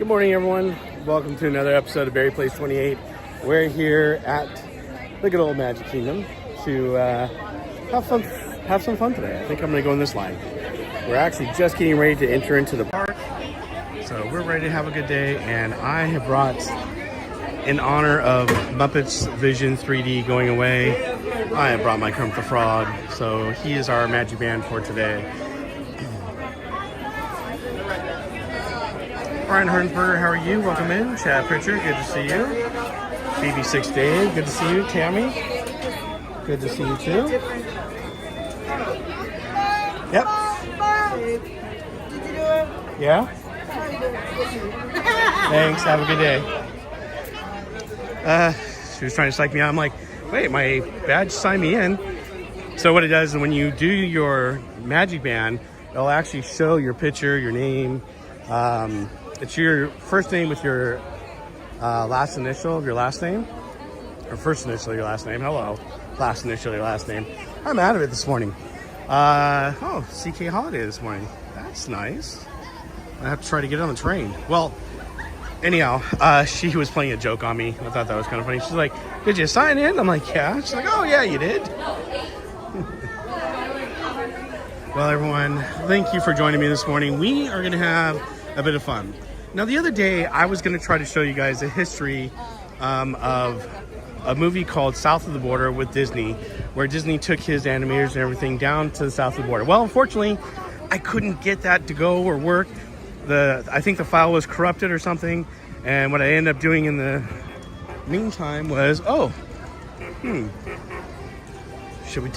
Good morning, everyone. Welcome to another episode of Berry Place 28. We're here at the good old Magic Kingdom to have some fun today. I think I'm going to go in this line. We're actually just getting ready to enter into the park, so we're ready to have a good day. And I have brought, in honor of MuppetVision 3D going away, I have brought my Kermit the Frog. So he is our magic band for today. Brian Hernsberger, how are you? Welcome in. Chad Pritchard, good to see you. BB6 Dave, good to see you. Tammy, good to see you too. Yep. Yeah? Thanks, have a good day. She was trying to psych me out. I'm like, wait, my badge signed me in. So what it does is when you do your magic band, it'll actually show your picture, your name. It's your first name with your last initial of your last name, or first initial of your last name. Hello, last initial of your last name. I'm out of it this morning. CK Holiday this morning. That's nice. I have to try to get on the train. Well, anyhow, she was playing a joke on me. I thought that was kind of funny. She's like, "Did you sign in?" I'm like, "Yeah." She's like, "Oh yeah, you did." Well, everyone, thank you for joining me this morning. We are going to have a bit of fun. Now, the other day, I was going to try to show you guys the history of a movie called South of the Border with Disney, where Disney took his animators and everything down to the south of the border. Well, unfortunately, I couldn't get that to go or work. I think the file was corrupted or something, and what I ended up doing in the meantime was, I was going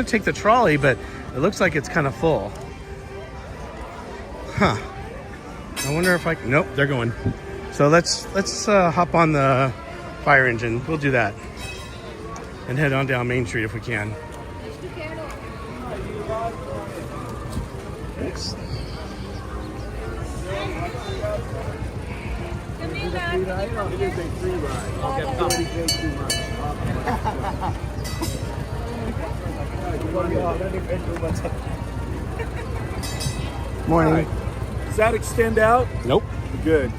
to take the trolley, but it looks like it's kind of full. Huh. I wonder if nope, they're going. So let's hop on the fire engine. We'll do that. And head on down Main Street if we can. Thanks. Morning. Right. Does that extend out? Nope. Good.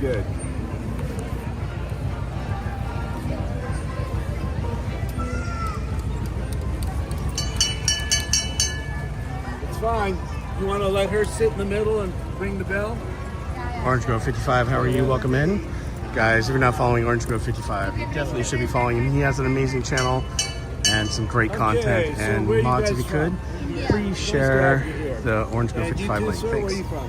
It's fine. You want to let her sit in the middle and ring the bell? Orange Grove 55, how are you? Welcome in. Guys, if you're not following Orange Grove 55, you definitely should be following him. He has an amazing channel and some great content. So and mods, if you could, please share the Orange Grove 55 link. Sir, Thanks. where are you from?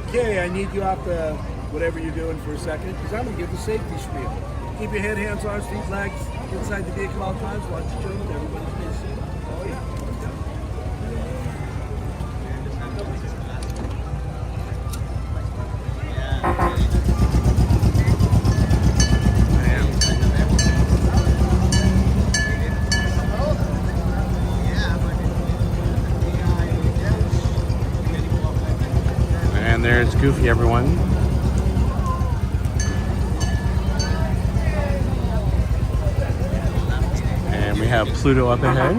Okay, I need you off the whatever you're doing for a second, because I'm going to give the safety spiel. Keep your head, hands, arms, feet, legs inside the vehicle all times. Watch the children. Everybody's busy. Oh, yeah. And there's Goofy, everyone. And we have Pluto up ahead.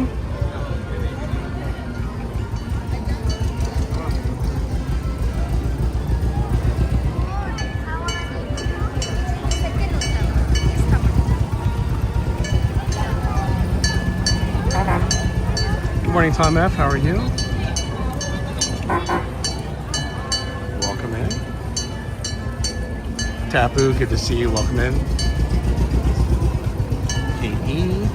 Good morning, Tom F. How are you? Welcome in. Tapu, good to see you. Welcome in. KE.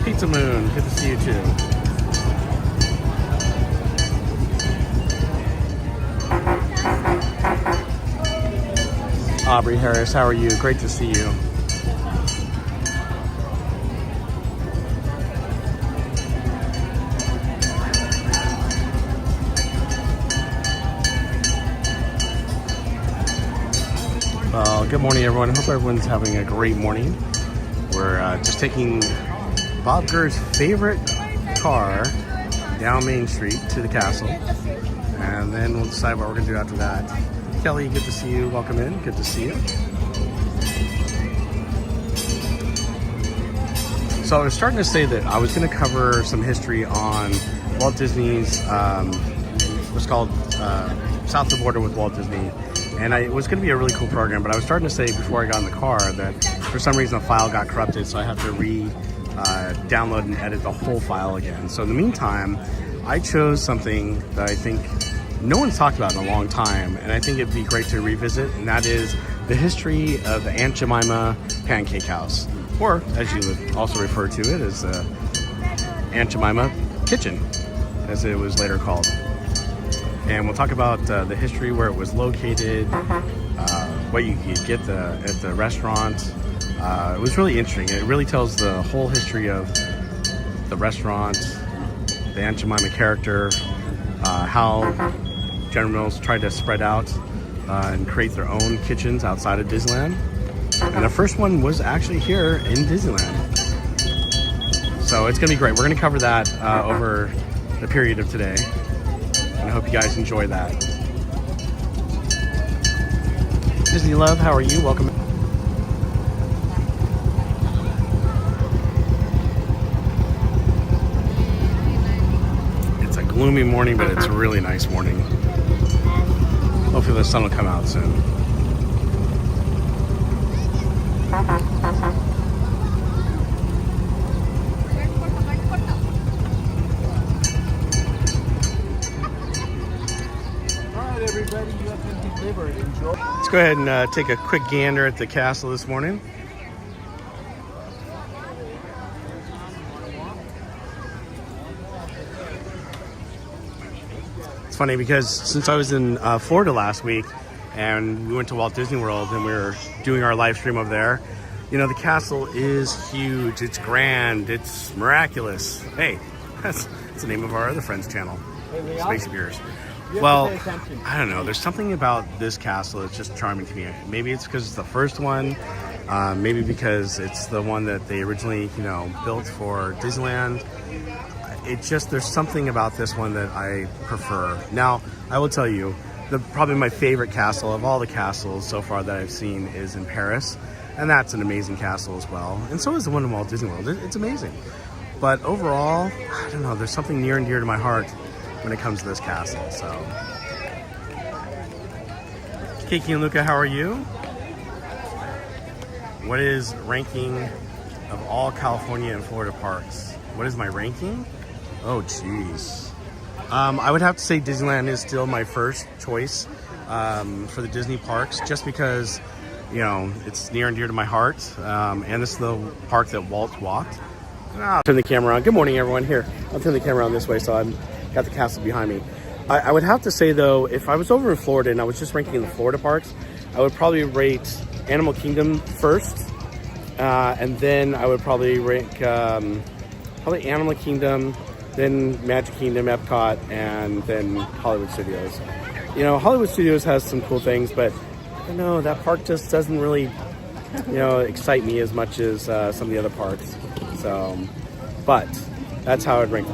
Pizza Moon, good to see you too. Aubrey Harris, how are you? Great to see you. Well, good morning, everyone. I hope everyone's having a great morning. We're just taking Bob Gurr's favorite car down Main Street to the castle, and then we'll decide what we're going to do after that. Kelly, good to see you. Welcome in. Good to see you. So I was starting to say that I was going to cover some history on Walt Disney's what's called south of the border with Walt Disney. And it was going to be a really cool program, but I was starting to say before I got in the car that for some reason the file got corrupted, so I have to download and edit the whole file again. So in the meantime, I chose something that I think no one's talked about in a long time, and I think it'd be great to revisit, and that is the history of the Aunt Jemima Pancake House, or as you would also refer to it as Aunt Jemima Kitchen, as it was later called. And we'll talk about the history, where it was located, what you could get at the restaurant. It was really interesting. It really tells the whole history of the restaurant, the Aunt Jemima character, how General Mills tried to spread out and create their own kitchens outside of Disneyland. And the first one was actually here in Disneyland. So it's going to be great. We're going to cover that over the period of today. And I hope you guys enjoy that. Disney Love, how are you? Welcome. It's a gloomy morning, but it's a really nice morning. Hopefully the sun will come out soon. Everybody, you have been delivered. Enjoy. Let's go ahead and take a quick gander at the castle this morning. It's funny because since I was in Florida last week and we went to Walt Disney World and we were doing our live stream over there, you know, the castle is huge, it's grand, it's miraculous. Hey, that's the name of our other friend's channel, Space Beers. Well, I don't know. There's something about this castle that's just charming to me. Maybe it's because it's the first one. Maybe because it's the one that they originally, you know, built for Disneyland. There's something about this one that I prefer. Now, I will tell you, probably my favorite castle of all the castles so far that I've seen is in Paris. And that's an amazing castle as well. And so is the one in Walt Disney World. It's amazing. But overall, I don't know. There's something near and dear to my heart when it comes to this castle. So Kiki and Luca, how are you? What is ranking of all California and Florida parks? What is my ranking? Oh geez. I would have to say Disneyland is still my first choice for the Disney parks, just because, you know, it's near and dear to my heart, and this is the park that Walt walked. I'll turn the camera on. Good morning, everyone. Here, I'll turn the camera on this way so I'm got the castle behind me. I would have to say, though, if I was over in Florida and I was just ranking in the Florida parks, I would probably rate Animal Kingdom first, and then I would probably rank probably Animal Kingdom, then Magic Kingdom, Epcot, and then Hollywood Studios. You know, Hollywood Studios has some cool things, but I don't know, that park just doesn't really, you know, excite me as much as some of the other parks. So, but that's how I'd rank.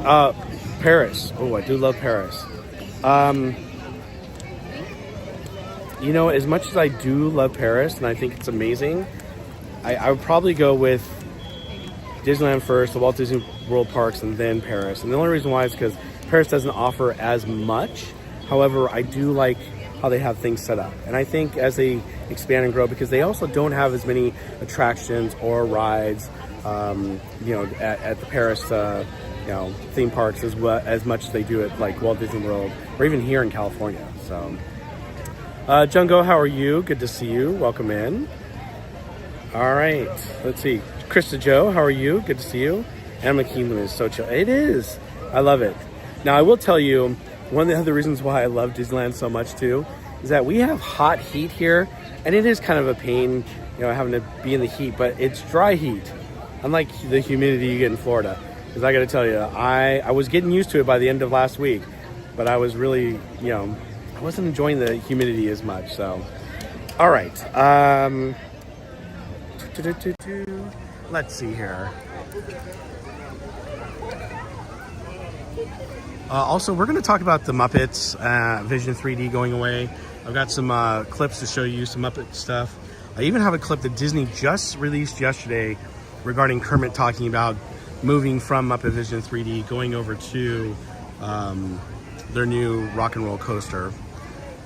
Paris. Oh, I do love Paris. You know, as much as I do love Paris and I think it's amazing, I would probably go with Disneyland first, the Walt Disney World parks, and then Paris. And the only reason why is because Paris doesn't offer as much. However, I do like how they have things set up. And I think as they expand and grow, because they also don't have as many attractions or rides, you know, at the Paris you know, theme parks as much as they do at like Walt Disney World or even here in California. So, Jungo, how are you? Good to see you. Welcome in. All right, let's see. Krista Joe, how are you? Good to see you. Animal Kingdom is so chill. It is. I love it. Now, I will tell you, one of the other reasons why I love Disneyland so much too is that we have hot heat here, and it is kind of a pain, you know, having to be in the heat, but it's dry heat, unlike the humidity you get in Florida. Because I got to tell you, I was getting used to it by the end of last week, but I was really, you know, I wasn't enjoying the humidity as much. So, all right. Let's see here. Also, we're going to talk about the Muppets Vision 3D going away. I've got some clips to show you, some Muppet stuff. I even have a clip that Disney just released yesterday regarding Kermit talking about moving from MuppetVision 3D, going over to their new rock and roll coaster.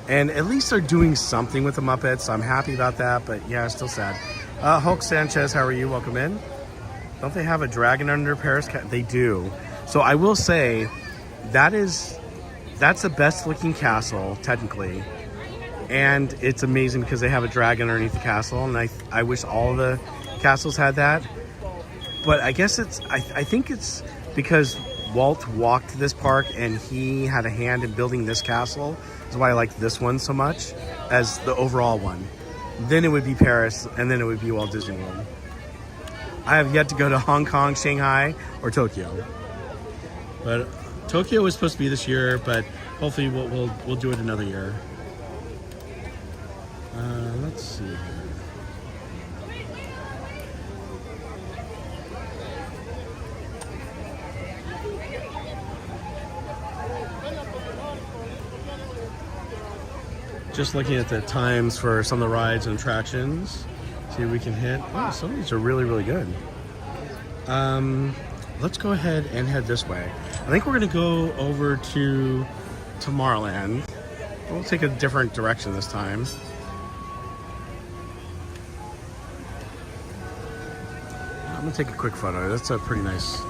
And at least they're doing something with the Muppets. I'm happy about that, but yeah, it's still sad. Hulk Sanchez, how are you? Welcome in. Don't they have a dragon under Paris? They do. So I will say that's the best looking castle, technically. And it's amazing because they have a dragon underneath the castle. And I wish all the castles had that. But I guess I think it's because Walt walked this park and he had a hand in building this castle. That's why I like this one so much as the overall one. Then it would be Paris, and then it would be Walt Disney World. I have yet to go to Hong Kong, Shanghai, or Tokyo. But Tokyo was supposed to be this year, but hopefully we'll do it another year. Let's see here. Just looking at the times for some of the rides and attractions. See if we can hit. Oh, some of these are really, really good. Let's go ahead and head this way. I think we're going to go over to Tomorrowland. We'll take a different direction this time. I'm going to take a quick photo. That's a pretty nice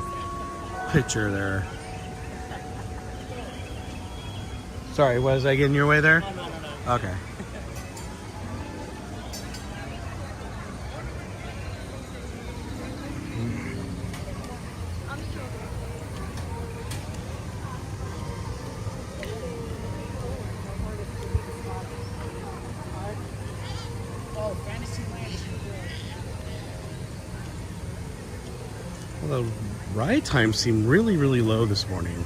picture there. Sorry, was I getting your way there? No. Okay. Well, the ride times seem really, really low this morning.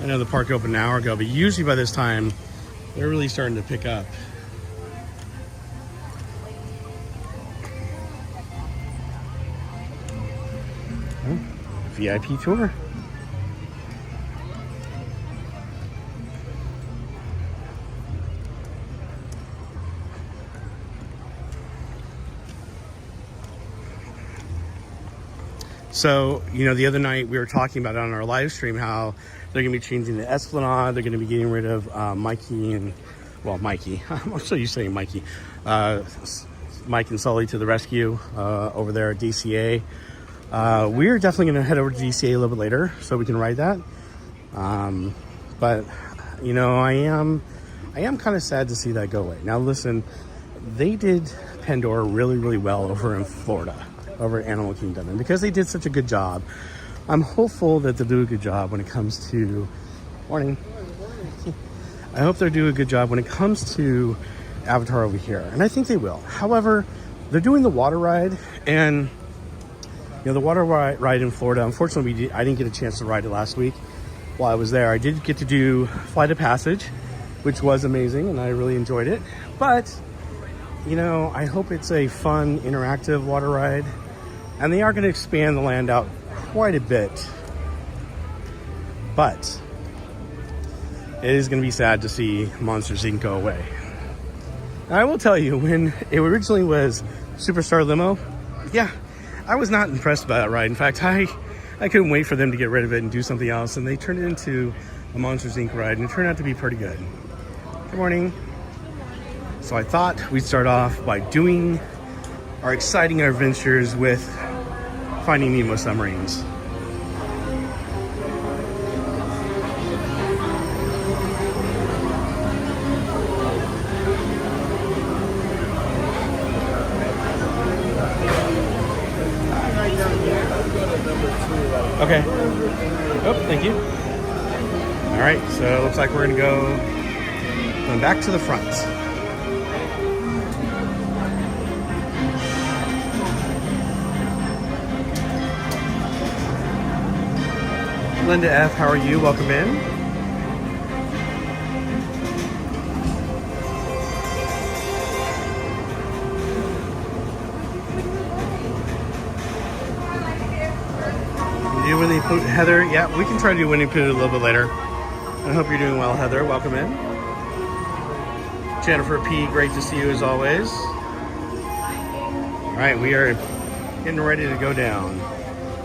I know the park opened an hour ago, but usually by this time, they're really starting to pick up. Oh, VIP tour. So, the other night we were talking about it on our live stream how they're going to be changing the Esplanade. They're going to be getting rid of Mikey. I'm so used to saying Mikey. Mike and Sully to the rescue over there at DCA. We're definitely going to head over to DCA a little bit later so we can ride that. But, I am kind of sad to see that go away. Now, listen, they did Pandora really, really well over in Florida, over at Animal Kingdom. And because they did such a good job, I'm hopeful that they'll do a good job when it comes to... Morning. I hope they'll do a good job when it comes to Avatar over here. And I think they will. However, they're doing the water ride. And, the water ride in Florida, unfortunately, I didn't get a chance to ride it last week while I was there. I did get to do Flight of Passage, which was amazing, and I really enjoyed it. But, I hope it's a fun, interactive water ride. And they are going to expand the land out quite a bit. But it is going to be sad to see Monsters Inc. go away. I will tell you, when it originally was Superstar Limo, yeah, I was not impressed by that ride. In fact, I couldn't wait for them to get rid of it and do something else. And they turned it into a Monsters Inc. ride, and it turned out to be pretty good. Good morning. So I thought we'd start off by doing our exciting adventures with Finding Nemo submarines. Okay. Oh, thank you. All right, so it looks like we're going to going back to the front. Linda F., how are you? Welcome in. Do Winnie Pooh, Heather? Yeah, we can try to do Winnie Pooh a little bit later. I hope you're doing well, Heather. Welcome in. Jennifer P., great to see you as always. All right, we are getting ready to go down.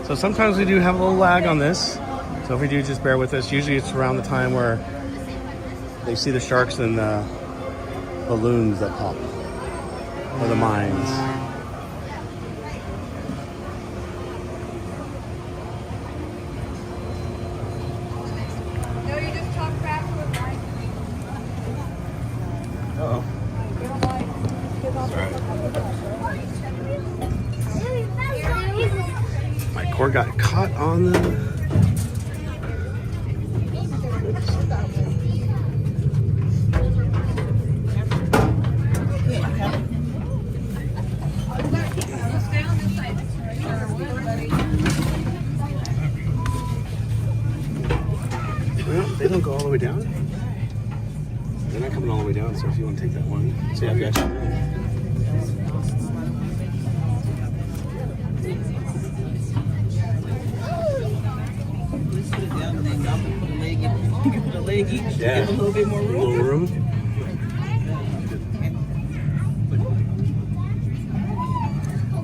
So sometimes we do have a little lag on this. So if we do, just bear with us. Usually it's around the time where they see the sharks and the balloons that pop, or the mines. No, you just talk back to it, right? Uh-oh. My cord got caught on the... Well, they don't go all the way down. They're not coming all the way down, so if you want to take that one. See, I've got you. You put a leg each, Yeah. give a little bit more room. A little room.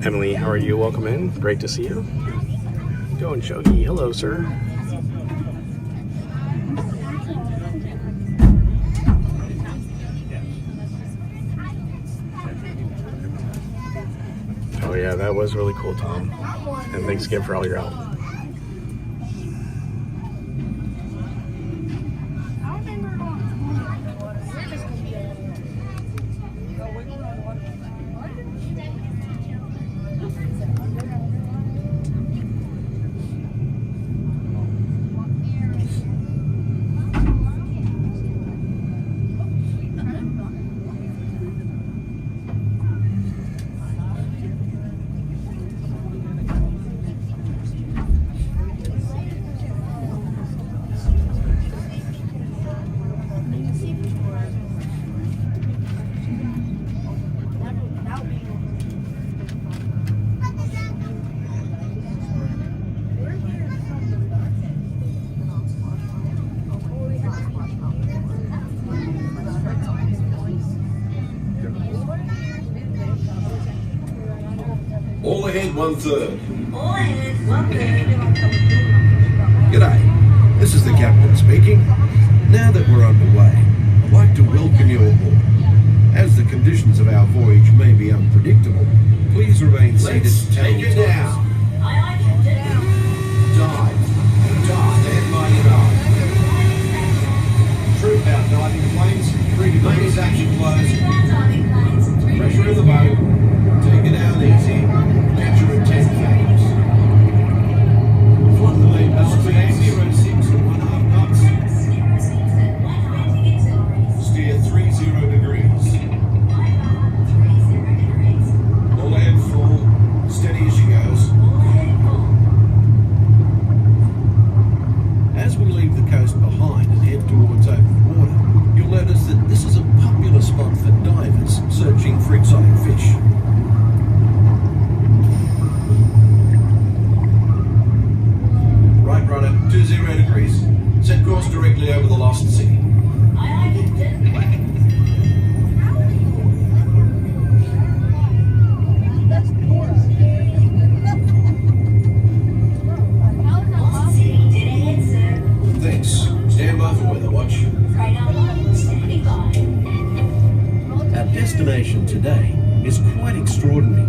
Emily, how are you? Welcome in. Great to see you. Go and Shogi. Hello, sir. Oh yeah, that was really cool, Tom. And thanks again for all your help. All ahead, 1/3. All ahead, 1/3. G'day, this is the captain speaking. Now that we're underway, I'd like to welcome you aboard. As the conditions of our voyage may be unpredictable, please remain seated. Let's take it down. Aye, Captain. Dive. Dive. Stand by your dive. Troop out diving planes. 3 degrees action close. Pressure in the boat. Take it down easy. Catch her at 10 fathoms. Flood the lead. Speed 06 at 1/2 knots. Steer 30 degrees. All ahead full. Steady as she goes. As we leave the coast behind and head towards open water, you'll notice that this is a popular spot for divers searching for exotic fish. Right rudder, 20 degrees. Set course directly over the lost city. Aye, Captain. Lost City, dead ahead, sir. Thanks. Stand by for weather watch. Right on, standing by. Our destination today is quite extraordinary.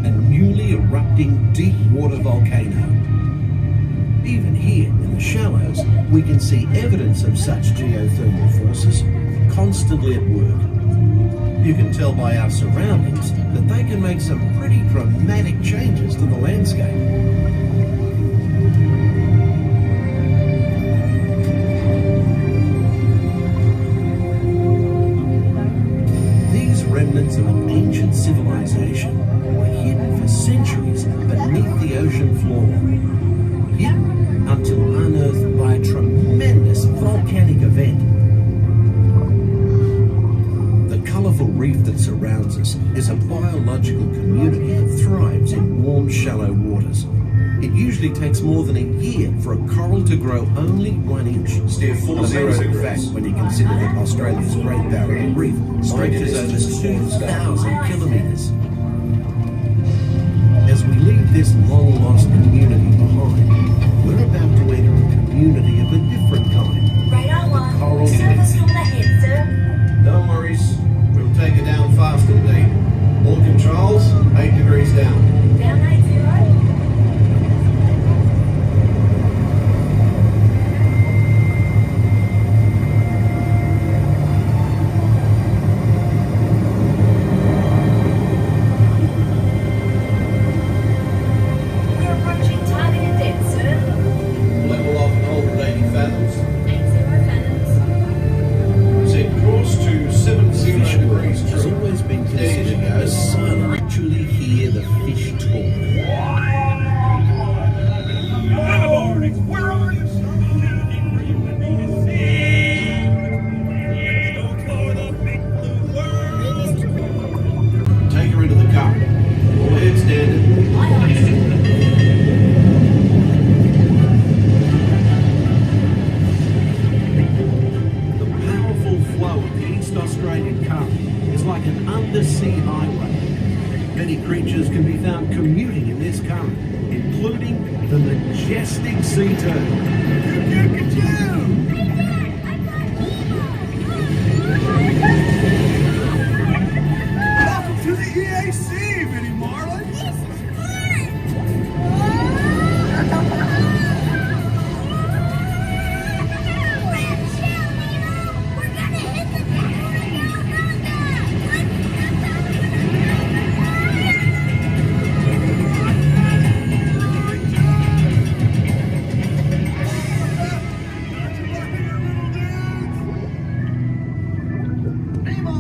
A newly erupting deep water volcano. Even here in the shallows, we can see evidence of such geothermal forces constantly at work. You can tell by our surroundings that they can make some pretty dramatic changes to the landscape. These remnants of an ancient civilization were hidden for centuries beneath the ocean floor. Hidden until unearthed by a tremendous volcanic event. The colourful reef that surrounds us is a biological community that thrives in warm, shallow waters. It usually takes more than a year for a coral to grow only 1 inch. Steer 40 fact when you consider that Australia's Great Barrier Reef stretches over 2,000 kilometres. As we leave this long-lost community behind, we're about to enter a community the majestic sea turtle. Welcome to the EAC, Vinnie Marlin. This is fun! We're gonna hit the Nemo!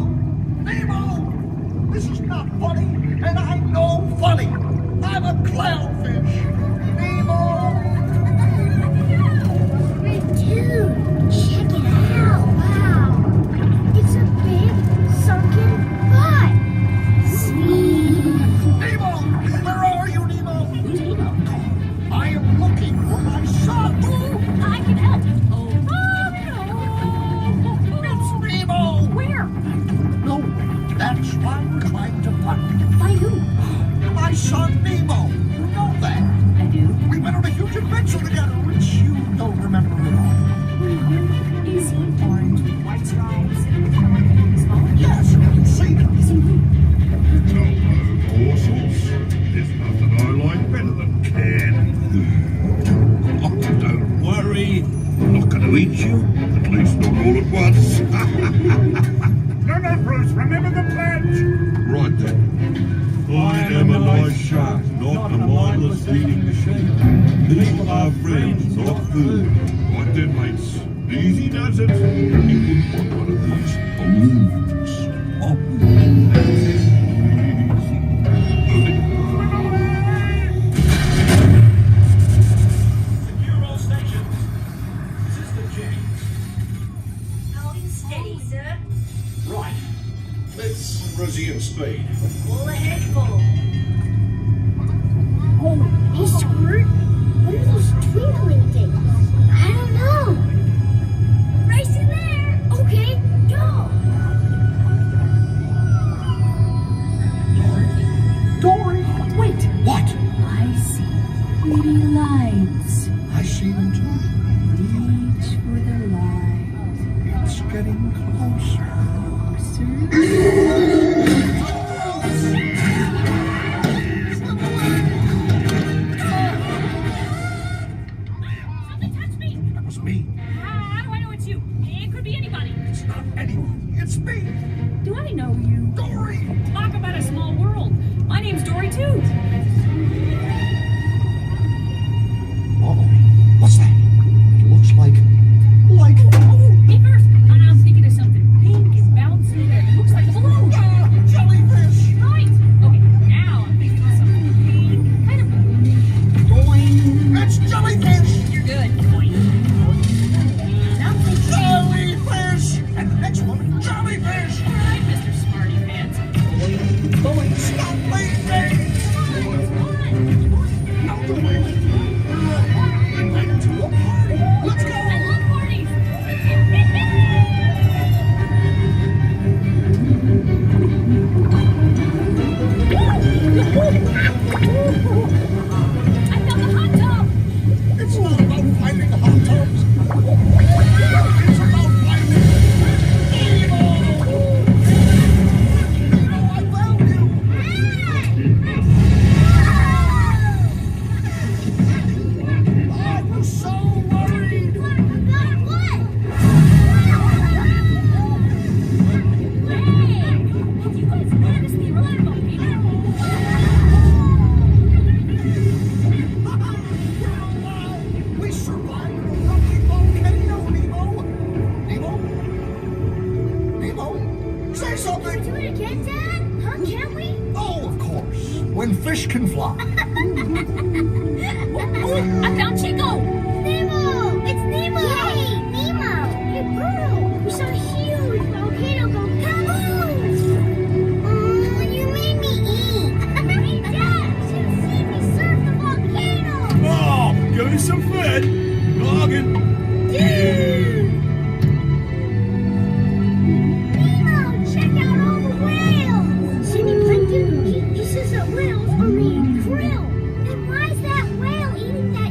Nemo! This is not funny, and I'm no funny. I'm a clownfish. Nemo! Hey, dude, check it out. Wow. It's a big, sunken butt. Sweet. Nemo! Where are you, Nemo? I am looking for my son. I can help. It's Nemo! Where? No, that's why we're trying to find him. By who? My son, Nemo. You know that. I do. We went on a huge adventure together, which you don't remember at all. Is he orange with white stripes and small? Yes, you can see them. Is he blue? All sorts. There's nothing I like better than canned food. Oh, don't worry. I'm not going to eat you. At least not all at once. No, Bruce, remember the pledge. Right then. I am a nice shark, not a mindless eating machine. People are friends, not food. Right then, mates. Easy does it. You wouldn't want one of these balloons. Oh, that's it. Secure all stations. System change. Holding steady, sir. Right. Let's resume speed. All ahead, full. Oh, hey, Squirt. What are those twinkling things? I don't know. Racing there. Okay, go. Dory! Wait. What? I see pretty lights. I see them too. Reach for the light. It's getting closer. Something touched me. That was me. How do I know it's you? It could be anybody. It's not anyone. It's me. Do I know you? Dory! Talk about a small world. My name's Dory Toot. Oh, what's that? It looks like... Oh, me first. I'm thinking of something pink and bouncy that looks like a balloon. jellyfish! Right. Okay, now I'm thinking of something pink, kind of boing. It's jellyfish! You're good. Boing. Now I'm thinking. Jellyfish! And the next one, jellyfish! All right, Mr. Smarty Pants. Boing, stop leaving! Not the way. Invite to a party. Let's go! I love parties. I found the hot tub. It's not about finding the hot tubs. It's about finding Nemo! Nemo, I found you! I was so worried! About what? Hey, did you guys notice the alarm volcano? We survived a rocky volcano, Nemo! Nemo? Nemo? Say something! Do it again, Dad? Huh? Can't we? Oh, of course. When fish can fly. I found Chico. Nemo! It's Nemo! Yay! Nemo! Hey, Bruno! We saw a huge volcano go kaboom! Oh, you made me eat! Hey, Dad! You should have seen me surf the volcano! Oh, give me some food. Noggin. Dude! Nemo, check out all the whales! Sydney Plankton, he says that whales are eating krill. Then why is that whale eating that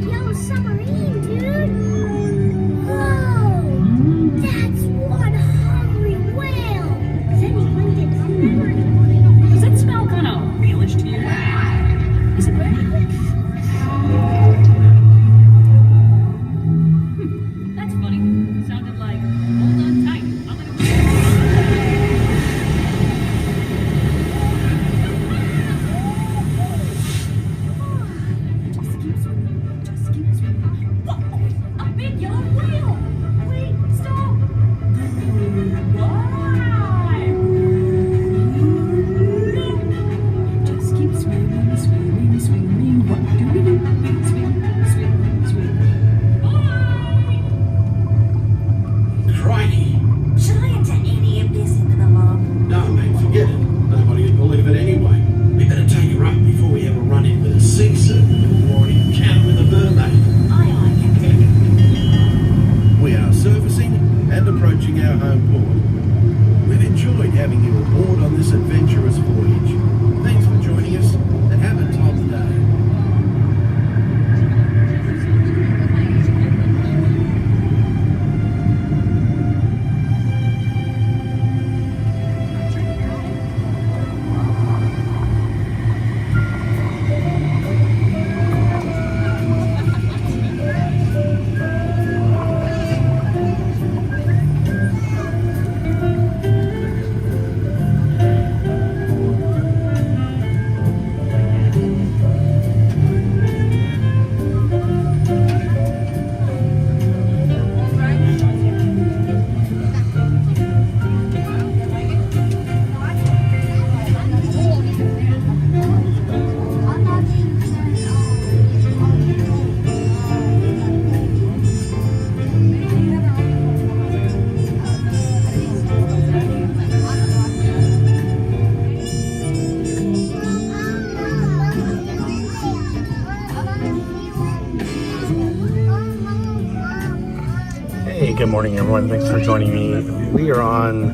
Good morning, everyone. Thanks for joining me. We are on.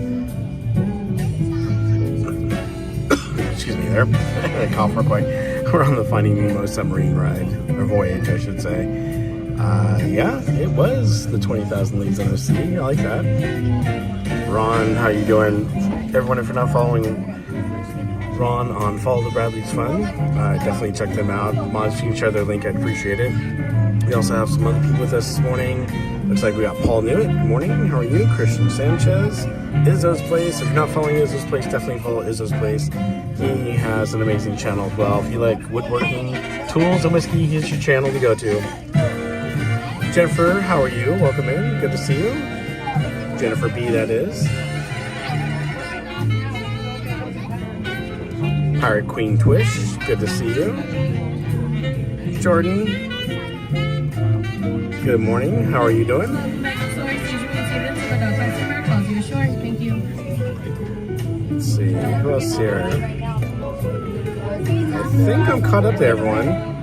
Excuse me, there. I had a cough real quick. We're on the Finding Nemo Submarine ride, or Voyage, I should say. Yeah, it was the 20,000 Leagues Under the Sea. I like that. Ron, how are you doing? Everyone, if you're not following Ron on Follow the Bradley's Fun, definitely check them out. Mods, if you can share their link, I'd appreciate it. We also have some other people with us this morning. Looks like we got Paul Newitt. Good morning. How are you? Christian Sanchez. Izzo's Place. If you're not following Izzo's Place, definitely follow Izzo's Place. He has an amazing channel as well. If you like woodworking, tools, and whiskey, here's your channel to go to. Jennifer, how are you? Welcome in. Good to see you. Jennifer B, that is. Pirate Queen Twish, good to see you. Jordan, good morning. How are you doing? Let's see, who else here? I think I'm caught up to everyone.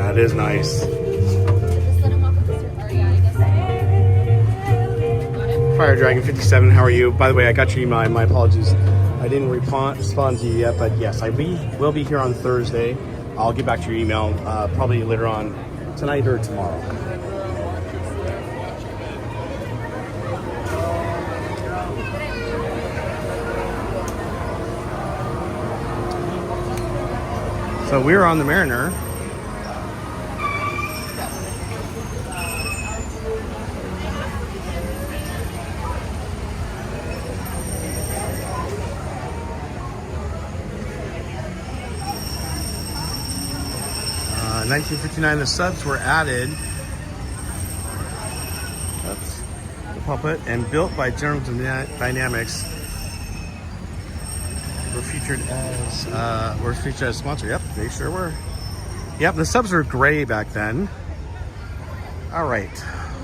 It is nice. Fire Dragon 57, how are you? By the way, I got your email. My apologies. I didn't respond to you yet, but yes, I will be here on Thursday. I'll get back to your email probably later on tonight or tomorrow. So we're on the Mariner. 1959, the subs were added. Oops. The puppet and built by General Dynamics. Were featured as sponsor. Yep, they sure were. Yep, the subs were gray back then. All right,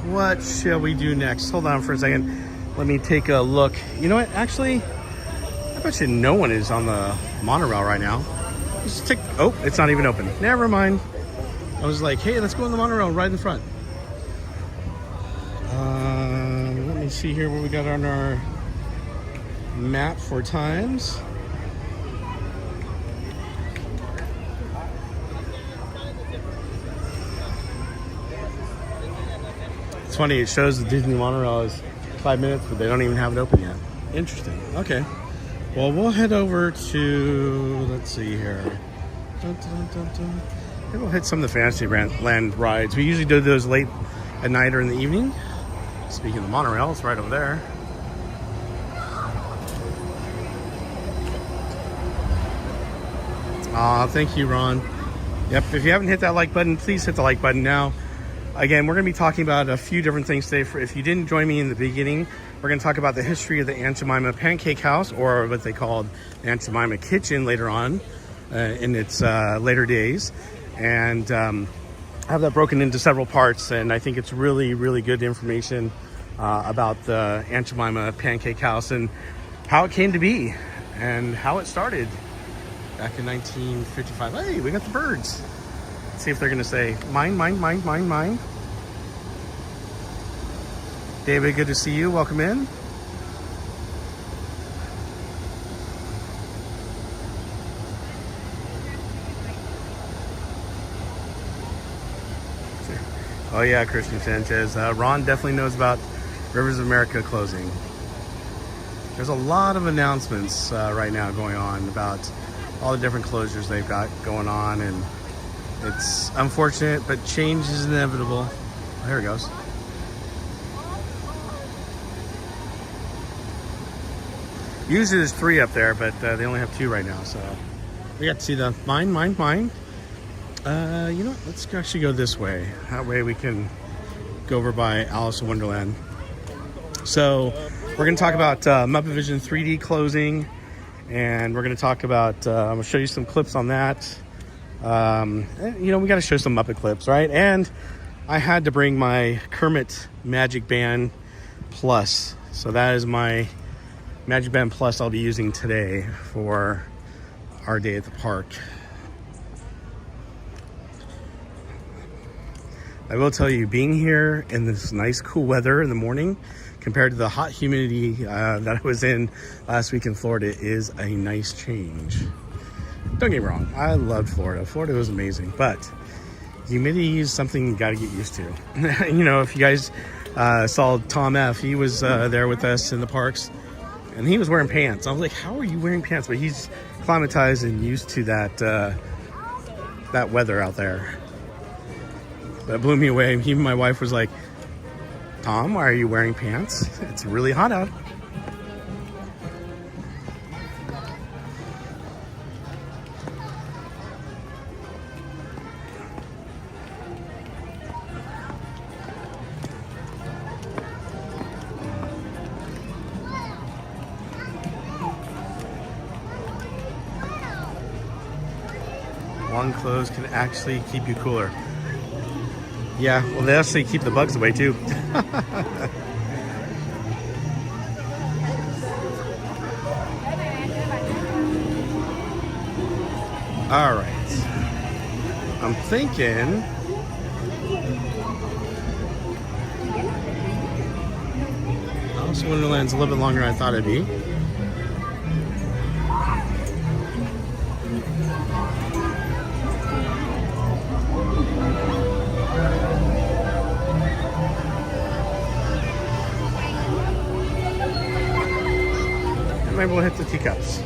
what shall we do next? Hold on for a second. Let me take a look. You know what? Actually, I bet you no one is on the monorail right now. Let's take. Oh, it's not even open. Never mind. I was like, hey, let's go on the monorail right in front. Let me see here what we got on our map for times. It's funny, it shows the Disney monorail is 5 minutes, but they don't even have it open yet. Interesting. Okay. Well, we'll head over to, let's see here. Maybe we'll hit some of the Fantasyland rides. We usually do those late at night or in the evening. Speaking of the monorail, it's right over there. Thank you, Ron. Yep, if you haven't hit that like button, please hit the like button now. Again, we're going to be talking about a few different things today. If you didn't join me in the beginning, we're going to talk about the history of the Aunt Jemima Pancake House, or what they called the Aunt Jemima Kitchen later on in its later days. And I have that broken into several parts, and I think it's really, really good information about the Aunt Jemima Pancake House and how it came to be and how it started back in 1955. Hey, we got the birds. Let's see if they're going to say, mine, mine, mine, mine, mine. David, good to see you. Welcome in. Oh yeah, Christian Sanchez. Ron definitely knows about Rivers of America closing. There's a lot of announcements right now going on about all the different closures they've got going on, and it's unfortunate, but change is inevitable. Oh, here it goes. Usually there's 3 up there, but they only have 2 right now, so we got to see the mine, mine, mine. You know what? Let's actually go this way. That way we can go over by Alice in Wonderland. So We're going to talk about MuppetVision 3D closing, and we're going to talk about, I'm going to show you some clips on that. You know, we got to show some Muppet clips, right? And I had to bring my Kermit Magic Band Plus. So that is my Magic Band Plus I'll be using today for our day at the park. I will tell you, being here in this nice cool weather in the morning compared to the hot humidity that I was in last week in Florida is a nice change. Don't get me wrong, I loved Florida. Florida was amazing, but humidity is something you got to get used to. You know, if you guys saw Tom F, he was there with us in the parks, and he was wearing pants. I was like, how are you wearing pants? But he's acclimatized and used to that weather out there. That blew me away. Even my wife was like, Tom, why are you wearing pants? It's really hot out. Long clothes can actually keep you cooler. Yeah, well, they actually keep the bugs away too. All right. I'm thinking Alice in Wonderland's a little bit longer than I thought it'd be. Maybe we'll hit the teacups.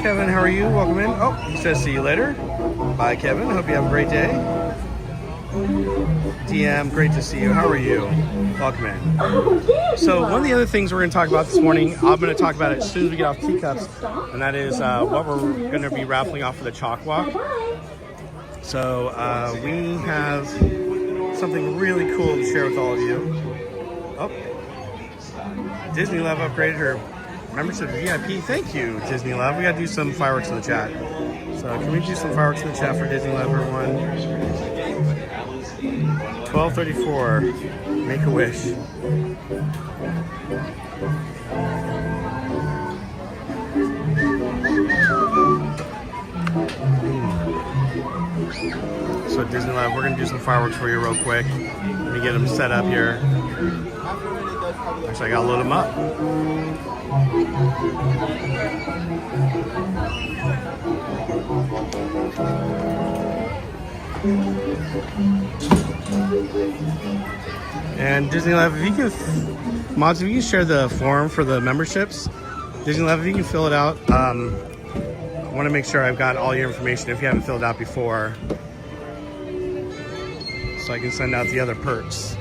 Kevin, how are you? Welcome in. Oh, he says see you later. Bye, Kevin. Hope you have a great day. DM, great to see you. How are you? Welcome in. So one of the other things we're going to talk about this morning, I'm going to talk about it as soon as we get off teacups, and that is what we're going to be raffling off for the CHOC Walk. So we have something really cool to share with all of you. Oh, Disney Love upgraded her membership to VIP. Thank you, Disney Love. We got to do some fireworks in the chat. So can we do some fireworks in the chat for Disney Love, everyone? 1234. Make a wish. So Disney Love, we're going to do some fireworks for you real quick. Let me get them set up here. Actually, I got to load them up. And Disney Love, if you can, mods, if you can share the form for the memberships, Disney Love, if you can fill it out. I want to make sure I've got all your information if you haven't filled out before, so I can send out the other perks.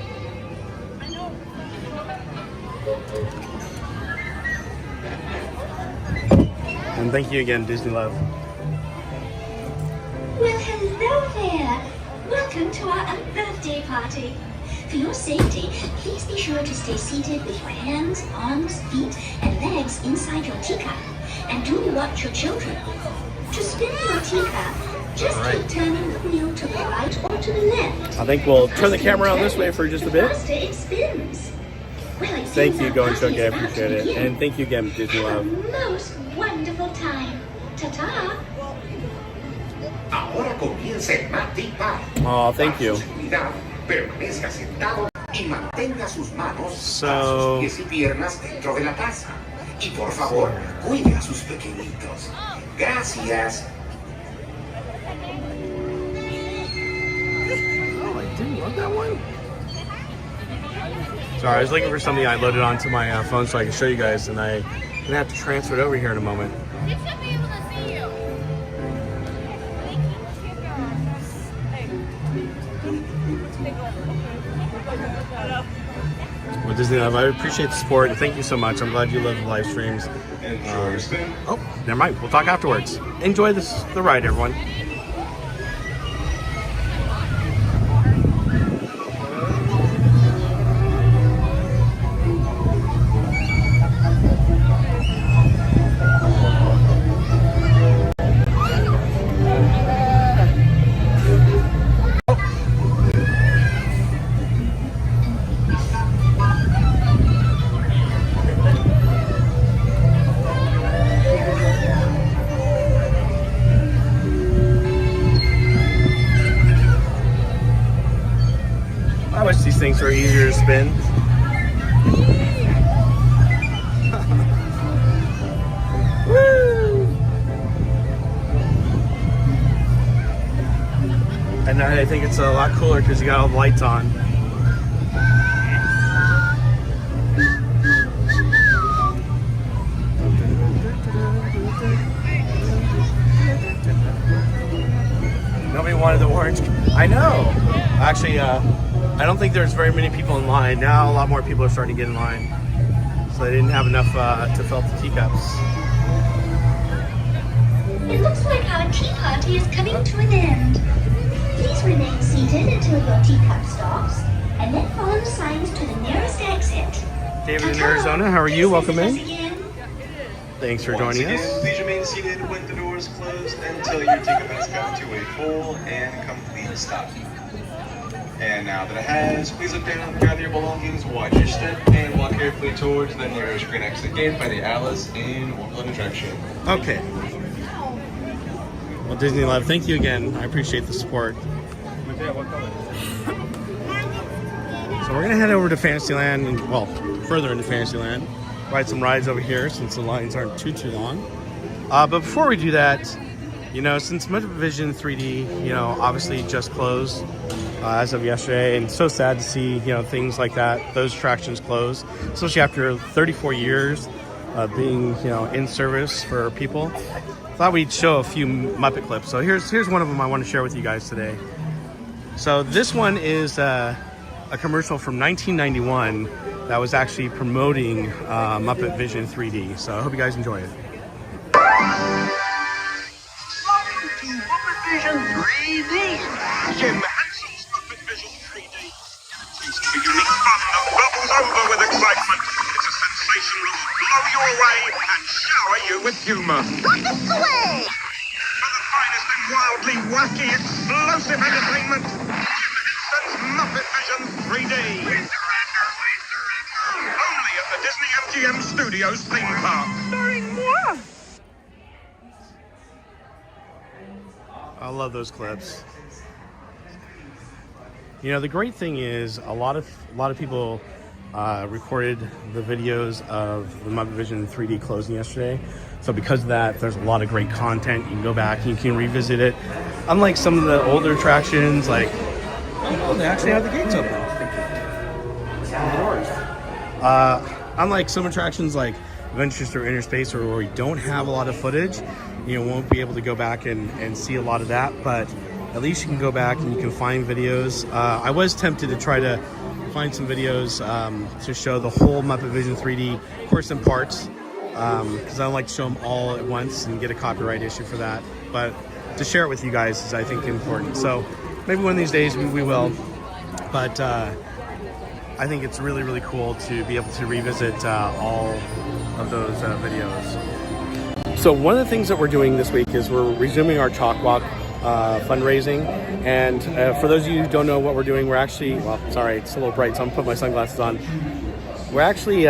And thank you again, Disney Love. Well, hello there. Welcome to our birthday party. For your safety, please be sure to stay seated with your hands, arms, feet, and legs inside your teacup. And do watch your children. To spin your teacup, just keep turning the wheel to the right or to the left. I think we'll turn the camera on this way for just a bit. Faster it spins. Well, it Thank seems you, our Go and party Choc. I is about appreciate to it. begin. And thank you again, Disney Have Love. a most wonderful time. Ta-ta. Ahora comienza el Magic Party. Oh, thank you. Seguridad, permanezca sentado y mantenga sus manos, So- brazos, pies y piernas dentro de la casa. Y por favor, cuide a sus pequeñitos. Gracias. Oh, I didn't love that one. Sorry, I was looking for something I loaded onto my phone so I can show you guys, and I'm gonna have to transfer it over here in a moment. They should be able to see you. Well, Disneyland, I appreciate the support. Thank you so much. I'm glad you love the live streams. Oh, never mind. We'll talk afterwards. Enjoy the ride, everyone. I wish these things were easier to spin. Woo! At night, I think it's a lot cooler because you got all the lights on. Nobody wanted the orange. I know. Actually, I don't think there's very many people in line. Now a lot more people are starting to get in line. So they didn't have enough to fill up the teacups. It looks like our tea party is coming to an end. Please remain seated until your teacup stops, and then follow the signs to the nearest exit. David in Arizona, how are you? Welcome in. Thanks for joining us. Please remain seated when the doors close until your teacup has come to a full and complete stop. And now that it has, please look down, gather your belongings, watch your step, and walk carefully towards the nearest green exit gate by the Alice in Wonderland attraction. Okay. Well, Disneyland, thank you again. I appreciate the support. So we're gonna head over to Fantasyland, and well, further into Fantasyland, ride some rides over here since the lines aren't too long. But before we do that, you know, since MuppetVision 3D, you know, obviously just closed as of yesterday, and it's so sad to see, you know, things like that, those attractions close, especially after 34 years of being, you know, in service for people. Thought we'd show a few Muppet clips. So here's one of them I want to share with you guys today. So this one is a commercial from 1991 that was actually promoting MuppetVision 3D. So I hope you guys enjoy it. MuppetVision 3D. Jim Henson's MuppetVision 3D. Taste of unique fun that bubbles over with excitement. It's a sensation that will blow you away and shower you with humor. Rocket away! For the finest and wildly wacky, explosive entertainment, Jim Henson's MuppetVision 3D. Only at the Disney MGM Studios theme park. Starring moi. I love those clips. You know, the great thing is a lot of people recorded the videos of the MuppetVision 3D closing yesterday. So because of that, there's a lot of great content. You can go back and you can revisit it. Unlike some of the older attractions, like, oh, they actually have the gates open. Unlike some attractions like Adventures Through Inner Space, where we don't have a lot of footage, you know, won't be able to go back and see a lot of that, but at least you can go back and you can find videos. I was tempted to try to find some videos to show the whole MuppetVision 3D, of course, in parts, because I don't like to show them all at once and get a copyright issue for that. But to share it with you guys is, I think, important. So maybe one of these days we will. But I think it's really, really cool to be able to revisit all of those videos. So one of the things that we're doing this week is we're resuming our CHOC Walk fundraising. And for those of you who don't know what we're doing, we're actually, well, sorry, it's a little bright, so I'm putting my sunglasses on. We're actually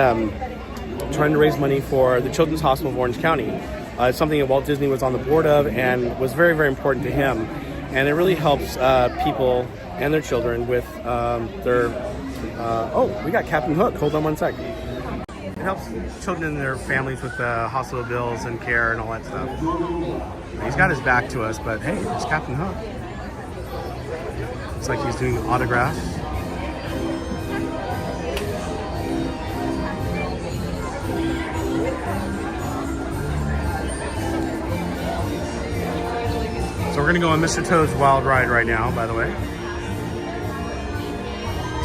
trying to raise money for the Children's Hospital of Orange County. It's something that Walt Disney was on the board of and was very, very important to him. And it really helps people and their children with their, oh, we got Captain Hook. Hold on one sec. It helps children and their families with hospital bills and care and all that stuff. He's got his back to us, but hey, it's Captain Hook. It's like he's doing autographs. So we're gonna go on Mr. Toad's Wild Ride right now, by the way.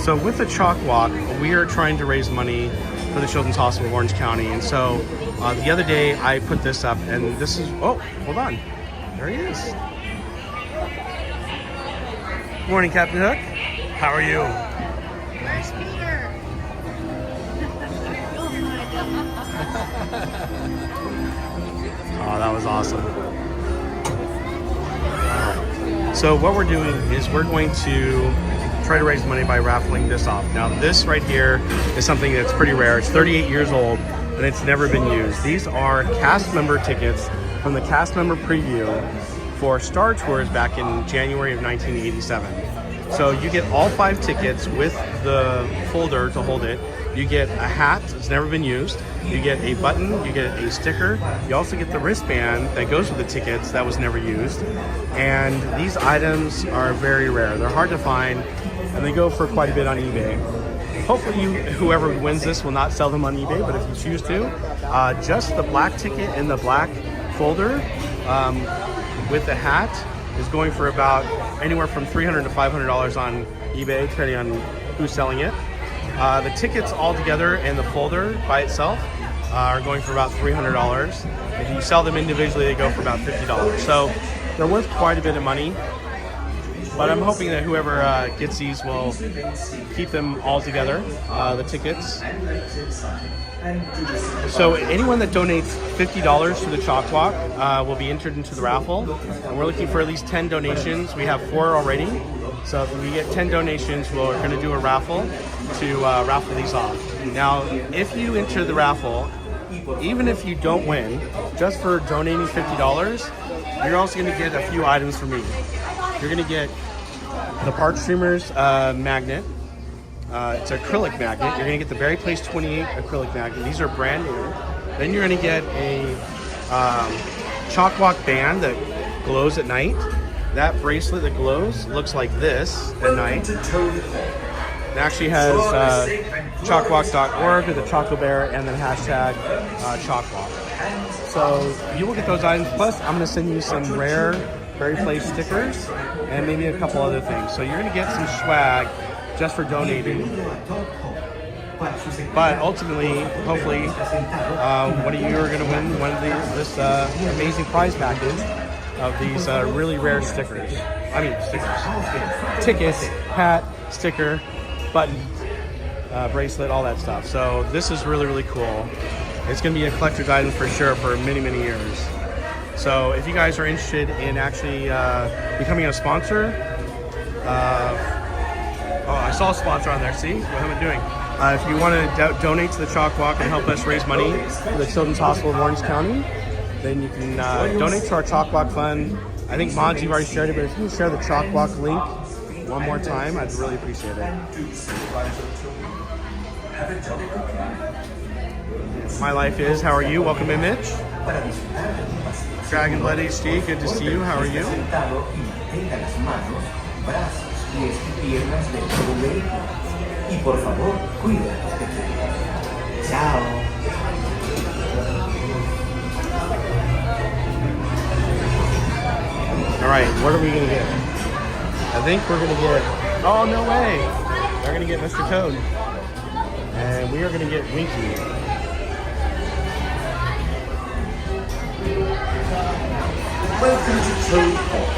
So with the CHOC Walk, we are trying to raise money for the Children's Hospital of Orange County. And so the other day I put this up, and this is, oh, hold on. There he is. Morning, Captain Hook. How are you? Where's Peter? Oh, that was awesome. So what we're doing is we're going to try to raise money by raffling this off. Now this right here is something that's pretty rare. It's 38 years old and it's never been used. These are cast member tickets from the cast member preview for Star Tours back in January of 1987. So you get all 5 tickets with the folder to hold it. You get a hat that's never been used. You get a button, you get a sticker. You also get the wristband that goes with the tickets that was never used. And these items are very rare. They're hard to find and they go for quite a bit on eBay. Hopefully whoever wins this will not sell them on eBay, but if you choose to, just the black ticket in the black folder with the hat is going for about anywhere from $300 to $500 on eBay, depending on who's selling it. The tickets all together and the folder by itself are going for about $300. If you sell them individually, they go for about $50. So they're worth quite a bit of money. But I'm hoping that whoever gets these will keep them all together, the tickets. So anyone that donates $50 to the CHOC Walk will be entered into the raffle. And we're looking for at least 10 donations. We have 4 already. So if we get 10 donations, we're going to do a raffle to raffle these off. Now, if you enter the raffle, even if you don't win, just for donating $50, you're also going to get a few items from me. You're going to get the Park Streamers magnet. It's an acrylic magnet. You're going to get the Berry Place 28 acrylic magnet. These are brand new. Then you're going to get a ChocWalk band that glows at night. That bracelet that glows looks like this at night. It actually has chocwalk.org with the Choco Bear and then hashtag ChocWalk. So you will get those items. Plus, I'm going to send you some rare Berry Place stickers and maybe a couple other things. So you're going to get some swag just for donating. But ultimately, hopefully, one of you are going to win one of this amazing prize package of these really rare stickers. Tickets, hat, sticker, button, bracelet, all that stuff. So this is really, really cool. It's going to be a collector's item for sure for many, many years. So if you guys are interested in actually becoming a sponsor, oh, I saw a sponsor on there. See, what am I doing? If you want to donate to the CHOC Walk and help us raise money for the Children's Hospital of Orange County, then you can donate to our CHOC Walk Fund. I think Mods, you've already shared it, but if you can share the CHOC Walk link one more time, I'd really appreciate it. My life is, how are you? Welcome in, Mitch. Dragon Blood HD, good to see you. How are you? All right, what are we gonna get? I think we're gonna get, oh no way. They're gonna get Mr. Toad. And we are gonna get Winky. Welcome to Toad Hall.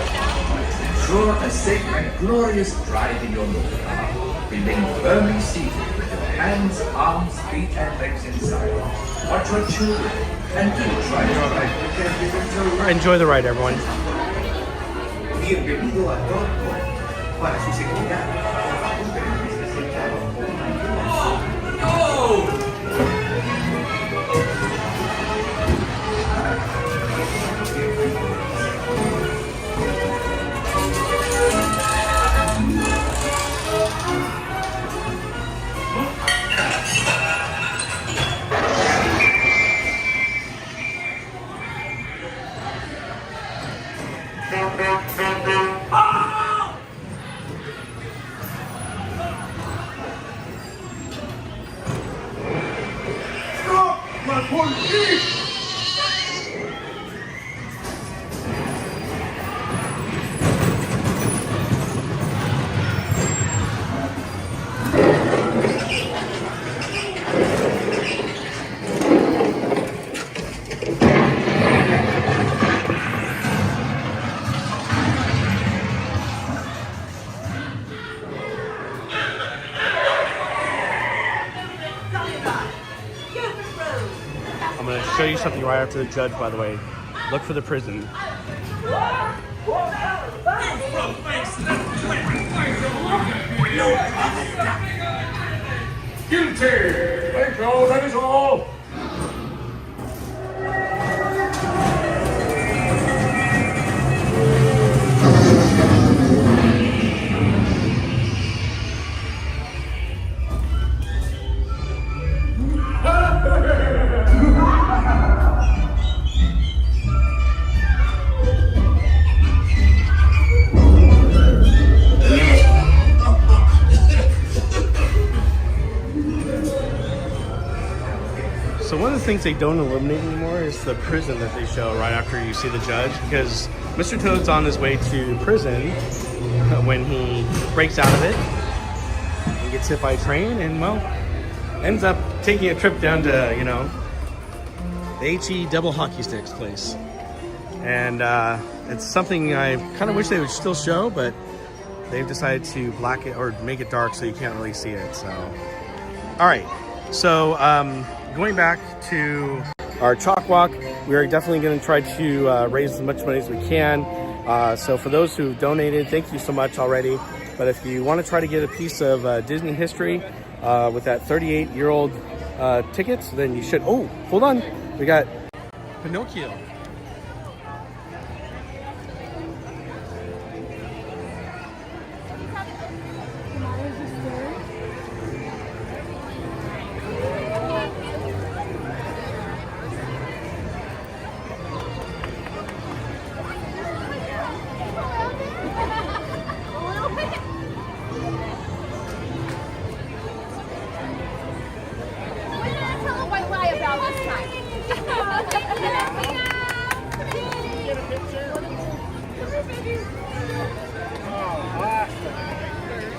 Ensure a safe and glorious drive in your motor car. Remain firmly seated with your hands, arms, feet, and legs inside. Watch your children and do try to ride with their little toes. Enjoy the ride, everyone. Bienvenido a Toad Hall. Para su seguridad, permanezca sentado. ¡No! show you something right after the judge, by the way. Look for the prison. Guilty! Thank you, that is all! So one of the things they don't illuminate anymore is the prison that they show right after you see the judge, because Mr. Toad's on his way to prison when he breaks out of it and gets hit by a train and, well, ends up taking a trip down to, you know, the HE double hockey sticks place. And it's something I kind of wish they would still show, but they've decided to black it or make it dark so you can't really see it. So, all right. So, going back to our CHOC Walk, we are definitely going to try to raise as much money as we can. So for those who donated, thank you so much already. But if you want to try to get a piece of Disney history with that 38-year-old ticket, then you should. Oh, hold on. We got Pinocchio.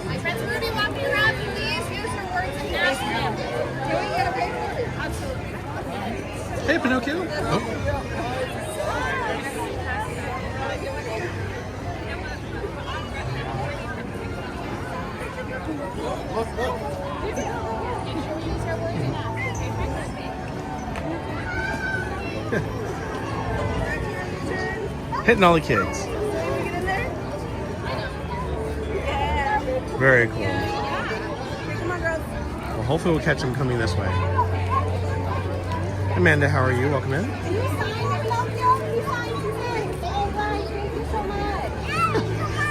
My friends will be walking around. Please use your words and ask them. Can we get a picture? Absolutely. Hey, Pinocchio. Oh. Hitting all the kids. Very cool. Well, hopefully we'll catch them coming this way. Amanda, how are you? Welcome in.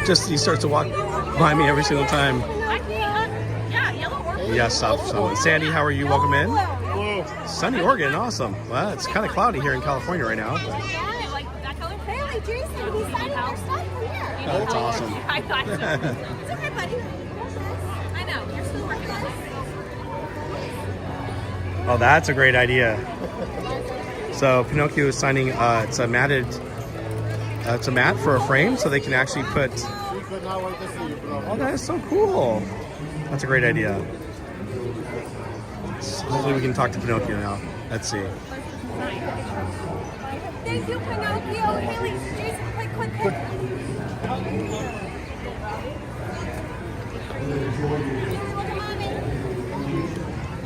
Just he starts to walk by me every single time. Yes, so Sandy, how are you? Welcome in. Sunny Oregon, awesome. Well, it's kind of cloudy here in California right now. But... Oh, that's awesome. I thought so. It's okay, buddy. I know, you're still working on it. Oh, that's a great idea. So Pinocchio is signing, it's a mat for a frame so they can actually put... Oh, that is so cool. That's a great idea. So hopefully we can talk to Pinocchio now. Let's see. Thank you, Pinocchio. Haley, Jason, quick.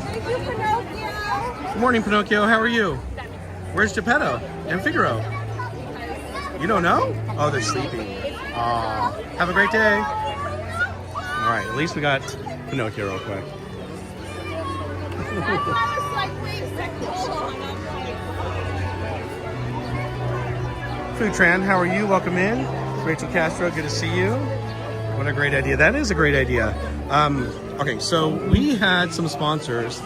Thank you, Pinocchio. Good morning, Pinocchio. How are you? Where's Geppetto and Figaro? You don't know? Oh, they're sleeping. Aw. Have a great day. All right, at least we got Pinocchio real quick. Food Tran, how are you? Welcome in. Rachel Castro, good to see you. What a great idea. That is a great idea. Okay, so we had some sponsors.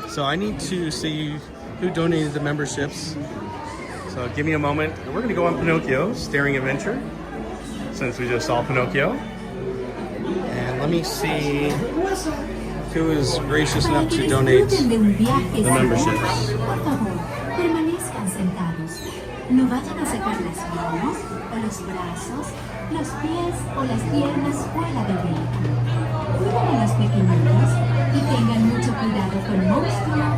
So I need to see who donated the memberships. So give me a moment. We're going to go on Pinocchio, Staring Adventure, since we just saw Pinocchio. And let me see who is gracious enough to donate the memberships. No vayan a sacar las manos o los brazos, los pies o las piernas fuera del vehículo. Cuiden a los pequeñitos y tengan mucho cuidado con monstruos.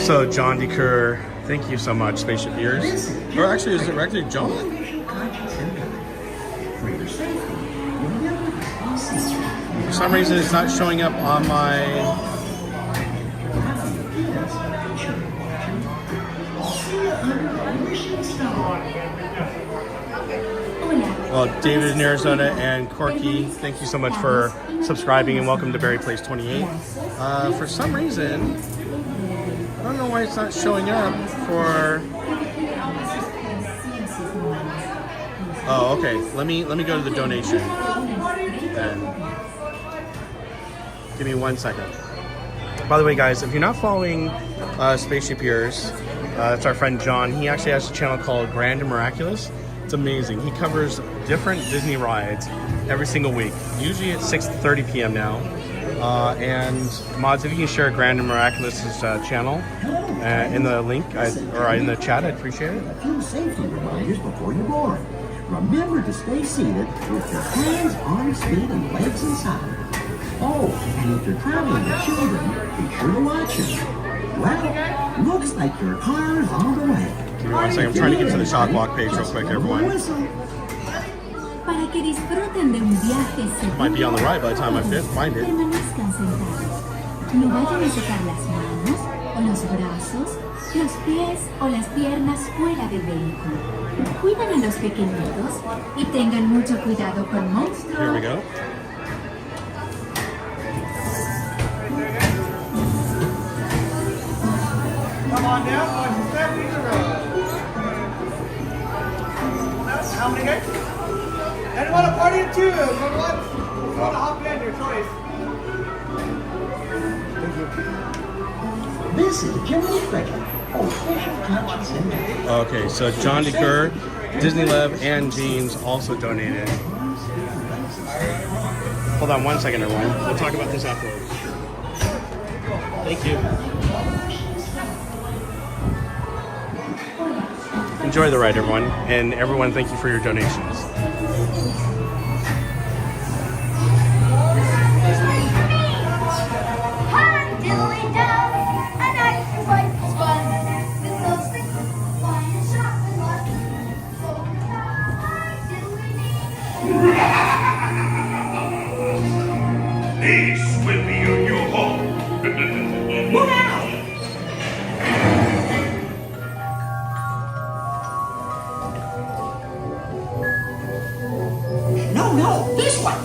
So John DeCur, thank you so much, Spaceship Ears. Or actually, is it actually John? For some reason, it's not showing up on my. Well, David in Arizona and Corky, thank you so much for subscribing and welcome to Berry Place 28. For some reason, I don't know why it's not showing up for. Oh, okay. Let me go to the donation. Then give me 1 second. By the way, guys, if you're not following Spaceship Ears, it's our friend John. He actually has a channel called Grand and Miraculous. It's amazing. He covers different Disney rides every single week. Usually at 6:30 p.m. now. And mods, if you can share Grand and Miraculous's channel in the link or in the chat, I'd appreciate it. A few safety reminders before you board. Remember to stay seated with your hands, arms, feet, and legs inside. Oh, and if you're traveling with children, be sure to watch them. Well, looks like your car is on the way. Give me 1 second. I'm trying to get to the ChocWalk page real quick, everyone. Para que disfruten de un viaje seguro, Might be on the right by the time I find it. permanezcan sentados. No vayan a sacar las manos o los brazos, los pies o las piernas fuera del vehículo. Cuiden a los pequeñitos y tengan mucho cuidado con monstruos. Here we go. Come on down, watch the step in the road. How many guys? Anyone a party of two? Going once? You want to hop in, your choice. This is Jimmy Cricket, official touch center. Okay, so John DeCur, Disney Love, and Jeans also donated. Hold on 1 second, everyone. We'll talk about this afterwards. Thank you. Enjoy the ride, everyone. And everyone, thank you for your donations. This will be your new home. Move out! No, this one.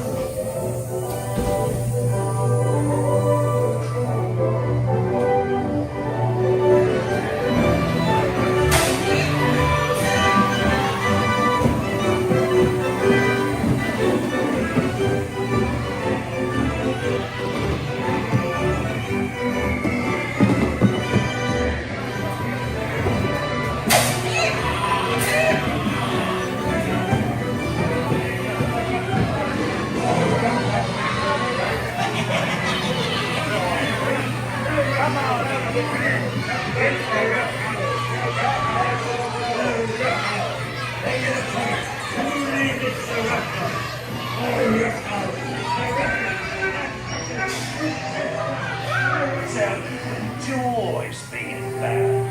Joy's being found.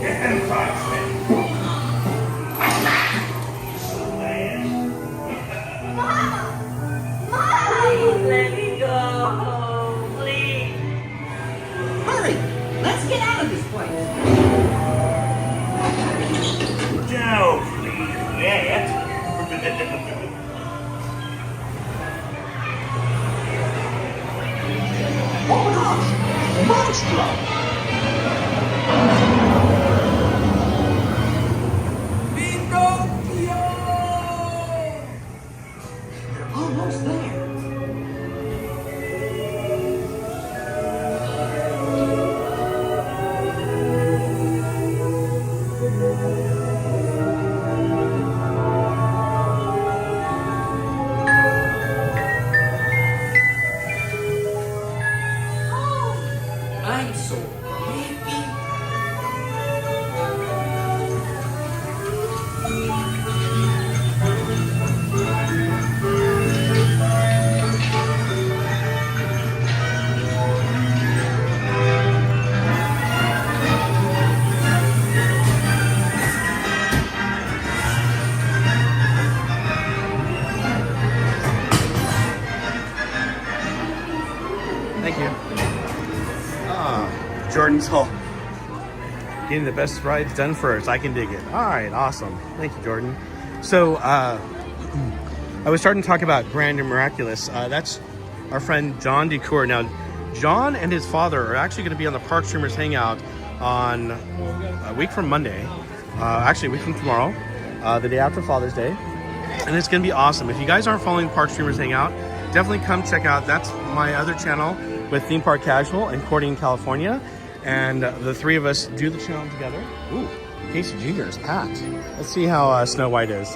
And Foxman. Let me go home, please. Hurry, let's get out of this place. Don't leave yet. Oh my gosh, monstro! Pinocchio! You're almost there. Jordan's all getting the best rides done first. I can dig it. All right, awesome. Thank you, Jordan. So I was starting to talk about Grand and Miraculous. That's our friend John Decour. Now, John and his father are actually going to be on the Park Streamers Hangout on a week from Monday. Actually, a week from tomorrow, the day after Father's Day. And it's going to be awesome. If you guys aren't following Park Streamers Hangout, definitely come check out. That's my other channel with Theme Park Casual and Courtney in California. And the three of us do the channel together. Ooh, Casey Jr. is packed. Let's see how Snow White is.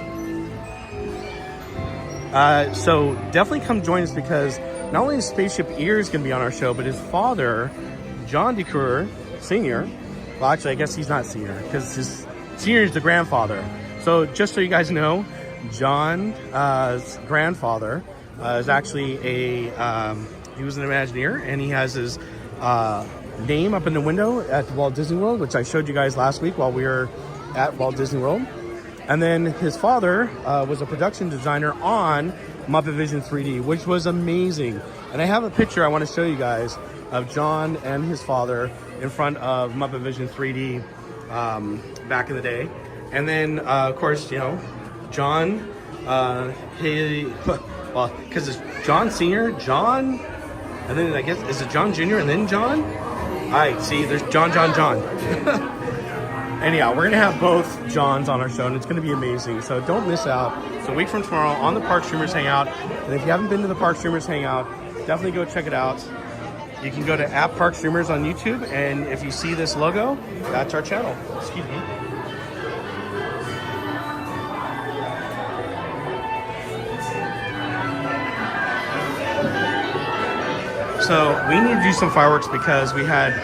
So definitely come join us, because not only is Spaceship Ears going to be on our show, but his father, John Decour Sr. Well, actually, I guess he's not senior, because his senior is the grandfather. So just so you guys know, John's grandfather is actually he was an Imagineer, and he has his name up in the window at Walt Disney World, which I showed you guys last week while we were at Walt Disney World. And then his father was a production designer on MuppetVision 3D, which was amazing. And I have a picture I want to show you guys of John and his father in front of MuppetVision 3D back in the day. And then, of course, you know, John, well, because it's John Sr., John, and then I guess, is it John Jr. and then John? All right, see, there's John. Anyhow, we're going to have both Johns on our show, and it's going to be amazing. So don't miss out. It's a week from tomorrow on the Park Streamers Hangout. And if you haven't been to the Park Streamers Hangout, definitely go check it out. You can go to Park Streamers on YouTube, and if you see this logo, that's our channel. Excuse me. So we need to do some fireworks because we had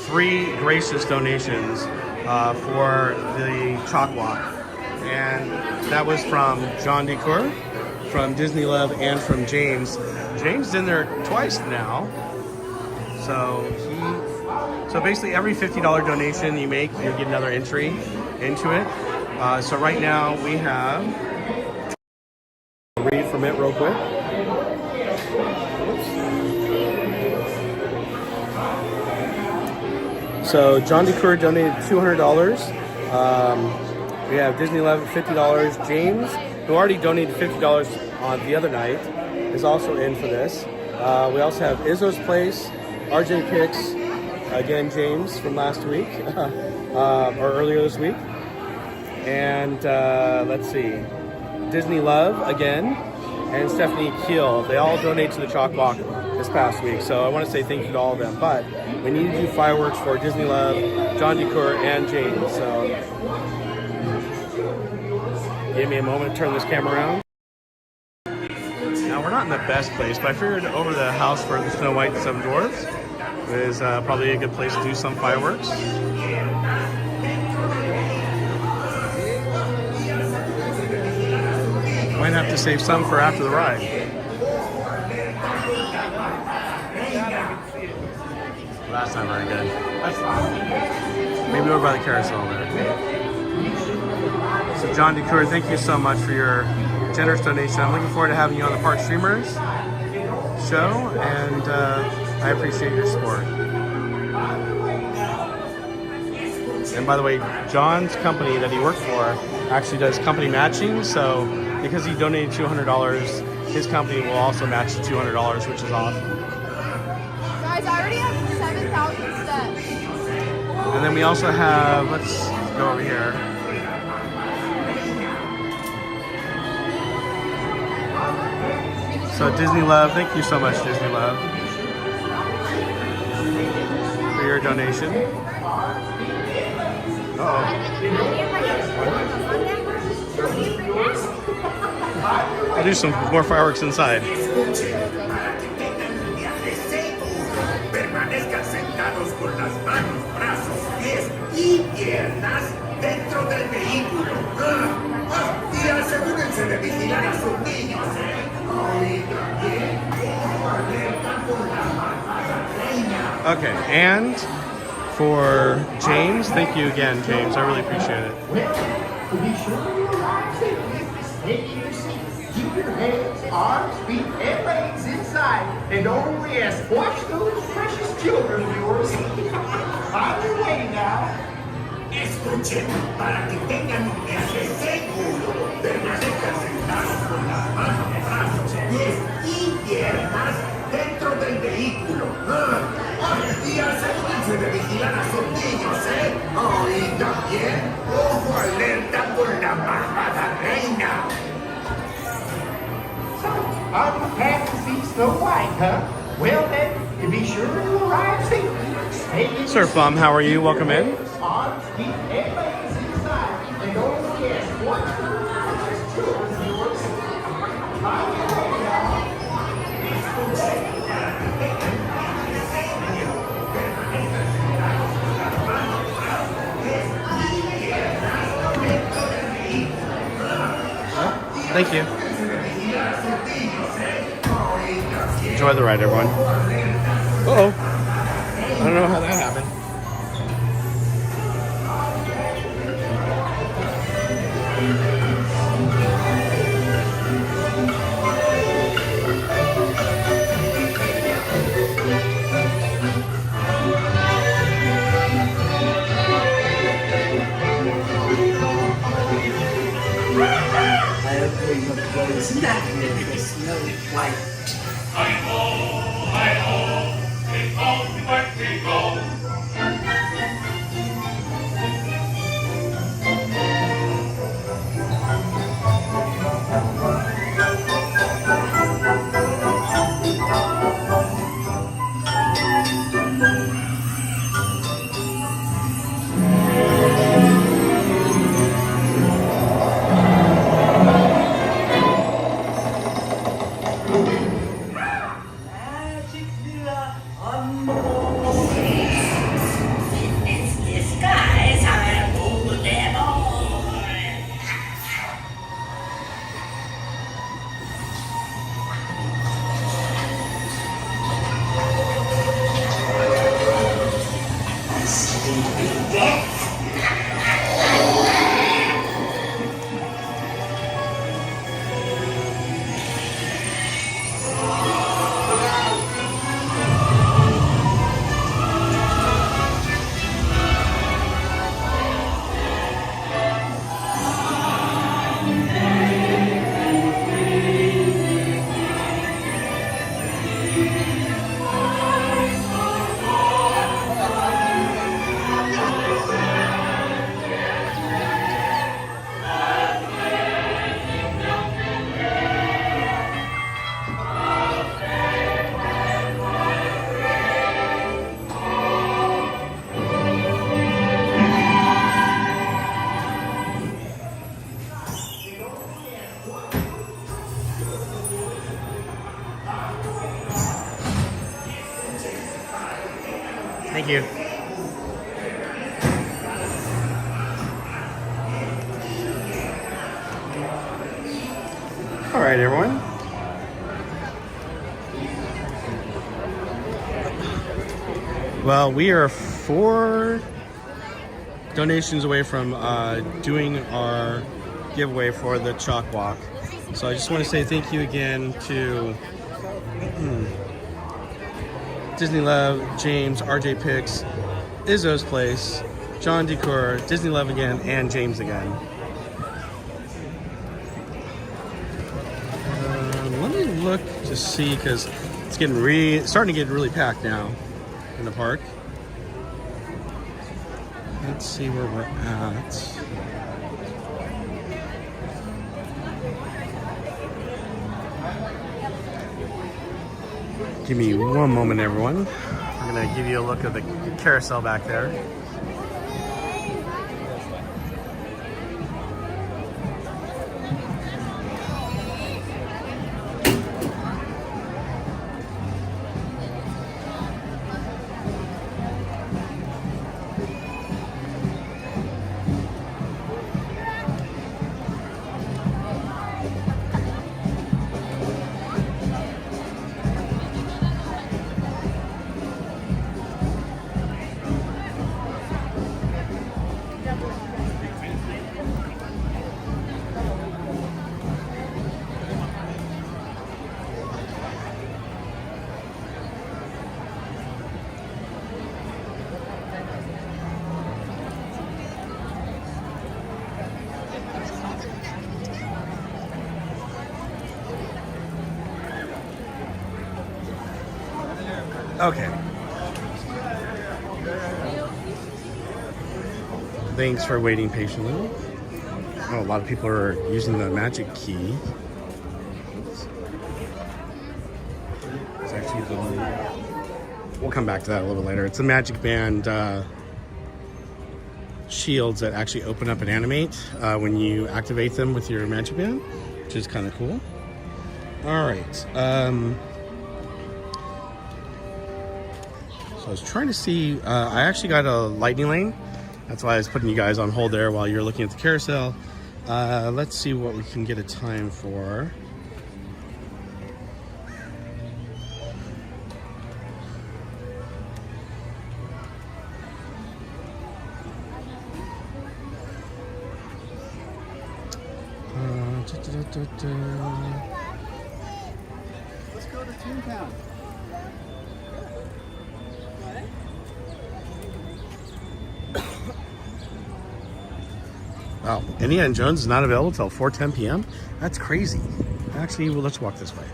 3 gracious donations for the CHOC Walk. And that was from John Decour, from Disney Love, and from James. James is in there twice now. So basically every $50 donation you make, you get another entry into it. So right now we have, I'll read from it real quick. So John Decour donated $200. We have Disney Love $50. James, who already donated $50 on the other night, is also in for this. We also have Izzo's Place, RJ Picks, again James from last week, or earlier this week. And let's see, Disney Love again, and Stephanie Keel. They all donate to the CHOC Walk this past week. So I want to say thank you to all of them. But we need to do fireworks for Disney Love, John Decour, and James. So give me a moment to turn this camera around. Now we're not in the best place, but I figured over the house for the Snow White and 7 Dwarfs is probably a good place to do some fireworks. Might have to save some for after the ride. Last time I did. That's fine. Maybe over by the carousel there. So John Decour, thank you so much for your generous donation. I'm looking forward to having you on the Park Streamers show, and I appreciate your support. And by the way, John's company that he works for actually does company matching, so because he donated $200, his company will also match the $200, which is awesome. Guys, I already have 7,000 steps. And then we also have, let's go over here. So Disney Love, thank you so much, Disney Love, for your donation. I'll do some more fireworks inside. Permanezcan sentados con las manos, brazos, pies y piernas dentro del vehículo. Y asegúrense de vigilar a sus niños. Okay, and for James, thank you again, James. I really appreciate it. Be sure to relax and take your seat. Keep your hands, arms, feet, and legs inside. And don't only watch those precious children of yours. On your way now. Escuchen, para que tengan un viaje seguro, permanezcan sentados con las manos, brazos, pies y piernas dentro del vehículo. Y asegúrense de vigilar a sus niños, ¿eh? Oh, y también, ojo alerta con la malvada reina. So, unpack to see Snow White, huh? Well then, to be sure to arrive safely. Surf Bum, how are you? Welcome in. Arms, feet, and legs inside. And don't forget, one churros in yours. On your way now. Thank you. Enjoy the ride, everyone. Uh-oh. I don't know how that happened. It's not really Snow White. Hi-ho, it's on the back we go. Thank you. All right, everyone. Well, we are 4 donations away from doing our giveaway for the CHOC Walk. So I just want to say thank you again to Disney Love, James, RJ Picks, Izzo's Place, John Decor, Disney Love again, and James again. Let me look to see, because it's getting starting to get really packed now in the park. Let's see where we're at. Give me one moment, everyone. I'm gonna give you a look at the carousel back there. Okay. Thanks for waiting patiently. Oh, a lot of people are using the magic key. It's actually we'll come back to that a little later. It's a magic band shields that actually open up and animate when you activate them with your magic band, which is kind of cool. All right. So I was trying to see, I actually got a lightning lane. That's why I was putting you guys on hold there while you're looking at the carousel. Let's see what we can get a time for. Let's go to Toontown. Wow, Indiana Jones is not available until 4:10 p.m. That's crazy. Actually, well, let's walk this way.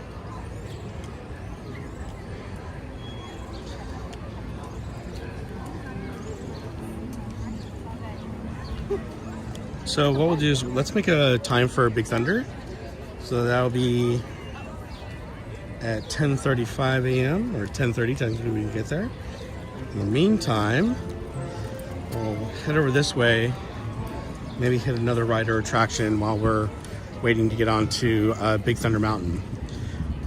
So what we'll do is let's make a time for Big Thunder. So that'll be at 10:35 a.m. or 10:30, technically we can get there. In the meantime, we'll head over this way, maybe hit another ride or attraction while we're waiting to get onto Big Thunder Mountain.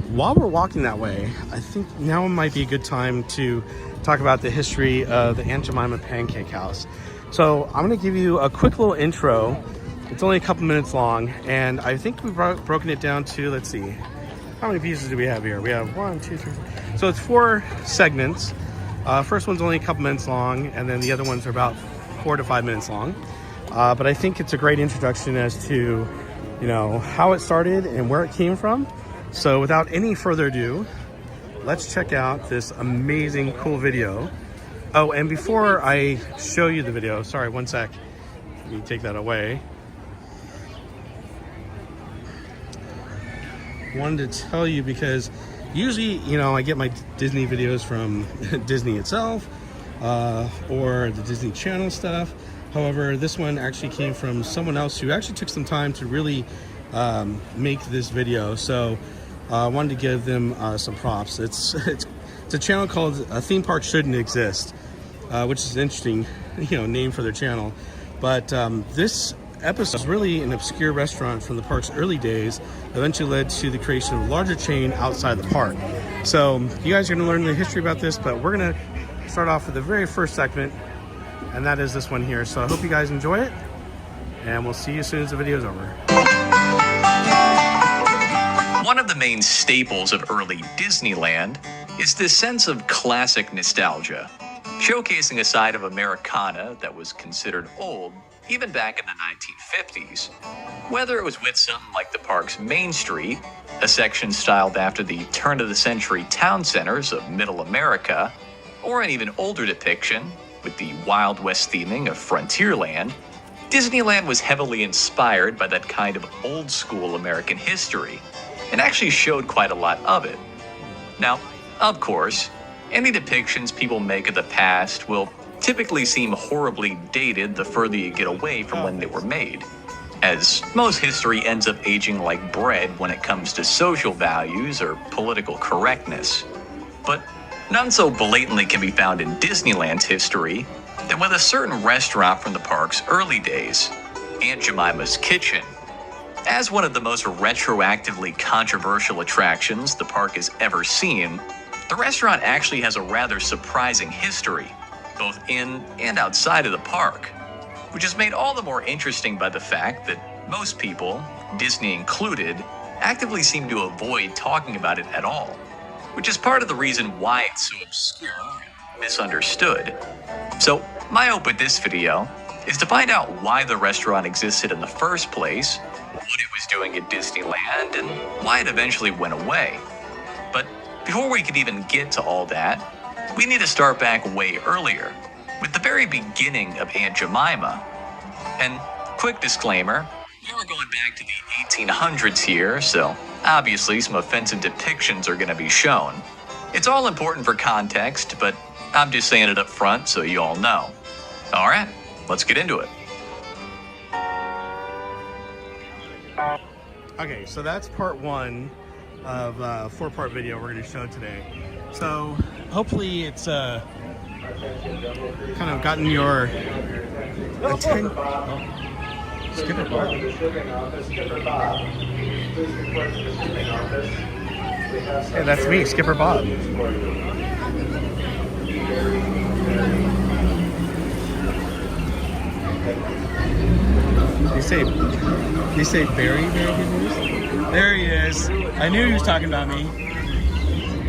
While we're walking that way, I think now might be a good time to talk about the history of the Aunt Jemima Pancake House. So I'm going to give you a quick little intro. It's only a couple minutes long, and I think we've broken it down to, let's see, how many pieces do we have here? We have 1, 2, 3, 4. So it's 4 segments. First one's only a couple minutes long, and then the other ones are about 4 to 5 minutes long. But I think it's a great introduction as to, you know, how it started and where it came from. So without any further ado, let's check out this amazing, cool video. Oh, and before I show you the video, sorry, one sec. Let me take that away. Wanted to tell you because usually, you know, I get my Disney videos from Disney itself or the Disney Channel stuff. However, this one actually came from someone else who actually took some time to really make this video. So I wanted to give them some props. It's a channel called Theme Park Shouldn't Exist, which is an interesting, you know, name for their channel. But this episode is really an obscure restaurant from the park's early days, eventually led to the creation of a larger chain outside the park. So you guys are going to learn the history about this, but we're going to start off with the very first segment, and that is this one here. So I hope you guys enjoy it, and we'll see you as soon as the video is over. One of the main staples of early Disneyland is this sense of classic nostalgia, showcasing a side of Americana that was considered old even back in the 1950s. Whether it was with something like the park's Main Street, a section styled after the turn-of-the-century town centers of Middle America, or an even older depiction with the Wild West theming of Frontierland, Disneyland was heavily inspired by that kind of old-school American history, and actually showed quite a lot of it. Now, of course, any depictions people make of the past will typically seem horribly dated the further you get away from when they were made, as most history ends up aging like bread when it comes to social values or political correctness. But none so blatantly can be found in Disneyland's history than with a certain restaurant from the park's early days, Aunt Jemima's Kitchen. As one of the most retroactively controversial attractions the park has ever seen, the restaurant actually has a rather surprising history, both in and outside of the park, which is made all the more interesting by the fact that most people, Disney included, actively seem to avoid talking about it at all, which is part of the reason why it's so obscure and misunderstood. So my hope with this video is to find out why the restaurant existed in the first place, what it was doing at Disneyland, and why it eventually went away. But before we could even get to all that, we need to start back way earlier, with the very beginning of Aunt Jemima. And quick disclaimer, we're going back to the 1800s here, so obviously some offensive depictions are going to be shown. It's all important for context, but I'm just saying it up front so you all know. All right, let's get into it. Okay, so that's part one of a 4-part video we're going to show today. So hopefully it's kind of gotten your attention. Skipper Bob. Hey, that's me, Skipper Bob. You say very, very good news? There he is. I knew he was talking about me.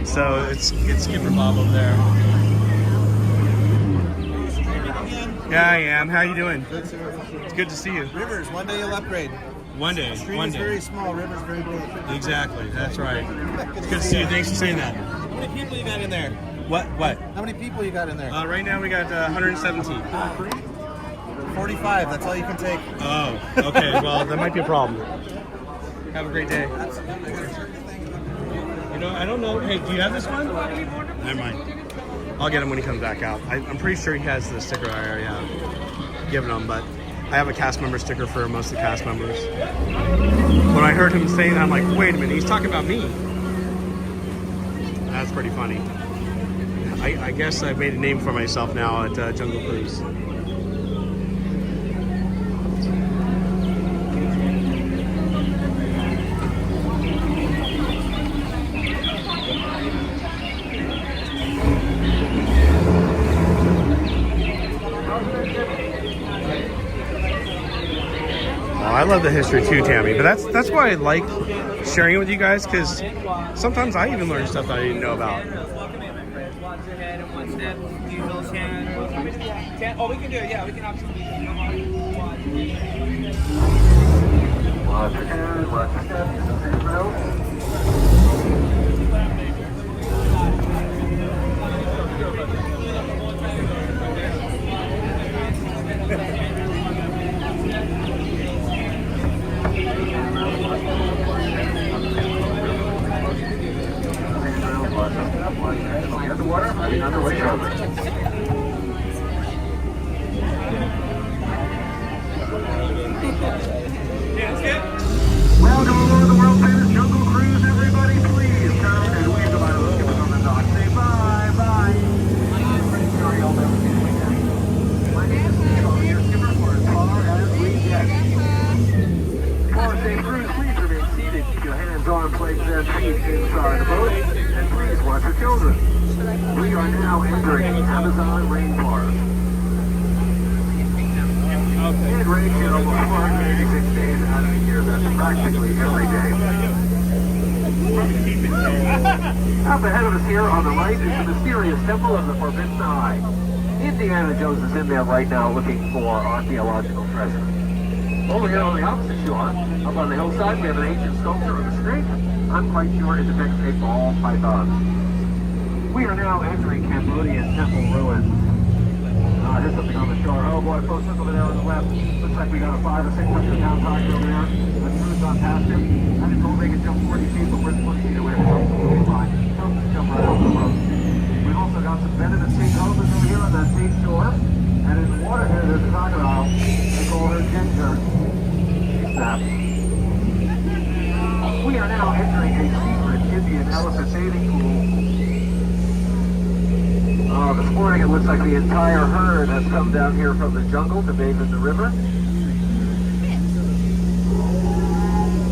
So it's Skipper Bob over there. Yeah, I am. How you doing? Good, sir. It's good to see you. Rivers, one day you'll upgrade. One day. Stream One is day. very small, Rivers very big. Exactly. That's right. It's good to see you. Thanks for saying that. How many people you got in there? What? How many people you got in there? Right now we got 117. 45, that's all you can take. Oh, okay. Well, that might be a problem. Have a great day. You know, I don't know. Hey, do you have this one? Never mind. I'll get him when he comes back out. I'm pretty sure he has the sticker I already have given him, but I have a cast member sticker for most of the cast members. When I heard him saying that, I'm like, wait a minute, he's talking about me. That's pretty funny. I guess I've made a name for myself now at Jungle Cruise. I love the history too, Tammy, but that's why I like sharing it with you guys, because sometimes I even learn stuff that I didn't know about. Oh, we can do it. Yeah, we can absolutely. Welcome aboard the world famous Jungle Cruise, everybody. Please come and wave goodbye to those skippers on the dock. Say bye, bye. Sorry, I'll never see you again. My name is Nemo, your skipper for as far as we get. For a safe cruise, please remain seated. Keep your hands, arms, legs, and feet inside the boat. And please watch your children. We are now entering Amazon rainforest. Head ratio of 486 days out of the year. That's practically every day. Up ahead of us here on the right is the mysterious Temple of the Forbidden Eye. Indiana Jones is in there right now looking for archaeological treasure. Over here on the opposite shore, up on the hillside, we have an ancient sculpture of a snake. I'm quite sure it depicts a ball python. We are now entering Cambodian temple ruins. Here's something on the shore. Oh boy, folks, look over there on the left. Looks like we got a 500 or 600 pound tiger over there. Let's cruise on past him. I didn't know they could jump 40 feet, but we're 20 feet away from the line. Jump right off the boat. We've also got some venomous sea cobras over here on that same shore. And in the water here, there's a crocodile. They call her Ginger. She snaps. We are now entering a secret Indian elephant bathing pool. This morning it looks like the entire herd has come down here from the jungle to bathe in the river.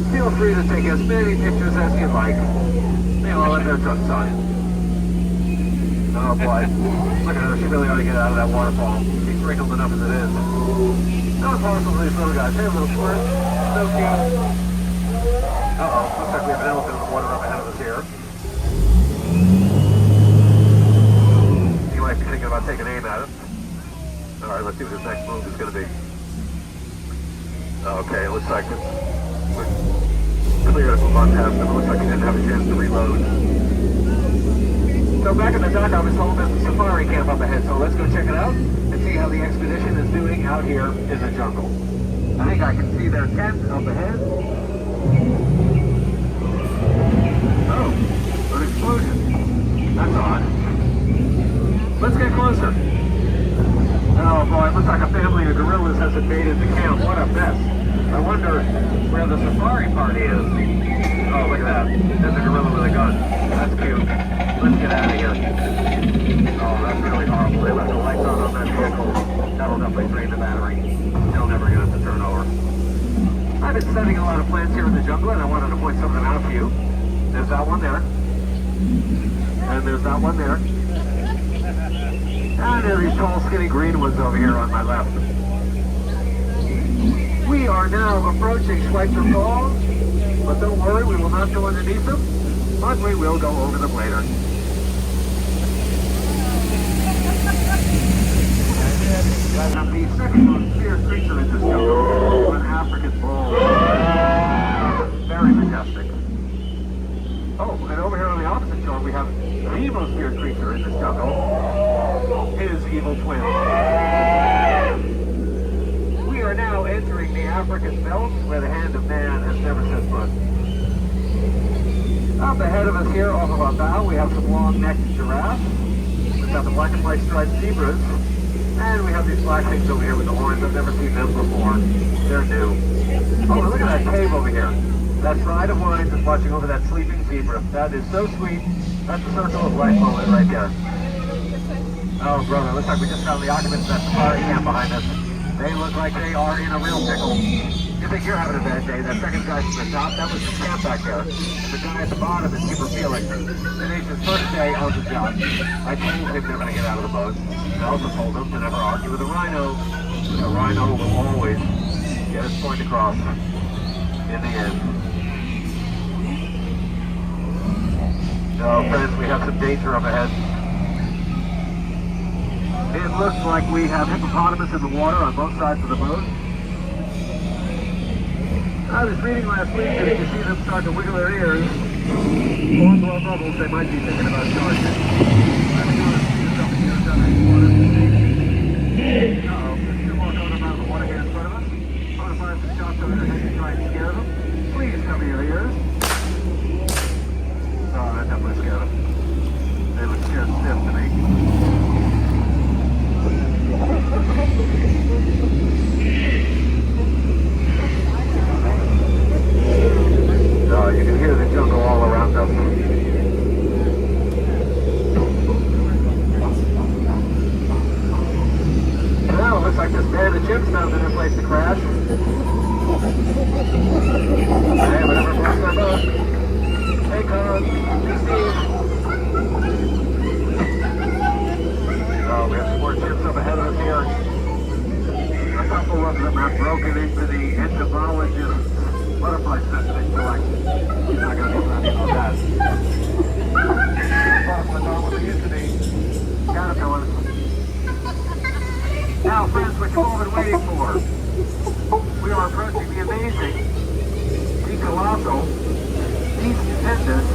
Feel free to take as many pictures as you like. They all have their tongue tied. Oh boy, look at her, she really ought to get out of that waterfall. She's wrinkled enough as it is. No parcels of these little guys. Hey, little squirt. So cute. Uh-oh, looks like we have an elephant in the water up ahead of us here. Might be thinking about taking aim at it. Alright, let's see what his next move is going to be. Okay, it looks like we're clear to move on past him. It looks like he didn't have a chance to reload. So back at the dock, I was told there's a safari camp up ahead, so let's go check it out and see how the expedition is doing out here in the jungle. I think I can see their tent up ahead. Oh, an explosion. That's that. There's a gorilla with a gun. That's cute. Let's get out of here. Oh, that's really horrible. They left the lights on that vehicle. That'll definitely drain the battery. They'll never get us to turn over. I've been studying a lot of plants here in the jungle, and I wanted to point some of them out for you. There's that one there. And there's that one there. And there are these tall, skinny green ones over here on my left. We are now approaching Schweitzer Falls, but don't worry, we will not go underneath them, but we will go over them later. And the second most fierce creature in this jungle, an African bull. Very majestic. Oh, and over here on the opposite shore, we have the most fierce creature in this jungle, his evil twin. We are now entering the African belt where the hand of man has never set foot. Up ahead of us here, off of our bow, we have some long-necked giraffes. We've got the black and white striped zebras. And we have these black things over here with the horns. I've never seen them before. They're new. Oh, look at that cave over here. That side of wine is watching over that sleeping zebra. That is so sweet. That's the circle of life moment right there. Oh, brother, looks like we just found the occupants of that safari camp behind us. They look like they are in a real pickle. You think you're having a bad day? That second guy from the top, that was the camp back there. And the guy at the bottom is super Felix. Today's his first day on the job. I told him never to get out of the boat. I also told him to never argue with a rhino. A rhino will always get his point across in the end. No, friends, we have some danger up ahead. It looks like we have hippopotamus in the water on both sides of the boat. I was reading last week that if you see them start to wiggle their ears, or blow bubbles, they might be thinking about charging. Uh-oh, there's two more going out of the water here in front of us. Want to find some shots over their heads and try and scare them? Please cover your ears. Oh, that definitely scared them. They look scared stiff to me. You can hear the jungle all around us. Well, it looks like this band of chimps found a new place to crash. Hey, but never lost their boat. Hey, Con. Hey, Steve. Oh, we have some more chimps up ahead of us here. A couple of them have broken into the entomologist's butterfly specimen collection. He's not going to be happy about that. Caterpillars. Now, friends, what you've all been waiting for. We are approaching the amazing, the colossal, the stupendous.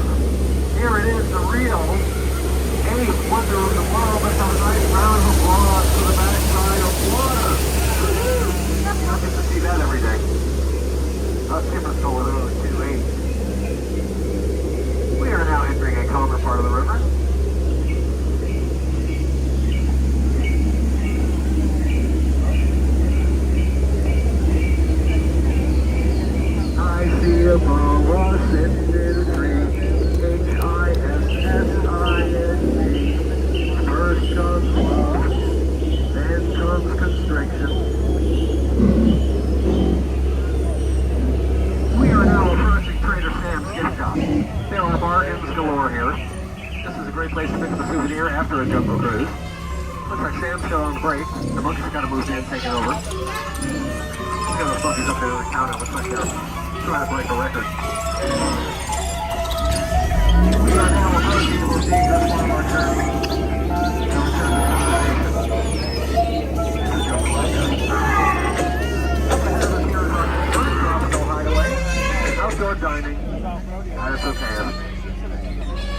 Here it is, the real eighth wonder of the world. Let's have a nice round of applause for the backside of water. You don't get to see that every day. Us skippers go with those 2-8. We are now entering a calmer part of the river. I see a boa sitting in a tree. Hissing. First comes love, then comes constriction. We are now approaching Trader Sam's gift shop. There are bargains galore here. This is a great place to pick up a souvenir after a jungle cruise. Looks like Sam's still on break. The monkeys kind of moved in, taking over. Look at those monkeys up there on the counter. Looks like they're trying to break a record. We are now approaching the most dangerous part of our journey. Outdoor dining. That's okay.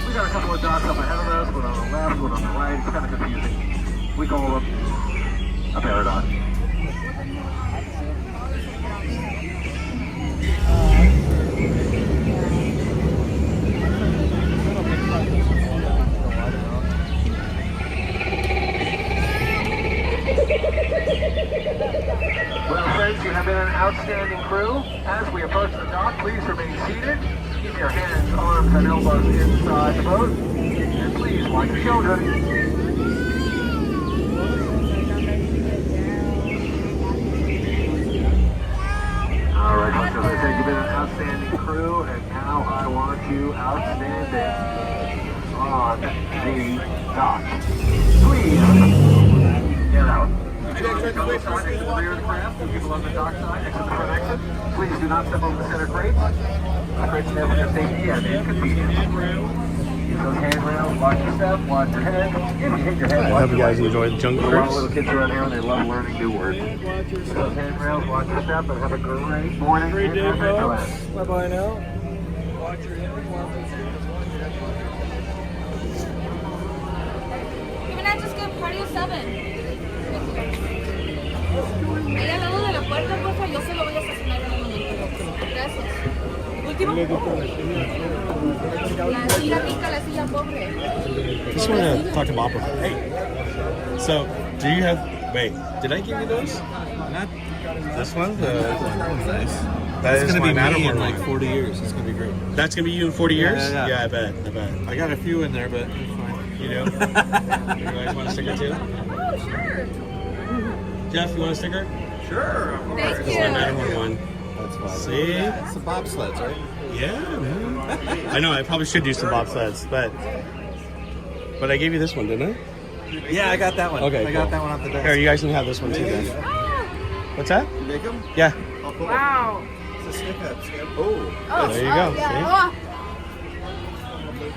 We got a couple of docks up ahead of us, one on the left, one on the right. It's kind of confusing. We call them a paradox. Well, friends, you have been an outstanding crew. As we approach the dock, please remain seated. Keep your hands arms and elbows inside the boat. And please watch your children. All right, folks, as I said, you've been an outstanding crew, and now I want you outstanding on the dock. Please get out. Clear the craft. The people on the dock side, exit the front exit. Please do not step over the center crates. The crates there for your safety and inconvenience. Use those handrails. Watch your step. Watch your head. If you hit your head, I hope you guys enjoy the jungle a lot of cruise. little kids around here and they love learning new words. Use those handrails. Watch your step and have a great morning. Great day, in folks. Disneyland. Bye-bye now. Watch your head. Even I just go party at 7. Ahí al lado de la puerta, porfa, yo se lo voy a estacionar en un momento. Gracias. Último. La silla rica, la silla pobre. Just want to talk to Bob. Hey, so do you have? Wait, did I give you those? Not this one. Nice. That is gonna my be me Matterhorn in like one. 40 years. It's gonna be great. That's gonna be you in 40 years? Yeah. I bet. I got a few in there, but it's fine. You do? You guys want a sticker too? Oh, sure. Jeff, you want a sticker? Sure. Thank This is my Matterhorn one. That's fine. See? It's the bobsleds, right? Yeah, man. I know. I probably should do some bobsleds, but I gave you this one, didn't I? Yeah, I got that one. Okay, I got cool. that one off the desk. Here, you guys can have this one too then. What's that? You make them? Yeah. Oh, cool. Wow. It's a stick up. Oh. Oh, There you go. yeah.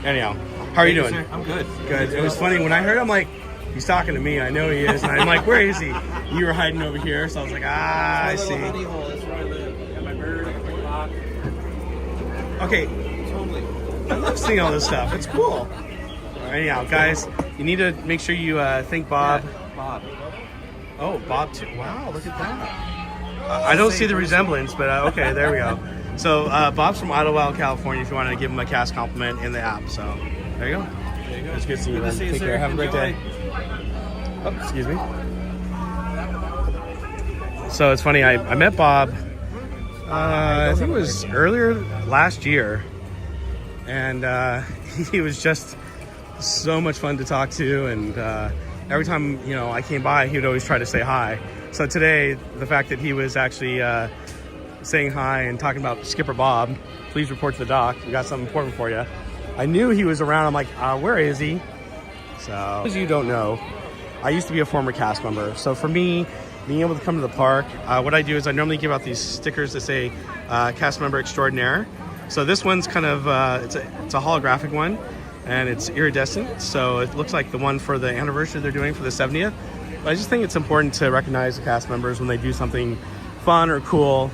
See? Anyhow, how are you doing? I'm good. Good. It was funny when I heard. I'm like, he's talking to me. I know he is, and I'm like, where is he? You were hiding over here, so I was like, I see. Honey hole. That's where I live. Got my bird, I got my clock. Okay, Totally. I love seeing all this stuff. It's cool. Anyhow, guys, you need to make sure you thank Bob. Yeah, Bob. Oh, Bob too. Wow, look at that. I don't see the resemblance, but okay, there we go. So Bob's from Idlewild, California. If you want to give him a cast compliment in the app, so there you go. There you go. It's good to see you. Good to Man. see you, Take sir. care. Have a great Enjoy. day. Oh, excuse me. So it's funny. I met Bob. I think it was earlier last year, and he was just so much fun to talk to. And every time I came by, he would always try to say hi. So today, the fact that he was actually saying hi and talking about Skipper Bob, please report to the dock. We got something important for you. I knew he was around. I'm like, where is he? So, as you don't know, I used to be a former cast member. So for me, being able to come to the park, what I do is I normally give out these stickers that say cast member extraordinaire. So this one's kind of, it's a holographic one, and it's iridescent. So it looks like the one for the anniversary they're doing for the 70th. But I just think it's important to recognize the cast members when they do something fun or cool.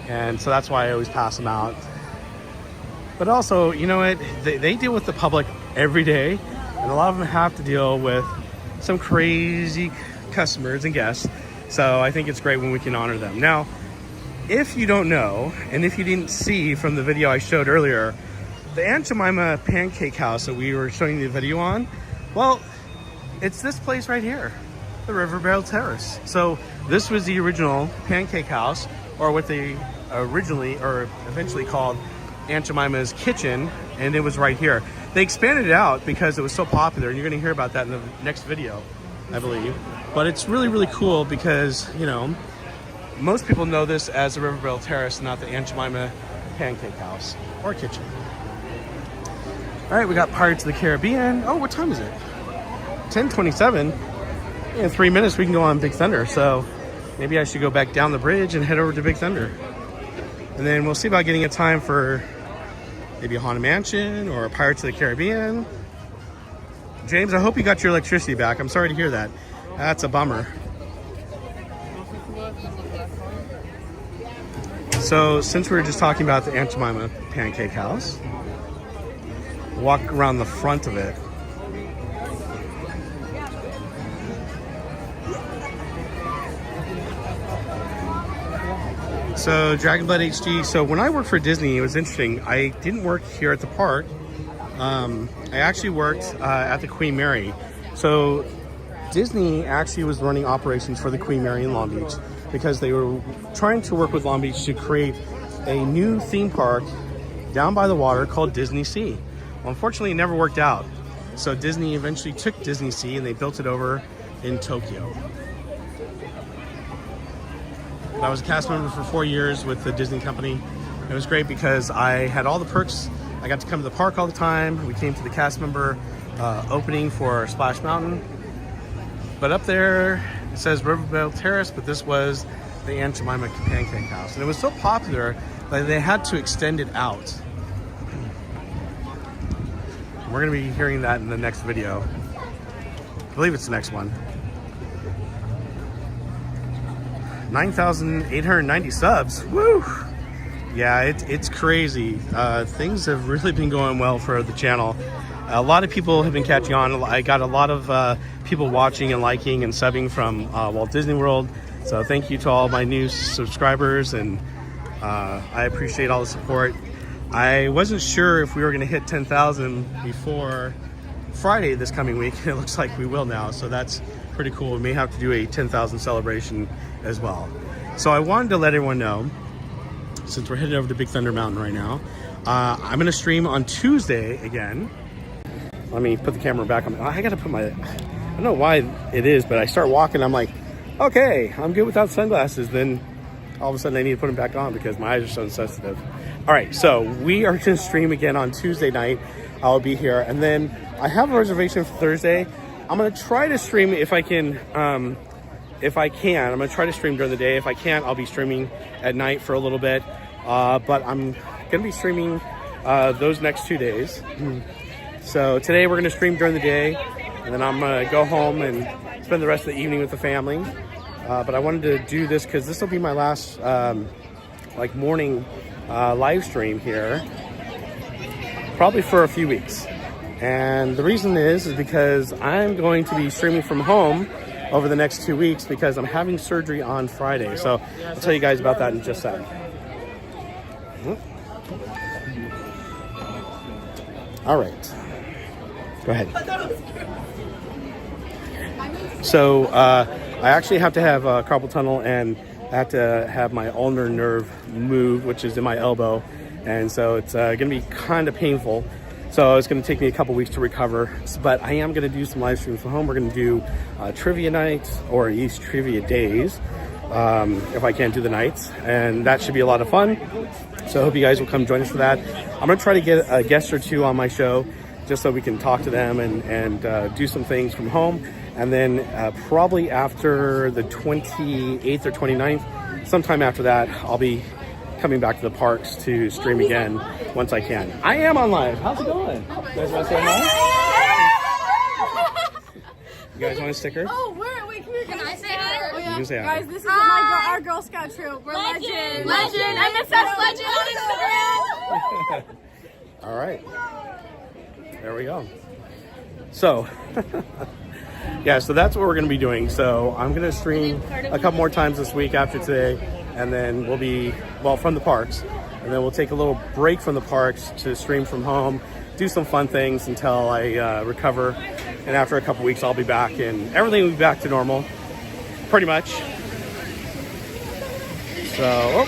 And so that's why I always pass them out. But also, you know what, they deal with the public every day, and a lot of them have to deal with some crazy customers and guests. So I think it's great when we can honor them. Now, if you don't know, and if you didn't see from the video I showed earlier, the Aunt Jemima Pancake House that we were showing the video on, well, it's this place right here, the Riverbarrel Terrace. So this was the original Pancake House, or what they originally or eventually called Aunt Jemima's Kitchen, and it was right here. They expanded it out because it was so popular, and you're going to hear about that in the next video, I believe. But it's really, really cool because, most people know this as the Riverbarrel Terrace, not the Aunt Jemima Pancake House or Kitchen. All right, we got Pirates of the Caribbean. Oh, what time is it? 10:27. In 3 minutes, we can go on Big Thunder. So maybe I should go back down the bridge and head over to Big Thunder. And then we'll see about getting a time for maybe a Haunted Mansion or a Pirates of the Caribbean. James, I hope you got your electricity back. I'm sorry to hear that. That's a bummer. So since we were just talking about the Aunt Jemima Pancake House, walk around the front of it. So Dragonblood HD. So when I worked for Disney, it was interesting. I didn't work here at the park. I actually worked at the Queen Mary. So Disney actually was running operations for the Queen Mary in Long Beach because they were trying to work with Long Beach to create a new theme park down by the water called Disney Sea. Well, unfortunately, it never worked out. So Disney eventually took Disney Sea and they built it over in Tokyo. I was a cast member for 4 years with the Disney company. It was great because I had all the perks. I got to come to the park all the time. We came to the cast member opening for Splash Mountain. But up there, it says Riverboat Terrace, but this was the Aunt Jemima Pancake House. And it was so popular that they had to extend it out. We're gonna be hearing that in the next video. I believe it's the next one. 9,890 subs, woo! Yeah, it's crazy. Things have really been going well for the channel. A lot of people have been catching on. I got a lot of people watching and liking and subbing from Walt Disney World. So thank you to all my new subscribers, and I appreciate all the support. I wasn't sure if we were gonna hit 10,000 before Friday this coming week. It looks like we will now, so that's pretty cool. We may have to do a 10,000 celebration as well. So I wanted to let everyone know, since we're headed over to Big Thunder Mountain right now, I'm gonna stream on Tuesday again. Let me put the camera back on. I gotta put my, I don't know why it is, but I start walking, I'm like, okay, I'm good without sunglasses. Then all of a sudden I need to put them back on because my eyes are so sensitive. All right, so we are gonna stream again on Tuesday night. I'll be here. And then I have a reservation for Thursday. I'm gonna try to stream if I can. If I can, I'm gonna try to stream during the day. If I can't, I'll be streaming at night for a little bit. But I'm gonna be streaming those next 2 days. So today we're gonna stream during the day, and then I'm gonna go home and spend the rest of the evening with the family. But I wanted to do this because this will be my last like morning live stream here, probably for a few weeks. And the reason is because I'm going to be streaming from home over the next 2 weeks because I'm having surgery on Friday. So I'll tell you guys about that in just a sec. All right, go ahead. So I actually have to have a carpal tunnel, and I have to have my ulnar nerve move, which is in my elbow. And so it's gonna be kind of painful. So it's gonna take me a couple weeks to recover, but I am gonna do some live streams from home. We're gonna do trivia nights, or at least trivia days, if I can't do the nights. And that should be a lot of fun. So I hope you guys will come join us for that. I'm gonna try to get a guest or two on my show, just so we can talk to them and do some things from home. And then probably after the 28th or 29th, sometime after that, I'll be coming back to the parks to stream again once I can. I am on live. How's it going? You guys want to say hi? You guys want a sticker? Oh, wait, come here. Can I say hi? Oh, yeah. You can say hi. Guys, this is our Girl Scout troop. We're legend. MSS Legend on Instagram. All right. There we go. So, yeah, so that's what we're going to be doing. So I'm going to stream a couple more times this week after today, and then we'll be, well, from the parks. And then we'll take a little break from the parks to stream from home, do some fun things until I recover. And after a couple weeks, I'll be back, and everything will be back to normal, pretty much. So,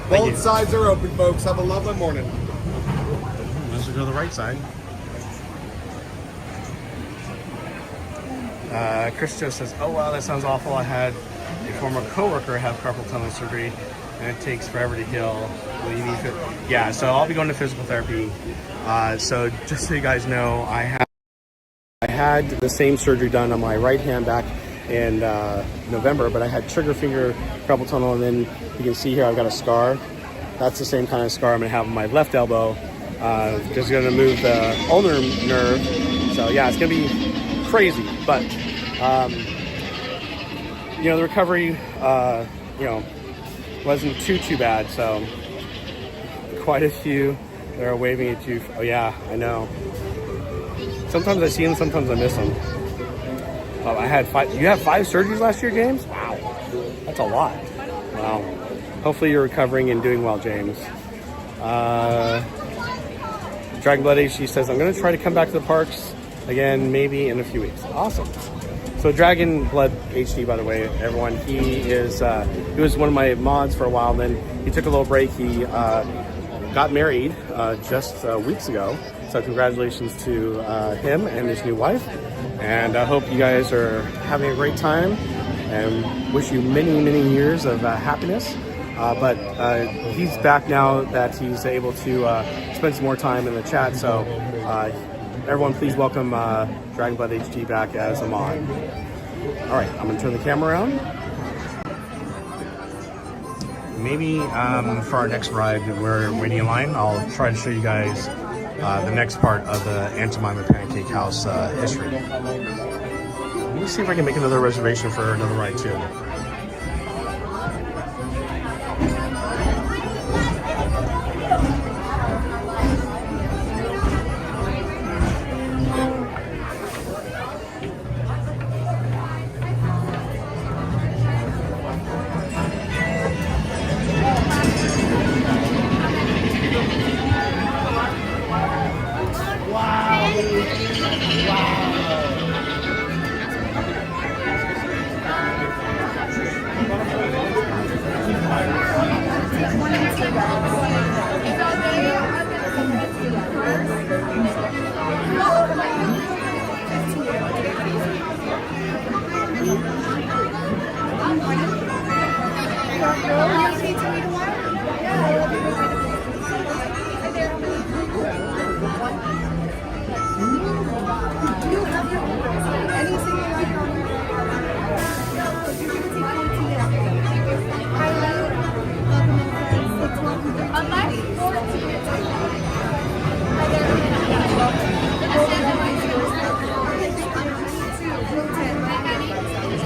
Both sides are open, folks. Have a lovely morning. Let's go to the right side. Chris just says, oh wow, that sounds awful. I had a former coworker have carpal tunnel surgery, and it takes forever to heal. Yeah, so I'll be going to physical therapy. So just so you guys know, I had the same surgery done on my right hand back in November, but I had trigger finger carpal tunnel, and then you can see here I've got a scar. That's the same kind of scar I'm gonna have on my left elbow. Just gonna move the ulnar nerve. So yeah, it's gonna be crazy, but you know, the recovery you know, wasn't too bad. So quite a few that are waving at you. Oh yeah, I know. Sometimes I see them, sometimes I miss them. I had 5. You had 5 surgeries last year, James? Wow, that's a lot. Wow. Hopefully you're recovering and doing well, James. Dragon Blood HD says, I'm going to try to come back to the parks again, maybe in a few weeks. Awesome. So Dragon Blood HD, by the way, everyone, he was one of my mods for a while. Then he took a little break. He got married just weeks ago. So congratulations to him and his new wife. And I hope you guys are having a great time and wish you many, many years of happiness. But he's back now that he's able to spend some more time in the chat. So everyone, please welcome Dragon Blood HD back as a mod. All right, I'm gonna turn the camera around. Maybe for our next ride, we're waiting in line. I'll try to show you guys the next part of the Aunt Jemima Pancake House history. Let me see if I can make another reservation for another ride too.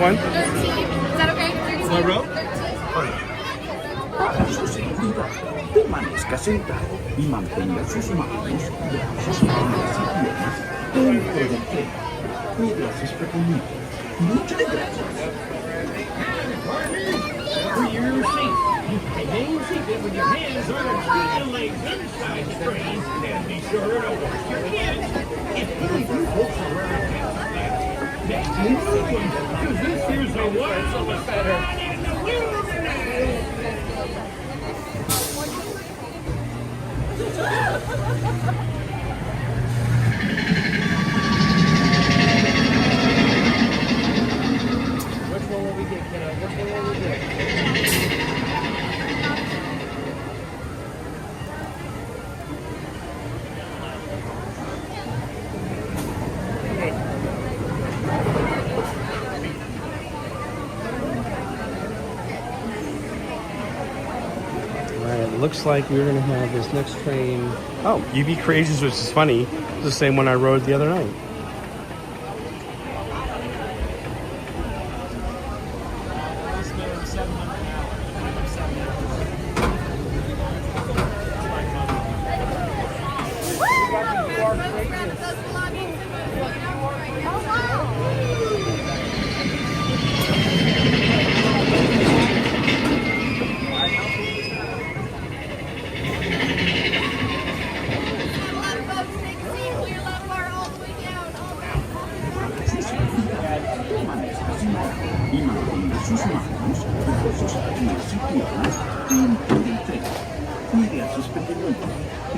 One? 13. Is that okay? 13. My row? Para su seguridad, permanezca sentado y mantenga sus manos bajo sus piernas dentro del tren. Gracias, pequeñito. Muchas gracias. For your seat, remain seated with your hands on your feet and legs inside the train, and be sure to wash your hands. If any of you folks are wearing pants like that, that's new one, because this here's the wildest ride in the wilderness. Which one will we get, kiddo? Which one will we get? Looks like we're gonna have this next train. Oh, UV Crazies, which is funny. It's the same one I rode the other night. Y mantenga sus manos bajo sus pies y piernas dentro del tren. Gracias, pequeñito.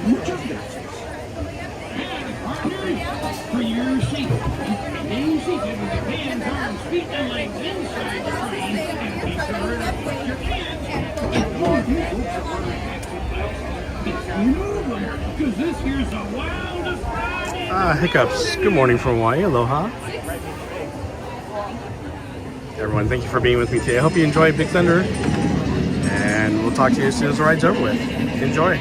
Muchas gracias. For your seat, remain seated with your hands, arms, feet, and legs inside the train, and be sure to wash your hands. If one of you folks are wearing pants like that, it's new one, because this here's the wildest ride. Hiccups. Good morning from Hawaii. Aloha. Everyone, thank you for being with me today. I hope you enjoyed Big Thunder, and we'll talk to you as soon as the ride's over with. Enjoy.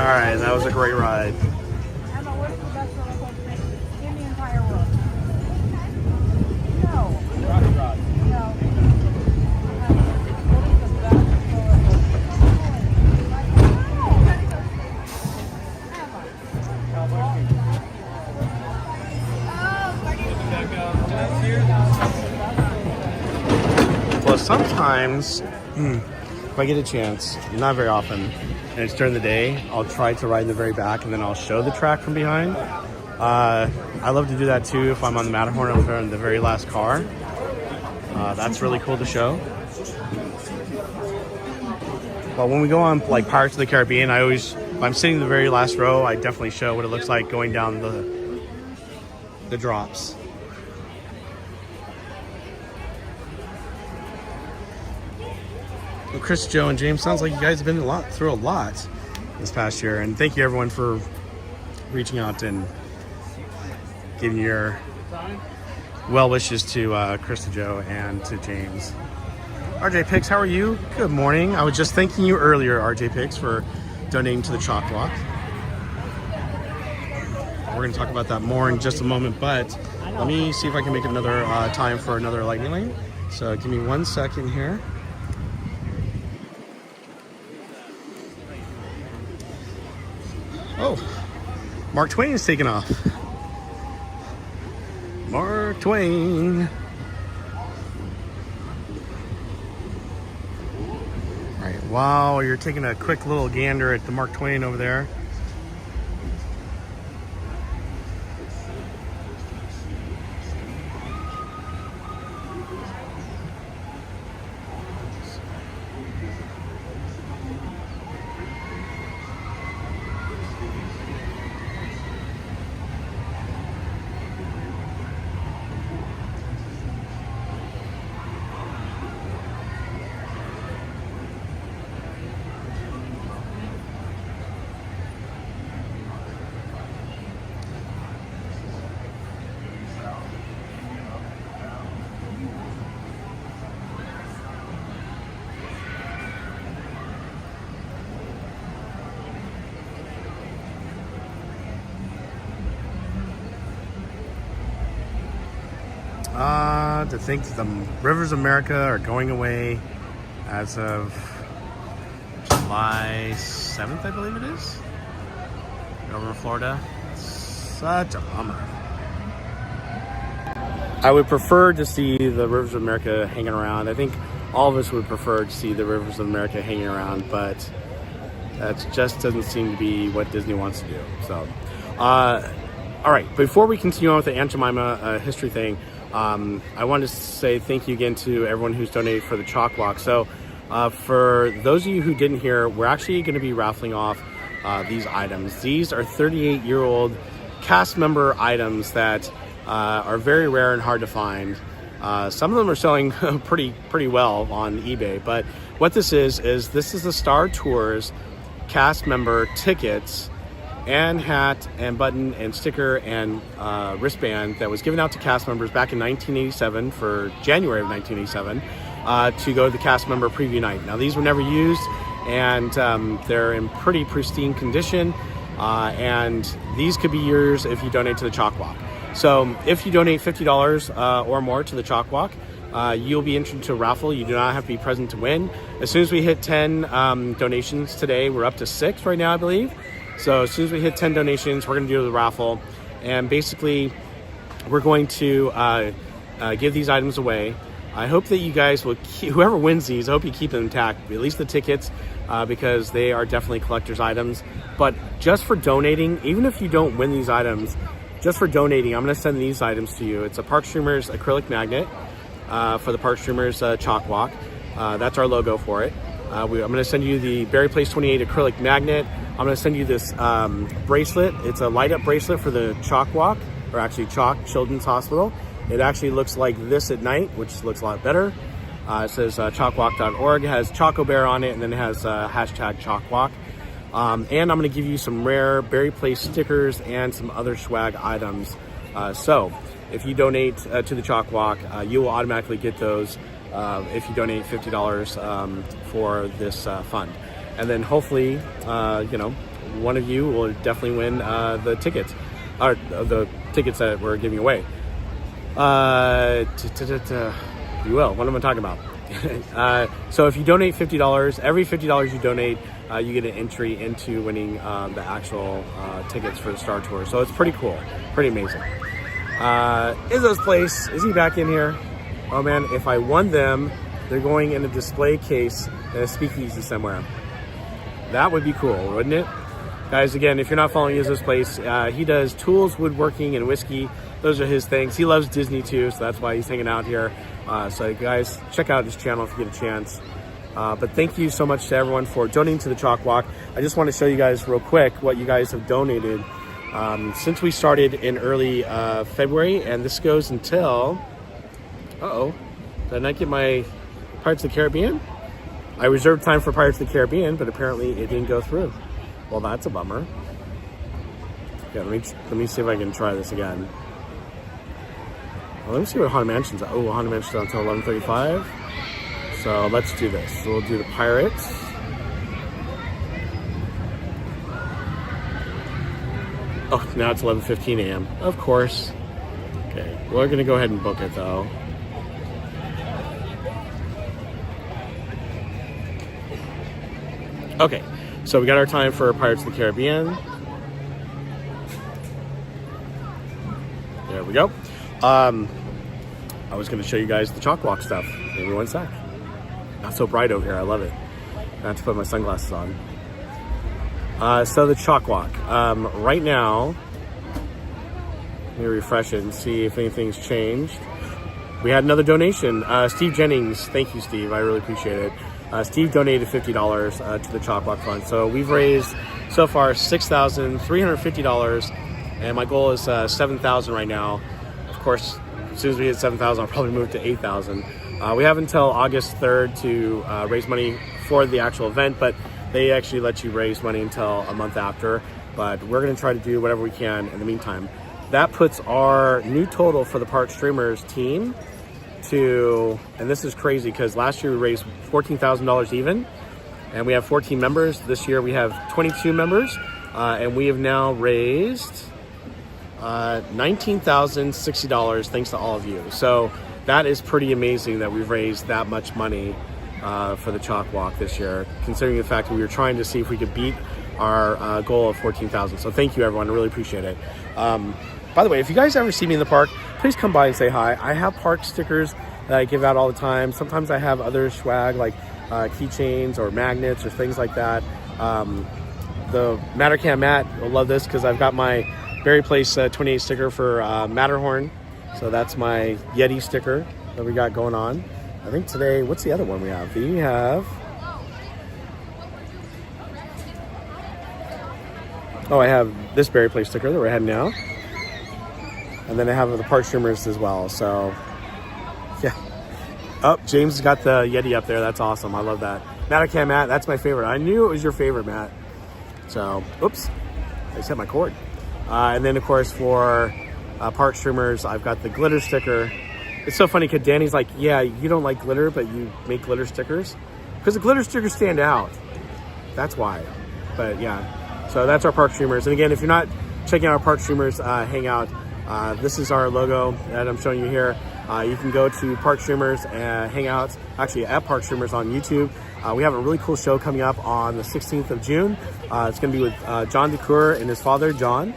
All right, that was a great ride. Emma, what's the best roller coaster in the entire world? No. Rocky Rod. No. Well, sometimes, if I get a chance, not very often, and it's during the day, I'll try to ride in the very back, and then I'll show the track from behind. I love to do that too if I'm on the Matterhorn up there in the very last car. That's really cool to show. But when we go on like Pirates of the Caribbean, if I'm sitting in the very last row, I definitely show what it looks like going down the drops. Well, Chris, Joe, and James, sounds like you guys have been through a lot this past year, and thank you everyone for reaching out and giving your well wishes to Chris, to Joe, and to James. RJ Picks, how are you? Good morning. I was just thanking you earlier, RJ Picks, for donating to the CHOC Walk. We're going to talk about that more in just a moment, but let me see if I can make another time for another lightning lane. So give me 1 second here. Oh, Mark Twain is taking off. Mark Twain. All right, wow, you're taking a quick little gander at the Mark Twain over there. To think that the Rivers of America are going away as of July 7th, I believe it is, over in Florida. Such a bummer. I would prefer to see the Rivers of America hanging around. I think all of us would prefer to see the Rivers of America hanging around, but that just doesn't seem to be what Disney wants to do. So, all right, before we continue on with the Aunt Jemima history thing, I want to say thank you again to everyone who's donated for the CHOC Walk. So for those of you who didn't hear, we're actually going to be raffling off these items. These are 38-year-old cast member items that are very rare and hard to find. Some of them are selling pretty well on eBay, but what this is the Star Tours cast member tickets and hat and button and sticker and wristband that was given out to cast members back in 1987 for January of 1987 to go to the cast member preview night. Now these were never used, and they're in pretty pristine condition, and these could be yours if you donate to the CHOC Walk. So if you donate $50 or more to the CHOC Walk, you'll be entered to a raffle. You do not have to be present to win. As soon as we hit 10 donations today, we're up to 6 right now, I believe. So as soon as we hit 10 donations, we're going to do the raffle, and basically we're going to give these items away. I hope that you guys will whoever wins these, I hope you keep them intact, at least the tickets, because they are definitely collector's items. But just for donating, even if you don't win these items, just for donating, I'm going to send these items to you. It's a Park Streamers acrylic magnet for the Park Streamers CHOC Walk. That's our logo for it. I'm going to send you the Berry Place 28 acrylic magnet. I'm going to send you this bracelet. It's a light up bracelet for the CHOC Walk, or actually CHOC Children's Hospital. It actually looks like this at night, which looks a lot better. It says chocwalk.org. It has Choco Bear on it, and then it has hashtag CHOCWalk. And I'm going to give you some rare Berry Place stickers and some other swag items. So if you donate to the CHOC Walk, you will automatically get those if you donate $50 for this fund. And then hopefully, one of you will definitely win the tickets, or the tickets that we're giving away. You will. What am I talking about? So if you donate $50, every $50 you donate, you get an entry into winning the actual tickets for the Star Tour. So it's pretty cool, pretty amazing. Izzo's place, is he back in here? Oh man, if I won them, they're going in a display case in a speakeasy somewhere. That would be cool, wouldn't it? Guys, again, if you're not following Izzo's place, he does tools, woodworking, and whiskey. Those are his things. He loves Disney too, so that's why he's hanging out here. So guys, check out his channel if you get a chance. But thank you so much to everyone for donating to the CHOC Walk. I just want to show you guys real quick what you guys have donated since we started in early February, and this goes until, did I not get my Pirates of the Caribbean? I reserved time for Pirates of the Caribbean, but apparently it didn't go through. Well, that's a bummer. Yeah, let me see if I can try this again. Well, let me see what Haunted Mansion's at. Oh, Haunted Mansion's until 11:35. So let's do this. So we'll do the Pirates. Oh, now it's 11:15 a.m. Of course. Okay, we're gonna go ahead and book it though. Okay, so we got our time for Pirates of the Caribbean. There we go. I was going to show you guys the CHOC Walk stuff. Maybe one sec. Not so bright over here. I love it. I have to put my sunglasses on. So the CHOC Walk. Right now, let me refresh it and see if anything's changed. We had another donation. Steve Jennings. Thank you, Steve. I really appreciate it. Steve donated $50 to the CHOC Walk Fund. So we've raised so far $6,350, and my goal is $7,000 right now. Of course, as soon as we hit $7,000, I'll probably move to $8,000. We have until August 3rd to raise money for the actual event, but they actually let you raise money until a month after. But we're going to try to do whatever we can in the meantime. That puts our new total for the Park Streamers team to, and this is crazy because last year we raised $14,000 even, and we have 14 members. This year we have 22 members, and we have now raised $19,060 thanks to all of you. So that is pretty amazing that we've raised that much money for the CHOC Walk this year, considering the fact that we were trying to see if we could beat our goal of 14,000. So thank you, everyone. I really appreciate it. By the way, if you guys ever see me in the park, please come by and say hi. I have park stickers that I give out all the time. Sometimes I have other swag like keychains or magnets or things like that. The Mattercan Matt will love this because I've got my Berry Place 28 sticker for Matterhorn. So that's my Yeti sticker that we got going on. I think today, what's the other one we have? We have, I have this Berry Place sticker that we're heading now. And then I have the Park Streamers as well. So, yeah. Oh, James has got the Yeti up there. That's awesome. I love that. Mattercan Matt, that's my favorite. I knew it was your favorite, Matt. So, oops. I just hit my cord. And then, of course, for Park Streamers, I've got the glitter sticker. It's so funny because Danny's like, yeah, you don't like glitter, but you make glitter stickers. Because the glitter stickers stand out. That's why. But, yeah. So, that's our Park Streamers. And, again, if you're not checking out our Park Streamers Hangout, this is our logo that I'm showing you here. You can go to Park Streamers Hangouts, actually at Park Streamers on YouTube. We have a really cool show coming up on the 16th of June. It's going to be with John DeCoeur and his father, John.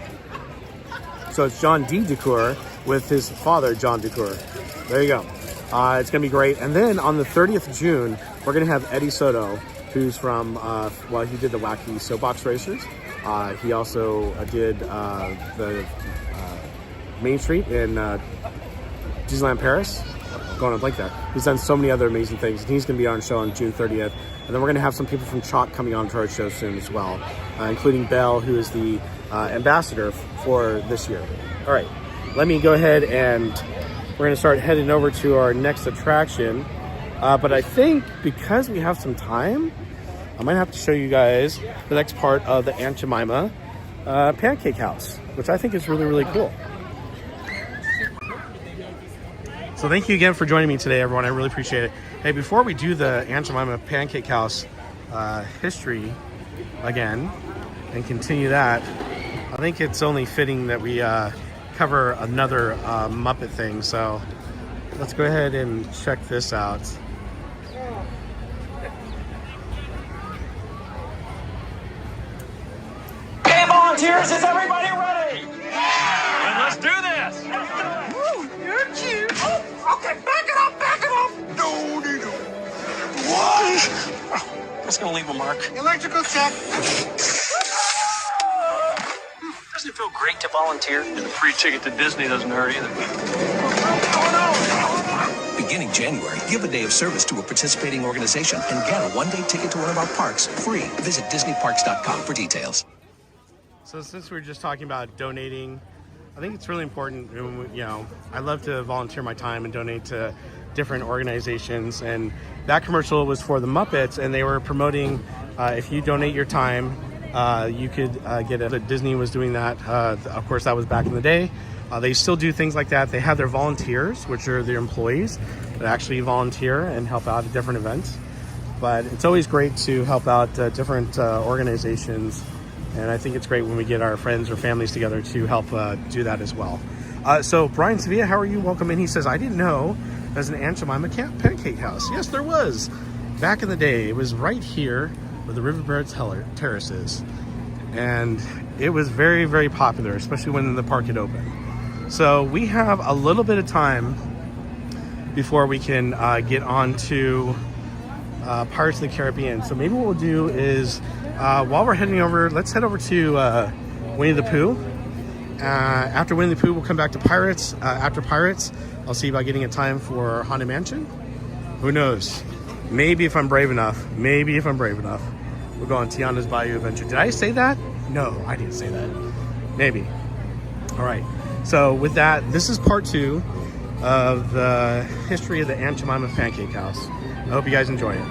So it's John D. DeCoeur with his father, John DeCoeur. There you go. It's going to be great. And then on the 30th of June, we're going to have Eddie Soto, who's from, he did the Wacky Soapbox Racers. He also did the Main Street in Disneyland Paris. Going on blank there. He's done so many other amazing things, and he's going to be on our show on June 30th. And then we're going to have some people from CHOC coming on to our show soon as well, including Belle, who is the ambassador for this year. All right, let me go ahead and we're going to start heading over to our next attraction. But I think because we have some time, I might have to show you guys the next part of the Aunt Jemima Pancake House, which I think is really, really cool. So thank you again for joining me today, everyone. I really appreciate it. Hey, before we do the Aunt Jemima Pancake House history again, and continue that, I think it's only fitting that we cover another Muppet thing. So let's go ahead and check this out. Hey, volunteers, is everybody ready? Then let's do this. Woo, you're cute. Oh, okay, back it up, back it up. No. What? That's gonna leave a mark. Electrical check. Doesn't it feel great to volunteer? And the free ticket to Disney doesn't hurt either. Beginning January, give a day of service to a participating organization and get a one-day ticket to one of our parks free. Visit DisneyParks.com for details. So since we were just talking about donating, I think it's really important. I love to volunteer my time and donate to different organizations. And that commercial was for the Muppets, and they were promoting if you donate your time, you could get it. Disney was doing that. Of course, that was back in the day. They still do things like that. They have their volunteers, which are their employees that actually volunteer and help out at different events. But it's always great to help out different organizations. And I think it's great when we get our friends or families together to help do that as well. So Brian Sevilla, how are you? Welcome in. He says, I didn't know there's an Aunt Jemima Pancake House. Yes, there was. Back in the day, it was right here where the Riverbed Terrace is. And it was very, very popular, especially when the park had opened. So we have a little bit of time before we can get on to Pirates of the Caribbean. So maybe what we'll do is, while we're heading over, let's head over to Winnie the Pooh. After Winnie the Pooh, we'll come back to Pirates. After Pirates, I'll see about getting a time for Haunted Mansion. Who knows? Maybe if I'm brave enough. We'll go on Tiana's Bayou Adventure. Did I say that? No, I didn't say that. Maybe. All right. So with that, this is part 2 of the history of the Aunt Jemima Pancake House. I hope you guys enjoy it.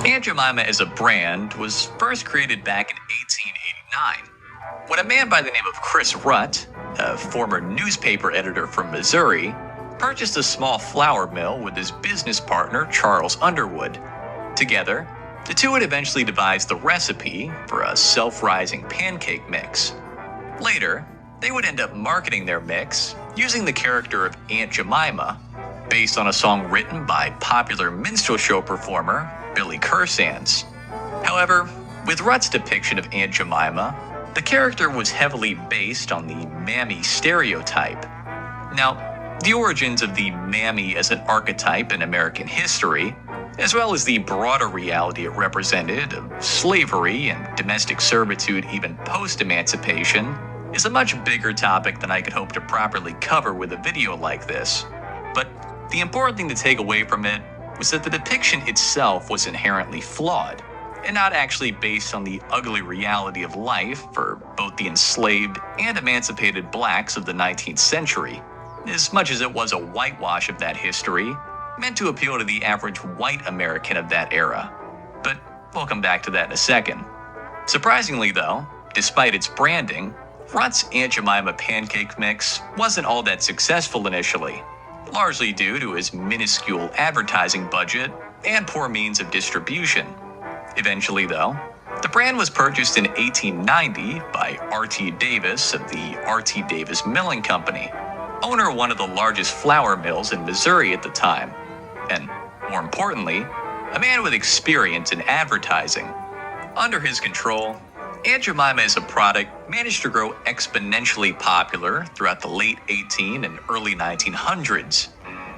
Aunt Jemima as a brand was first created back in 1889 when a man by the name of Chris Rutt, a former newspaper editor from Missouri, purchased a small flour mill with his business partner Charles Underwood. Together, the two would eventually devise the recipe for a self-rising pancake mix. Later, they would end up marketing their mix using the character of Aunt Jemima, based on a song written by popular minstrel show performer Billy Kersands. However, with Rutt's depiction of Aunt Jemima, the character was heavily based on the mammy stereotype. Now, the origins of the mammy as an archetype in American history, as well as the broader reality it represented of slavery and domestic servitude even post-emancipation, is a much bigger topic than I could hope to properly cover with a video like this. But the important thing to take away from it was that the depiction itself was inherently flawed, and not actually based on the ugly reality of life for both the enslaved and emancipated blacks of the 19th century, as much as it was a whitewash of that history, meant to appeal to the average white American of that era. But we'll come back to that in a second. Surprisingly though, despite its branding, Rutt's Aunt Jemima pancake mix wasn't all that successful initially, largely due to his minuscule advertising budget and poor means of distribution. Eventually though, the brand was purchased in 1890 by R.T. Davis of the R.T. Davis Milling Company, owner of one of the largest flour mills in Missouri at the time, and more importantly, a man with experience in advertising. Under his control, Aunt Jemima as a product managed to grow exponentially popular throughout the late 18 and early 1900s,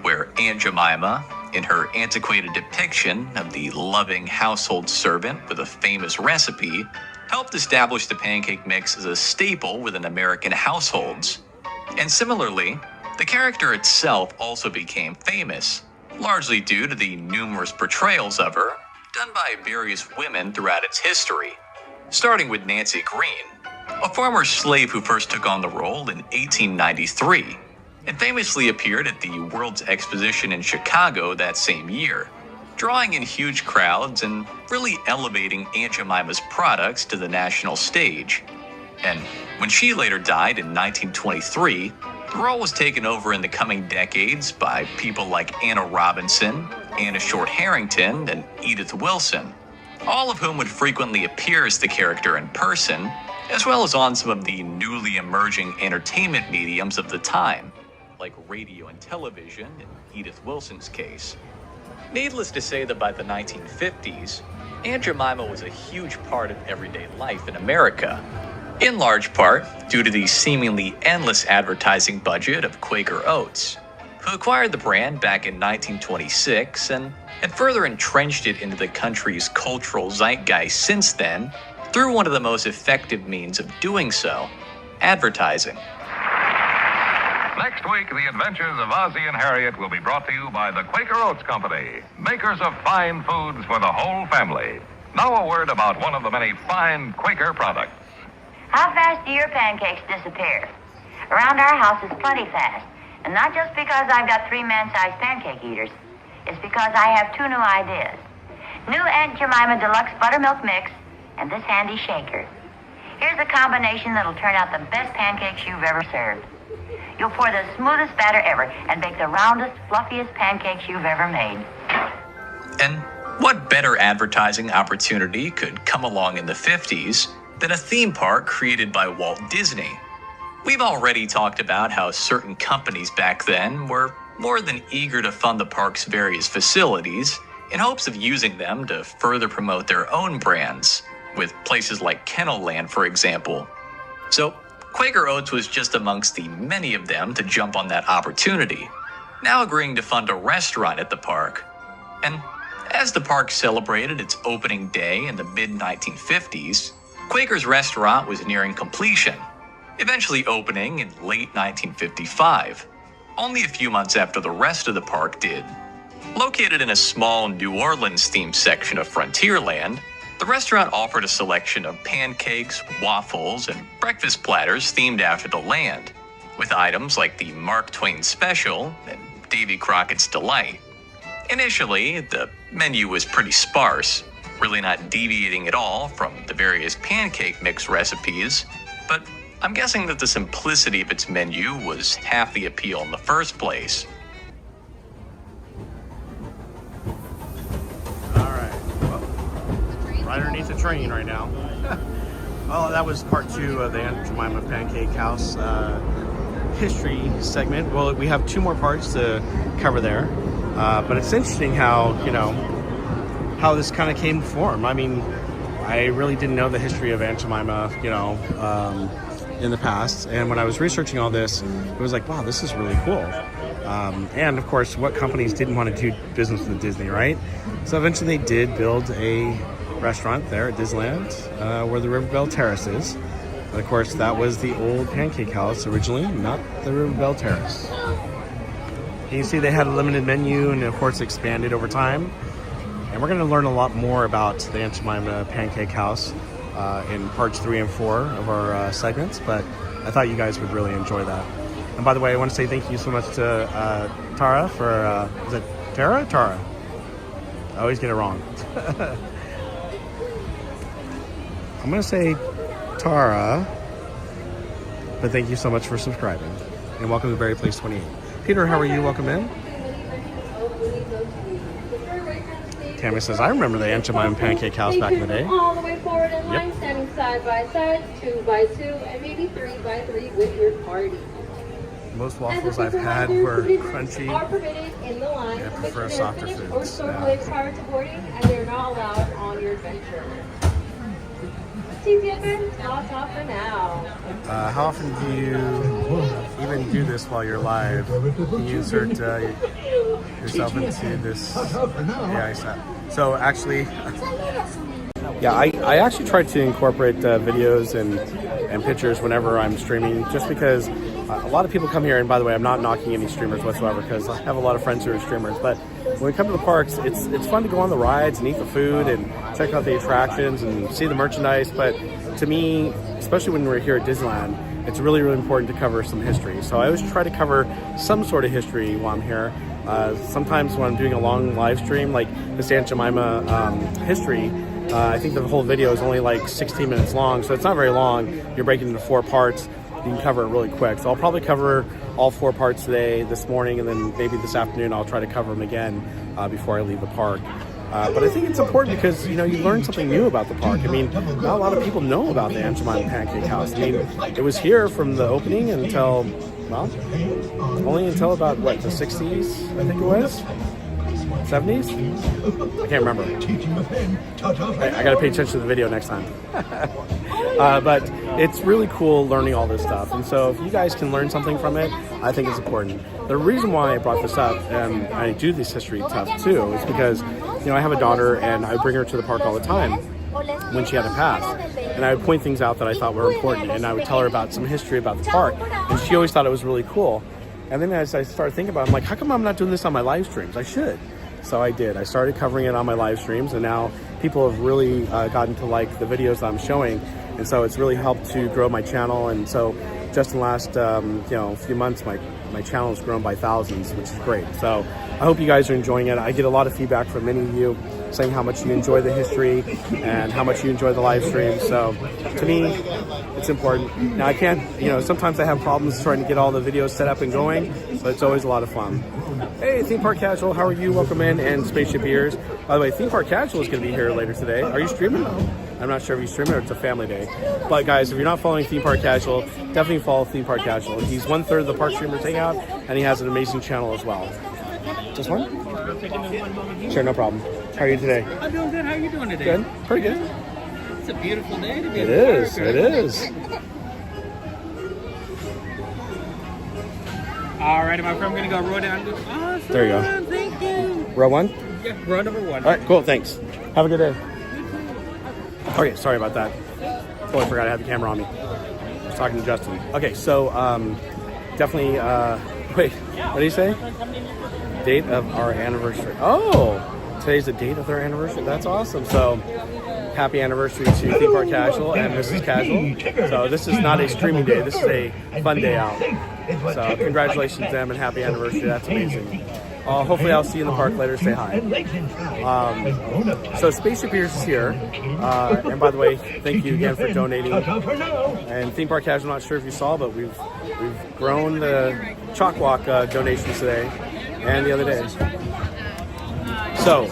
where Aunt Jemima, in her antiquated depiction of the loving household servant with a famous recipe, helped establish the pancake mix as a staple within American households. And similarly, the character itself also became famous, largely due to the numerous portrayals of her done by various women throughout its history, starting with Nancy Green, a former slave who first took on the role in 1893, and famously appeared at the World's Exposition in Chicago that same year, drawing in huge crowds and really elevating Aunt Jemima's products to the national stage. And when she later died in 1923, the role was taken over in the coming decades by people like Anna Robinson, Anna Short Harrington, and Edith Wilson, all of whom would frequently appear as the character in person, as well as on some of the newly emerging entertainment mediums of the time, like radio and television in Edith Wilson's case. Needless to say that by the 1950s, Aunt Jemima was a huge part of everyday life in America, in large part due to the seemingly endless advertising budget of Quaker Oats, who acquired the brand back in 1926 and further entrenched it into the country's cultural zeitgeist since then through one of the most effective means of doing so, advertising. Next week, the adventures of Ozzie and Harriet will be brought to you by the Quaker Oats Company, makers of fine foods for the whole family. Now a word about one of the many fine Quaker products. How fast do your pancakes disappear? Around our house it's plenty fast. And not just because I've got 3 man-sized pancake eaters. It's because I have 2 new ideas. New Aunt Jemima Deluxe Buttermilk Mix and this handy shaker. Here's a combination that'll turn out the best pancakes you've ever served. You'll pour the smoothest batter ever and bake the roundest, fluffiest pancakes you've ever made. And what better advertising opportunity could come along in the 50s than a theme park created by Walt Disney? We've already talked about how certain companies back then were more than eager to fund the park's various facilities in hopes of using them to further promote their own brands, with places like Kennel Land, for example. So Quaker Oats was just amongst the many of them to jump on that opportunity, now agreeing to fund a restaurant at the park. And as the park celebrated its opening day in the mid-1950s, Quaker's restaurant was nearing completion, eventually opening in late 1955, only a few months after the rest of the park did. Located in a small New Orleans-themed section of Frontierland, the restaurant offered a selection of pancakes, waffles, and breakfast platters themed after the land, with items like the Mark Twain Special and Davy Crockett's Delight. Initially, the menu was pretty sparse, really not deviating at all from the various pancake mix recipes, but I'm guessing that the simplicity of its menu was half the appeal in the first place. Right underneath the train right now. Well, that was part 2 of the Aunt Jemima Pancake House history segment. Well, we have 2 more parts to cover there, but it's interesting how, how this kind of came to form. I mean, I really didn't know the history of Aunt Jemima, in the past, and when I was researching all this, it was like, wow, this is really cool. And of course, what companies didn't want to do business with Disney, right? So eventually they did build a restaurant there at Disneyland, where the River Belle Terrace is. And of course, that was the old Pancake House originally, not the River Belle Terrace. You can see they had a limited menu and of course expanded over time. And we're going to learn a lot more about the Aunt Jemima Pancake House in parts 3 and 4 of our segments, but I thought you guys would really enjoy that. And by the way, I want to say thank you so much to Tara for, is it Tara? Tara. I always get it wrong. I'm going to say Tara, but thank you so much for subscribing. And welcome to Berry Place 28. Peter, how are you? Welcome in. Tammy says, I remember the Aunt Jemima Pancake House back in the day. All the way forward in line, standing side by side, 2 by 2, and maybe 3 by 3 with your party. Most waffles I've had were crunchy. Are permitted in the line. I prefer softer foods. Or stored away prior to boarding, and they're not allowed on your adventure. Locked off for now. How often do you even do this while you're live? Can you insert yourself into this? Yeah, I saw. So actually, yeah, I actually try to incorporate videos and pictures whenever I'm streaming, just because a lot of people come here. And by the way, I'm not knocking any streamers whatsoever, because I have a lot of friends who are streamers. But when we come to the parks, it's fun to go on the rides and eat the food and check out the attractions and see the merchandise. But to me, especially when we're here at Disneyland, it's really, really important to cover some history. So I always try to cover some sort of history while I'm here. Sometimes when I'm doing a long live stream, like this Aunt Jemima history, I think the whole video is only like 16 minutes long, so it's not very long. You're breaking into 4 parts. you can cover it really quick. So I'll probably cover all 4 parts today, this morning, and then maybe this afternoon I'll try to cover them again before I leave the park. But I think it's important because, you know, you learn something new about the park. I mean, not a lot of people know about the Aunt Jemima Pancake House. I mean, it was here from the opening until, well, only until about, what, the 60s, I think it was? 70s? I can't remember. I gotta pay attention to the video next time. But it's really cool learning all this stuff. And so if you guys can learn something from it, I think it's important. The reason why I brought this up, and I do this history stuff too, is because, you know, I have a daughter and I bring her to the park all the time when she had a pass. And I would point things out that I thought were important, and I would tell her about some history about the park. And she always thought it was really cool. And then as I started thinking about it, I'm like, how come I'm not doing this on my live streams? I should. So I did. I started covering it on my live streams, and now people have really gotten to like the videos that I'm showing, and so it's really helped to grow my channel. And so just in the last you know, few months, my channel has grown by thousands, which is great. So I hope you guys are enjoying it. I get a lot of feedback from many of you saying how much you enjoy the history and how much you enjoy the live streams. So to me, it's important. Now I can't, you know, sometimes I have problems trying to get all the videos set up and going, but it's always a lot of fun. Hey, Theme Park Casual, how are you? Welcome in, and Spaceship Ears. By the way, Theme Park Casual is going to be here later today. Are you streaming? I'm not sure if you stream it or it's a family day. But guys, if you're not following Theme Park Casual, definitely follow Theme Park Casual. He's 1/3 of the Park Streamers Hangout, and he has an amazing channel as well. Just one? Sure, no problem. How are you today? I'm doing good. How are you doing today? Good. Pretty good. It's a beautiful day to be It is. It is. All right, my friend, I'm going to go row down. Awesome. There you go. Thank you. Row 1? Yeah, row number 1. All right, cool. Thanks. Have a good day. Okay, sorry about that. Totally forgot I had the camera on me. I was talking to Justin. Okay, so definitely, wait, what did he say? Date of our anniversary. Oh, today's the date of our anniversary. That's awesome. So happy anniversary to Theme Park Casual and Mrs. Casual. So this is not a streaming day. This is a fun day out. So congratulations to them and happy anniversary. That's amazing. Hopefully I'll see you in the park later. Say hi. So Spaceship Ears is here. And by the way, thank you again for donating. And Theme Park Casual, I'm not sure if you saw, but we've grown the ChocWalk donations today and the other day. So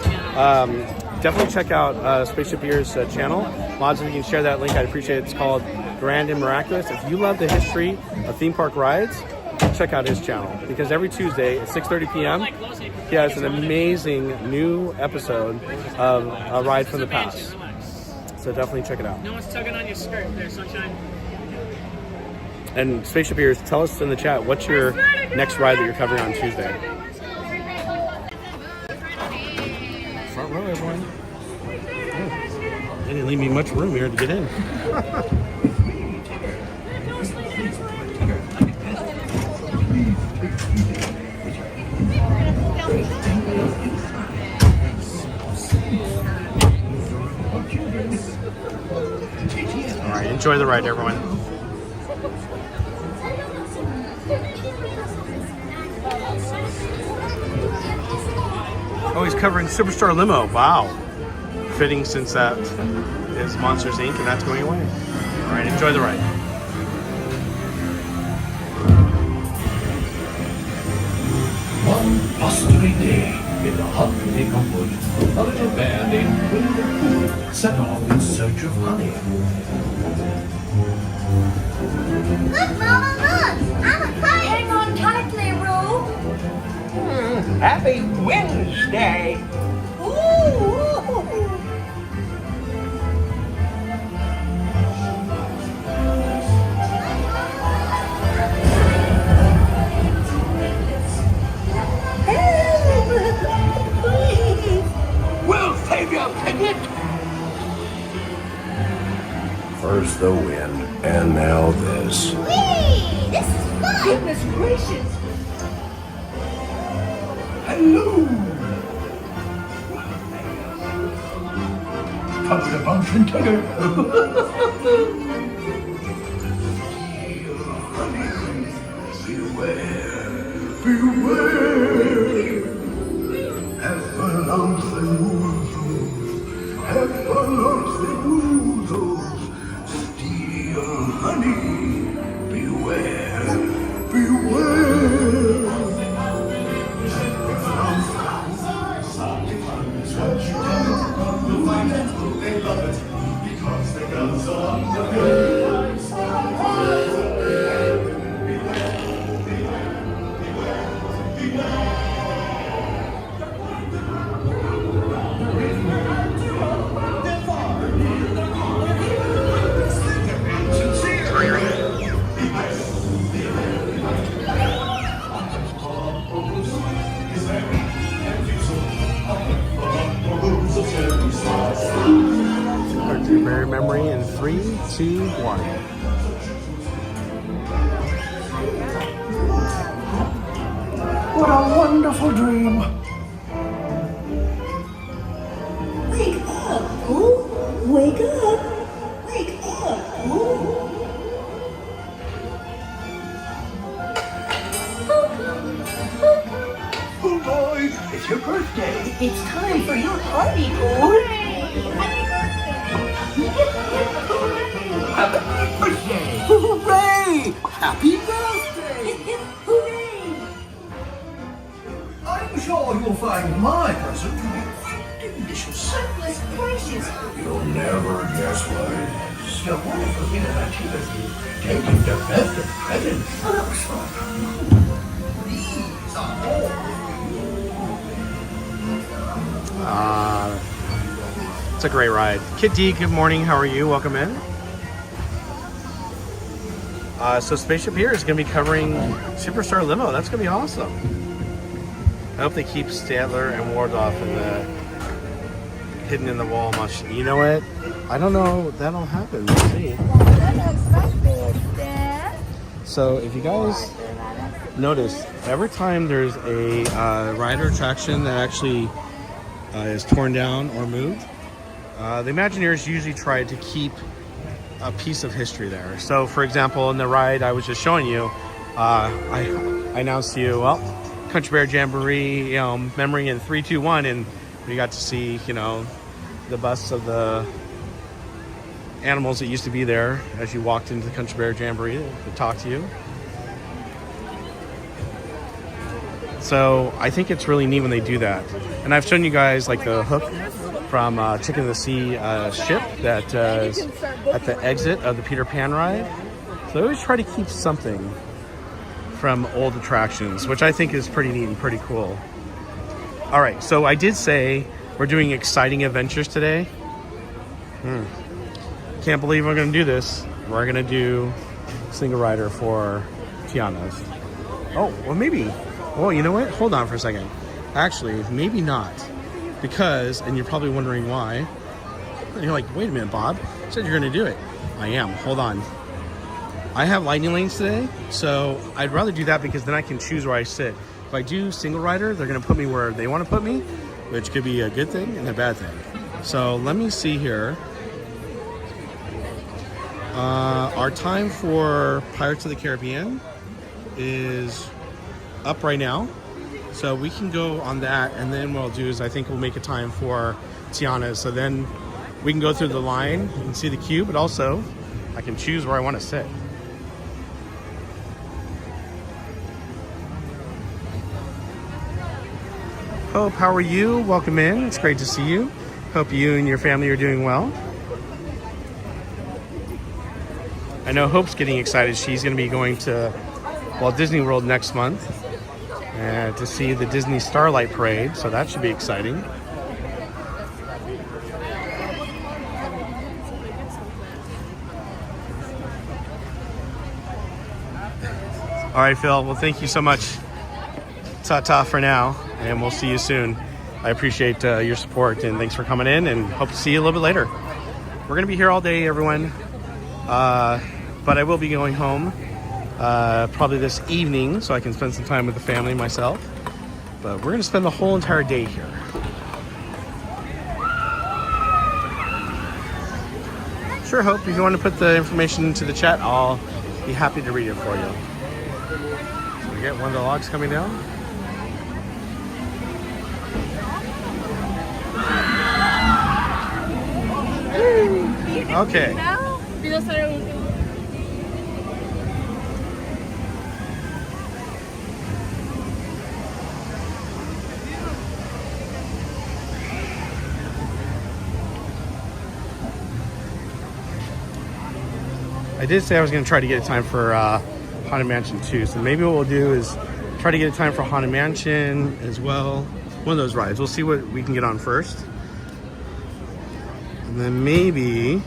definitely check out Spaceship Ears' channel. Mods, if you can share that link, I'd appreciate it. It's called Grand and Miraculous. If you love the history of theme park rides, check out his channel, because every Tuesday at 6:30 p.m. he has an amazing new episode of a ride from the past. So definitely check it out. No one's tugging on your skirt there, sunshine. And Spaceship Ears, tell us in the chat, what's your next ride that you're covering on Tuesday? Front row, everyone. Oh, they didn't leave me much room here to get in. All right, enjoy the ride, everyone. Oh, he's covering Superstar Limo. Wow. Fitting, since that is Monsters, Inc. and that's going away. All right, enjoy the ride. One blustery day in the hot Jamaica wood, a little bear named Winnie the Pooh set off in search of honey. Look, Mama, look! I'm a kite! Hang on tightly, Roo! Happy Wednesday. Ooh! We'll save you, Piglet! First the wind, and now this. Whee! This is fun! Goodness gracious! Hello! Cover the bumps and tugger. Beware, beware. Heffalumps and woozles, heffalumps and woozles, steal honey. Beware. Country memory in 3, 2, 1. What a wonderful dream! Wake up, oh! Wake up! Wake up, oh! Oh boy, it's your birthday! It's time for your party, oh! Happy birthday! Hooray! Happy birthday! Hooray! I'm sure you'll find my present to be quite delicious. Goodness gracious! You'll never guess what it is. The wonderful thing about you is taking the best of presents. These are all. It's a great ride. Kit D, good morning. How are you? Welcome in. So Spaceship here is going to be covering Superstar Limo. That's going to be awesome. I hope they keep Statler and Wardolph in the hidden in the wall much. You know what? I don't know. That'll happen. We'll see. So if you guys notice, every time there's a ride or attraction that actually is torn down or moved, the Imagineers usually try to keep a piece of history there. So for example, in the ride I was just showing you, I announced to you, well, Country Bear Jamboree, memory in 3, 2, 1, and we got to see, the busts of the animals that used to be there as you walked into the Country Bear Jamboree to talk to you. So I think it's really neat when they do that. And I've shown you guys like the hook from Chicken of the Sea ship that is at the exit of the Peter Pan ride. So I always try to keep something from old attractions, which I think is pretty neat and pretty cool. All right, so I did say we're doing exciting adventures today. Can't believe I'm gonna do this. We're gonna do single rider for Tiana's. Oh, well maybe. Oh, you know what? Hold on for a second. Actually, maybe not. Because, and you're probably wondering why. You're like, wait a minute, Bob. You said you're gonna do it. I am. Hold on. I have lightning lanes today, so I'd rather do that because then I can choose where I sit. If I do single rider, they're gonna put me where they want to put me, which could be a good thing and a bad thing. So let me see here. Our time for Pirates of the Caribbean is up right now. So we can go on that, and then what I'll do is I think we'll make a time for Tiana's. So then we can go through the line and see the queue, but also I can choose where I want to sit. Hope, how are you? Welcome in. It's great to see you. Hope you and your family are doing well. I know Hope's getting excited. She's going to be going to Walt Disney World next month to see the Disney Starlight Parade, so that should be exciting. All right, Phil. Well, thank you so much. Ta-ta for now, and we'll see you soon. I appreciate your support, and thanks for coming in, and hope to see you a little bit later. We're going to be here all day, everyone, but I will be going home probably this evening so I can spend some time with the family myself. But we're going to spend the whole entire day here. Sure, Hope, if you want to put the information into the chat, I'll be happy to read it for you. So we get one of the logs coming down. Okay. I did say I was going to try to get a time for Haunted Mansion 2, so maybe what we'll do is Try to get a time for Haunted Mansion as well. One of those rides. We'll see what we can get on first. And then maybe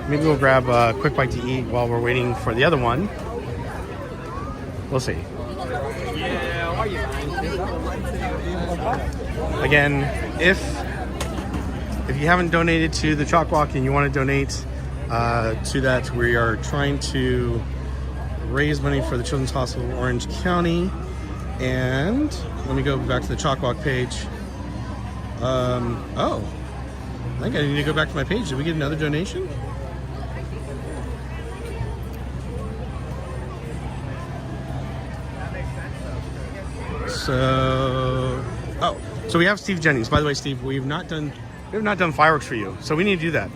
we'll grab a quick bite to eat while we're waiting for the other one. We'll see. Again, if you haven't donated to the CHOC Walk and you want to donate to that, we are trying to raise money for the Children's Hospital of Orange County. And let me go back to the CHOC Walk page. Oh, I think I need to go back to my page. Did we get another donation? So we have Steve Jennings. By the way, Steve, we have not done fireworks for you, so we need to do that.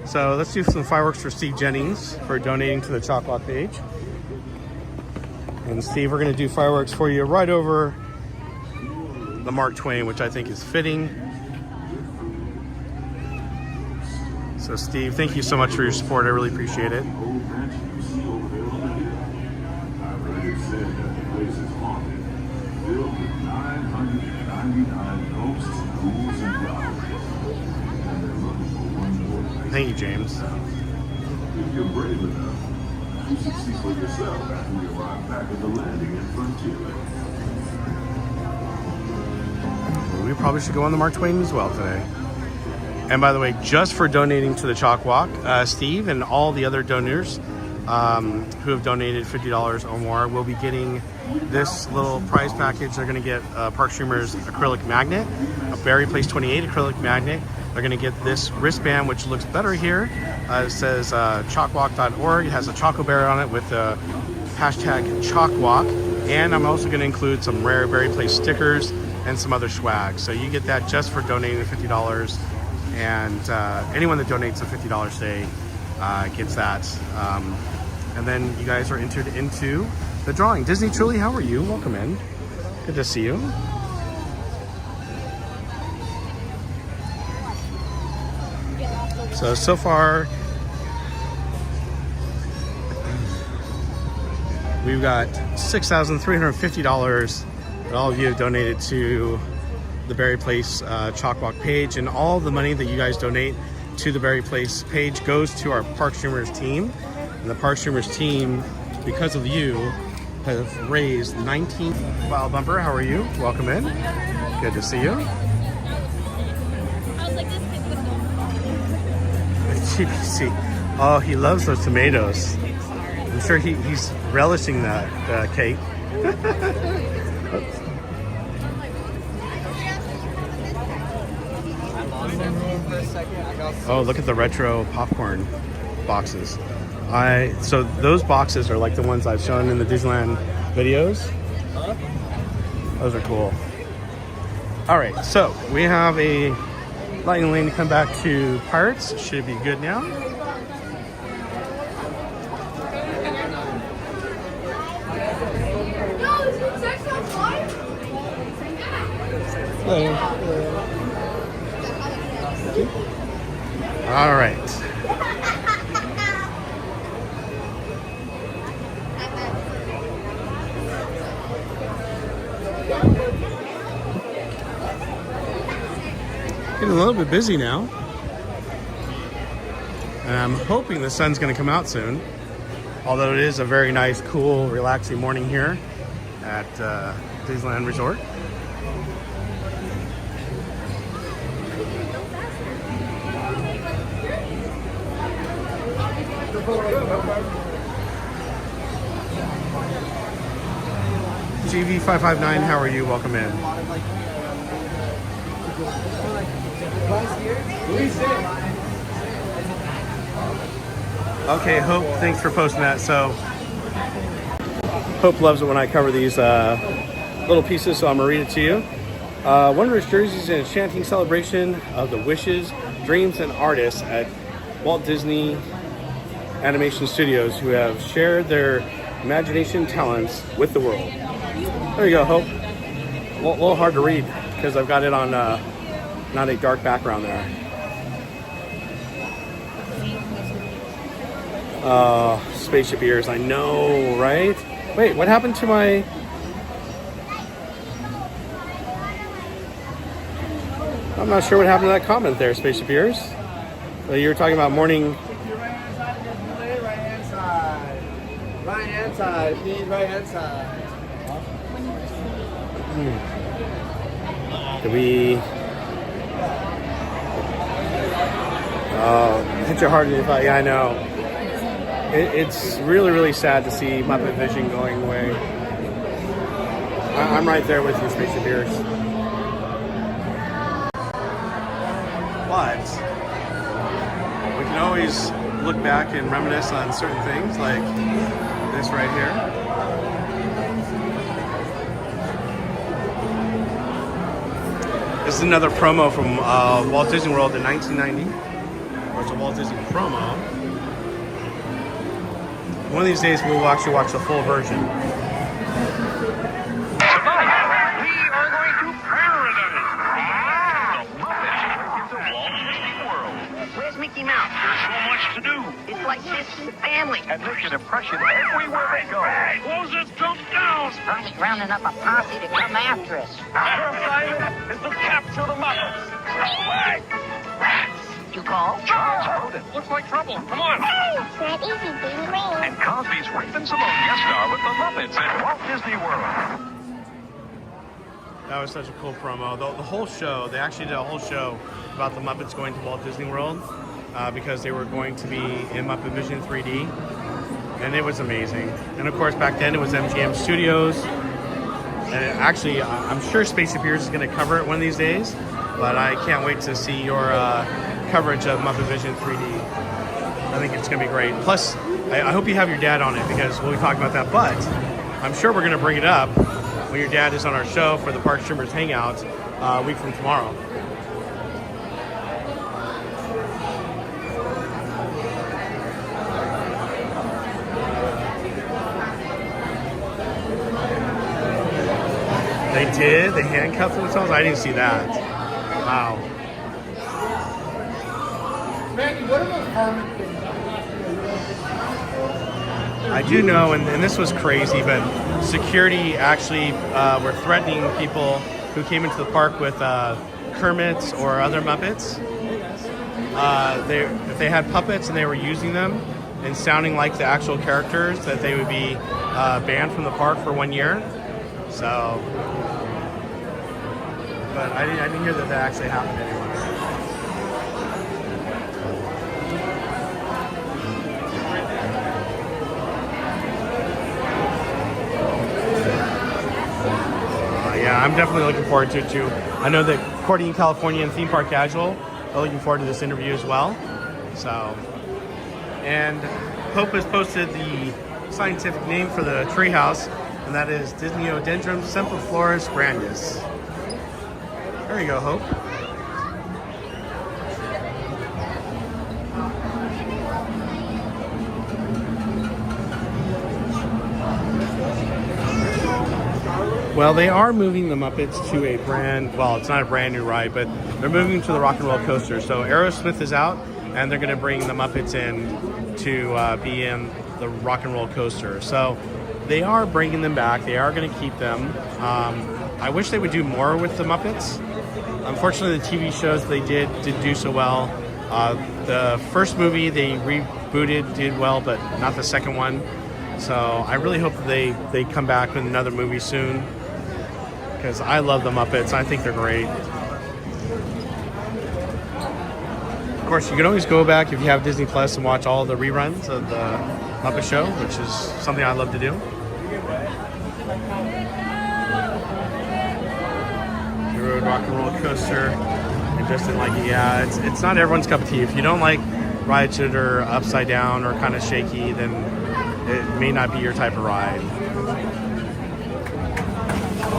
So let's do some fireworks for Steve Jennings for donating to the CHOC Walk page. And Steve, we're going to do fireworks for you right over the Mark Twain, which I think is fitting. So Steve, thank you so much for your support. I really appreciate it. Thank you, James. If you're brave enough, you should see for yourself after we arrive back at the landing at Frontierland. We probably should go on the Mark Twain as well today. And by the way, just for donating to the CHOC Walk, Steve and all the other donors who have donated $50 or more will be getting this little prize package. They're going to get Park Streamer's acrylic magnet, a Berry Place 28 acrylic magnet. They're going to get this wristband, which looks better here. It says chocwalk.org. It has a Choco Bear on it with the hashtag ChocWalk. And I'm also going to include some rare Berry Place stickers and some other swag. So you get that just for donating $50. And anyone that donates the $50 today gets that. And then you guys are entered into the drawing. Disney Truly, how are you? Welcome in. Good to see you. So far, we've got $6,350 that all of you have donated to the Berry Place CHOC Walk page, and all the money that you guys donate to the Berry Place page goes to our Park Streamers team. And the Park Streamers team, because of you, have raised 19. Wild Bumper, how are you? Welcome in. Good to see you. GBC. Oh, he loves those tomatoes. I'm sure he's relishing that, Kate. Oh, look at the retro popcorn boxes. So those boxes are like the ones I've shown in the Disneyland videos. Those are cool. All right, so we have a lightning lane to come back to Pirates. Should be good now. Hello. All right. Getting a little bit busy now. And I'm hoping the sun's going to come out soon. Although it is a very nice, cool, relaxing morning here at Disneyland Resort. GV559, how are you? Welcome in. Okay, Hope, thanks for posting that. So, Hope loves it when I cover these little pieces, so I'm going to read it to you. Wondrous jerseys and enchanting celebration of the wishes, dreams, and artists at Walt Disney Animation Studios who have shared their imagination talents with the world. There you go, Hope. A little hard to read because I've got it on not a dark background there. Spaceship ears. I know, right? Wait, what happened to my... I'm not sure what happened to that comment there, Spaceship ears. You were talking about morning... Right hand side. Right hand side. Please, right hand side. Did we... hit your heart in your thought. Yeah, I know. It's really, really sad to see MuppetVision going away. I'm right there with you, Spaceship Ears. But we can always look back and reminisce on certain things, like this right here. This is another promo from Walt Disney World in 1990. Or it's a Walt Disney promo. One of these days we'll actually watch the full version. Tonight, we are going to paradise. The Muppets take you to Walt Disney World. Where's Mickey Mouse? There's so much to do. It's like Disney family. And make an impression everywhere they go. Close it, jump down. Probably rounding up a posse to come after us. Our assignment is to capture the Muppets. Away. Rats. You call? Charles Grodin. Looks like trouble. Come on. That isn't being green. And Cosby's Raven Simone guest star with the Muppets at Walt Disney World. That was such a cool promo. The whole show, they actually did a whole show about the Muppets going to Walt Disney World because they were going to be in MuppetVision 3D. And it was amazing. And of course, back then it was MGM Studios. And actually, I'm sure Space Appears is going to cover it one of these days. But I can't wait to see your coverage of MuppetVision 3D. I think it's going to be great. Plus, I hope you have your dad on it because we'll be talking about that. But I'm sure we're going to bring it up when your dad is on our show for the Park Streamers Hangout a week from tomorrow. They did? They handcuffed themselves? I didn't see that. Wow. Randy, what are those helmet things? I do know, and this was crazy, but security actually were threatening people who came into the park with Kermits or other Muppets. If they had puppets and they were using them and sounding like the actual characters, that they would be banned from the park for 1 year. So, but I didn't hear that actually happened anyway. Yeah, I'm definitely looking forward to it too. I know that Courtney in California and Theme Park Casual are looking forward to this interview as well. So, and Hope has posted the scientific name for the treehouse, and that is Disneyodendron semperflorus grandis. There you go, Hope. Well, they are moving the Muppets to a brand, well, it's not a brand new ride, but they're moving to the Rock and Roll Coaster. So Aerosmith is out, and they're going to bring the Muppets in to be in the Rock and Roll Coaster. So they are bringing them back. They are going to keep them. I wish they would do more with the Muppets. Unfortunately, the TV shows they didn't do so well. The first movie they rebooted did well, but not the second one. So I really hope that they come back with another movie soon, because I love the Muppets. I think they're great. Of course, you can always go back if you have Disney Plus and watch all the reruns of the Muppet Show, which is something I love to do. The Road Rock and Roll Coaster. I just didn't like it. Yeah, it's not everyone's cup of tea. If you don't like rides that are upside down or kind of shaky, then it may not be your type of ride.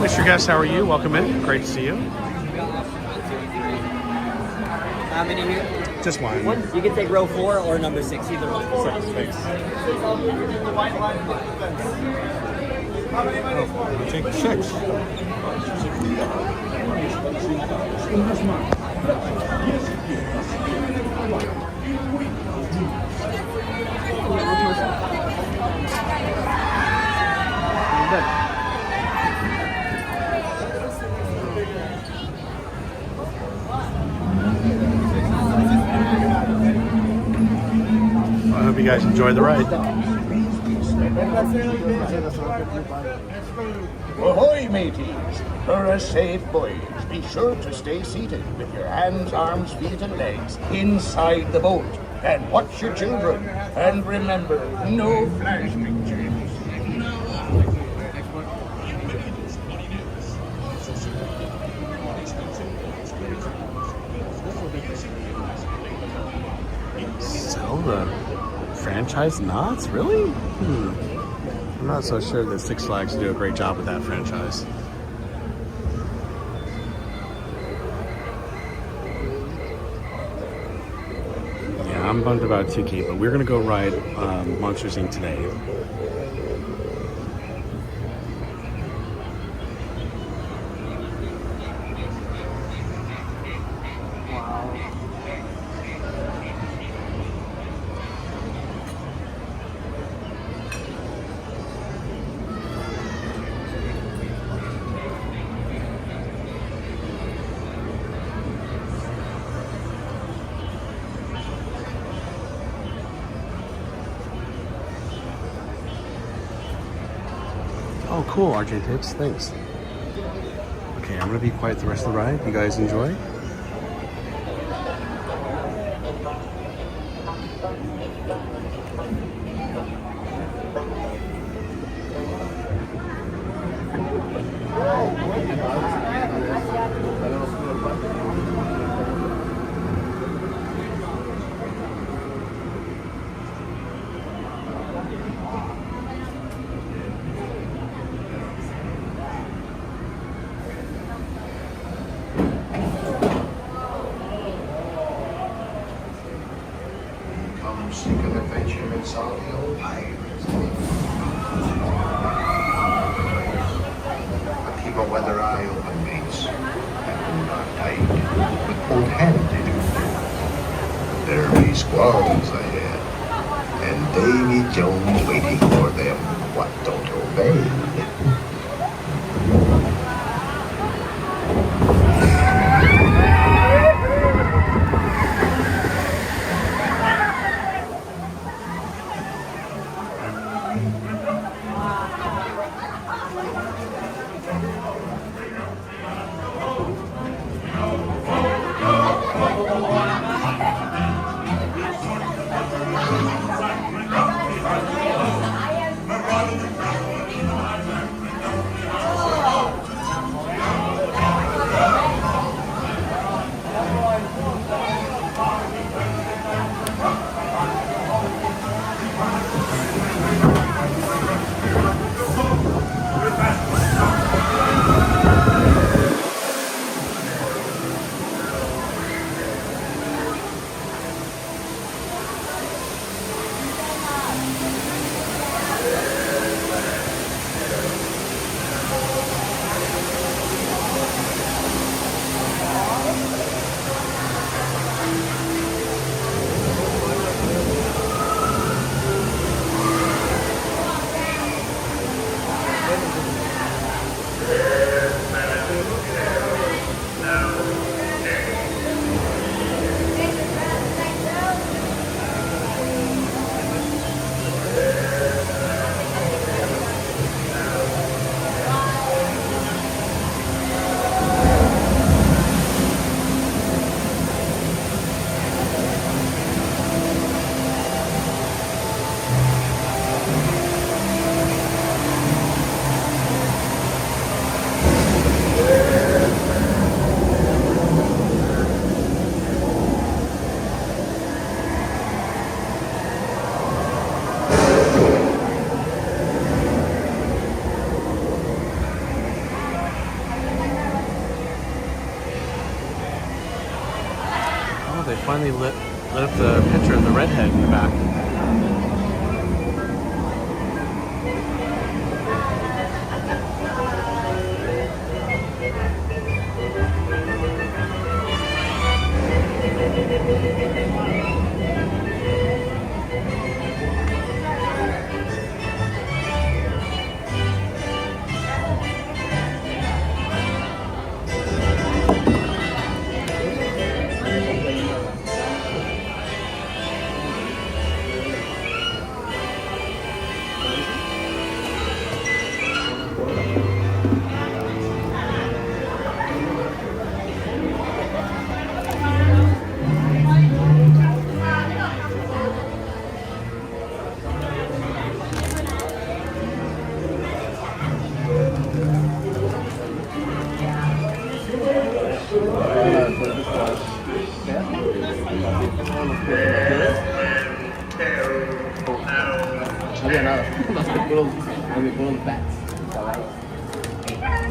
Mr. Guest, how are you? Welcome in. Great to see you. How many here? Just one. You can take row 4 or number 6, either one. Thanks. I'll take 6. you guys enjoy the ride. Ahoy, mateys! For a safe voyage, be sure to stay seated with your hands, arms, feet, and legs inside the boat. And watch your children. And remember, no flash pictures. Sell the franchise knots? Really? I'm not so sure that Six Flags do a great job with that franchise. Yeah, I'm bummed about 2K, but we're gonna go ride Monsters Inc. today. Oh, cool, RJ Tips. Thanks. Okay, I'm gonna be quiet the rest of the ride. You guys enjoy? Seek an adventure in some of the old pirates. But keep a weather eye open, mates, and hold on tight. With both hands they do. There be squalls ahead, and Davy Jones waiting for them. What don't obey? They finally lit up the picture of the redhead in the back.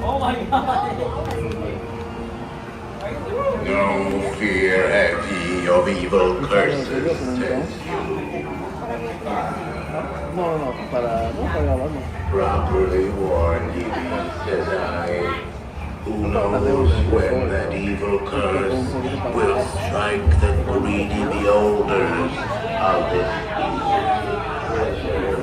Oh my god! No fear have ye of evil curses. Properly warned ye, says I. Who knows when that evil curse will strike the greedy beholders of this treasure?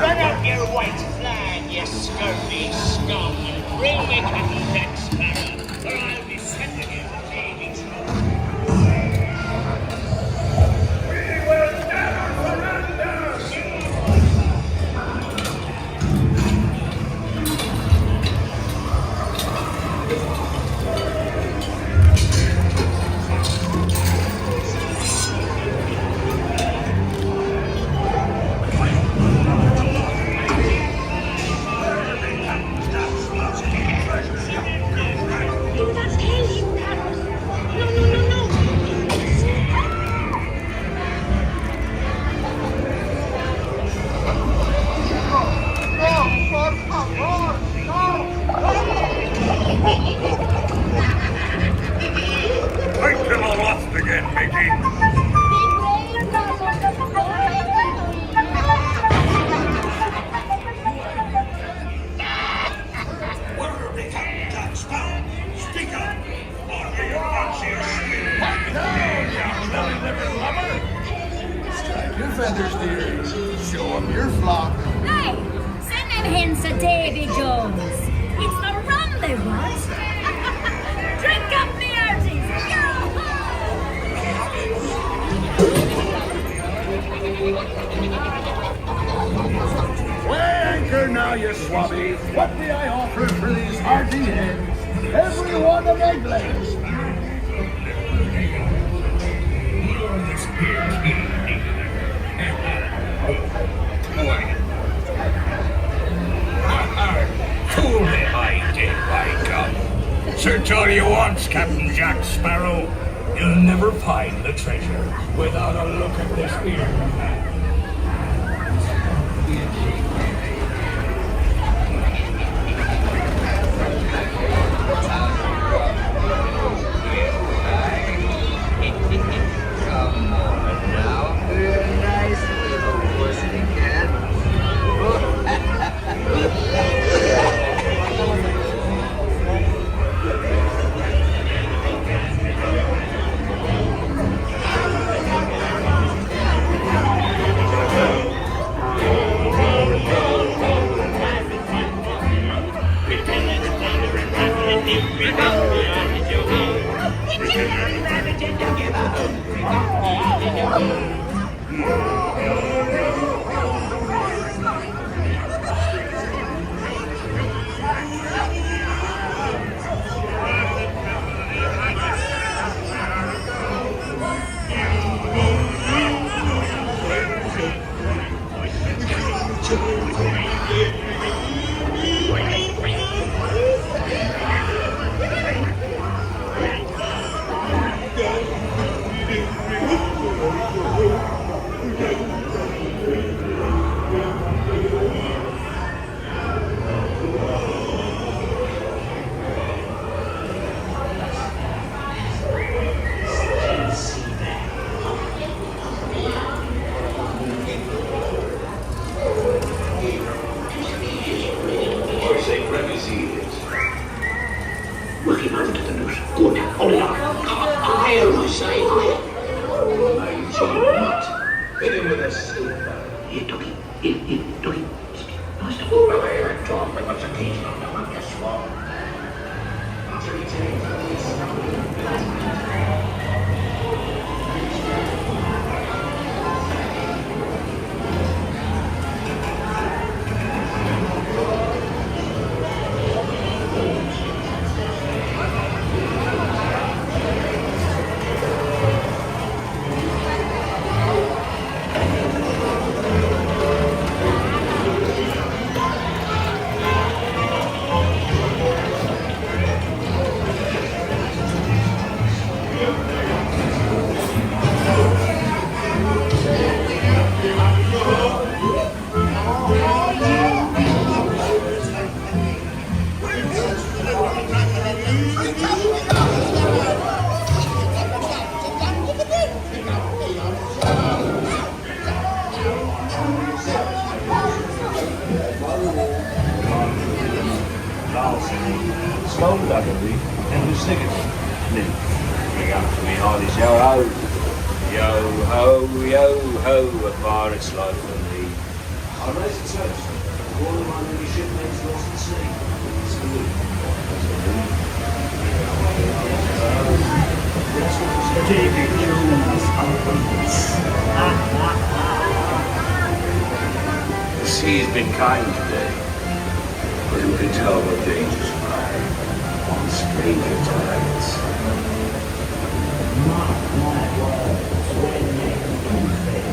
Run up your white flag, you scurvy scum, and bring me Captain Jack Sparrow, or I'll be sending you to baby trouble. Take them all off again, Mickey. Where are the Captain Jack Sparrow? Speak up! Or do you fancy a swim? No, you belly-livered lubber! Strike your feathers, dear. Show them your flock. Hey, send them hens to Davy Jones. It's the rum they want. Drink up the arties. Weigh anchor now, you swabby. What may I offer for these hearty hens? Every one of egg legs. Fool me, I did, by God. Search all you want, Captain Jack Sparrow. You'll never find the treasure without a look at this here. Working over to the loose. Good. All right. Hail, I say. Amazing nut. Hit him with a silver. Here, doggy. Here, doggy. Nice doggy. Well, here, Tom. But what's a keys on the one? Guess what? Slow luckily, and who's singing? Me. Bring up to me all this yo-ho. Yo-ho, yo-ho, a pirate's life for me. I raise a toast. All of my little shipmates lost at sea. Salute. David Jones opens. The sea's been kind today, but who can tell what dangers lie on stranger tides? Mark my words when they do fail.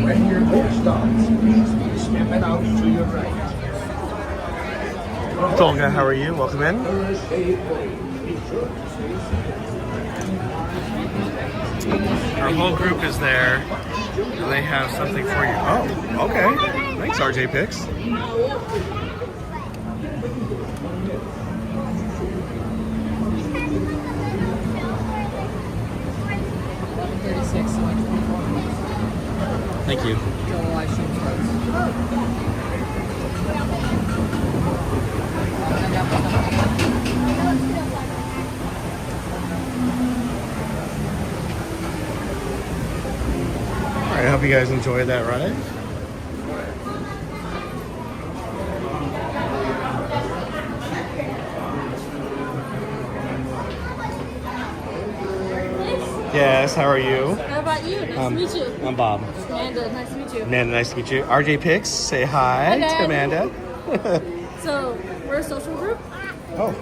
When your boat starts, please step it out to your right. Tonga, how are you? Welcome in. Our whole group is there, and they have something for you. Oh, okay. Thanks, RJ Picks. Thank you. I hope you guys enjoyed that ride. Yes, how are you? How about you? Nice to meet you. I'm Bob. Amanda, nice to meet you. Amanda, nice to meet you. RJ Picks, say hi, Hi, to Dad. Amanda. So, we're a social group. Oh.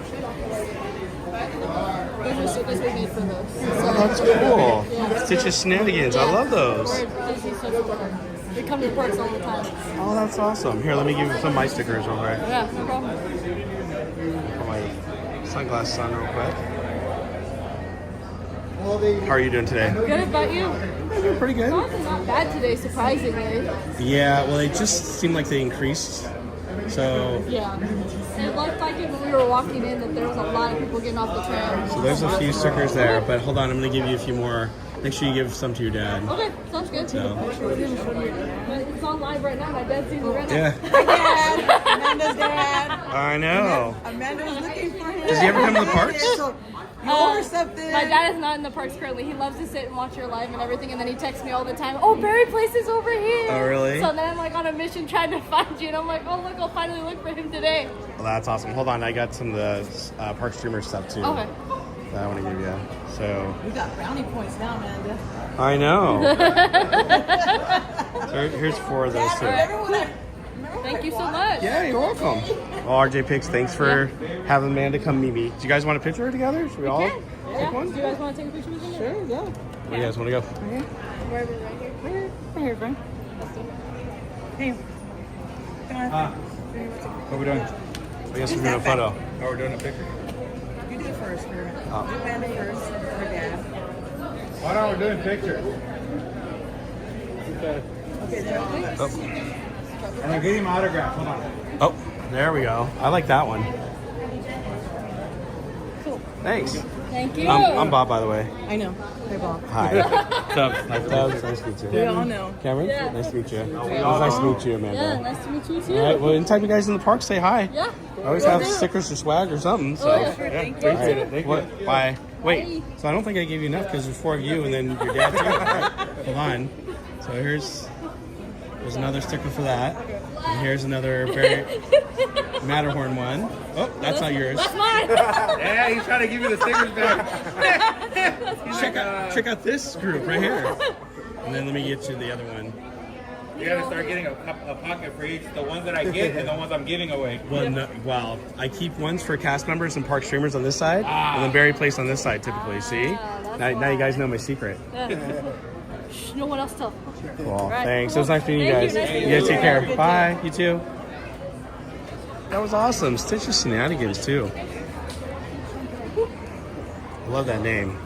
Those are stickers we made for those. Oh, that's cool. Yeah. Stitches Shenanigans, I love those. We're Disney social group. We come to the parks all the time. Oh, that's awesome. Here, let me give you some of my stickers real quick. Yeah, no problem. Put my sunglasses on real quick. How are you doing today? Good about you? I'm doing pretty good. It's not bad today, surprisingly. Yeah, well, they just seemed like they increased. So Yeah. It looked like it when we were walking in that there was a lot of people getting off the tram. So there's a few stickers there, but hold on, I'm going to give you a few more. Make sure you give some to your dad. Okay, sounds good. So. But it's on live right now. My dad's seeing it right now. Yeah. Hi, Dad. Amanda's dad. I know. Amanda was looking for him. Does he ever come to the parks? You order something. My dad is not in the parks currently. He loves to sit and watch your live and everything, and then he texts me all the time, "Oh, Barry Place is over here." Oh, really? So then I'm like on a mission trying to find you, and I'm like, "Oh, look, I'll finally look for him today." Well, that's awesome. Hold on, I got some of the park streamer stuff too. Okay. That I want to give you. So. We got brownie points now, Amanda. I know. So here's 4 of those too. Thank you so much. Yeah, you're welcome. Well, RJ Picks, thanks for having Amanda come meet me. Do you guys want a picture together? Should we all take one? Do you guys want to take a picture with him? Sure, yeah. Where do you guys want to go? Wherever, right here. Right here, friend. Hey. What are we doing? I guess we're doing a photo. Oh, we're doing a picture. You do it first, for Oh. do Amanda first, for Dad. Why not? We're doing pictures. Okay, then Oh. And I'm getting my autograph. Hold on. Oh, there we go. I like that one. Cool. Thanks. Thank you. I'm Bob, by the way. I know. Hey, Bob. Hi. Nice to meet you. We all know. Cameron, Yeah. nice to meet you. It was nice to meet you, Amanda. Yeah, nice to meet you too. All right, well, anytime you guys in the park, say hi. Yeah. I always Will have do. stickers or swag or something. So. Oh, yeah, sure. Thank you. All right. What? Bye. Wait. So I don't think I gave you enough because there's 4 of you and then your dad too. Right? Hold on. So there's another sticker for that. And here's another very Matterhorn one. Oh, that's not yours. That's mine. Yeah, he's trying to give you the stickers back. Check out this group right here. And then let me get you the other one. You gotta start getting a pocket for each. The ones that I get and the ones I'm giving away. Well, I keep ones for cast members and park streamers on this side, and then Barry Place on this side typically. See? Now you guys know my secret. Shh, no one else tell. Cool. Right. Thanks. It was nice meeting you Thank guys. you. Nice to meet You guys you. take care. Good Bye. You too. That was awesome. Stitch's Shenanigans too. I love that name.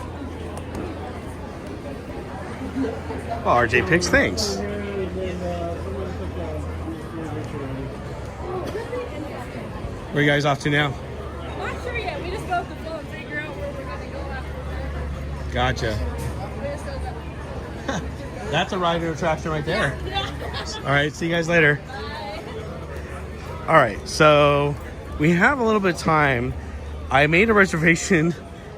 Well, RJ Picks, thanks. Where are you guys off to now? Not sure yet. We just go with the flow and figure out where we're going to go after. Gotcha. That's a rider attraction right there. All right, see you guys later. All right, so we have a little bit of time. I made a reservation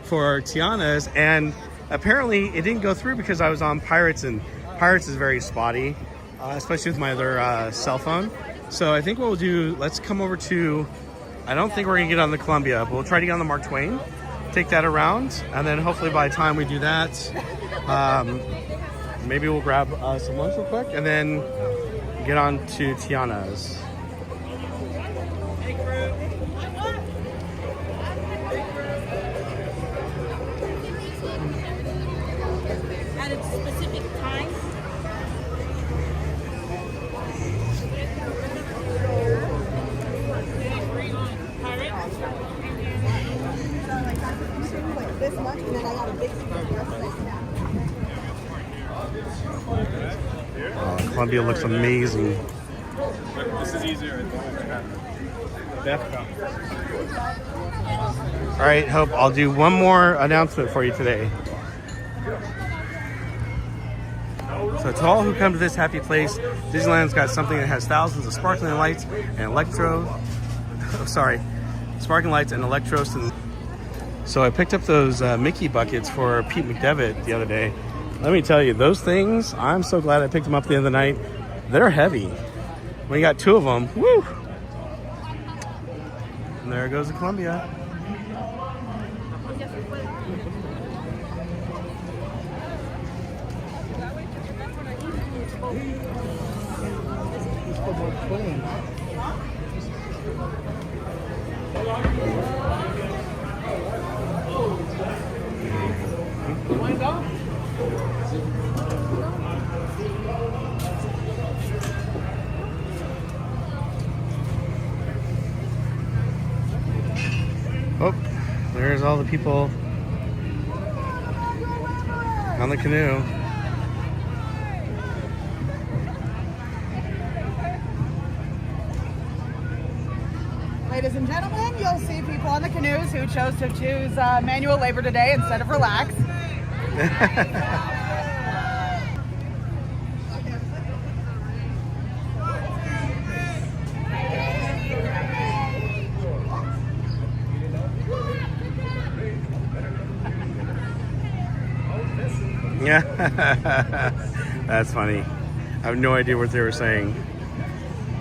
for Tiana's, and apparently it didn't go through because I was on Pirates, and Pirates is very spotty, especially with my other cell phone. So I think what we'll do, let's come over to, I don't think we're gonna get on the Columbia, but we'll try to get on the Mark Twain, take that around, and then hopefully by the time we do that, maybe we'll grab some lunch real quick and then get on to Tiana's. At a specific time. Columbia looks amazing. This is easier. All right, Hope, I'll do one more announcement for you today. So to all who come to this happy place, Disneyland's got something that has thousands of sparkling lights and sparkling lights and electros. So I picked up those Mickey buckets for Pete McDevitt the other day. Let me tell you, those things, I'm so glad I picked them up at the end of the night. They're heavy. When you got 2 of them, woo! And there goes the Columbia. Oh, there's all the people on the canoe. Ladies and gentlemen, you'll see people on the canoes who chose to choose manual labor today instead of relax. Yeah, that's funny. I have no idea what they were saying. We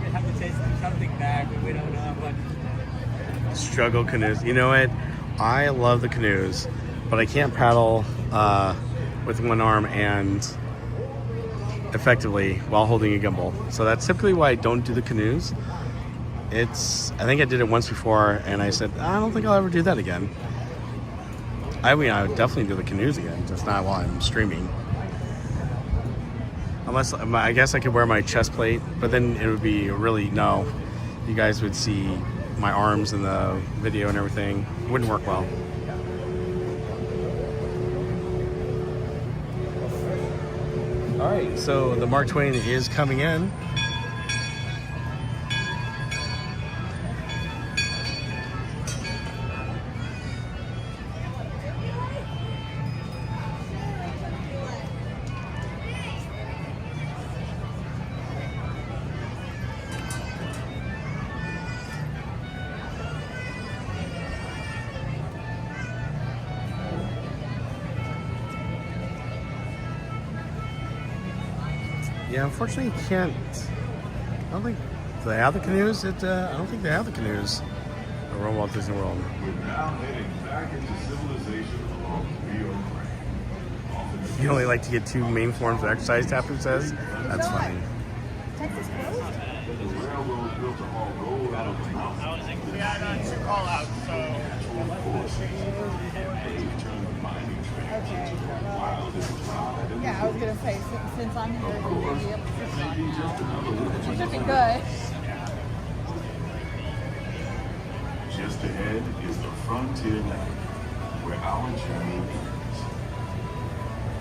have to chase something back, but we don't know what. Struggle canoes. You know what? I love the canoes, but I can't paddle with one arm and effectively while holding a gimbal. So that's typically why I don't do the canoes. I think I did it once before, and I said, I don't think I'll ever do that again. I mean, I would definitely do the canoes again, just not while I'm streaming. Unless, I guess I could wear my chest plate, but then it would be really, no. You guys would see my arms in the video and everything. It wouldn't work well. All right, so the Mark Twain is coming in. Yeah, unfortunately, you can't. I don't think. Do they have the canoes? I don't think they have the canoes around Walt Disney World. We're now heading back into civilization along Rio Grande. You only like to get 2 main forms of exercise, Taproot says. That's funny. Texas closed? The railroad built a whole road out of the mountain. We had 2 call-outs, so... Okay. Yeah, I was going to say, since I'm here, you'll be able to sit on now. It should be good. Just ahead is the Frontier Land, where our journey ends.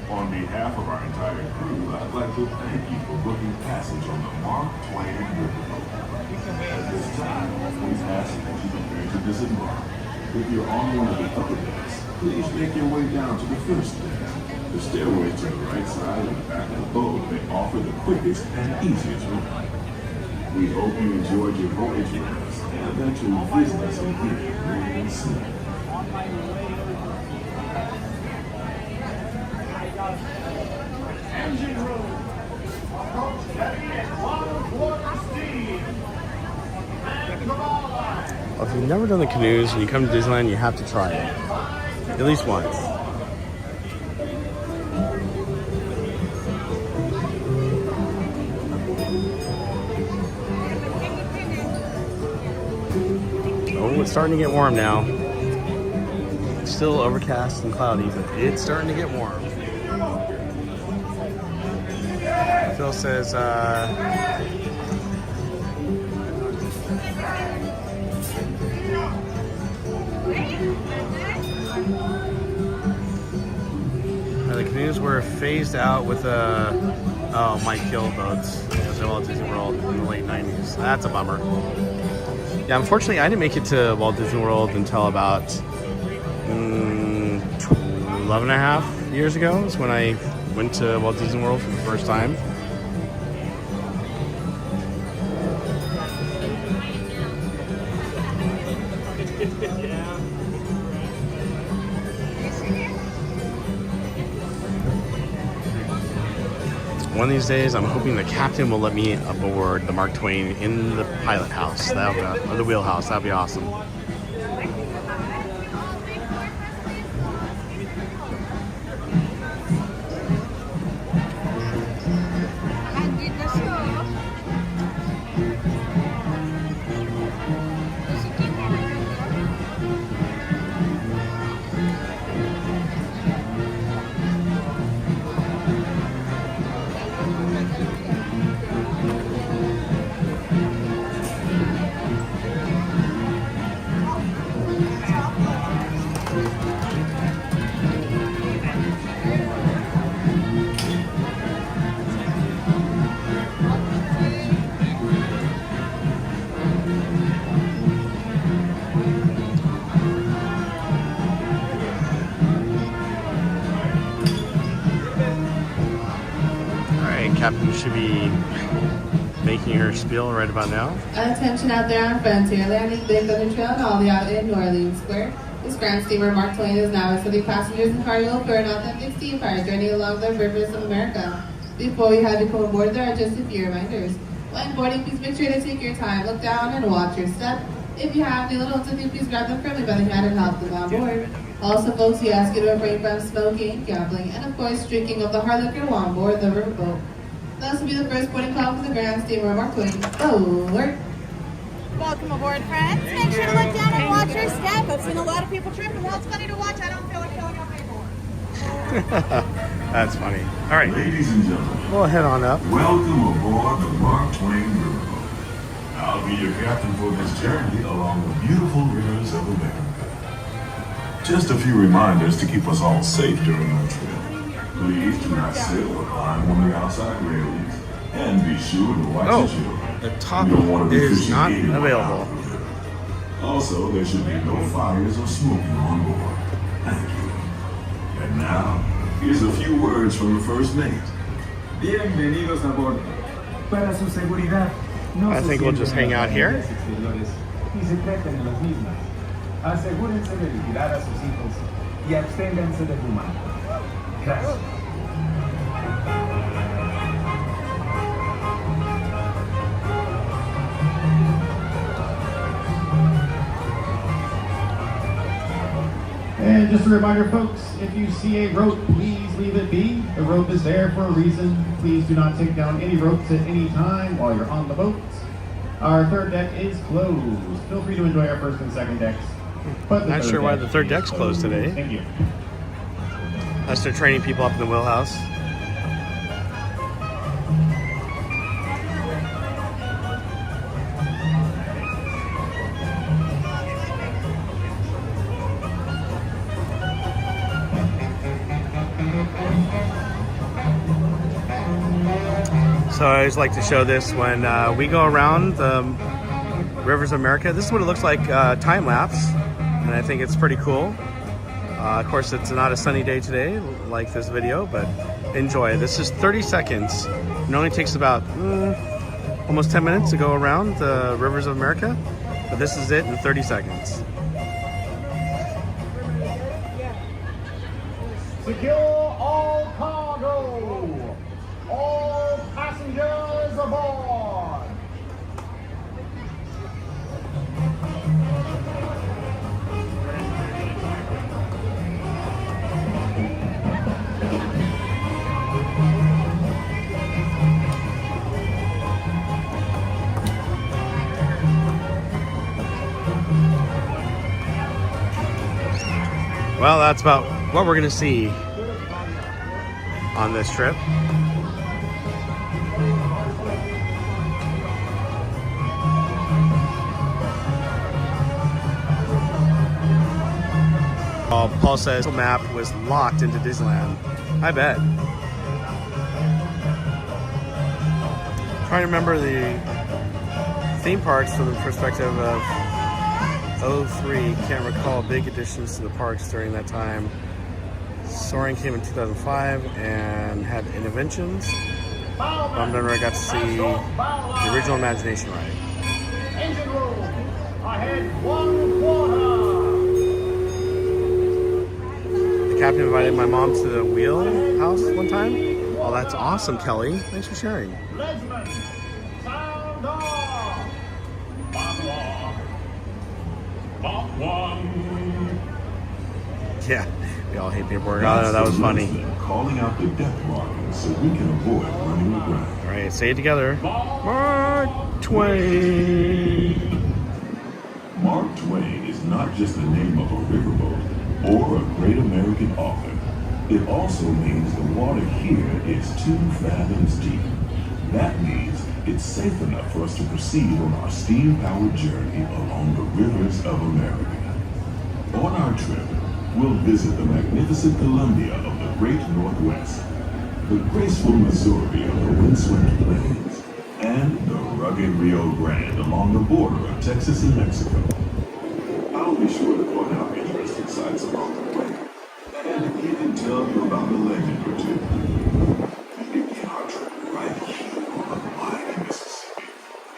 On behalf of our entire crew, I'd like to thank you for booking passage on the Mark Twain Riverboat. At this time, please ask that you prepare to disembark. If you're on one of the upper decks, please make your way down to the first deck. The stairway to the right side and the back of the boat may offer the quickest and easiest route. We hope you enjoyed your voyage with us and that your business in here remains simple. Engine room. Approach at 1/4 speed. And come on. Well, if you've never done the canoes and you come to Disneyland, you have to try it. At least once. Oh, it's starting to get warm now. It's still overcast and cloudy, but it's starting to get warm. Phil says, the canoes were phased out with Mike Hill boats at Walt Disney World in the late 90s. That's a bummer. Yeah, unfortunately, I didn't make it to Walt Disney World until about 11 and a half years ago is when I went to Walt Disney World for the first time. One of these days, I'm hoping the captain will let me aboard the Mark Twain in the pilot house, or the wheelhouse. That'd be awesome. Captain should be making her spiel right about now. Attention out there on Frontier Landing, Big Thunder Trail, and all the out in New Orleans Square. This Grand Steamer Mark Twain is now serving passengers and cargo for an authentic steam-powered journey along the rivers of America. Before we have you come aboard, there are just a few reminders. When boarding, please make sure to take your time, look down, and watch your step. If you have any little to do, please grab them firmly by the hand and help them on board. Also, folks, we ask you to refrain from smoking, gambling, and of course, drinking of the hard liquor while on board the riverboat. This will be the first boarding call for the Grand Steamer Mark Twain. Forward. Welcome aboard, friends. Make sure to look down and watch your step. I've seen a lot of people tripping. Well, it's funny to watch. I don't feel like filling out paperwork. That's funny. All right. Ladies and gentlemen, we'll head on up. Welcome aboard the Mark Twain Riverboat. I'll be your captain for this journey along the beautiful rivers of America. Just a few reminders to keep us all safe during our trip. Please do not sit or climb on the outside railings, and be sure to watch your children. The top is not available. Also, there should be no fires or smoking on board. Thank you. And now, here's a few words from the first mate. Bienvenidos a bordo. Para su seguridad, I think we'll just hang out here. Y se treten en las mismas. Asegúrense de vigilar a sus hijos y absténganse de fumar. Gracias. And just a reminder, folks, if you see a rope, please leave it be. The rope is there for a reason. Please do not take down any ropes at any time while you're on the boat. Our third deck is closed. Feel free to enjoy our first and second decks. But Not sure why the third deck's closed today. Thank you. Unless they're training people up in the wheelhouse. So I always like to show this when we go around the rivers of America. This is what it looks like time lapse, and I think it's pretty cool. Of course, it's not a sunny day today like this video, but enjoy. This is 30 seconds. It only takes about almost 10 minutes to go around the rivers of America, but this is it in 30 seconds. Secure all cargo. All passengers aboard. Well, that's about what we're going to see on this trip. Paul says the map was locked into Disneyland. I bet. Trying to remember the theme parks from the perspective of 03. Can't recall big additions to the parks during that time. Soaring came in 2005 and had interventions. I've never got to see the original Imagination ride. Engine room. Ahead 1 quarter. The captain invited my mom to the wheelhouse one time. Oh, that's awesome, Kelly. Thanks for sharing. Legsman. Sound off. Bob 1. Yeah, we all hate paperwork. Oh, that was funny. Calling out the deck markings so we can avoid running aground. All right, say it together. Mark Twain. Mark Twain is not just the name of a riverboat or a great American author. It also means the water here is 2 fathoms deep. That means it's safe enough for us to proceed on our steam-powered journey along the rivers of America. On our trip, we'll visit the magnificent Columbia of the Great Northwest, the graceful Missouri of the windswept plains, and the rugged Rio Grande along the border of Texas and Mexico. I'll be sure to point out interesting sights along the way, and even tell you about a legend or two. We begin our trip right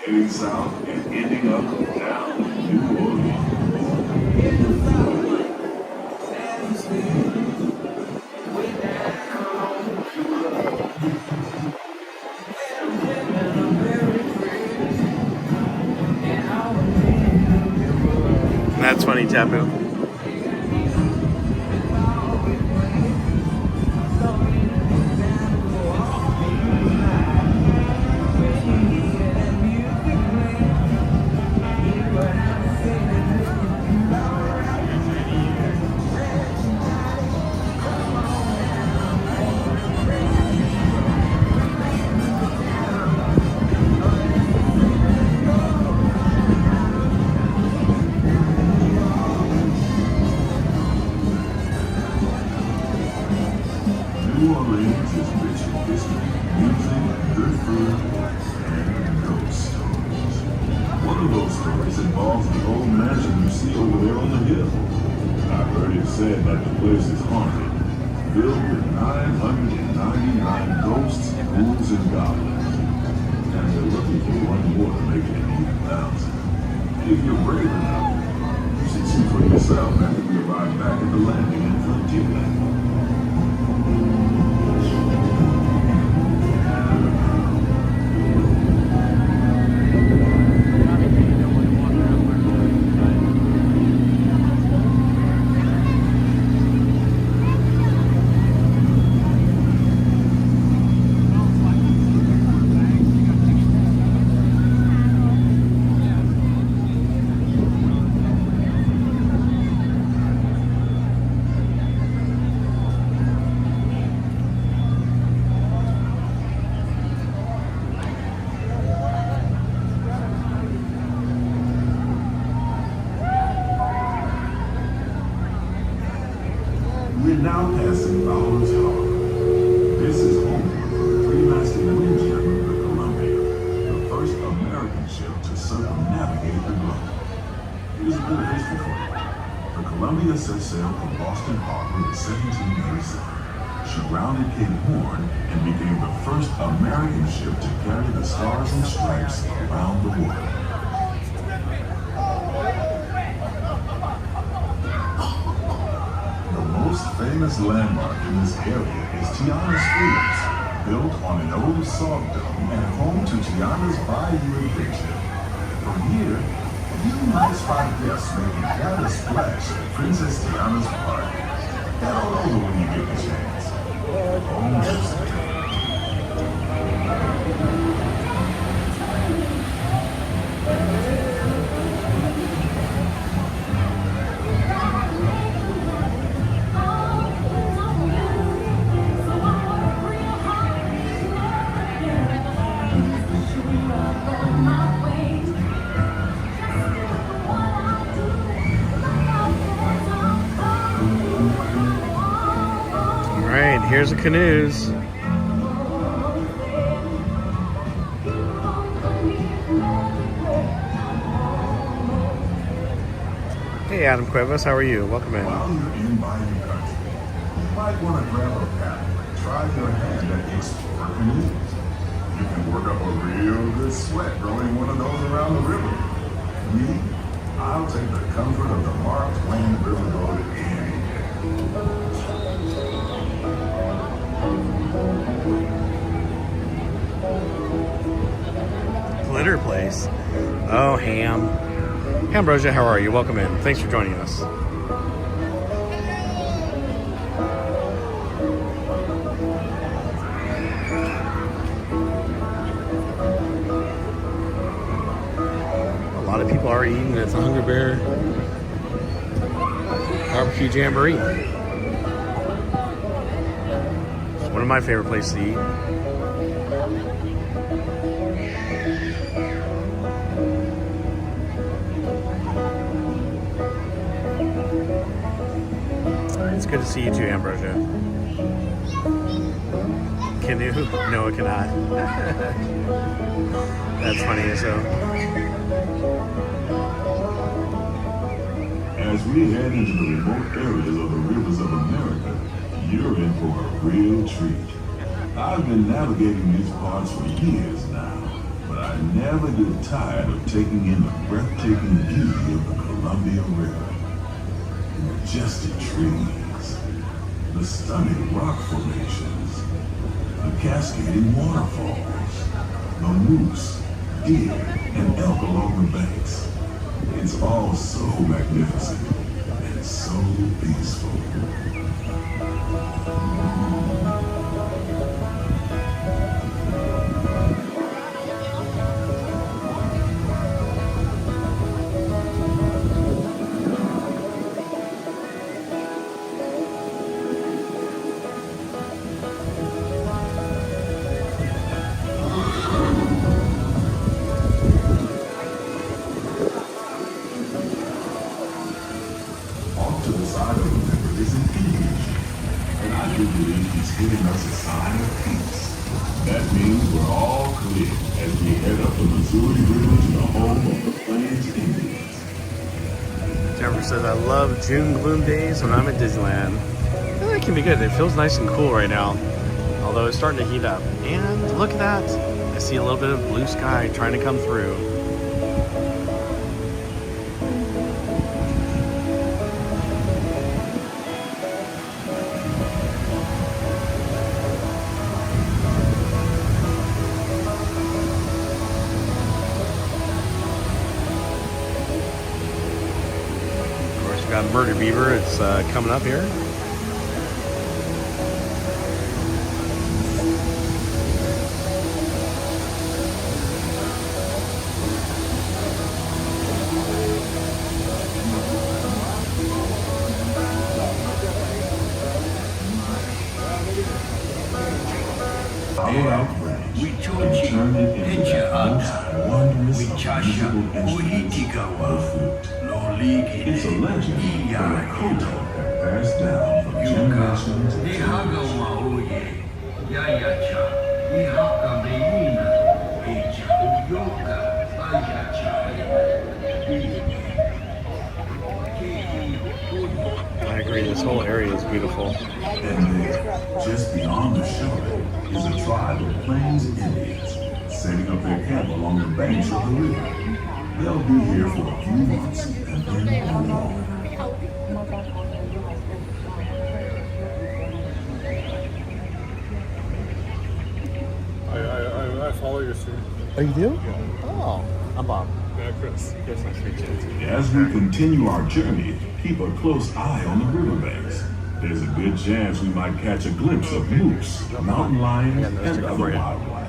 heading south and ending up down in New Orleans. That's funny, Tapu. New Orleans is rich in history, music, good food, and ghost stories. One of those stories involves the old mansion you see over there on the hill. I've heard it said that the place is haunted, filled with 999 ghosts, ghouls, and goblins. And they're looking for one more to make it an even thousand. If you're brave enough, you should see for yourself after we arrive back at the landing in Frontierland. We're now passing Bowers Harbor. This is home to the three-masted wind jammer, the Columbia, the first American ship to circumnavigate the globe. Here's a bit of history for you. The Columbia set sail from Boston Harbor in 1787. She rounded Cape Horn and became the first American ship to carry the stars and stripes around the world. The most famous landmark in this area is Tiana's Fields, built on an old salt dome and home to Tiana's Bayou Adventure. From here, you might spot guests making quite a splash at Princess Tiana's party. Head on over when you get the chance. Almost. Here's the canoes. Hey, Adam Cuevas, how are you? Welcome in. While you're in Bayou Country, you might want to grab a paddle and try your hand at the Explorer canoes. You can work up a real good sweat rowing one of those around the river. Me, I'll take the comfort of the Mark Twain Riverboat any day. Glitter place. Oh, Ham. Ambrosia, how are you? Welcome in. Thanks for joining us. A lot of people are eating at the Hungry Bear Barbecue Jamboree. It's one of my favorite places to eat. It's good to see you too, Ambrosia. Canoe? No, it cannot. That's funny, so. As we head into the remote areas of the rivers of America, you're in for a real treat. I've been navigating these parts for years now, but but I never get tired of taking in the breathtaking beauty of the Columbia River. The majestic trees, the stunning rock formations, the cascading waterfalls, the moose, deer, and elk along the banks. It's all so magnificent and so peaceful. Says I love June gloom days when I'm at Disneyland. It can be good. It feels nice and cool right now, although it's starting to heat up. And look at that. I see a little bit of blue sky trying to come through. Got Murder Beaver, it's coming up here. It's a legend that a culture passed down from generation to generation. I agree, this whole area is beautiful. And there, just beyond the show, is a tribe of Plains Indians setting up their camp along the banks of the river. They'll be here for a few months and then go on. I follow your stream. Oh, you do? Yeah. Oh, I'm Bob. Yeah, Chris. Chris, nice to meet you. As we continue our journey, keep a close eye on the riverbanks. There's a good chance we might catch a glimpse of moose, mountain lions, and other wildlife.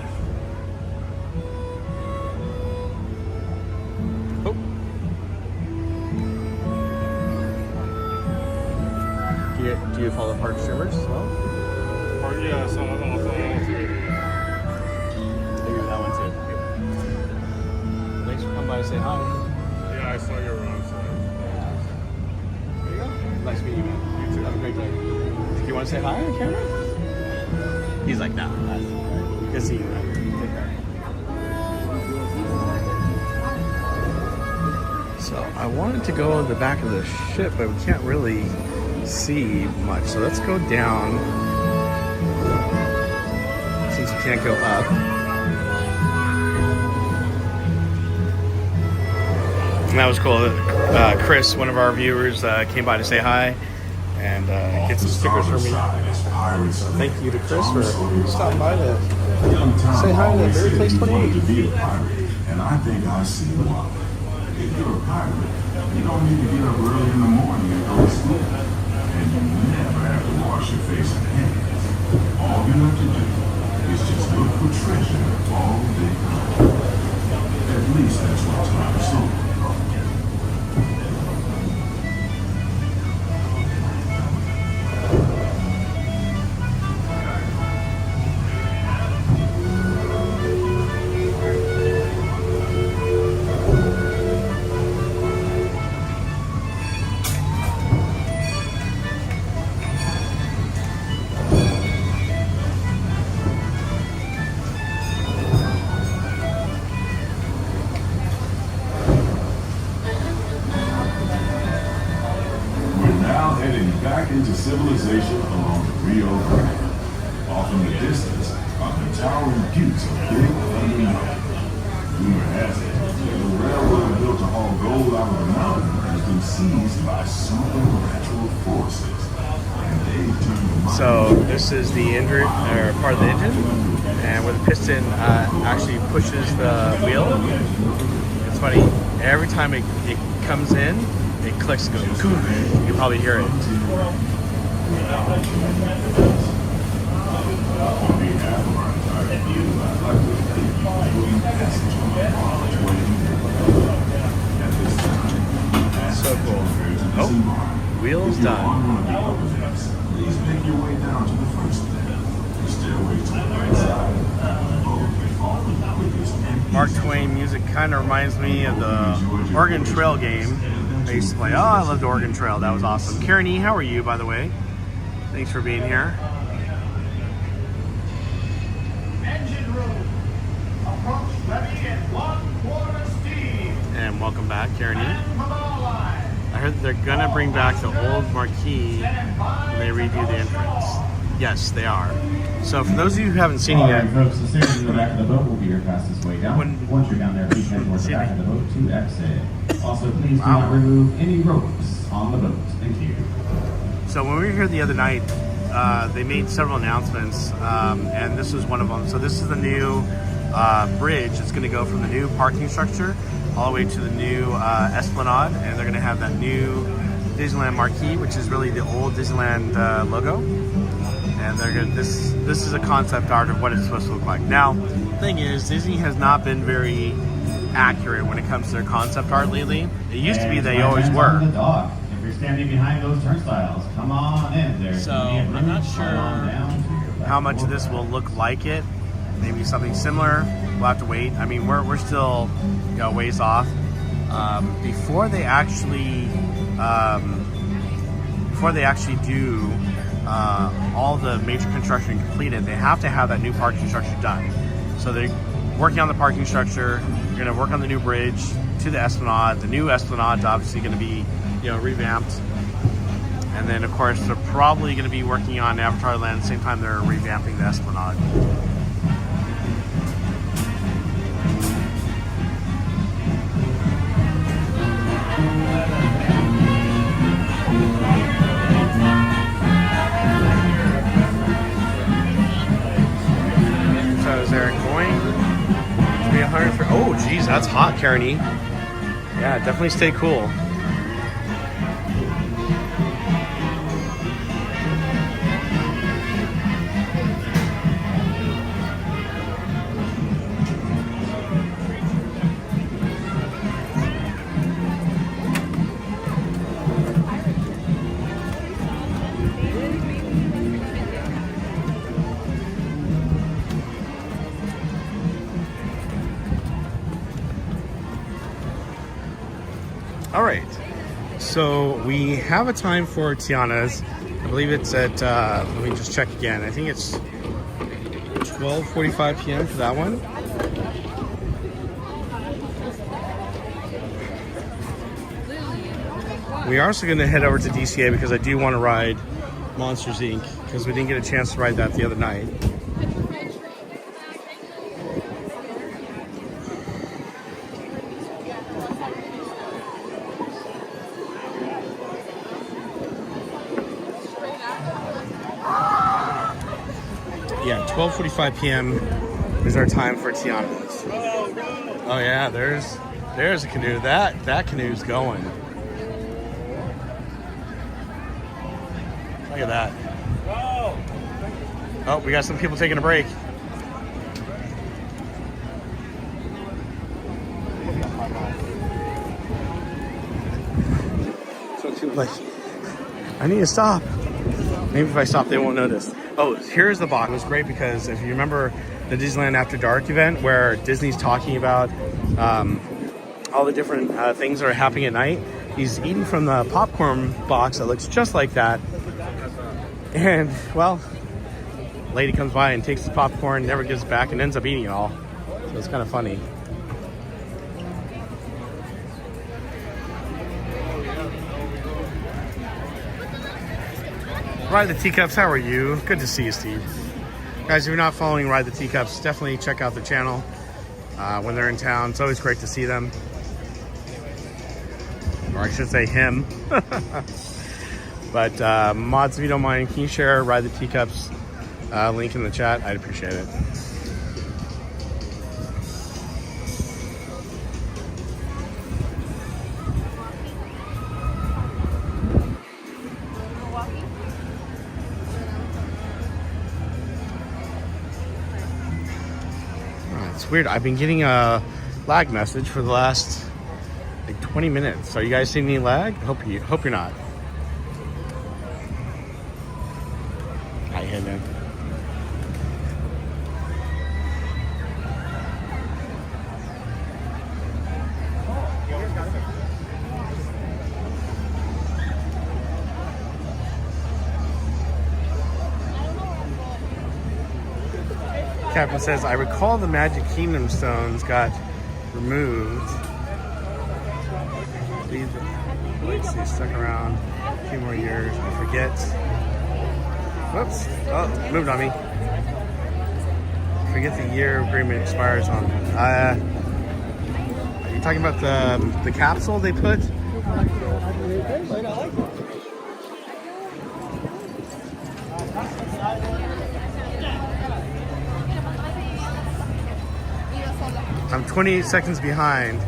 Do you follow park streamers as well? Yeah, I saw it all too. Maybe that one too. Thanks for coming by to say hi. Yeah, I saw your run. There you go. Nice meeting you, man. You too. Have a great day. Do you want to say hi on camera? He's like, nah. Good to see you, man. Take care. So I wanted to go in the back of the ship, but we can't really see much. So let's go down, since you can't go up. And that was cool. Chris, one of our viewers, came by to say hi and get some stickers for me. So thank you to Chris for stopping by to say hi to Very Place 28. To be a pirate, and I think I see why. If you're a pirate, you don't need to get up early in the morning and go to school. And you never have to wash your face and hands. All you have to do is just look for treasure all day long. At least that's what time sold. Back into civilization along the Rio Grande. Off in the distance are the towering buttes of Big Thunder Mountain. Rumor has it, the railroad built to haul gold out of the mountain has been seized by supernatural forces. And they turned So this is the part of the engine, and where the piston actually pushes the wheel. It's funny, every time it comes in, it clicks, goes, you can probably hear it. So cool. Oh, wheels done. Please make your way down to the first deck. The stairway to the right side. Mark Twain music kind of reminds me of the Oregon Trail game I used to play. Oh, I loved Oregon Trail. That was awesome. Karen E., how are you, by the way? Thanks for being here. Engine room. Approach ready at 1/4 steam. And welcome back, Karen E. I I heard that they're gonna bring back the old marquee when they redo the entrance. Yes, they are. So for those of you who haven't seen it yet, folks, the stairs in the back of the boat will be your fastest way down. Once you're down there, please head towards the back of the boat to exit. Also, please do not remove any ropes on the boat. Thank you. so when we were here the other night, they made several announcements, and this was one of them. So this is the new bridge. It's going to go from the new parking structure all the way to the new Esplanade, and they're going to have that new Disneyland marquee, which is really the old Disneyland logo. And they're going. This is a concept art of what it's supposed to look like. Now, the thing is, Disney has not been very accurate when it comes to their concept art lately. It used to be they always were. If you're standing behind those turnstiles, come on in. There's So I'm not sure how much of this will look like it. Maybe something similar. We'll have to wait. I mean, we're still ways off. Before they actually do all the major construction completed, they have to have that new parking structure done. So they're working on the parking structure. They're going to work on the new bridge to the Esplanade. The new Esplanade is obviously going to be revamped. And then, of course, they're probably going to be working on Avatar Land at the same time they're revamping the Esplanade. So is Eric going to be 103? Oh, geez, that's hot, Karen E. Yeah, definitely stay cool. All right, so we have a time for Tiana's. I believe it's at, let me just check again. I think it's 12:45 p.m. for that one. We are also going to head over to DCA because I do want to ride Monsters Inc. because we didn't get a chance to ride that the other night. Yeah, 12:45 p.m. is our time for Tiana's. Oh yeah, there's a canoe. That canoe's going. Look at that. Oh, we got some people taking a break. So like, I need to stop. Maybe if I stop, they won't notice. Oh, here's the box. It was great because if you remember the Disneyland After Dark event where Disney's talking about all the different things that are happening at night, he's eating from the popcorn box that looks just like that. And, well, lady comes by and takes the popcorn, never gives it back, and ends up eating it all. So it's kind of funny. Ride the Teacups, how are you? Good to see you, Steve. Guys, if you're not following Ride the Teacups, definitely check out the channel. when they're in town. It's always great to see them. Or I should say him. But mods, if you don't mind, can you share Ride the Teacups link in the chat? I'd appreciate it. It's weird. I've been getting a lag message for the last like 20 minutes. Are you guys seeing any lag? Hope you're not. Hi, Hidden. Captain says, I recall the Magic Kingdom stones got removed. Let's see, stuck around a few more years. I forget. Whoops. Oh, moved on me. Forget the year agreement expires on. Are you talking about the capsule they put? I'm 28 seconds behind,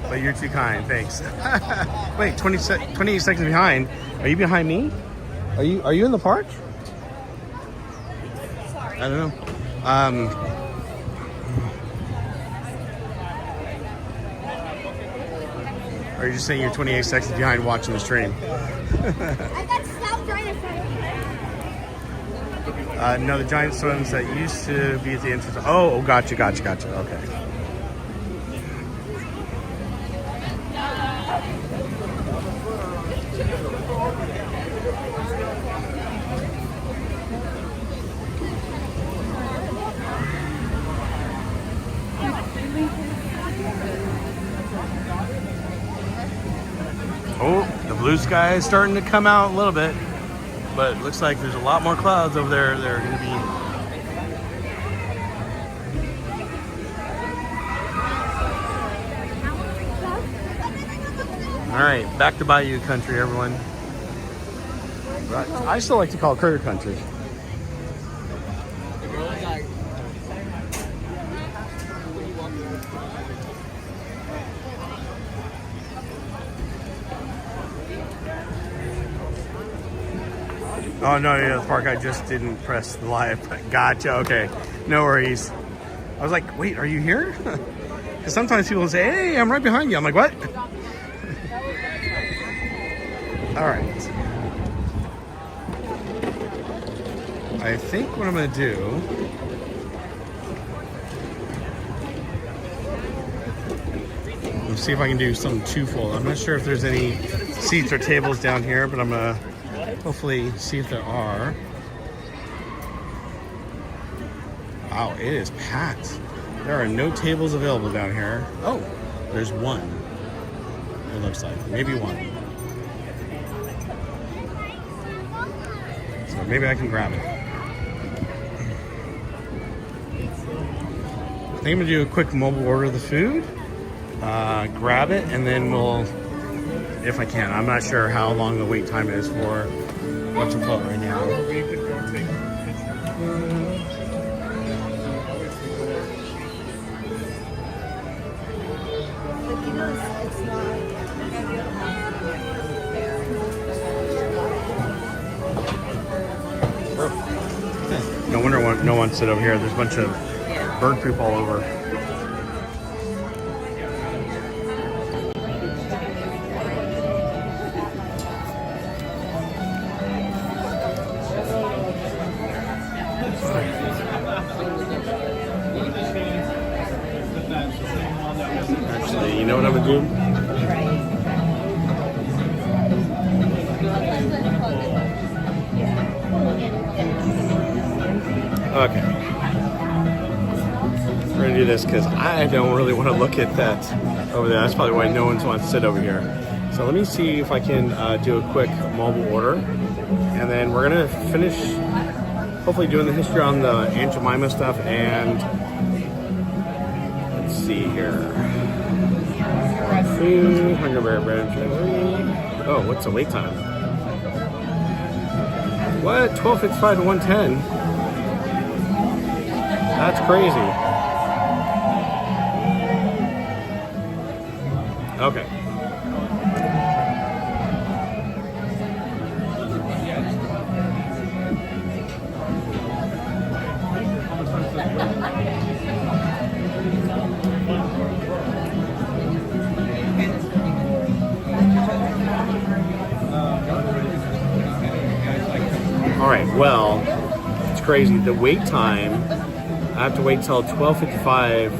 but you're too kind. Thanks. Wait, 28 seconds behind. Are you behind me? Are you in the park? Sorry. I don't know. Or are you just saying you're 28 seconds behind watching the stream? I got stopped right in front of me. No, the giant stones that used to be at the entrance. Oh, gotcha. Okay. Oh, the blue sky is starting to come out a little bit, but it looks like there's a lot more clouds over there. They're going to be. All right, back to Bayou Country, everyone. But I still like to call it Critter Country. Oh, no, yeah, the park. I just didn't press the live. Gotcha. Okay. No worries. I was like, wait, are you here? Because sometimes people say, hey, I'm right behind you. I'm like, what? All right. I think what I'm going to do... Let's see if I can do something twofold. I'm not sure if there's any seats or tables down here, but I'm going to hopefully see if there are. Wow, it is packed. There are no tables available down here. Oh, there's one. It looks like. Maybe one. So maybe I can grab it. I think I'm going to do a quick mobile order of the food. Grab it, and then we'll, if I can. I'm not sure how long the wait time is for what's afloat right now. No wonder no one sit over here. There's a bunch of bird poop all over. Actually, you know what I'm gonna do? Okay. We're gonna do this because I don't really want to look at that over there. That's probably why no one wants to sit over here. So let me see if I can do a quick mobile order, and then we're gonna finish hopefully doing the history on the Aunt Jemima stuff, and let's see here. Hunger Bear Branch. Oh, what's the wait time? What? 12:55 to 1:10. That's crazy. Okay. All right, well, it's crazy. The wait time, I have to wait till 12:55,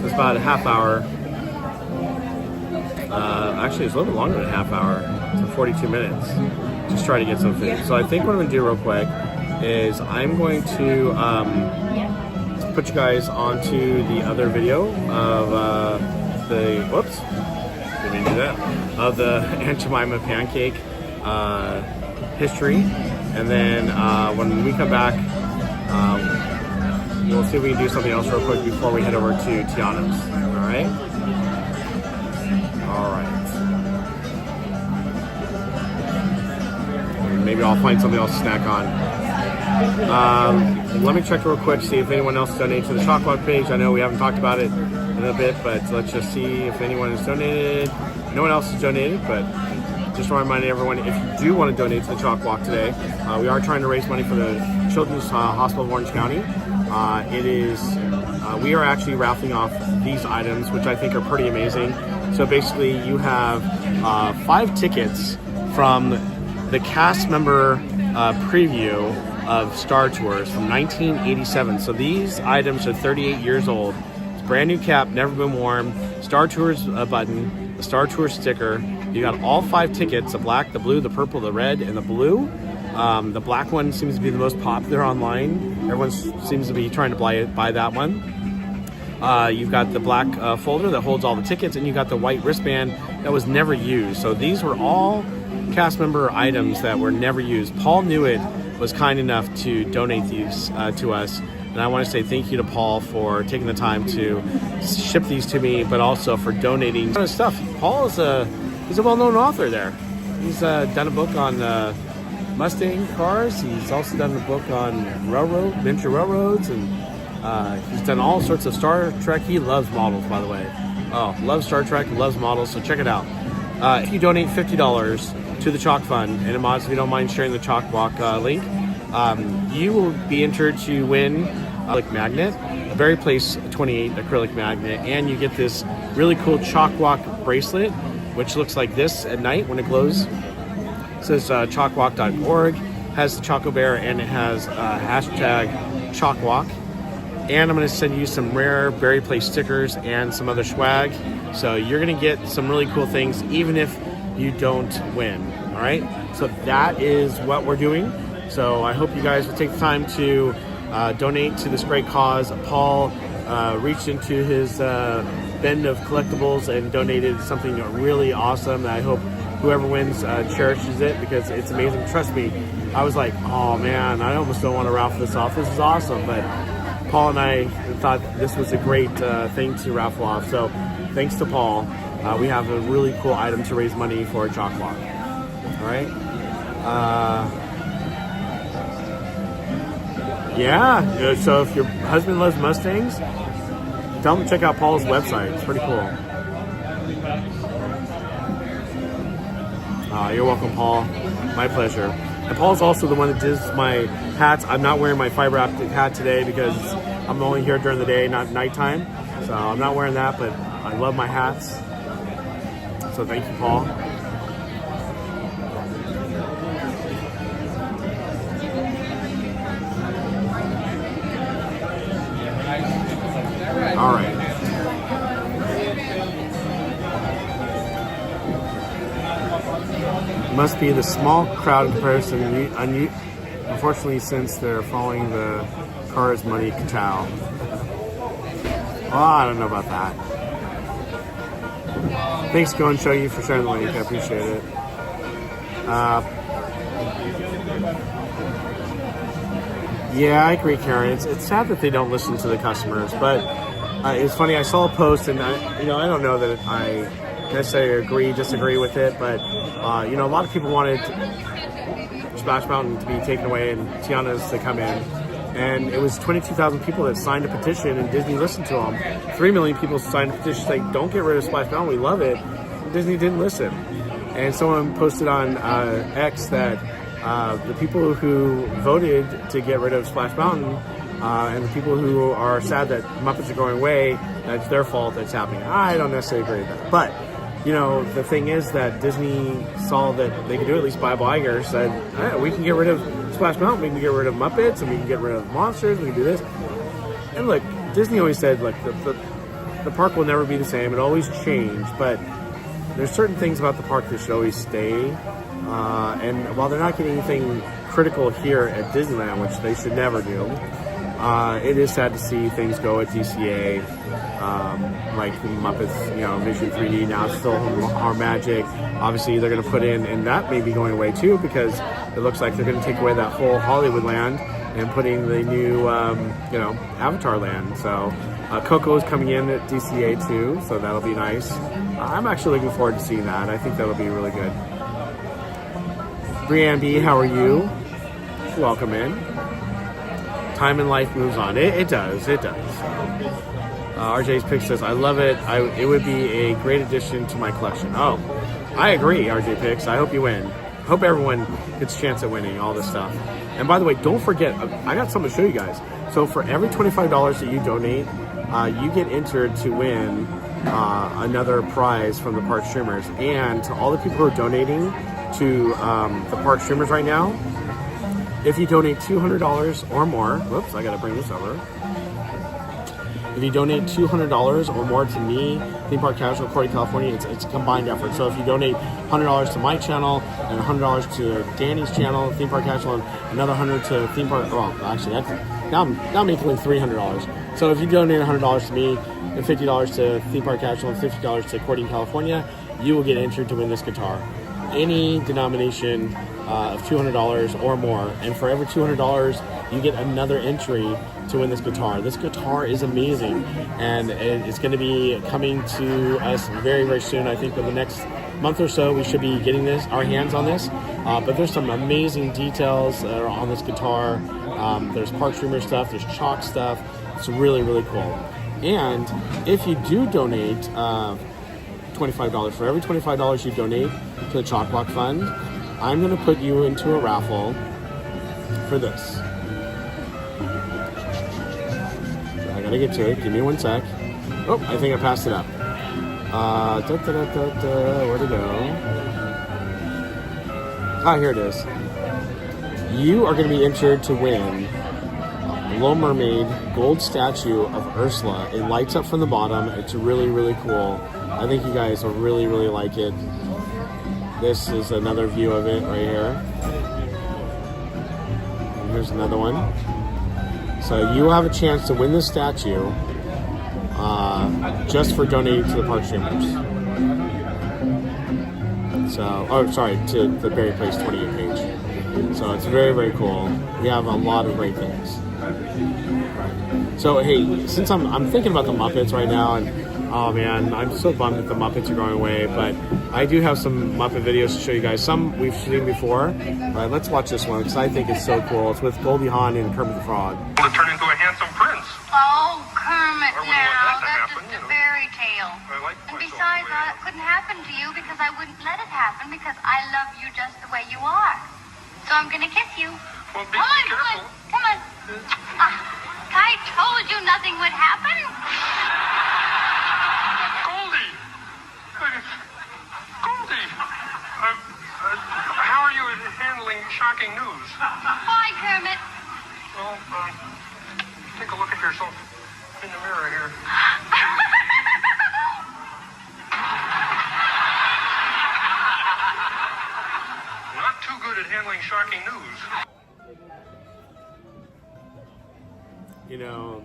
so it's about a half hour. Actually, it's a little bit longer than a half hour, so 42 minutes. Just try to get some food. So I think what I'm gonna do real quick is I'm going to put you guys onto the other video of the, whoops, didn't mean to do that, of the Aunt Jemima pancake history, and then when we come back, we'll see if we can do something else real quick before we head over to Tiana's. All right. Maybe I'll find something else to snack on. Let me check real quick, see if anyone else donated to the ChocWalk page. I know we haven't talked about it in a bit, but let's just see if anyone has donated. No one else has donated, but just want to remind everyone, if you do want to donate to the ChocWalk today, we are trying to raise money for the Children's Hospital of Orange County. We are actually raffling off these items, which I think are pretty amazing. So basically, you have 5 tickets from the cast member preview of Star Tours from 1987. So these items are 38 years old. It's brand new cap, never been worn. Star Tours button, the Star Tours sticker. You got all 5 tickets: the black, the blue, the purple, the red, and the blue. The black one seems to be the most popular online. Everyone seems to be trying to buy that one. You've got the black folder that holds all the tickets, and you got the white wristband that was never used. So these were all cast member items that were never used. Paul Newitt was kind enough to donate these to us, and I want to say thank you to Paul for taking the time to ship these to me, but also for donating stuff. Paul is he's a well-known author there. He's done a book on Mustang cars. He's also done a book on miniature railroads, and he's done all sorts of Star Trek. He loves models, by the way. Oh, loves Star Trek, loves models, so check it out. If you donate $50 to the CHOC Fund, and Amaz, if you don't mind sharing the ChocWalk link, you will be entered to win acrylic magnet, a Berry Place 28 acrylic magnet, and you get this really cool ChocWalk bracelet, which looks like this at night when it glows. It says chocwalk.org, has the Choco Bear, and it has hashtag ChocWalk. And I'm going to send you some rare Berry Place stickers and some other swag. So you're going to get some really cool things, even if you don't win. All right. So that is what we're doing. So I hope you guys will take the time to donate to this great cause. Paul reached into his bin of collectibles and donated something really awesome. I hope whoever wins cherishes it, because it's amazing. Trust me, I was like, oh man, I almost don't want to raffle this off. This is awesome. But Paul and I thought this was a great thing to raffle off. So thanks to Paul, we have a really cool item to raise money for a ChocWalk. All right. Yeah. So if your husband loves Mustangs, tell him to check out Paul's website. It's pretty cool. You're welcome, Paul. My pleasure. And Paul's also the one that does my hats. I'm not wearing my fiber optic hat today because I'm only here during the day, not nighttime. So I'm not wearing that, but I love my hats. So thank you, Paul. All right. Must be the small crowd in comparison. Unfortunately, since they're following the Cars Money Cow. Oh, I don't know about that. Thanks, Go and Show You, for sharing the link. I appreciate it. Yeah, I agree, Karen. It's sad that they don't listen to the customers, but It's funny. I saw a post, and I don't know that I necessarily disagree with it, but a lot of people wanted Splash Mountain to be taken away and Tiana's to come in. And it was 22,000 people that signed a petition, and Disney listened to them. 3 million people signed a petition saying, don't get rid of Splash Mountain, we love it. And Disney didn't listen. And someone posted on X that the people who voted to get rid of Splash Mountain and the people who are sad that Muppets are going away, that's their fault that's happening. I don't necessarily agree with that. But, the thing is that Disney saw that they could do it, at least Bob Iger said, we can get rid of Splash Mountain, we can get rid of Muppets, and we can get rid of monsters, we can do this. And look, Disney always said, look, the park will never be the same, it'll always change, but there's certain things about the park that should always stay. And while they're not getting anything critical here at Disneyland, which they should never do, it is sad to see things go at DCA, like the Muppets, Vision 3D, now it's still Our Magic. Obviously, they're going to put in, and that may be going away too, because it looks like they're going to take away that whole Hollywood land and putting the new, Avatar land. So, Coco is coming in at DCA too, so that'll be nice. I'm actually looking forward to seeing that. I think that'll be really good. Brianne B, how are you? Welcome in. Time and life moves on. It does. RJ's Pick says, I love it. It would be a great addition to my collection. Oh, I agree, RJ Picks. I hope you win. Hope everyone gets a chance at winning all this stuff. And by the way, don't forget, I got something to show you guys. So for every $25 that you donate, you get entered to win another prize from the Park Streamers. And to all the people who are donating to the Park Streamers right now, if you donate $200 or more, whoops, I gotta bring this over. If you donate $200 or more to me, Theme Park Casual, Corey, California, it's a combined effort. So if you donate $100 to my channel and $100 to Danny's channel, Theme Park Casual, and another $100 to Theme Park, well, actually, now I'm equaling $300. So if you donate $100 to me and $50 to Theme Park Casual and $50 to Corey, California, you will get entered to win this guitar. Any denomination of $200 or more, and for every $200 you get another entry to win this guitar. This guitar is amazing, and it's going to be coming to us very, very soon. I think in the next month or so we should be getting our hands on this, but there's some amazing details that are on this guitar. There's Park Streamer stuff, there's CHOC stuff. It's really, really cool. And if you do donate $25, for every $25 you donate to the CHOC Walk Fund, I'm going to put you into a raffle for this. I got to get to it. Give me one sec. Oh, I think I passed it up. Where'd it go? Here it is. You are going to be entered to win Little Mermaid gold statue of Ursula. It lights up from the bottom. It's really, really cool. I think you guys will really, really like it. This is another view of it right here. And here's another one. So you have a chance to win this statue just for donating to the Park Streamers. So, to the Berry Place 28 page. So it's very, very cool. We have a lot of great things. So hey, since I'm thinking about the Muppets right now, and oh man, I'm so bummed that the Muppets are going away, but I do have some Muppet videos to show you guys. Some we've seen before, but let's watch this one because I think it's so cool. It's with Goldie Hawn and Kermit the Frog. To turn into a handsome prince. Oh, Kermit, Or would you now, let that that's happen, just you a know? fairy tale. I like And myself besides, the way I that couldn't happen to you because I wouldn't let it happen because I love you just the way you are. So I'm gonna kiss you. Well, be Come on, careful. come on. I told you nothing would happen. Goldie! Goldie! How are you handling shocking news? Bye, Kermit. Well, take a look at yourself in the mirror here. Not too good at handling shocking news. You know,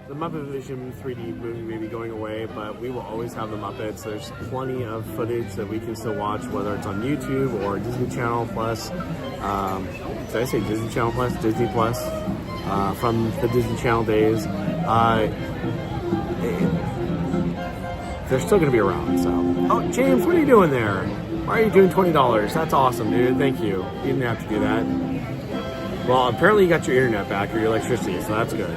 the MuppetVision 3D movie may be going away, but we will always have the Muppets. There's plenty of footage that we can still watch, whether it's on YouTube or Disney Channel Plus. Did I say Disney Channel Plus? Disney Plus. From the Disney Channel days. they're still going to be around. So, oh, James, what are you doing there? Why are you doing $20? That's awesome, dude. Thank you. You didn't have to do that. Well, apparently you got your internet back or your electricity, so that's good.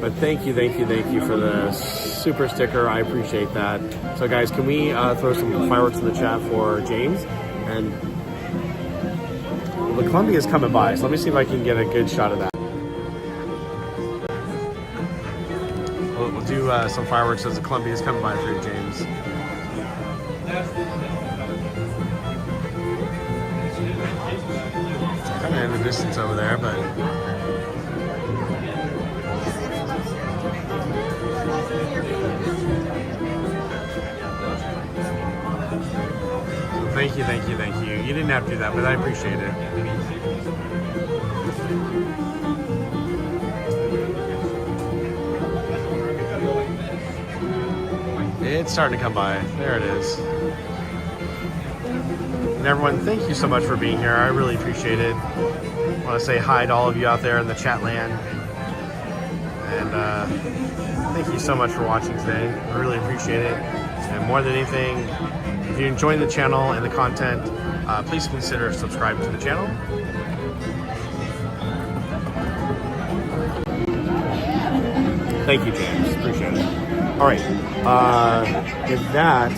But thank you for the super sticker. I appreciate that. So, guys, can we throw some fireworks in the chat for James? And the Columbia is coming by, so let me see if I can get a good shot of that. We'll do some fireworks as the Columbia is coming by for you, James. Kind of in the distance over there, but thank you. You didn't have to do that, but I appreciate it. It's starting to come by. There it is. And everyone, thank you so much for being here. I really appreciate it. I want to say hi to all of you out there in the chat land. And thank you so much for watching today. I really appreciate it. And more than anything, if you're enjoying the channel and the content, please consider subscribing to the channel. Thank you, James. Appreciate it. All right. With that,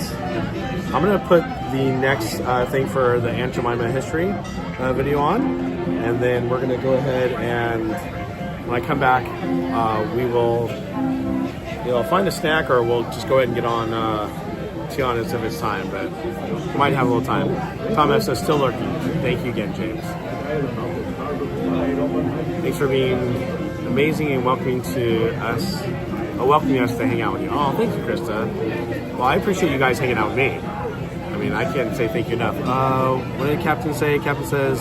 I'm going to put the next thing for the Aunt Jemima history video on. And then we're going to go ahead and when I come back, we will find a snack or we'll just go ahead and get on Tiana's if it's time, but we might have a little time. Thomas is still lurking. Thank you again, James. Thanks for being amazing and welcoming us to hang out with you. Oh, thank you, Krista. Well, I appreciate you guys hanging out with me. I mean, I can't say thank you enough. What did Captain say? Captain says,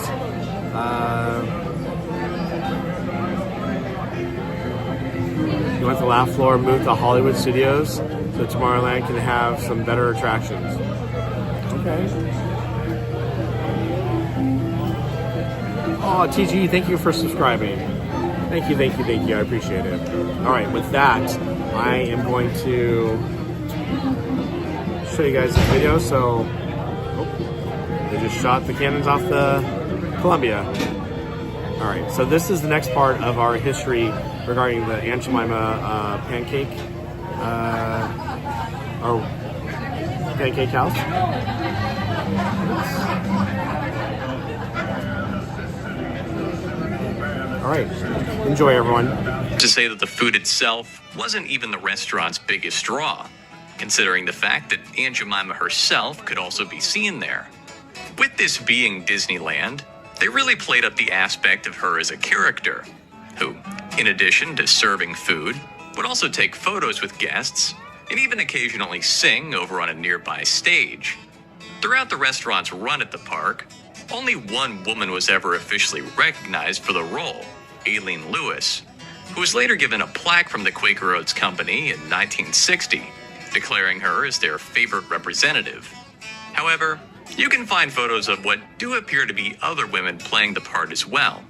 you want the laugh floor moved to Hollywood Studios so Tomorrowland can have some better attractions. Okay. Oh, TG, thank you for subscribing. Thank you. I appreciate it. All right, with that, I am going to show you guys this video. So, they just shot the cannons off the Columbia. All right, so this is the next part of our history regarding the Aunt Jemima Pancake House. All right, enjoy everyone. To say that the food itself wasn't even the restaurant's biggest draw, considering the fact that Aunt Jemima herself could also be seen there. With this being Disneyland, they really played up the aspect of her as a character, who, in addition to serving food, would also take photos with guests and even occasionally sing over on a nearby stage. Throughout the restaurant's run at the park, only one woman was ever officially recognized for the role, Aileen Lewis, who was later given a plaque from the Quaker Oats Company in 1960, declaring her as their favorite representative. However, you can find photos of what do appear to be other women playing the part as well,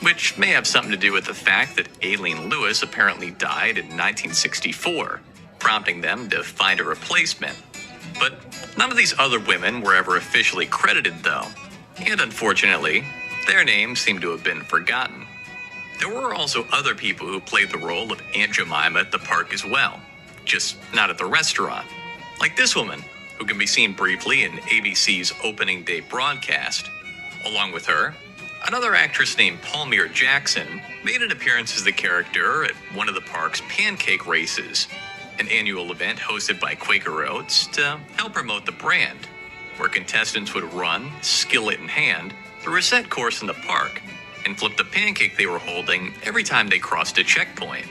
which may have something to do with the fact that Aileen Lewis apparently died in 1964, prompting them to find a replacement. But none of these other women were ever officially credited though, and unfortunately, their names seem to have been forgotten. There were also other people who played the role of Aunt Jemima at the park as well, just not at the restaurant. Like this woman, who can be seen briefly in ABC's opening day broadcast. Along with her, another actress named Palmyra Jackson made an appearance as the character at one of the park's pancake races, an annual event hosted by Quaker Oats to help promote the brand, where contestants would run, skillet in hand, through a set course in the park and flip the pancake they were holding every time they crossed a checkpoint.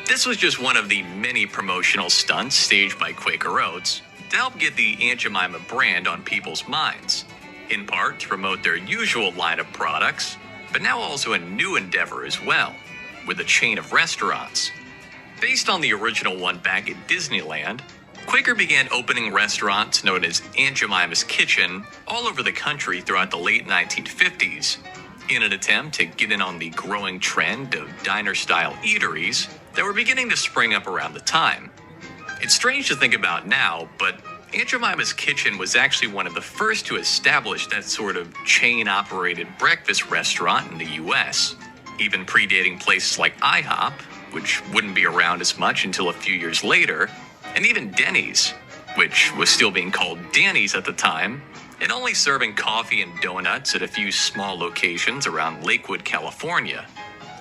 This was just one of the many promotional stunts staged by Quaker Oats to help get the Aunt Jemima brand on people's minds, in part to promote their usual line of products, but now also a new endeavor as well, with a chain of restaurants. Based on the original one back at Disneyland, Quaker began opening restaurants known as Aunt Jemima's Kitchen all over the country throughout the late 1950s, in an attempt to get in on the growing trend of diner-style eateries that were beginning to spring up around the time. It's strange to think about now, but Aunt Jemima's Kitchen was actually one of the first to establish that sort of chain-operated breakfast restaurant in the US, even predating places like IHOP, which wouldn't be around as much until a few years later, and even Denny's, which was still being called Danny's at the time, and only serving coffee and donuts at a few small locations around Lakewood, California.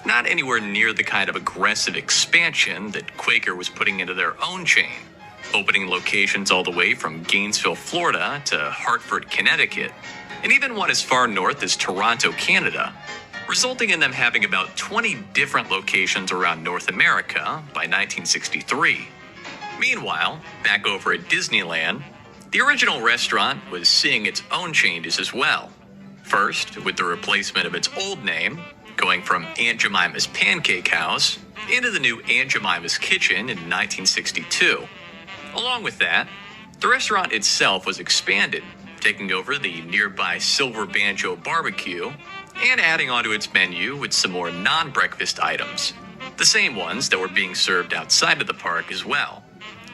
Not anywhere near the kind of aggressive expansion that Quaker was putting into their own chain, opening locations all the way from Gainesville, Florida to Hartford, Connecticut, and even one as far north as Toronto, Canada, resulting in them having about 20 different locations around North America by 1963. Meanwhile, back over at Disneyland, the original restaurant was seeing its own changes as well. First, with the replacement of its old name, going from Aunt Jemima's Pancake House into the new Aunt Jemima's Kitchen in 1962. Along with that, the restaurant itself was expanded, taking over the nearby Silver Banjo Barbecue and adding onto its menu with some more non-breakfast items, the same ones that were being served outside of the park as well.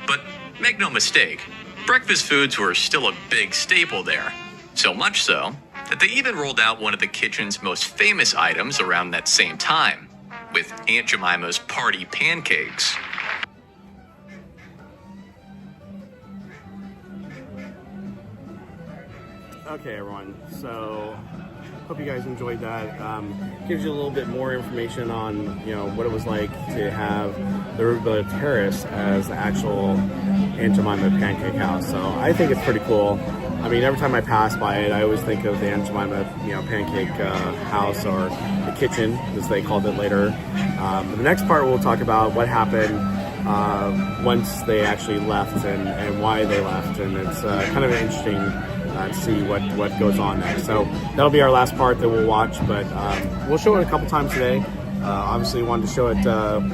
But make no mistake, breakfast foods were still a big staple there, so much so that they even rolled out one of the kitchen's most famous items around that same time, with Aunt Jemima's Party Pancakes. Okay, everyone, so hope you guys enjoyed that. Gives you a little bit more information on, what it was like to have the Rubella Terrace as the actual Aunt Jemima Pancake House. So I think it's pretty cool. I mean, every time I pass by it, I always think of the Aunt Jemima, Pancake House, or the kitchen, as they called it later. The next part, we'll talk about what happened once they actually left and why they left, and it's kind of interesting to see what goes on next. So that'll be our last part that we'll watch, but we'll show it a couple times today. Obviously, wanted to show it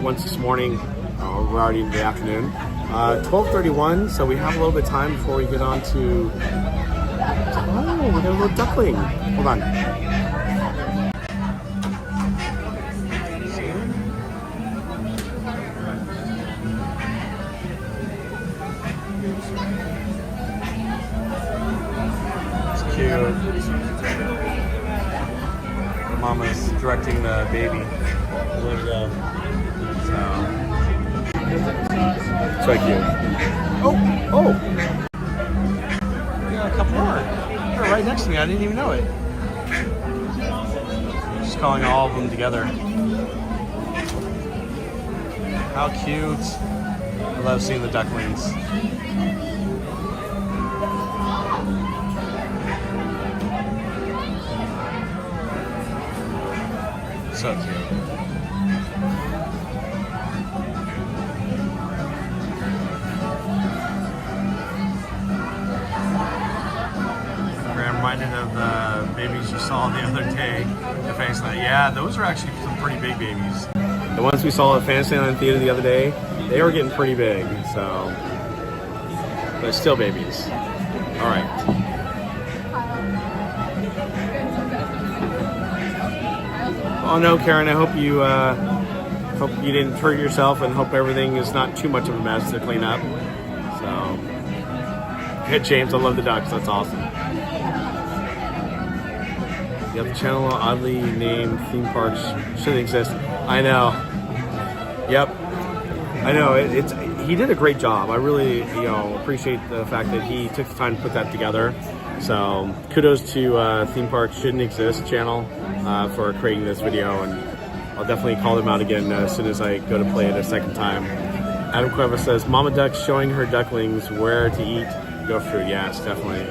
once this morning. We're already in the afternoon. 12:31, so we have a little bit of time before we get on to... Oh, we got a little duckling. Hold on. It's cute. Mama's directing the baby. There we go. So cute. Oh! We got a couple more. They're right next to me. I didn't even know it. Just calling all of them together. How cute. I love seeing the ducklings. So cute. Reminded of the babies you saw the other day at Fantasyland. Yeah, those are actually some pretty big babies. The ones we saw at Fantasyland Theater the other day, they were getting pretty big, so... But still babies. Alright. Oh no, Karen, I hope you didn't hurt yourself, and hope everything is not too much of a mess to clean up. So... Good, James, I love the ducks, that's awesome. Yeah, the channel oddly named theme parks shouldn't exist. I know. Yep. I know. He did a great job. I really, appreciate the fact that he took the time to put that together. So kudos to Theme Parks Shouldn't Exist channel for creating this video, and I'll definitely call them out again as soon as I go to play it a second time. Adam Cueva says, Mama Duck showing her ducklings where to eat goat food. Yes, definitely.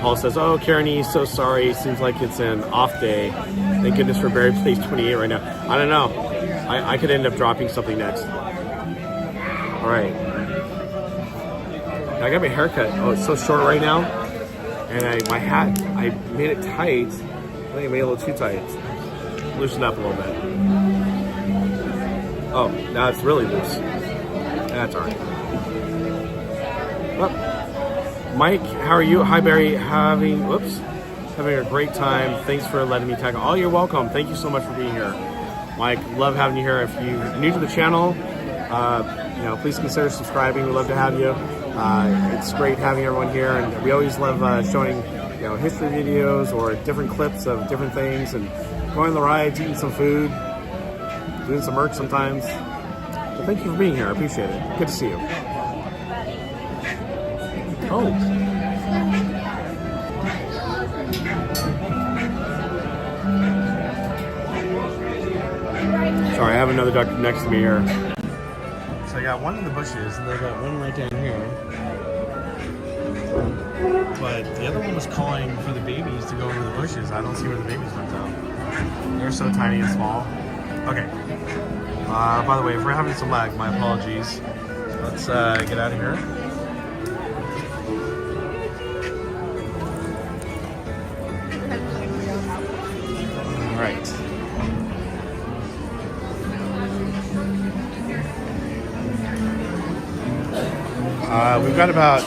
Paul says, oh, Karen E, so sorry. Seems like it's an off day. Thank goodness for Buried Place 28 right now. I don't know. I could end up dropping something next. All right. I got my hair cut. Oh, it's so short right now. And my hat, I made it tight. I think I made it a little too tight. Loosen up a little bit. Oh, now it's really loose. That's all right. Well, Mike, how are you? Hi, Barry. Having a great time. Thanks for letting me tag. Oh, you're welcome. Thank you so much for being here. Mike, love having you here. If you're new to the channel, please consider subscribing. We'd love to have you. It's great having everyone here, and we always love showing history videos or different clips of different things, and going on the rides, eating some food, doing some merch sometimes. So thank you for being here. I appreciate it. Good to see you. Oh. Sorry, I have another duck next to me here. So I got one in the bushes, and I got one right down here. But the other one was calling for the babies to go into the bushes. I don't see where the babies went though. They're so tiny and small. Okay. By the way, if we're having some lag, my apologies. Let's get out of here. All right. We've got about,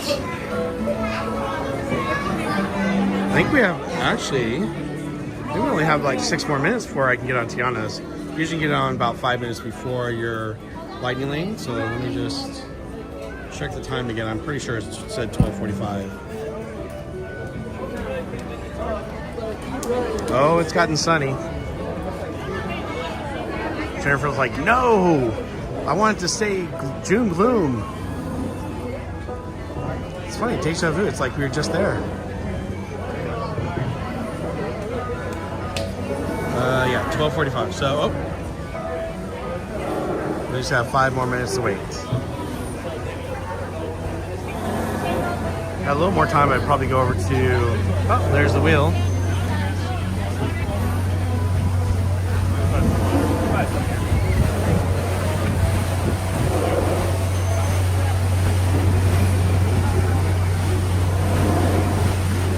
I think we have, actually, we only have like 6 more minutes before I can get on Tiana's. Usually get on about 5 minutes before your lightning lane. So let me just check the time again. I'm pretty sure it said 12:45. Oh, it's gotten sunny. Jennifer was like, no, I want it to stay June gloom. It's funny, deja vu. It's like we were just there. Yeah, 12:45. So, we just have 5 more minutes to wait. Got a little more time. I'd probably go over to. Oh, there's the wheel.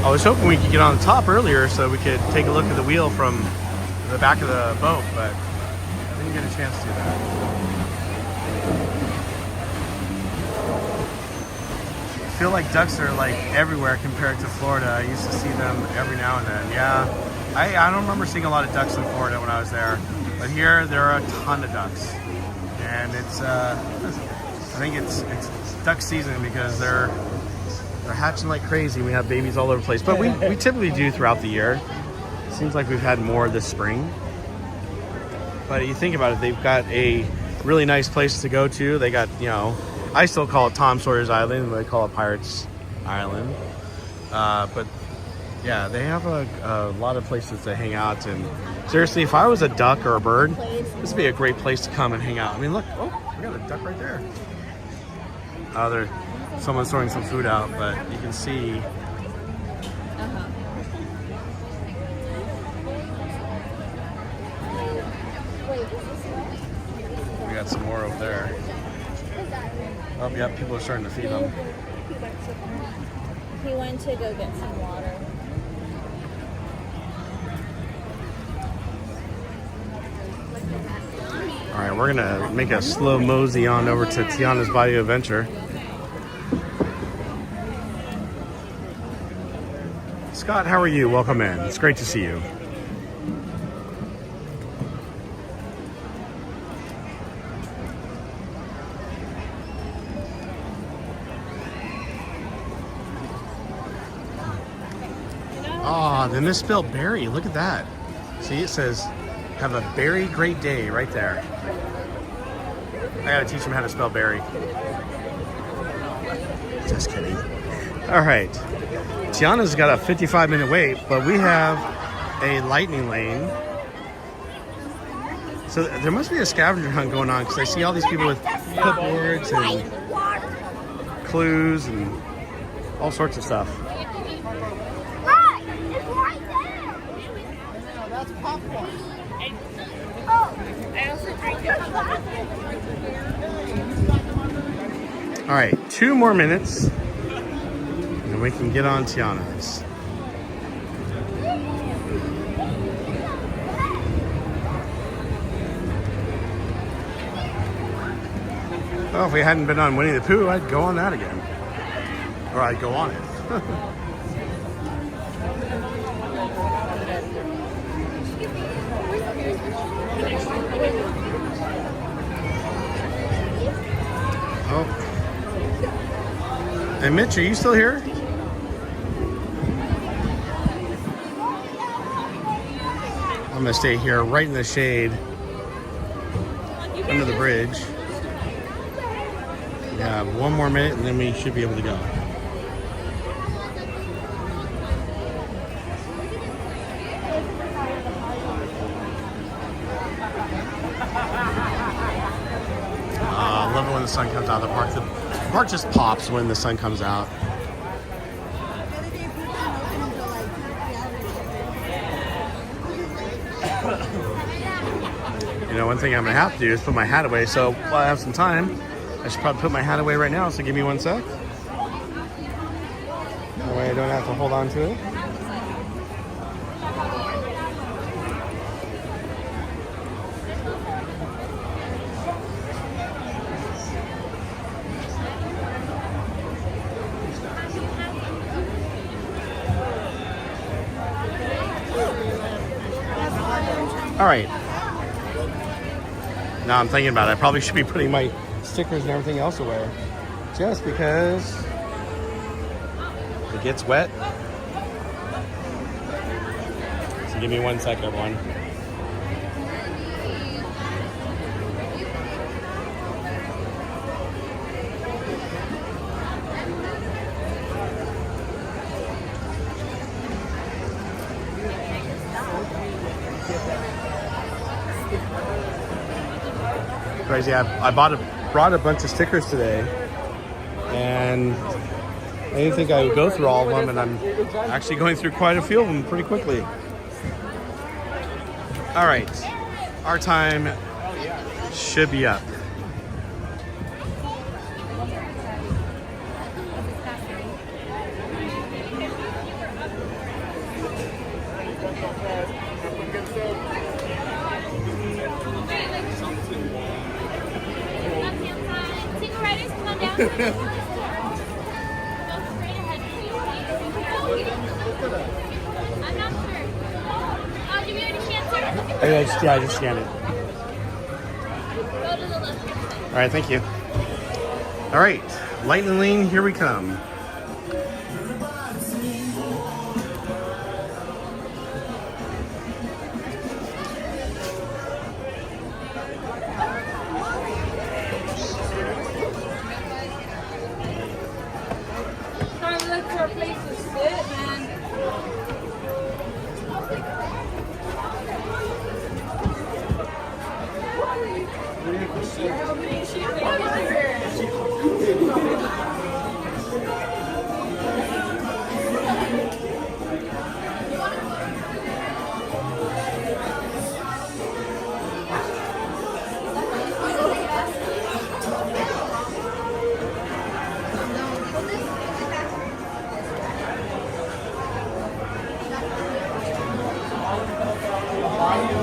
I was hoping we could get on the top earlier so we could take a look at the wheel from the back of the boat, but I didn't get a chance to do that. I feel like ducks are like everywhere compared to Florida. I used to see them every now and then. Yeah, I don't remember seeing a lot of ducks in Florida when I was there, but here there are a ton of ducks, and it's I think it's duck season because they're hatching like crazy. We have babies all over the place, but we typically do throughout the year. Seems like we've had more this spring. But you think about it, they've got a really nice place to go to. They got, I still call it Tom Sawyer's Island, they call it Pirates Island. But yeah, they have a lot of places to hang out. And seriously, if I was a duck or a bird, this would be a great place to come and hang out. I mean, look, we got a duck right there. Someone's throwing some food out, but you can see. We got some more over there. Oh, yeah, people are starting to feed them. He went to go get some water. All right, we're gonna make a slow mosey on over to Tiana's Bayou Adventure. Scott, how are you? Welcome in. It's great to see you. Ah, the misspelled berry. Look at that. See, it says, have a berry great day right there. I gotta teach him how to spell berry. Just kidding. All right. Tiana's got a 55-minute wait, but we have a lightning lane. So there must be a scavenger hunt going on because I see all these people with clipboards and clues and all sorts of stuff. Look, it's right there. That's popcorn. All right, 2 more minutes, and we can get on Tiana's. Well, if we hadn't been on Winnie the Pooh, I'd go on that again. Or I'd go on it. Oh. And Mitch, are you still here? I'm gonna stay here right in the shade under the bridge. We have one more minute and then we should be able to go. I love it when the sun comes out of the park. The park just pops when the sun comes out. You know, one thing I'm gonna have to do is put my hat away. So while I have some time, I should probably put my hat away right now. So give me 1 sec. That way I don't have to hold on to it. All right. Now I'm thinking about it. I probably should be putting my stickers and everything else away, just because it gets wet. So give me 1 sec, everyone. Crazy. I brought a bunch of stickers today, and I didn't think I would go through all of them, and I'm actually going through quite a few of them pretty quickly. All right, our time should be up. I just scanned it. All right, thank you. All right, Lightning Lane, here we come. Trying to look for a place to sit, man.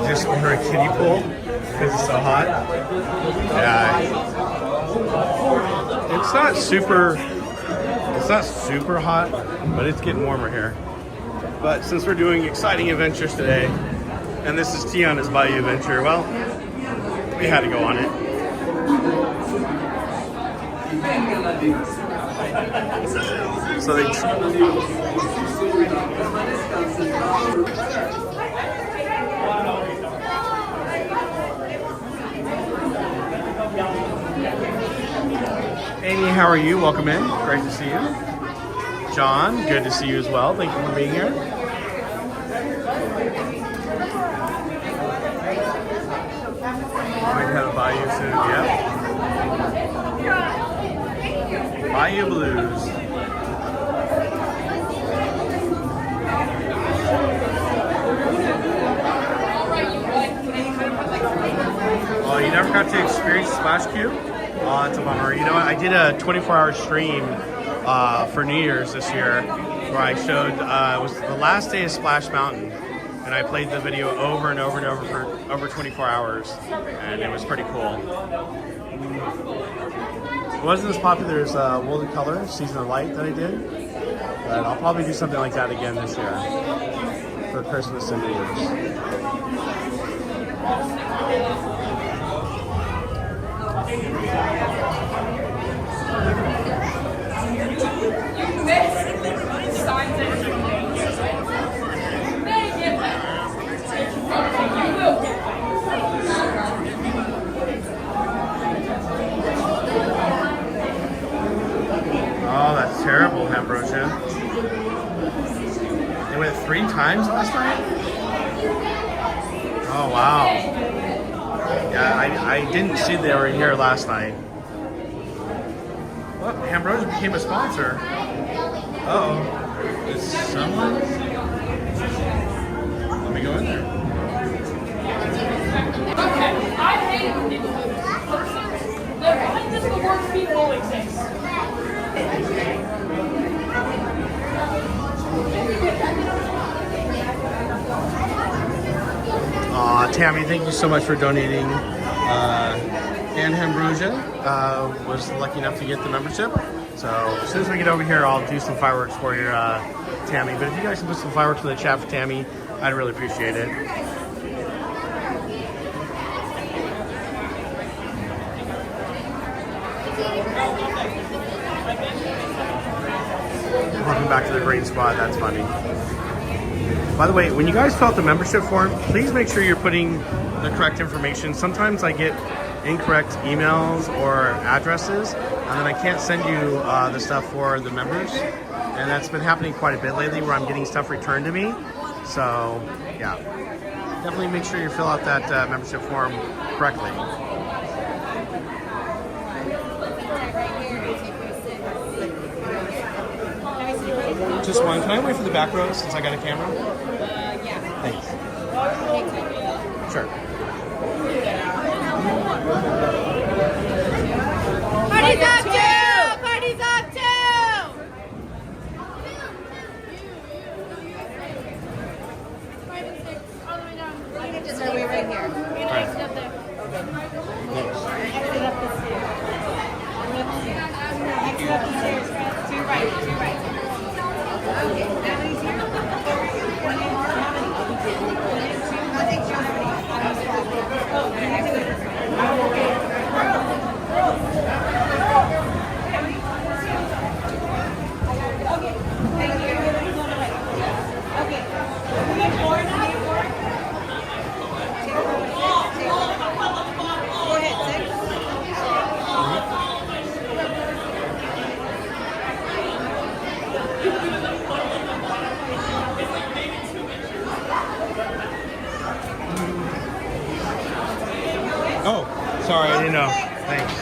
Just order a kiddie pool because it's so hot. Yeah, it's not super hot, but it's getting warmer here. But since we're doing exciting adventures today, and this is Tiana's Bayou Adventure, well, we had to go on it. So they. Amy, how are you? Welcome in. Great to see you. John, good to see you as well. Thank you for being here. Might have a Bayou soon, yeah. Bayou Blues. Oh, you never got to experience Splash Cube? Oh, that's a bummer. You know what? I did a 24-hour stream for New Year's this year where I showed, it was the last day of Splash Mountain, and I played the video over and over and over for over 24 hours, and it was pretty cool. It wasn't as popular as World of Color, Season of Light that I did, but I'll probably do something like that again this year for Christmas and New Year's. Oh, that's terrible, Ambrosia. They went 3 times last night? Oh, wow. Yeah, I didn't see they were here last night. Well, Ambrosia became a sponsor. Uh-oh. Is someone? Let me go in there. Okay, I hate persons that find this the worst people exist. Tammy, thank you so much for donating. And Ambrosia was lucky enough to get the membership. So as soon as we get over here, I'll do some fireworks for you, Tammy. But if you guys can put some fireworks in the chat for Tammy, I'd really appreciate it. Welcome back to the Green Squad. That's funny. By the way, when you guys fill out the membership form, please make sure you're putting the correct information. Sometimes I get incorrect emails or addresses, and then I can't send you the stuff for the members. And that's been happening quite a bit lately where I'm getting stuff returned to me. So, yeah. Definitely make sure you fill out that membership form correctly. Just one. Can I wait for the back row since I got a camera? Yeah. Thanks. Sure. Party's up too! Party's up too! Just our way right here. Right. Up there. Thanks. Exit up the stairs. Exit up the stairs. To your right. To your right. Okay. Natalie's here. I think Germany. Oh, sorry, I didn't know. Thanks.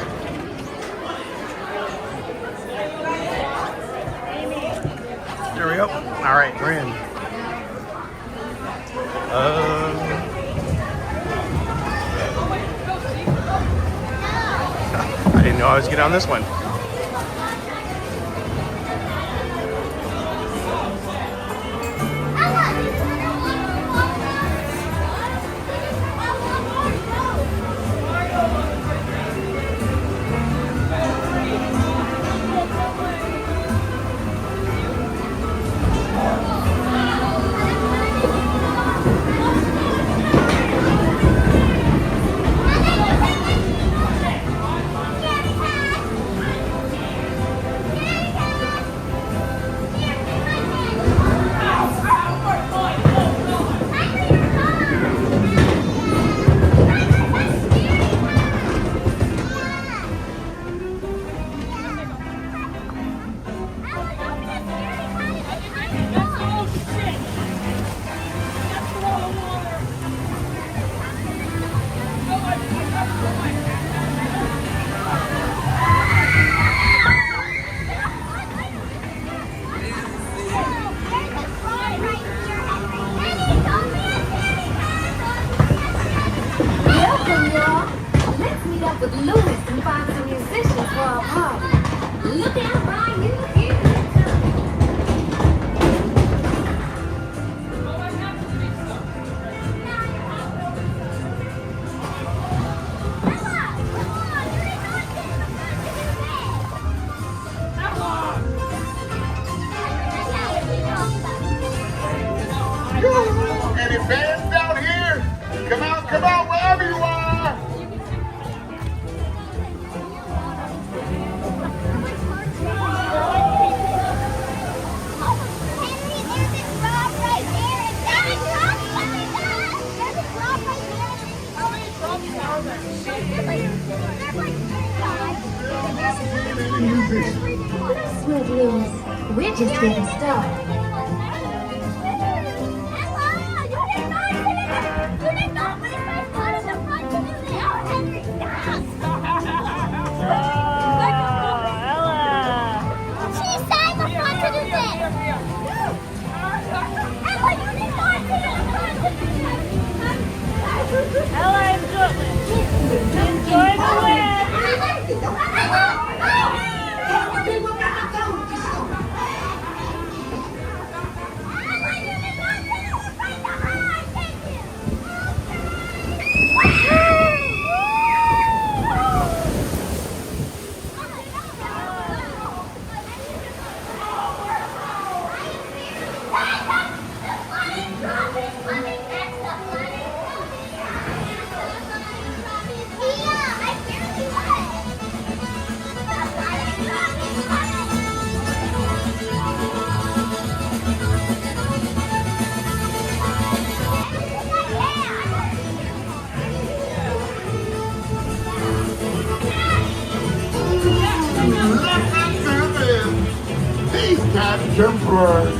There we go. All right, we're in. I didn't know I was getting on this one. Any fans down here? Come out, wherever you are! Sweet Liz, we're just getting started. Ella, enjoy the win. These cats temporary.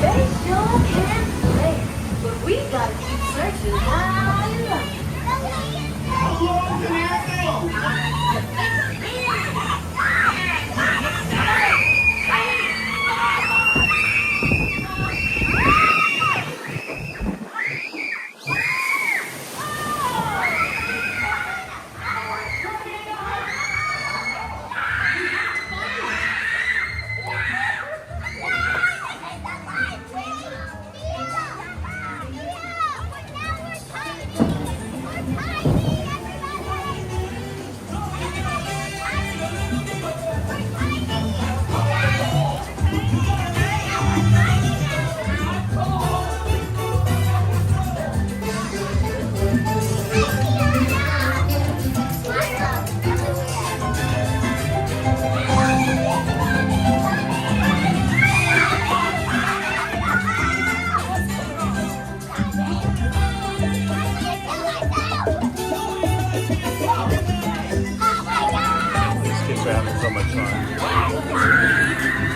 They sure can play, but we gotta keep searching while you're up. How long can you go? Having so much fun.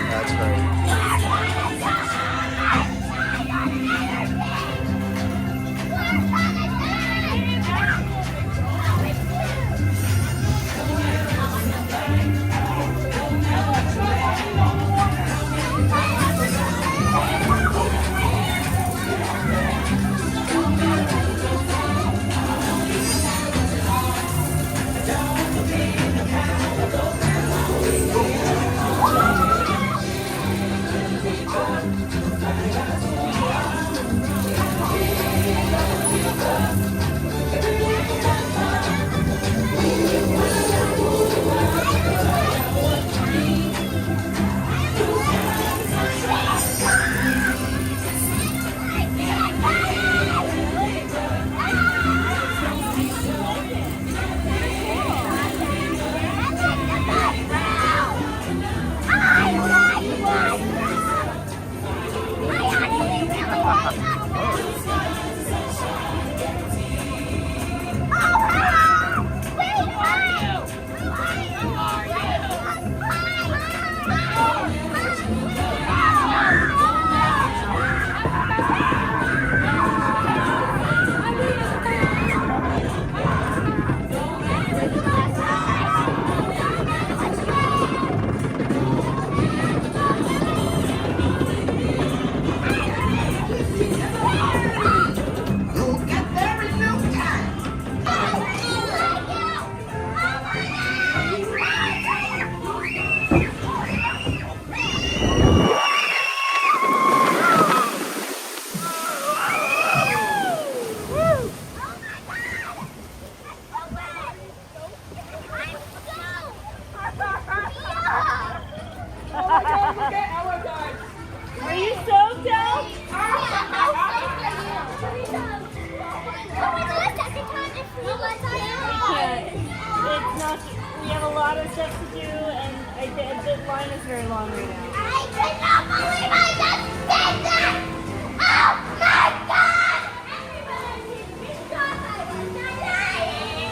That's great. We have a lot of stuff to do, and the line is very long right now. I cannot believe I just did that! Oh my God! Everybody, because I was not lying!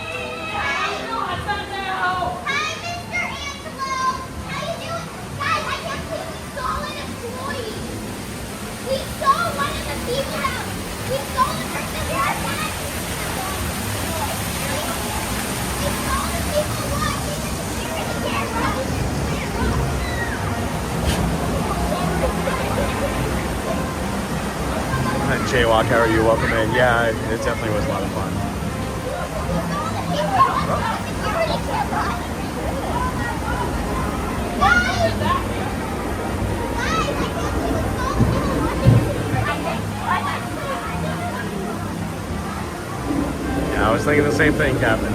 Hi, Mr. Angelo! How you doing? Guys, I can't believe we stole an employee! We stole one of the people out! We stole the person who had that! We stole the people watching the security camera! Jaywalk, how are you? Welcome in. Yeah, it definitely was a lot of fun. Yeah, I was thinking the same thing, Captain.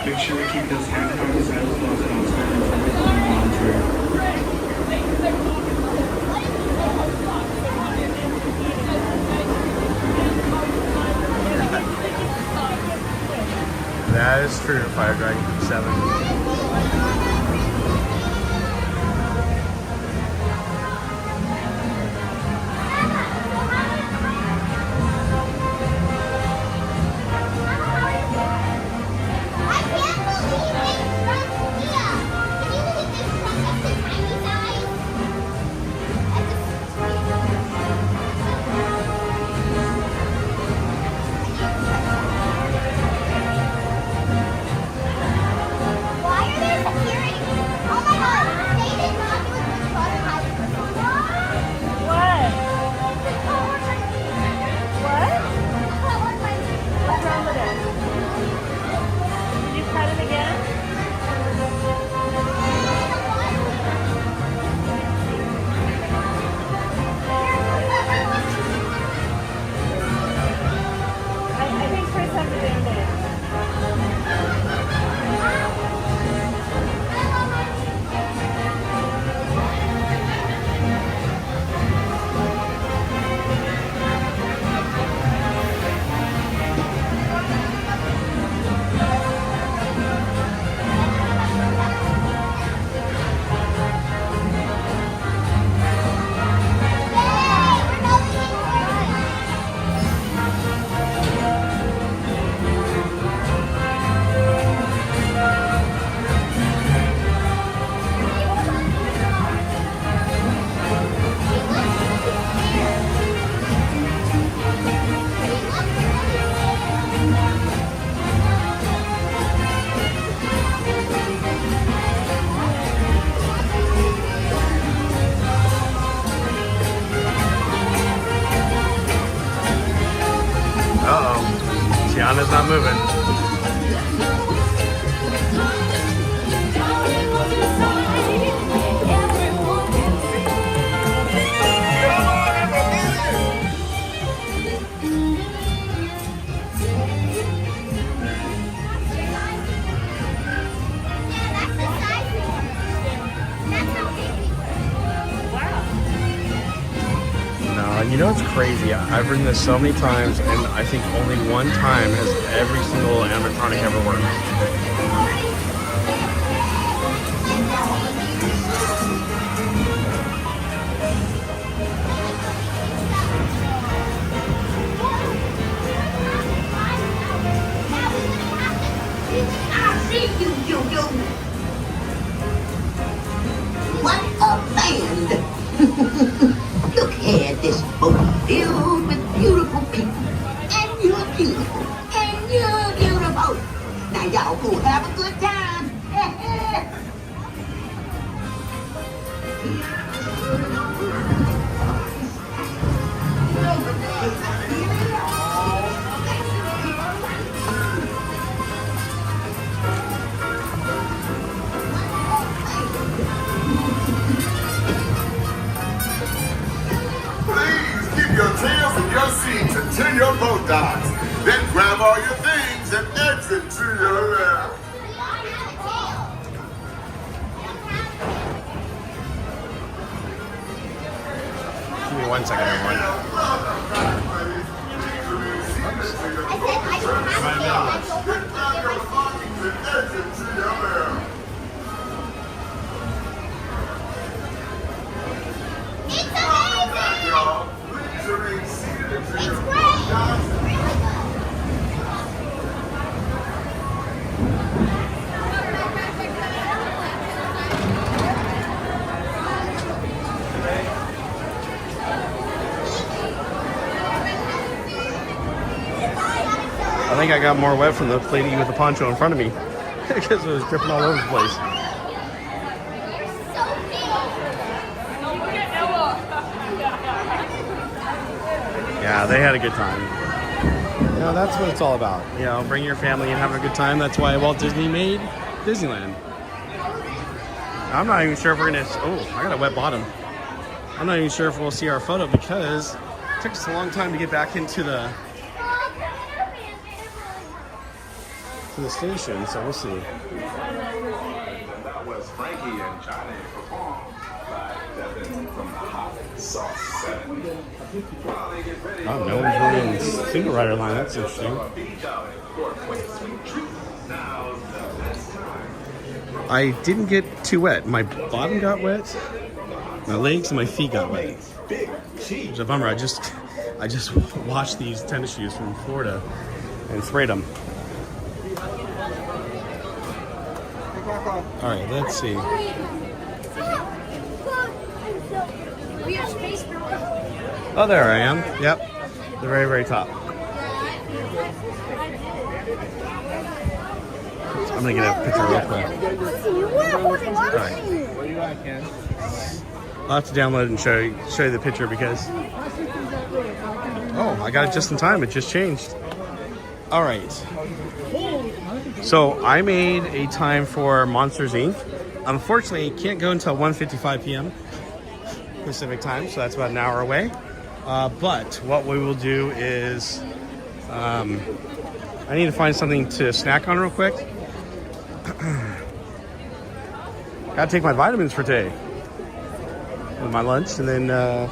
Make sure to keep those hand pockets out as well as outside and monitor. That is true, Fire Dragon 7. Tiana's not moving. You know, it's crazy. I've ridden this so many times, and I think only one time has every single animatronic ever worked. I see you, Yo-Yo. What a band! Look at this boat filled with beautiful people. And you're beautiful. And you're beautiful. Now y'all go have a good time. Please keep your tails in your seats until your boat docks. Then grab all your things and exit to your left. Give me 1 second, everyone. I think I got more wet from the lady with the poncho in front of me because it was dripping all over the place. Yeah, they had a good time. You know, that's what it's all about. You know, bring your family and have a good time. That's why Walt Disney made Disneyland. I'm not even sure if we're gonna. Oh, I got a wet bottom. I'm not even sure if we'll see our photo because it took us a long time to get back into the station, so we'll see. That was Frankie and Johnny performed by Devin from the Hot Sauce 7. Oh, no one's really in the single rider line. That's interesting. I didn't get too wet. My bottom got wet. My legs and my feet got wet. It's a bummer. I just washed these tennis shoes from Florida and sprayed them. All right, let's see. Oh, there I am. Yep, the very, very top. I'm gonna get a picture real quick. All right. I'll have to download it and show you the picture because. Oh, I got it just in time. It just changed. All right. So I made a time for Monsters Inc. Unfortunately, it can't go until 1:55 p.m. Pacific time, so that's about an hour away. But what we will do is, I need to find something to snack on real quick. Gotta take my vitamins for today with my lunch, and then and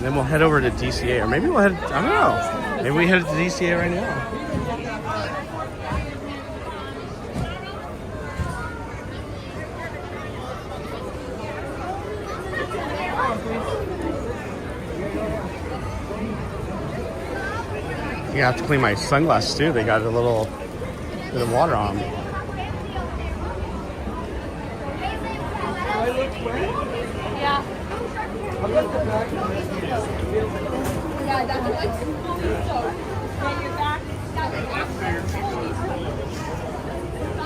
then we'll head over to DCA, or maybe we'll head. I don't know. Maybe we head to DCA right now. Yeah, I have to clean my sunglasses too. They got a little bit of water on them. Yeah.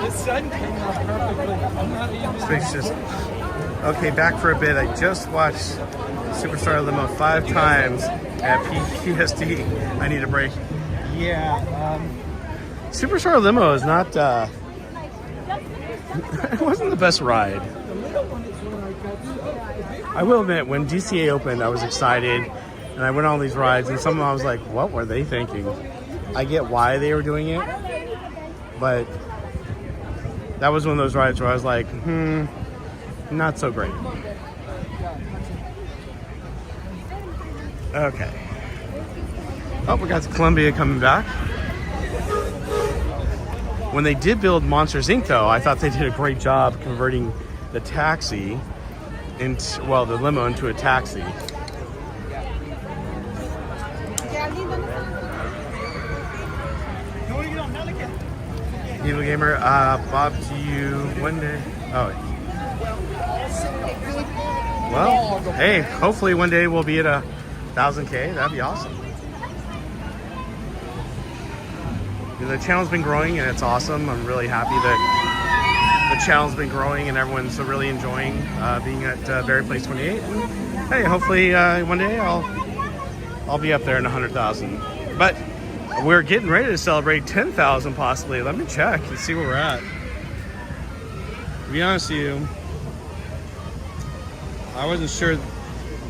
The sun came out perfectly. I'm not even. Just, okay, back for a bit. I just watched Superstar Limo 5 times at PTSD. I need a break. Yeah, Superstar Limo is not. It wasn't the best ride. I will admit, when DCA opened, I was excited, and I went on all these rides, and some of them I was like, what were they thinking? I get why they were doing it, but that was one of those rides where I was like, not so great. Okay. Oh, we got Columbia coming back. When they did build Monsters Inc., though, I thought they did a great job converting the taxi into, well, the limo into a taxi. Evil Gamer, Bob, to you one day. Oh. Well, hey, hopefully one day we'll be at 1,000K. That'd be awesome. The channel's been growing and it's awesome. I'm really happy that the channel's been growing and everyone's really enjoying being at Berry Place 28. And, hey, hopefully one day I'll be up there in 100,000. But we're getting ready to celebrate 10,000 possibly. Let me check and see where we're at. To be honest with you, I wasn't sure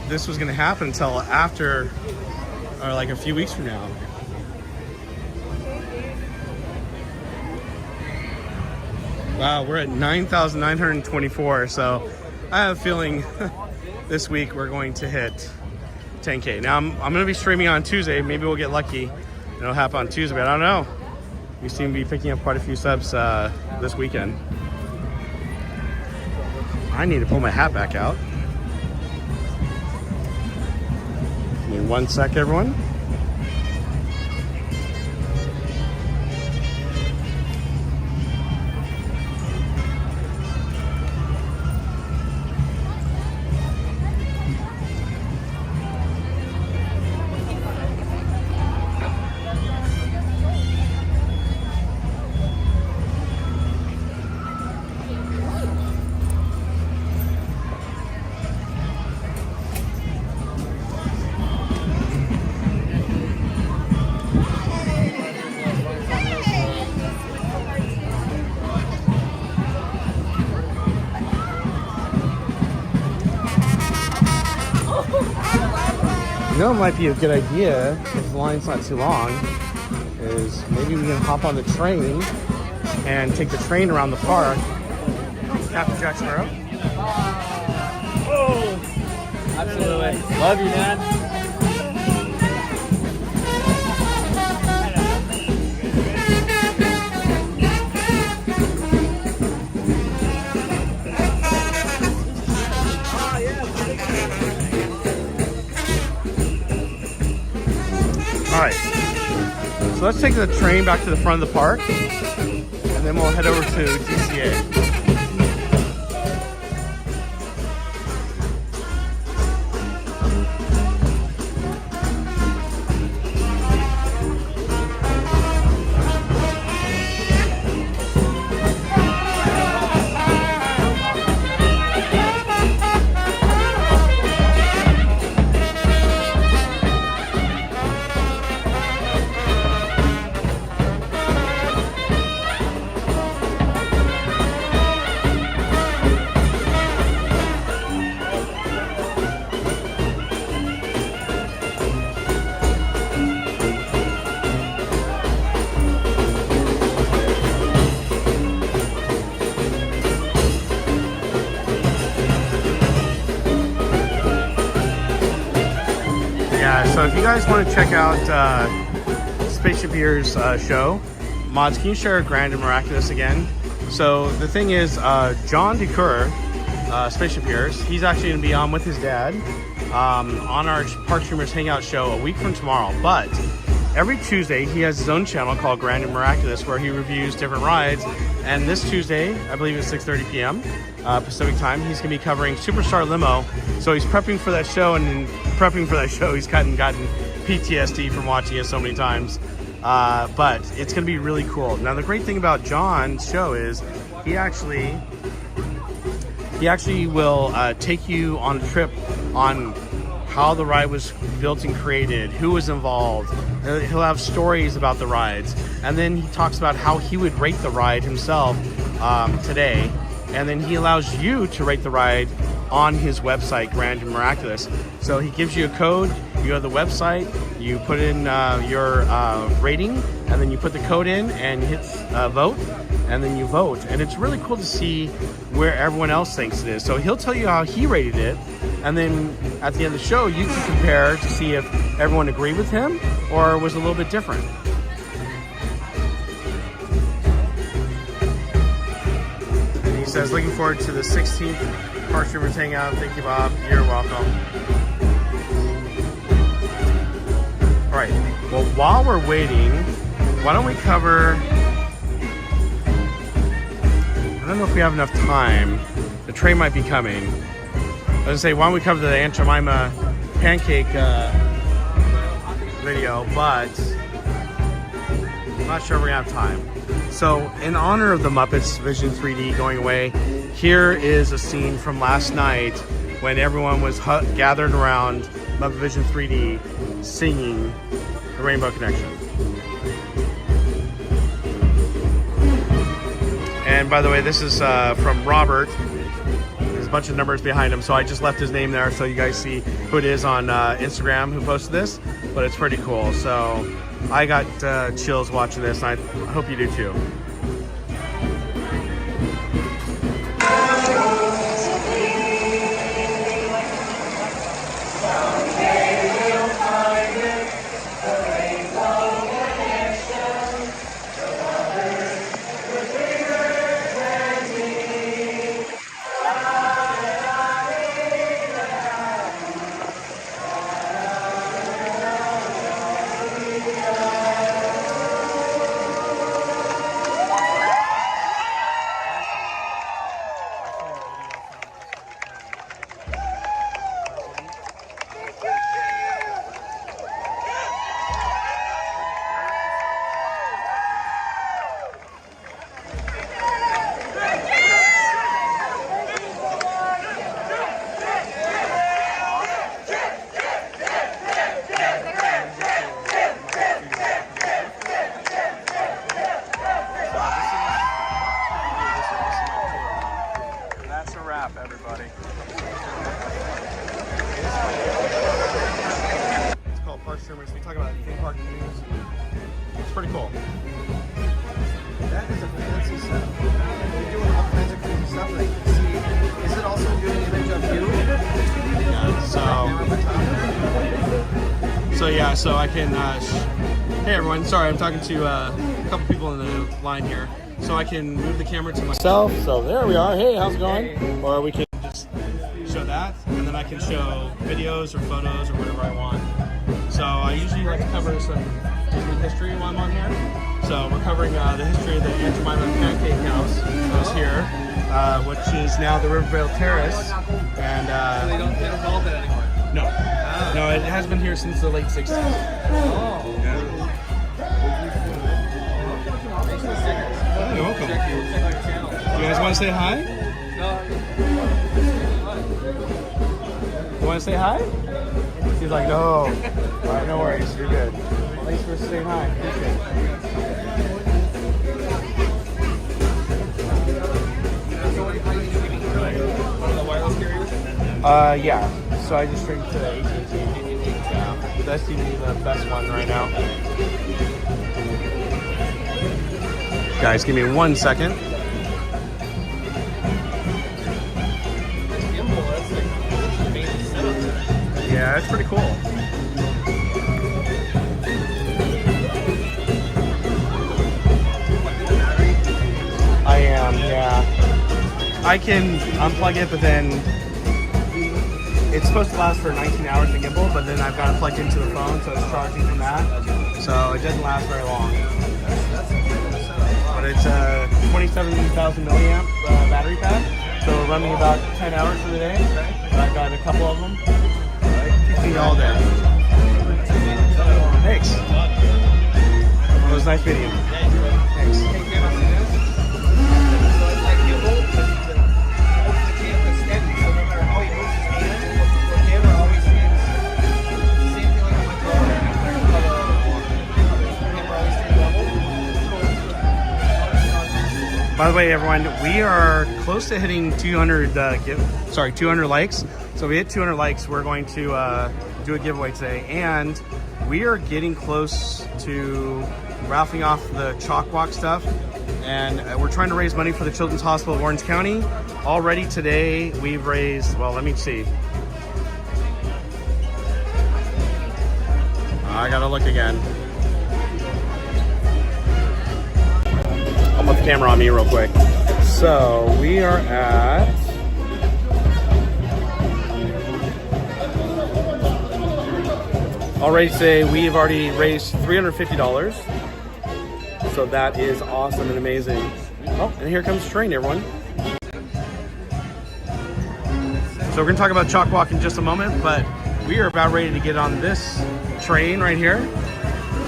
this was going to happen until after, or like a few weeks from now. Wow, we're at 9,924. So I have a feeling this week we're going to hit 10K. Now I'm going to be streaming on Tuesday. Maybe we'll get lucky and it'll happen on Tuesday, but I don't know. We seem to be picking up quite a few subs this weekend. I need to pull my hat back out. Give me 1 sec, everyone. You know, it might be a good idea if the line's not too long, is maybe we can hop on the train and take the train around the park. Captain Jack Sparrow. Oh, absolutely. Love you, man. All right, so let's take the train back to the front of the park, and then we'll head over to DCA. So if you guys want to check out Spaceship Ears show, mods, can you share Grand and Miraculous again? So the thing is, John DeCur, Spaceship Ears, he's actually going to be on with his dad on our Park Streamers Hangout show a week from tomorrow. But every Tuesday he has his own channel called Grand and Miraculous where he reviews different rides. And this Tuesday, I believe it's 6:30 p.m. Pacific time, he's going to be covering Superstar Limo. So he's prepping for that show, and in prepping for that show, he's gotten PTSD from watching it so many times. But it's going to be really cool. Now, the great thing about John's show is he actually will take you on a trip on how the ride was built and created, who was involved. He'll have stories about the rides, and then he talks about how he would rate the ride himself today, and then he allows you to rate the ride on his website, Grand and Miraculous. So he gives you a code, you go to the website, you put in your rating, and then you put the code in and hit vote, and then you vote. And it's really cool to see where everyone else thinks it is. So he'll tell you how he rated it, and then at the end of the show, you can compare to see if everyone agreed with him or was a little bit different. And he says, looking forward to the 16th Park Streamers Hangout. Thank you, Bob. You're welcome. All right, well, while we're waiting, why don't we cover, I don't know if we have enough time. The train might be coming. I was gonna say, why don't we cover the Aunt Jemima pancake video, but I'm not sure we're gonna have time. So in honor of the Muppets Vision 3D going away, here is a scene from last night when everyone was gathered around MuppetVision 3D singing the Rainbow Connection. And by the way, this is from Robert. There's a bunch of numbers behind him, so I just left his name there so you guys see who it is on Instagram who posted this, but it's pretty cool. So I got chills watching this, and I hope you do too. Everybody. It's called Park Streamers. We talk about theme park news. It's pretty cool. That is a fancy setup. You're doing all kinds of crazy stuff that I can see. Is it also doing an image of you? Yeah, so I can, hey everyone, sorry, I'm talking to a couple people in the line here. So I can move the camera to myself. So there we are. Hey, how's it going? Or we can just show that, and then I can show videos or photos or whatever I want. So I usually like to cover some Disney history while I'm on here. So we're covering the history of the Aunt Jemima Pancake House that was here, which is now the Rivervale Terrace. And they don't call it that anymore. No, no, it has been here since the late 60s. Oh. Yeah. You're welcome. Check your channel. You guys want to say hi? No. You want to say hi? He's like, no. All right, no worries. You're good. Well, thanks for saying hi. Appreciate it. Yeah. So I just streamed to AT&T. That seems to be the best one right now. Guys, give me 1 second. Yeah, it's pretty cool. I am, yeah. I can unplug it, but then it's supposed to last for 19 hours in gimbal, but then I've got it plugged into the phone, so it's charging from that. So it doesn't last very long. But it's a 27,000 milliamp battery pack, so we're running about 10 hours for the day. But I've got a couple of them. Keeps me all day. Thanks. It was nice meeting you. Thanks. By the way, everyone, we are close to hitting 200 200 likes. So if we hit 200 likes, we're going to do a giveaway today, and we are getting close to raffling off the CHOC Walk stuff, and we're trying to raise money for the Children's Hospital of Orange County. Already today, we've raised, well, let me see. I gotta look again. I'll put the camera on me real quick. So we are at already today we've already raised $350. So that is awesome and amazing. Oh, and here comes the train, everyone. So we're gonna talk about CHOC Walk in just a moment, but we are about ready to get on this train right here,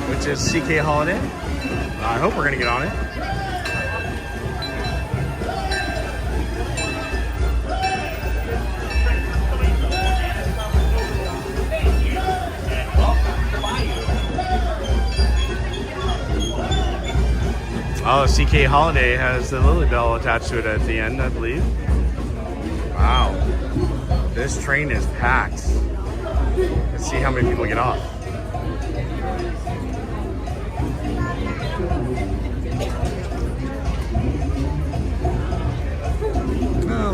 which is CK Holiday. I hope we're gonna get on it. CK Holiday has the Lily Bell attached to it at the end, I believe. Wow. This train is packed. Let's see how many people get off.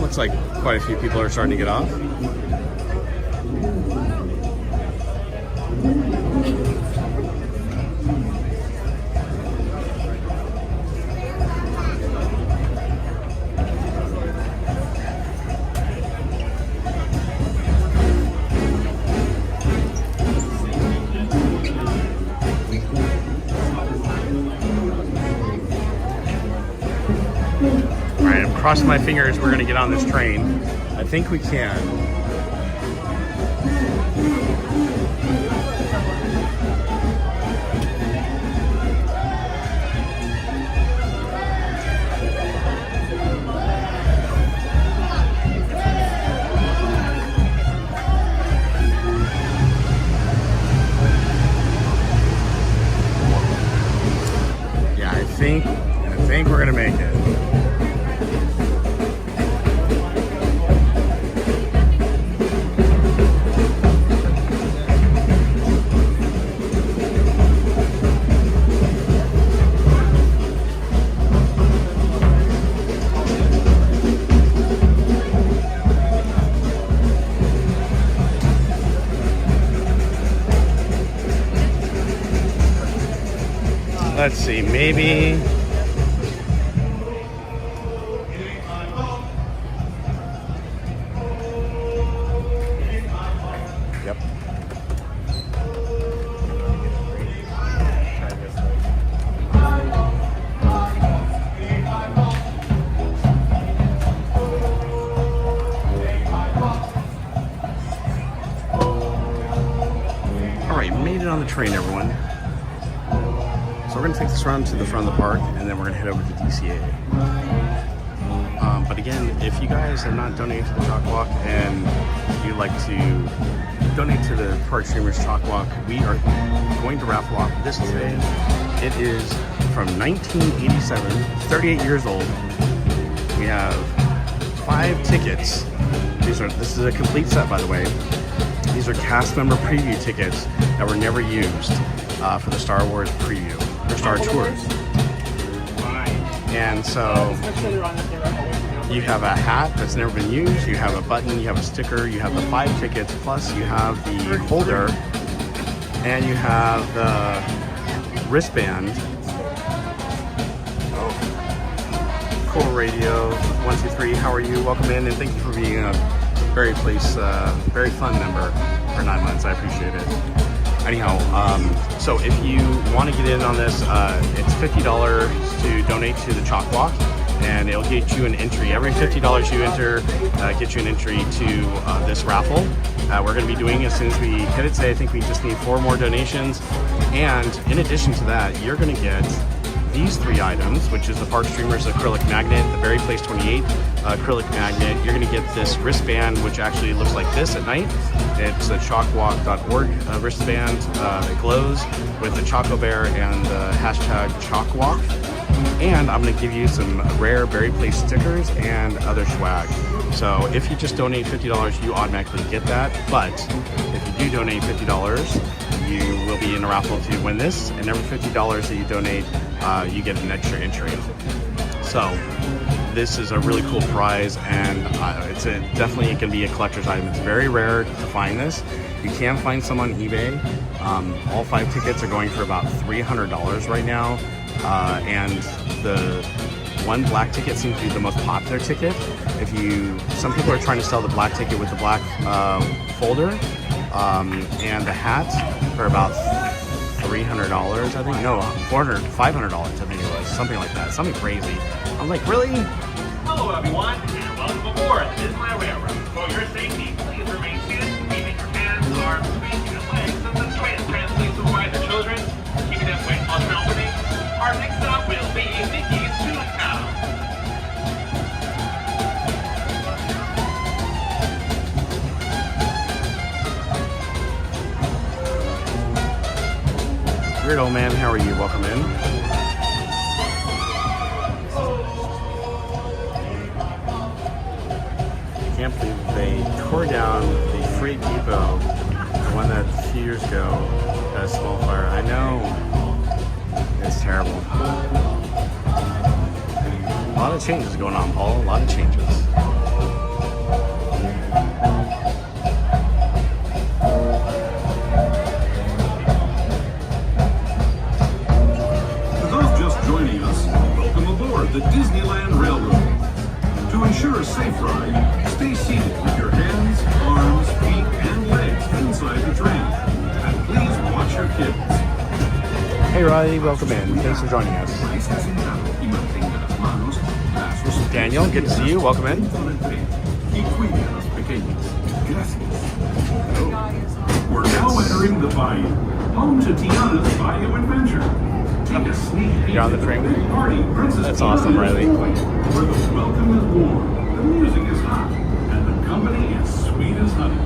Looks like quite a few people are starting to get off. Crossing my fingers we're gonna get on this train. I think we can. Yeah, I think we're gonna make it. Let's see, maybe. Yep. All right, made it on the train, everyone. So we're going to take this round to the front of the park, and then we're going to head over to DCA. But again, if you guys have not donated to the CHOC Walk and you'd like to donate to the Park Streamers CHOC Walk, we are going to raffle off this today. It is from 1987, 38 years old. We have 5 tickets. This is a complete set, by the way. These are cast member preview tickets that were never used for the Star Wars preview. Star Tours. And so you have a hat that's never been used, you have a button, you have a sticker, you have the 5 tickets, plus you have the holder, and you have the wristband. Oh. Cool Radio 123, how are you? Welcome in, and thank you for being a very fun member for 9 months. I appreciate it. Anyhow, so if you want to get in on this, it's $50 to donate to the CHOC Walk, and it'll get you an entry. Every $50 you enter gets you an entry to this raffle. We're going to be doing as soon as we hit it today. I think we just need 4 more donations, and in addition to that, you're going to get these 3 items, which is the Park Streamers acrylic magnet, the Berry Place 28 acrylic magnet. You're going to get this wristband, which actually looks like this at night. It's a chocwalk.org wristband that glows with the Choco Bear and the hashtag ChocWalk. And I'm going to give you some rare Berry Place stickers and other swag. So if you just donate $50, you automatically get that. But if you do donate $50, you will be in a raffle to win this. And every $50 that you donate, you get an extra entry. So this is a really cool prize, and it's definitely going to be a collector's item. It's very rare to find this. You can find some on eBay. All 5 tickets are going for about $300 right now, and the one black ticket seems to be the most popular ticket. Some people are trying to sell the black ticket with the black folder, and the hat for about $300, I think. No, $500, I think it was. Something like that. Something crazy. I'm like, really? Hello, everyone, and welcome aboard the Disneyland Railroad. For your safety, please remain seated, keeping your hands, arms, feet, and legs as the train translates to quiet the children, keeping them wet while traveling. Our next stop will be Mickey's Toontown. Weird old man, how are you? Welcome in. they tore down the freight depot, the one that a few years ago had a small fire. I know, it's terrible. A lot of changes going on, Paul. A lot of changes. For those just joining us, welcome aboard the Disneyland Railroad. To ensure a safe ride, stay seated with your hands, arms, feet, and legs inside the train. And please watch your kids. Hey Riley, welcome in. Thanks for joining us. Daniel, good to see you. Welcome in. We're now entering the Bayou, home to Tiana's Bayou Adventure. Take a sneak peek. You're on the train? That's awesome, Riley. Where the welcome is warm, the music is hot, and the company is sweet as honey.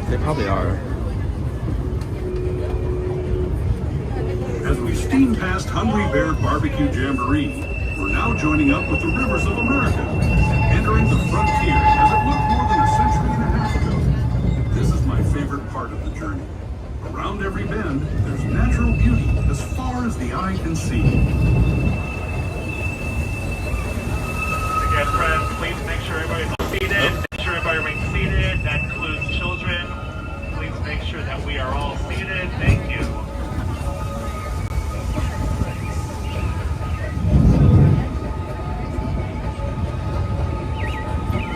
They probably are. As we steam past Hungry Bear Barbecue Jamboree, we're now joining up with the rivers of America, entering the frontier as it looked more than a century and a half ago. This is my favorite part of the journey. Around every bend, there's natural beauty as far as the eye can see. Again, friends, please make sure everybody's seated. Make sure everybody remains seated. That includes children. Please make sure that we are all seated. Thank you.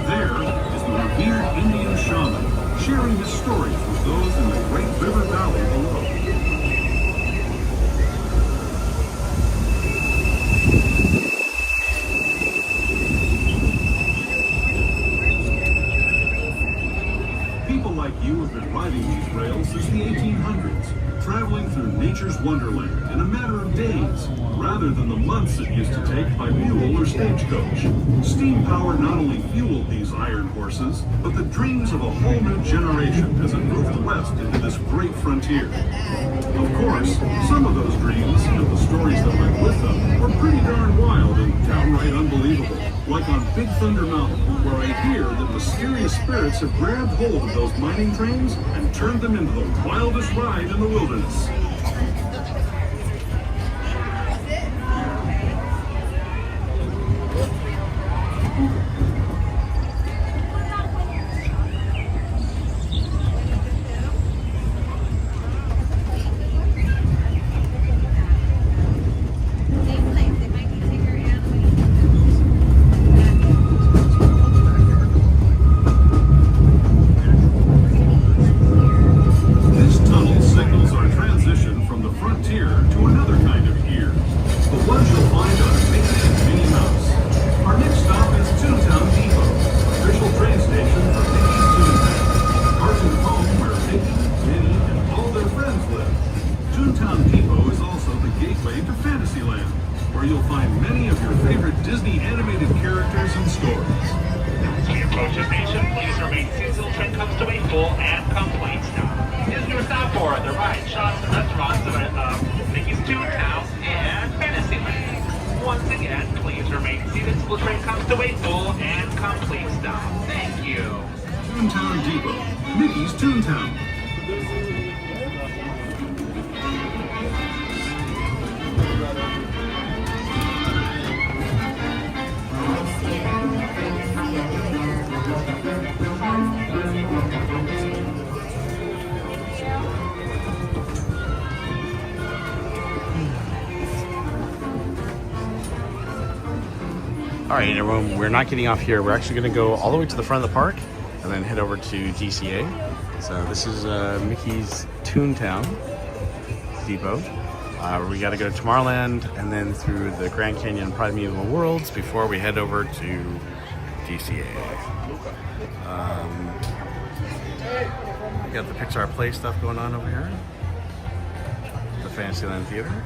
There is the revered Indian shaman sharing his stories with those in the Great River Valley below. People like you have been riding these rails since the 1800s, traveling through nature's wonderland in a matter of days, rather than the months it used to take by mule or stagecoach. Steam power not only fueled these iron horses, but the dreams of a whole new generation as it moved west into this great frontier. Of course, some of those dreams and the stories that went with them were pretty darn wild and downright unbelievable. Like on Big Thunder Mountain, where I hear that mysterious spirits have grabbed hold of those mining trains and turned them into the wildest ride in the wilderness. All right, everyone, we're not getting off here. We're actually going to go all the way to the front of the park and then head over to DCA. So this is Mickey's Toontown Depot. We got to go to Tomorrowland and then through the Grand Canyon Primeval Worlds before we head over to DCA. got the Pixar Play stuff going on over here. The Fantasyland Theater.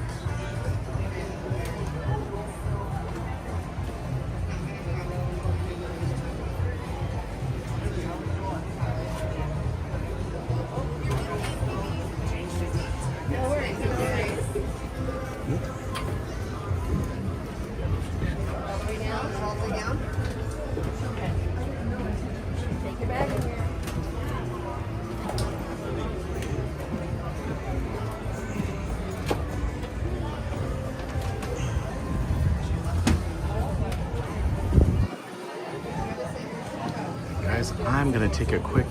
Guys, I'm gonna take a quick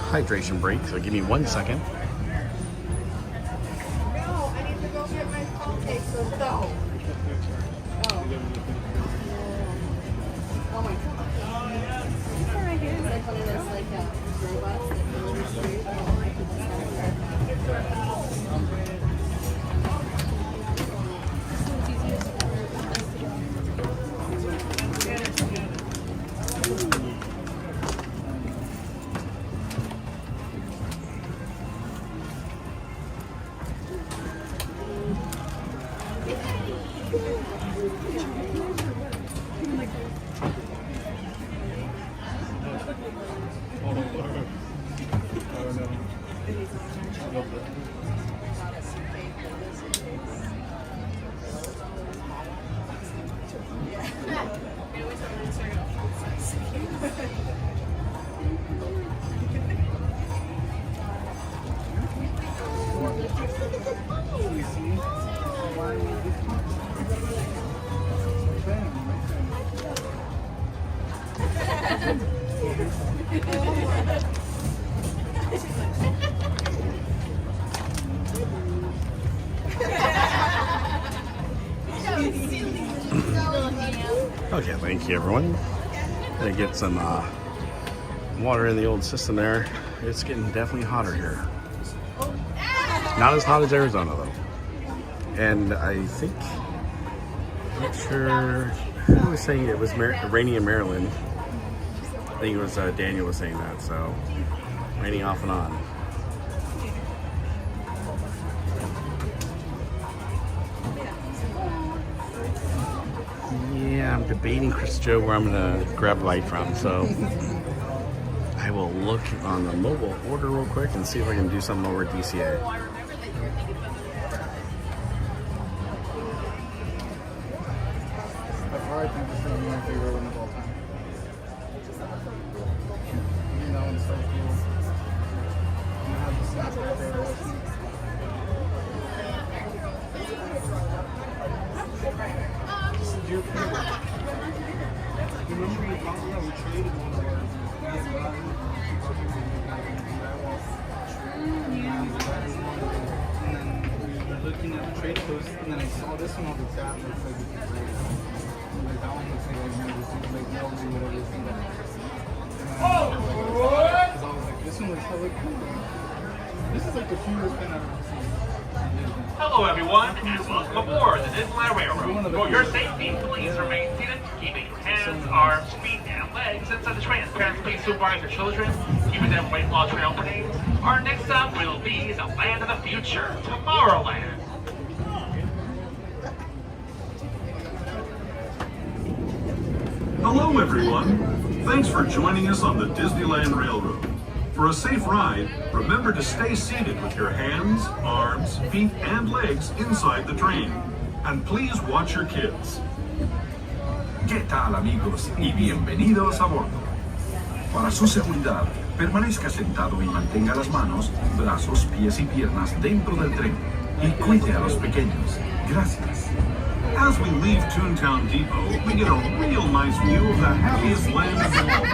hydration break, so give me 1 second. No, I need to go get my pancake, so go. Oh my god. This one right here is like one of those like robots that go in the street. Okay, thank you everyone. Gonna get some water in the old system there. It's getting definitely hotter here. Not as hot as Arizona though. And I think, I'm not sure who was saying it was rainy in Maryland. I think it was Daniel was saying that, so raining off and on. Yeah, I'm debating, Chris Joe, where I'm gonna grab light from, so I will look on the mobile order real quick and see if I can do something over at DCA. I think this is my favorite one of all time. You know, it's so cool. And I have the snap right there. This is your favorite. Remember we talked about we traded one of our and then we were looking at the trade post, and then I saw this one on the tab that said we could trade. Like that one looks like like nobody would ever think that. Because I was like, this one looks hella cool. This is like the cutest thing I've ever seen. Hello everyone, and welcome aboard the Disneyland Railroad. For your safety, please remain seated, keeping your hands, arms, feet, and legs inside the train. Parents, please supervise your children, keeping them away while trail planes. Our next stop will be the land of the future, Tomorrowland. Hello everyone! Thanks for joining us on the Disneyland Railroad. For a safe ride, remember to stay seated with your hands, arms, feet, and legs inside the train. And please watch your kids. ¿Qué tal amigos y bienvenidos a bordo? Para su seguridad, permanezca sentado y mantenga las manos, brazos, pies y piernas dentro del tren y cuide a los pequeños. Gracias. As we leave Toontown Depot, we get a real nice view of the happiest land of all,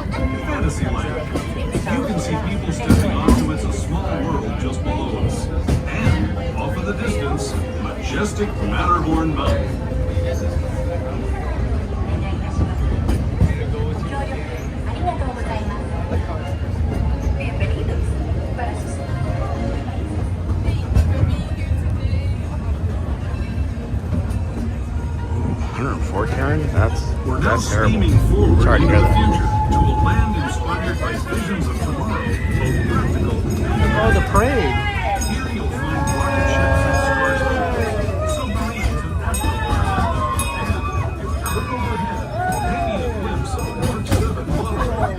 Fantasyland. You can see people stepping onto It's a Small World just below us. And, off in the distance, majestic Matterhorn Mountain. Karen, We're now that's terrible. steaming forward Sorry to into hear the that. future to a land inspired inspired by visions of tomorrow, both practical and Oh, the parade. here you'll find rocket ships and starships, submarines and astroplanes. Look overhead, maybe a glimpse of Mark 7 monorail.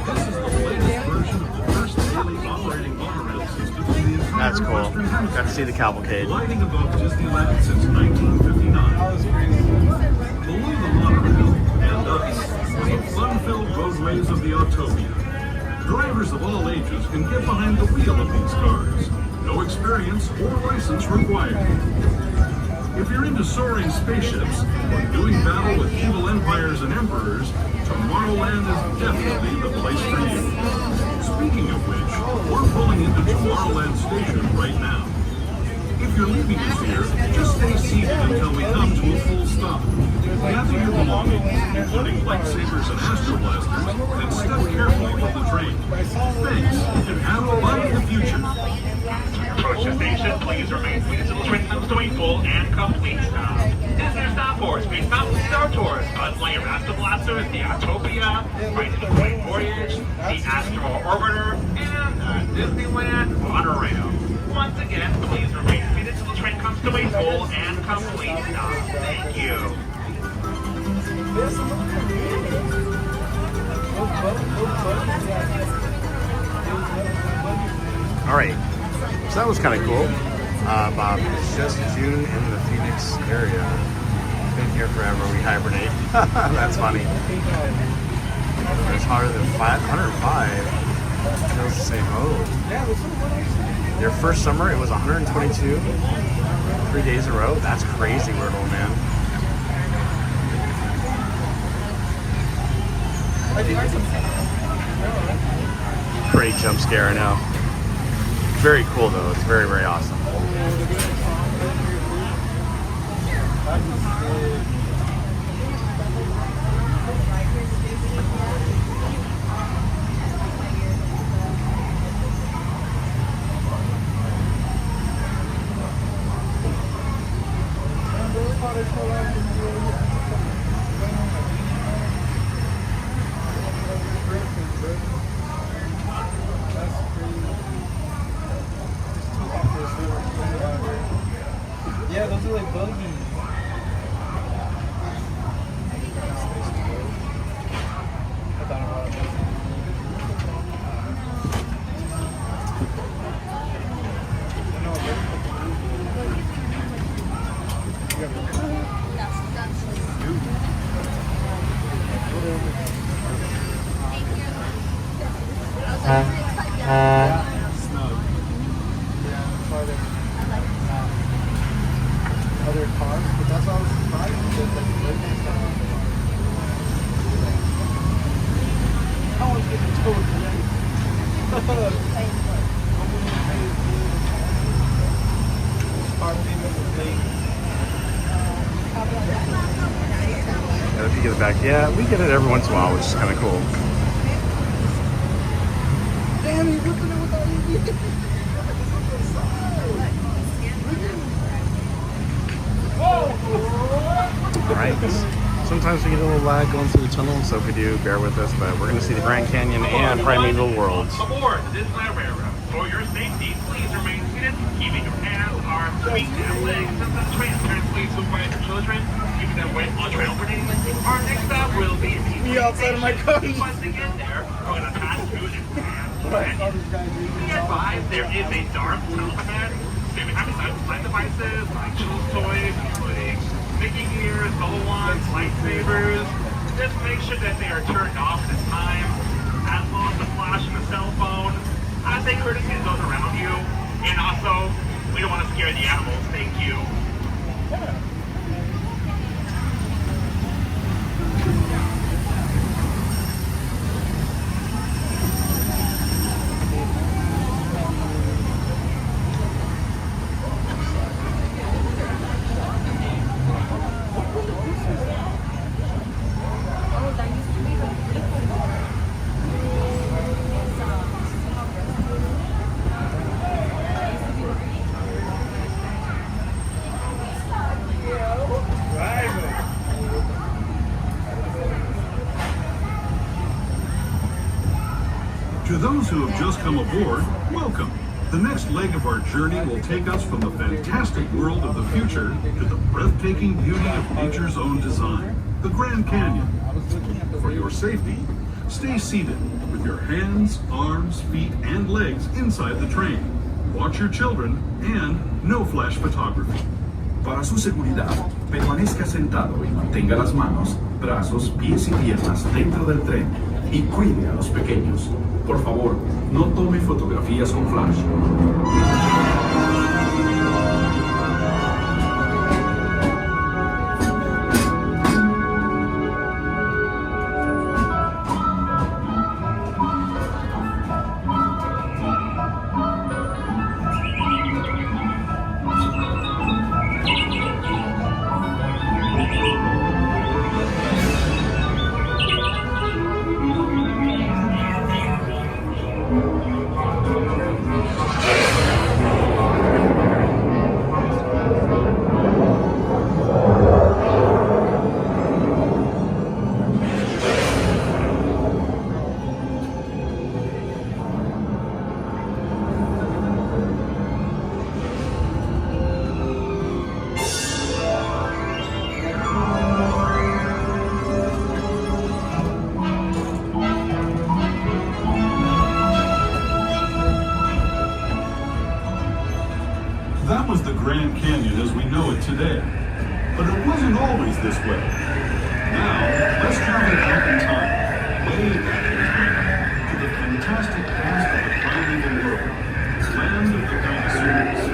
This is the latest version of the first daily operating monorail system in the entire That's cool. Western Got to Hemisphere. see the cavalcade. Lighting above Disneyland since 1959. Below the monorail and us are the fun-filled roadways of the Autopia. Drivers of all ages can get behind the wheel of these cars. No experience or license required. If you're into soaring spaceships or doing battle with evil empires and emperors, Tomorrowland is definitely the place for you. Speaking of which, we're pulling into Tomorrowland Station right now. If you're leaving us here, just stay seated until we come to a full stop. Gather your belongings, including lightsabers and astroblasters, and step carefully from the train. Thanks, and have fun in the future. Approach the station, please remain seated until the train comes to a full and complete stop. Disney Stop for Space Mountain Star Tours, Unlike Astro Blasters, the Autopia, Right to the Point Voyage, the Astro Orbiter, and the Disneyland Monorail. Once again, please remain seated until the train comes to a full and complete stop. Thank you. All right. So that was kind of cool. Bob, it's just June in the Phoenix area. Been here forever. We hibernate. That's funny. It's harder than 105. Feels the same. Oh. Your first summer, it was 122. 3 days in a row. That's crazy, weird old man. Great jump scare, I know. Very cool though. It's very, very awesome. Yeah, those are like buggies. Other cars, but that's all I was surprised because like the birthday stuff. I want to get the tour today. Yeah, if you get it back, yeah, we get it every once in a while, which is kind of cool. Damn, you're whipping it without you. Alright, sometimes we get a little lag going through the tunnel, so if we do, bear with us, but we're going to see the Grand Canyon and Primeval Worlds. Aboard the Disneyland Railroad. For your safety, please remain seated, keeping your hands, arms, feet, and legs in the train. Parents, please supervise your children, keeping them wet on trail opening. Our next stop will be Me outside of my car. Once to get there, we're going to pass through the Be advised, there is a dark tunnel ahead. Maybe having side devices like children's toys, including Mickey gears, Go-Wands, lightsabers. Just make sure that they are turned off at this time. As well as the flash and the cell phone. I say courtesy to those around you. And also, we don't want to scare the animals. Thank you. To those who have just come aboard, welcome. The next leg of our journey will take us from the fantastic world of the future to the breathtaking beauty of nature's own design, the Grand Canyon. For your safety, stay seated with your hands, arms, feet, and legs inside the train. Watch your children and no flash photography. Para su seguridad, permanezca sentado y mantenga las manos, brazos, pies y piernas dentro del tren y cuide a los pequeños. Por favor, no tome fotografías con flash. That was the Grand Canyon as we know it today. But it wasn't always this way. Now, let's travel back in time, way back in time, to the fantastic past of the primeval world, land of the dinosaurs.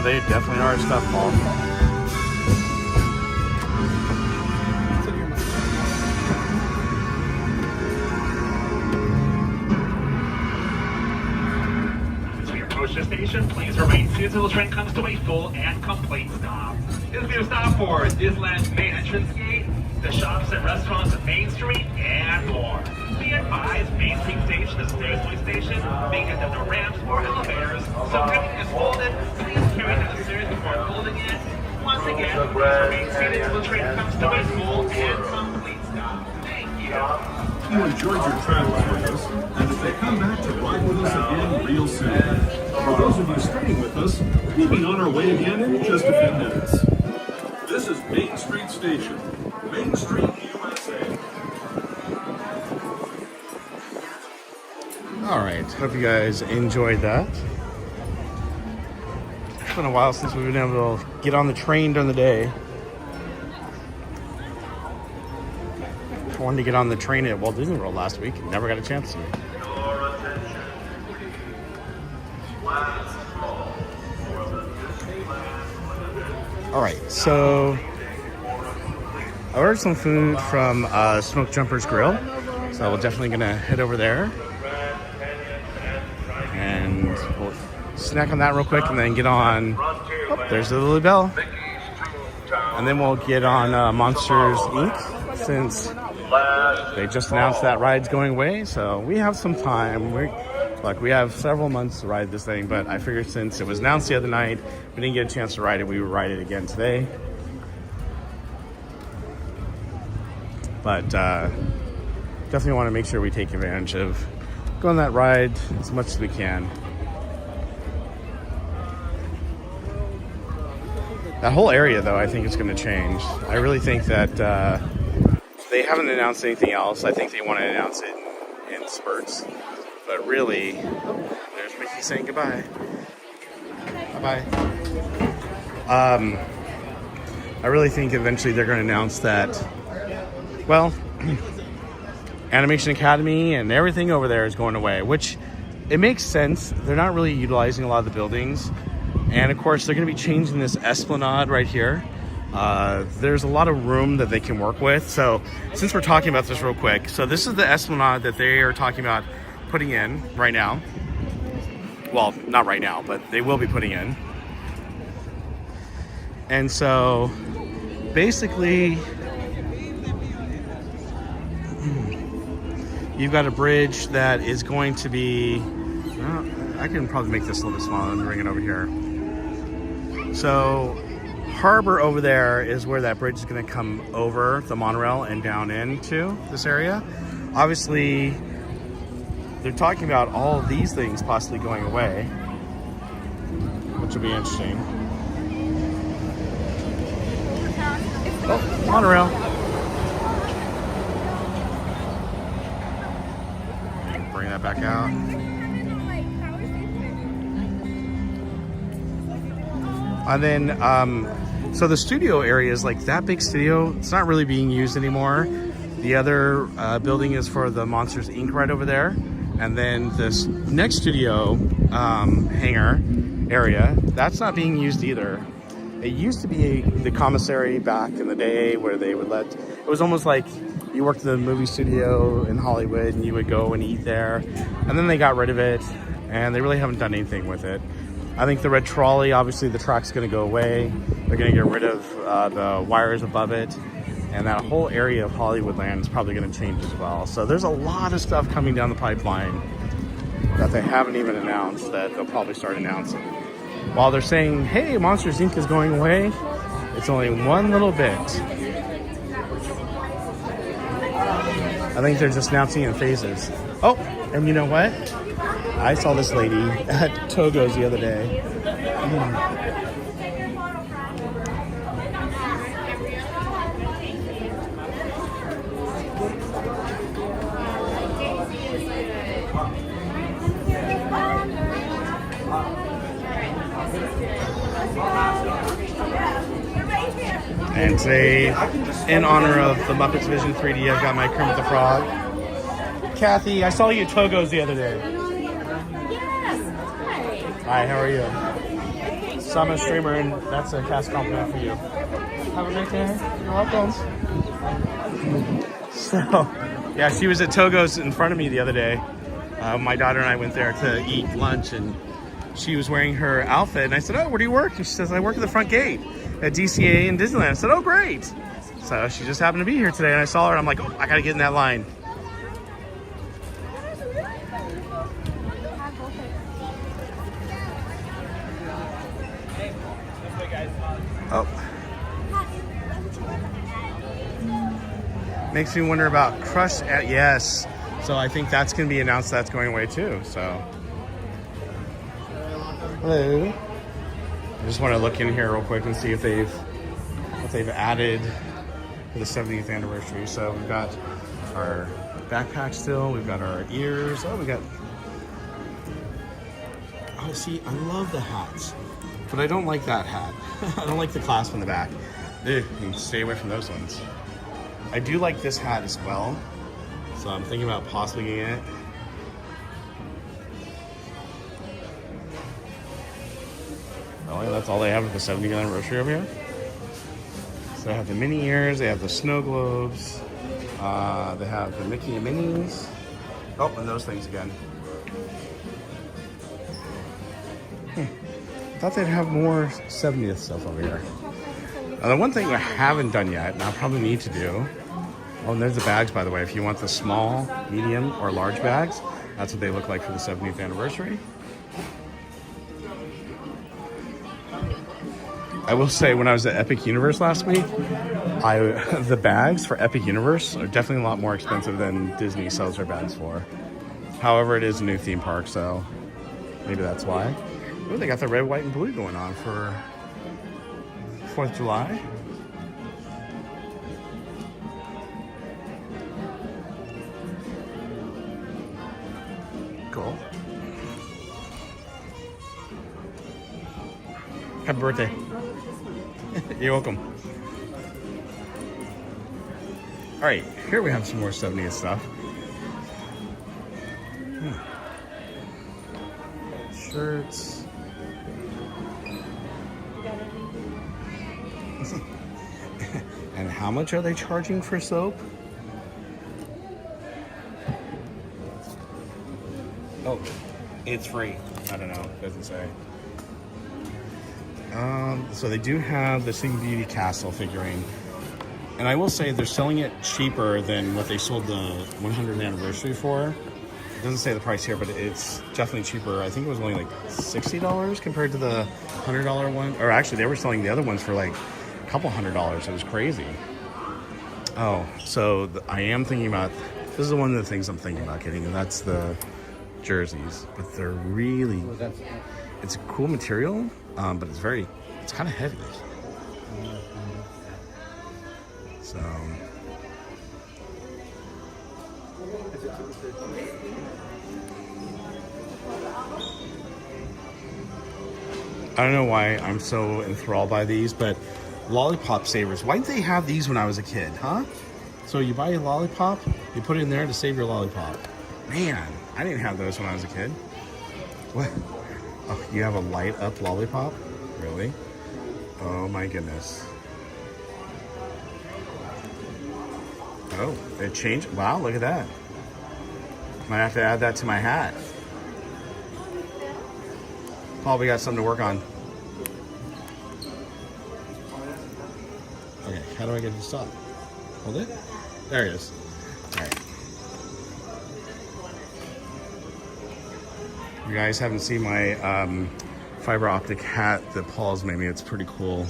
They definitely are a stuff ball. As we approach the station, please remain seated until the train comes to a full and complete stop. This is your stop for Disneyland's main entrance gate, the shops and restaurants at Main Street, and more. Be advised, Main Street Station is a stairway station, meaning that there are no ramps or elevators, so if everything is folded, please carry down the stairs before holding it. Once again, please remain seated until the train comes to a full and complete stop. Thank you. You enjoyed your travels with us, and if they come back to ride with us again real soon. For those of you staying with us, we'll be on our way again in just a few minutes. This is Main Street Station, Main Street, USA. All right, hope you guys enjoyed that. It's been a while since we've been able to get on the train during the day. I wanted to get on the train at Walt Disney World last week and never got a chance to. All right, so I ordered some food from Smoke Jumper's Grill, so we're definitely gonna head over there and we'll snack on that real quick and then get on. Oh, there's the Lily Bell, and then we'll get on Monsters Inc. since they just announced that ride's going away, so we have some time. We have several months to ride this thing, but I figured since it was announced the other night, we didn't get a chance to ride it, we would ride it again today. But definitely want to make sure we take advantage of going that ride as much as we can. That whole area, though, I think is going to change. I really think that they haven't announced anything else. I think they want to announce it in spurts. But really, there's Mickey saying goodbye. Bye-bye. I really think eventually they're going to announce that, well, Animation Academy and everything over there is going away, which it makes sense. They're not really utilizing a lot of the buildings. And of course, they're going to be changing this esplanade right here. There's a lot of room that they can work with. So since we're talking about this real quick, so this is the esplanade that they are talking about putting in right now. Well, not right now, but they will be putting in. And so basically, you've got a bridge that is going to be, I can probably make this a little bit smaller and bring it over here. So harbor over there is where that bridge is going to come over the monorail and down into this area. Obviously, they're talking about all of these things possibly going away, which will be interesting. Oh, monorail. Bring that back out. And then, so the studio area is like that big studio. It's not really being used anymore. The other building is for the Monsters Inc. right over there. And then this next studio hangar area, that's not being used either. It used to be the commissary back in the day where they would let, it was almost like you worked in the movie studio in Hollywood and you would go and eat there. And then they got rid of it and they really haven't done anything with it. I think the red trolley, obviously the track's going to go away. They're going to get rid of the wires above it. And that whole area of Hollywoodland is probably going to change as well. So there's a lot of stuff coming down the pipeline that they haven't even announced that they'll probably start announcing. While they're saying, hey, Monsters Inc. is going away, it's only one little bit. I think they're just announcing in phases. Oh, and you know what? I saw this lady at Togo's the other day. And today, in honor of the MuppetVision 3D, I've got my Kermit the Frog. Kathy, I saw you at Togo's the other day. Hi, how are you? So I'm a streamer, and that's a cast compliment for you. Have a great day. You're welcome. So, yeah, she was at Togo's in front of me the other day. My daughter and I went there to eat lunch, and she was wearing her outfit. And I said, oh, where do you work? And she says, I work at the front gate at DCA in Disneyland. I said, oh, great. So she just happened to be here today, and I saw her, and I'm like, oh, I got to get in that line. Oh. Makes me wonder about Crush at, yes. So I think that's going to be announced that's going away too, so. Hello. I just want to look in here real quick and see if they've added for the 70th anniversary. So we've got our backpack still, we've got our ears, oh, we got, oh, see, I love the hats. But I don't like that hat. I don't like the clasp on the back. Ew, you can stay away from those ones. I do like this hat as well. So I'm thinking about possibly getting it. Well, that's all they have for the 70th anniversary over here. So they have the mini ears, they have the snow globes, they have the Mickey and Minnie's. Oh, and those things again. I thought they'd have more 70th stuff over here. The one thing I haven't done yet, and I'll probably need to do, oh, and there's the bags, by the way. If you want the small, medium, or large bags, that's what they look like for the 70th anniversary. I will say, when I was at Epic Universe last week, the bags for Epic Universe are definitely a lot more expensive than Disney sells their bags for. However, it is a new theme park, so maybe that's why. Oh, they got the red, white, and blue going on for 4th of July. Cool. Happy birthday. You're welcome. All right, here we have some more 70th stuff. Shirts. And how much are they charging for soap? Oh, it's free. I don't know. It doesn't say. So they do have the Sleeping Beauty Castle figurine. And I will say they're selling it cheaper than what they sold the 100th anniversary for. It doesn't say the price here, but it's definitely cheaper. I think it was only like $60 compared to the $100 one. Or actually, they were selling the other ones for like a couple $100s. It was crazy. Oh, so I am thinking about, this is one of the things I'm thinking about getting, and that's the jerseys. But they're really, it's a cool material, but it's kind of heavy. So, I don't know why I'm so enthralled by these, but lollipop savers. Why didn't they have these when I was a kid, huh? So you buy a lollipop, you put it in there to save your lollipop. Man, I didn't have those when I was a kid. What? Oh, you have a light up lollipop? Really? Oh my goodness. Oh, it changed. Wow, look at that. Might have to add that to my hat. Paul, we got something to work on. Okay, how do I get it to stop? Hold it? There it is. All right. You guys haven't seen my fiber optic hat that Paul's made me. It's pretty cool.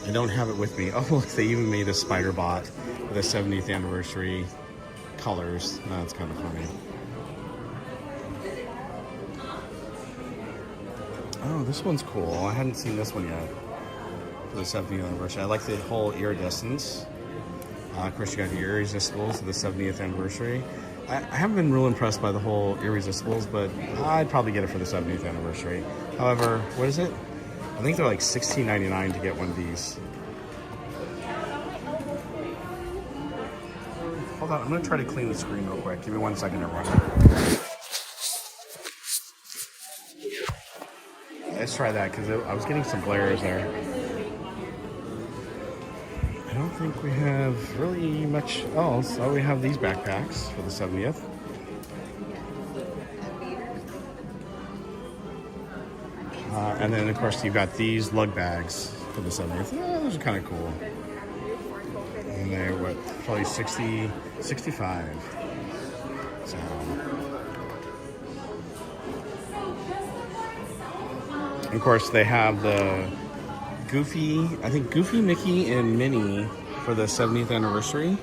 I don't have it with me. Oh, look, they even made a spider bot with the 70th anniversary colors. That's kind of funny. Oh, this one's cool. I hadn't seen this one yet for the 70th anniversary. I like the whole iridescence. Of course, you got the irresistibles of the 70th anniversary. I haven't been real impressed by the whole irresistibles, but I'd probably get it for the 70th anniversary. However, what is it? I think they're like $16.99 to get one of these. Hold on, I'm gonna try to clean the screen real quick. Give me 1 second, everyone. Let's try that, because I was getting some glares there. I don't think we have really much else. Oh, we have these backpacks for the 70th. And then, of course, you've got these lug bags for the 70th. Oh, those are kind of cool. And they're, what, probably 60, 65. So. Of course, they have the Goofy, I think Goofy, Mickey, and Minnie for the 70th anniversary.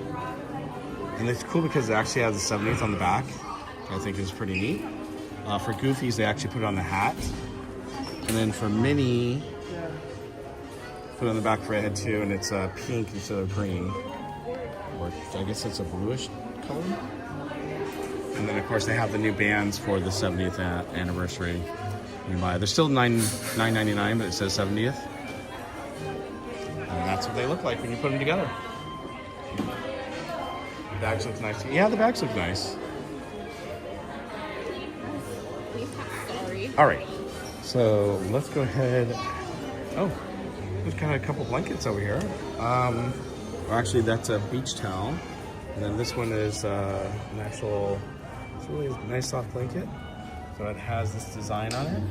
And it's cool because it actually has the 70th on the back, which I think is pretty neat. For Goofy's, they actually put it on the hat. And then for Minnie, put it on the back of her head too, and it's pink instead of green. Or I guess it's a bluish color. And then of course they have the new bands for the 70th anniversary. You can buy. They're still $9.99, but it says 70th. And that's what they look like when you put them together. The bags look nice. Yeah, the bags look nice. Sorry. All right. So let's go ahead. Oh, we've got a couple blankets over here. Well, actually, that's a beach towel. And then this one is an actual, it's really a nice soft blanket. So it has this design on it.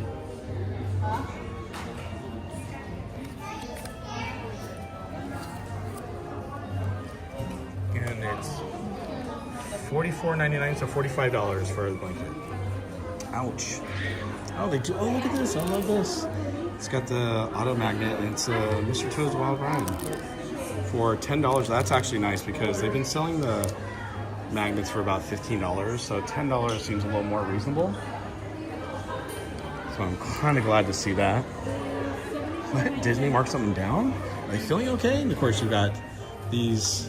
And it's $44.99, so $45 for the blanket. Ouch. Oh, they do. Oh, look at this. I love this. It's got the auto magnet, and it's Mr. Toad's Wild Ride for $10. That's actually nice because they've been selling the magnets for about $15, so $10 seems a little more reasonable. So I'm kind of glad to see that. Let Disney mark something down? Are they feeling okay? And of course, you've got these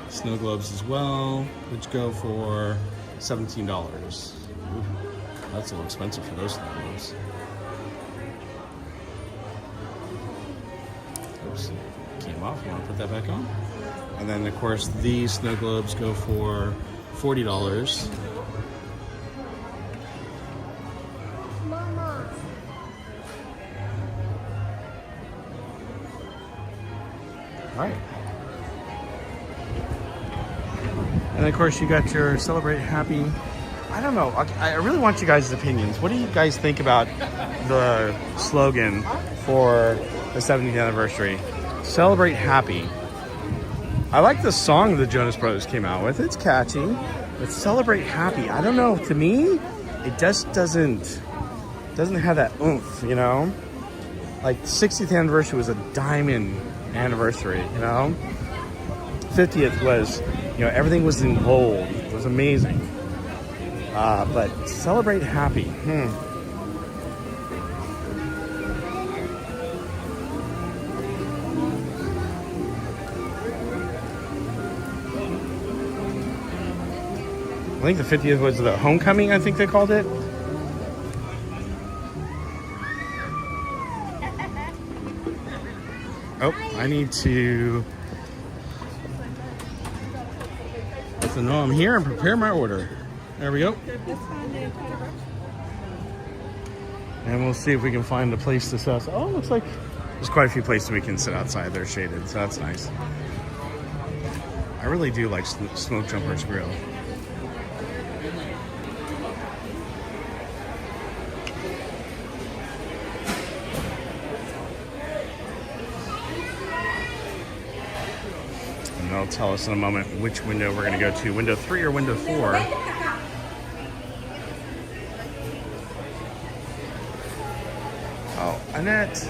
snow globes as well, which go for $17. Ooh, that's a little expensive for those snow globes. Oops, came off. You want to put that back on? And then, of course, these snow globes go for $40. Mama. All right. And of course, you got your Celebrate Happy. I don't know. I really want you guys' opinions. What do you guys think about the slogan for the 70th anniversary? Celebrate Happy. I like the song the Jonas Brothers came out with. It's catchy. But Celebrate Happy. I don't know. To me, it just doesn't have that oomph, you know? Like, 60th anniversary was a diamond anniversary, you know? 50th was, you know, everything was in gold. It was amazing. But Celebrate Happy. I think the 50th was the homecoming, I think they called it. Oh, I need to let them know I'm here and prepare my order. There we go. And we'll see if we can find a place to sit. Oh, looks like there's quite a few places we can sit outside. They're shaded, so that's nice. I really do like Smoke Jumper's Grill. And they'll tell us in a moment which window we're going to go to. Window 3 or window 4. Oh, Annette.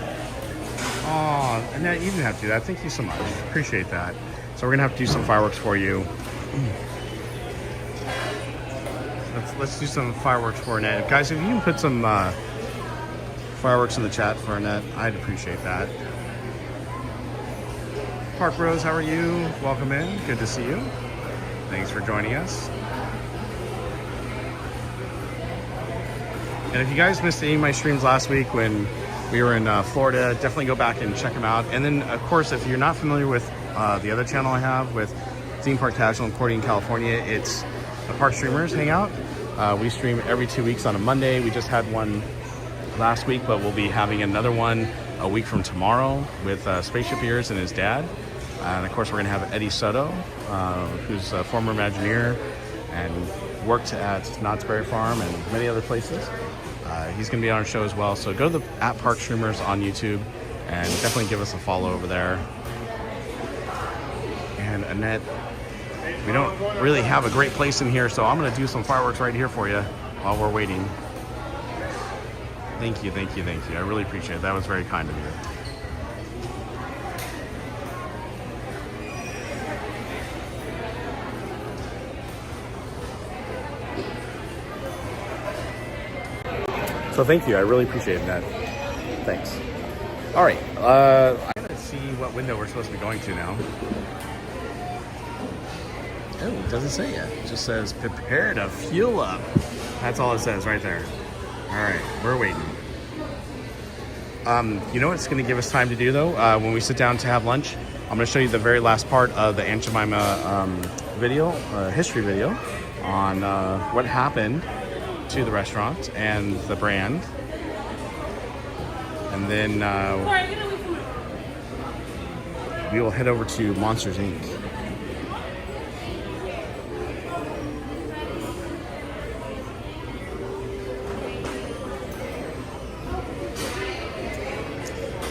Oh, Annette, you didn't have to do that. Thank you so much. Appreciate that. So we're going to have to do some fireworks for you. Let's do some fireworks for Annette. Guys, if you can put some fireworks in the chat for Annette, I'd appreciate that. Park Rose, how are you? Welcome in. Good to see you. Thanks for joining us. And if you guys missed any of my streams last week when we were in Florida, definitely go back and check them out. And then, of course, if you're not familiar with the other channel I have with Theme Park Casual in Cordy, California, it's the Park Streamers Hangout. We stream every 2 weeks on a Monday. We just had one last week, but we'll be having another one a week from tomorrow with Spaceship Ears and his dad. And of course, we're going to have Eddie Soto, who's a former Imagineer and worked at Knott's Berry Farm and many other places. He's going to be on our show as well. So go to the @Park Streamers on YouTube and definitely give us a follow over there. And Annette, we don't really have a great place in here, so I'm going to do some fireworks right here for you while we're waiting. Thank you, thank you, thank you. I really appreciate it. That was very kind of you. So thank you. I really appreciate that. Thanks. All right. I gotta see what window we're supposed to be going to now. Oh, it doesn't say yet. It just says prepare to fuel up. That's all it says right there. All right, we're waiting. You know what's going to give us time to do though? When we sit down to have lunch, I'm going to show you the very last part of the Aunt Jemima video, history video, on what happened to the restaurant and the brand. And then we will head over to Monsters, Inc.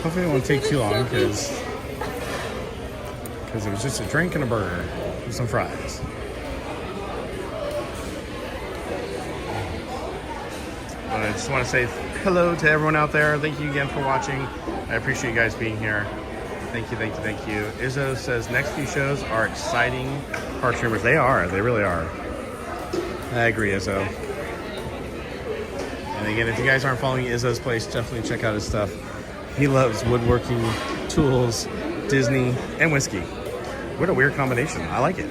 Hopefully it won't take too long because it was just a drink and a burger and some fries. But I just want to say hello to everyone out there. Thank you again for watching. I appreciate you guys being here. Thank you, thank you, thank you. Izzo says next few shows are exciting park streamers. They are. They really are. I agree, Izzo. And again, if you guys aren't following Izzo's place, definitely check out his stuff. He loves woodworking, tools, Disney, and whiskey. What a weird combination. I like it.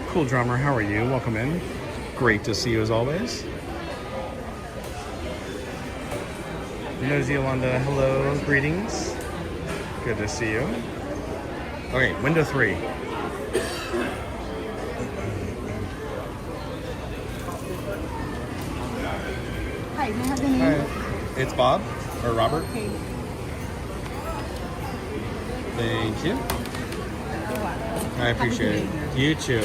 Cool drummer, how are you? Welcome in. Great to see you as always. Nosy Yolanda, hello, greetings. Good to see you. Okay, window 3. Hi, may I have the name? Hi. It's Bob, or Robert. Okay. Thank you. I appreciate it. You too.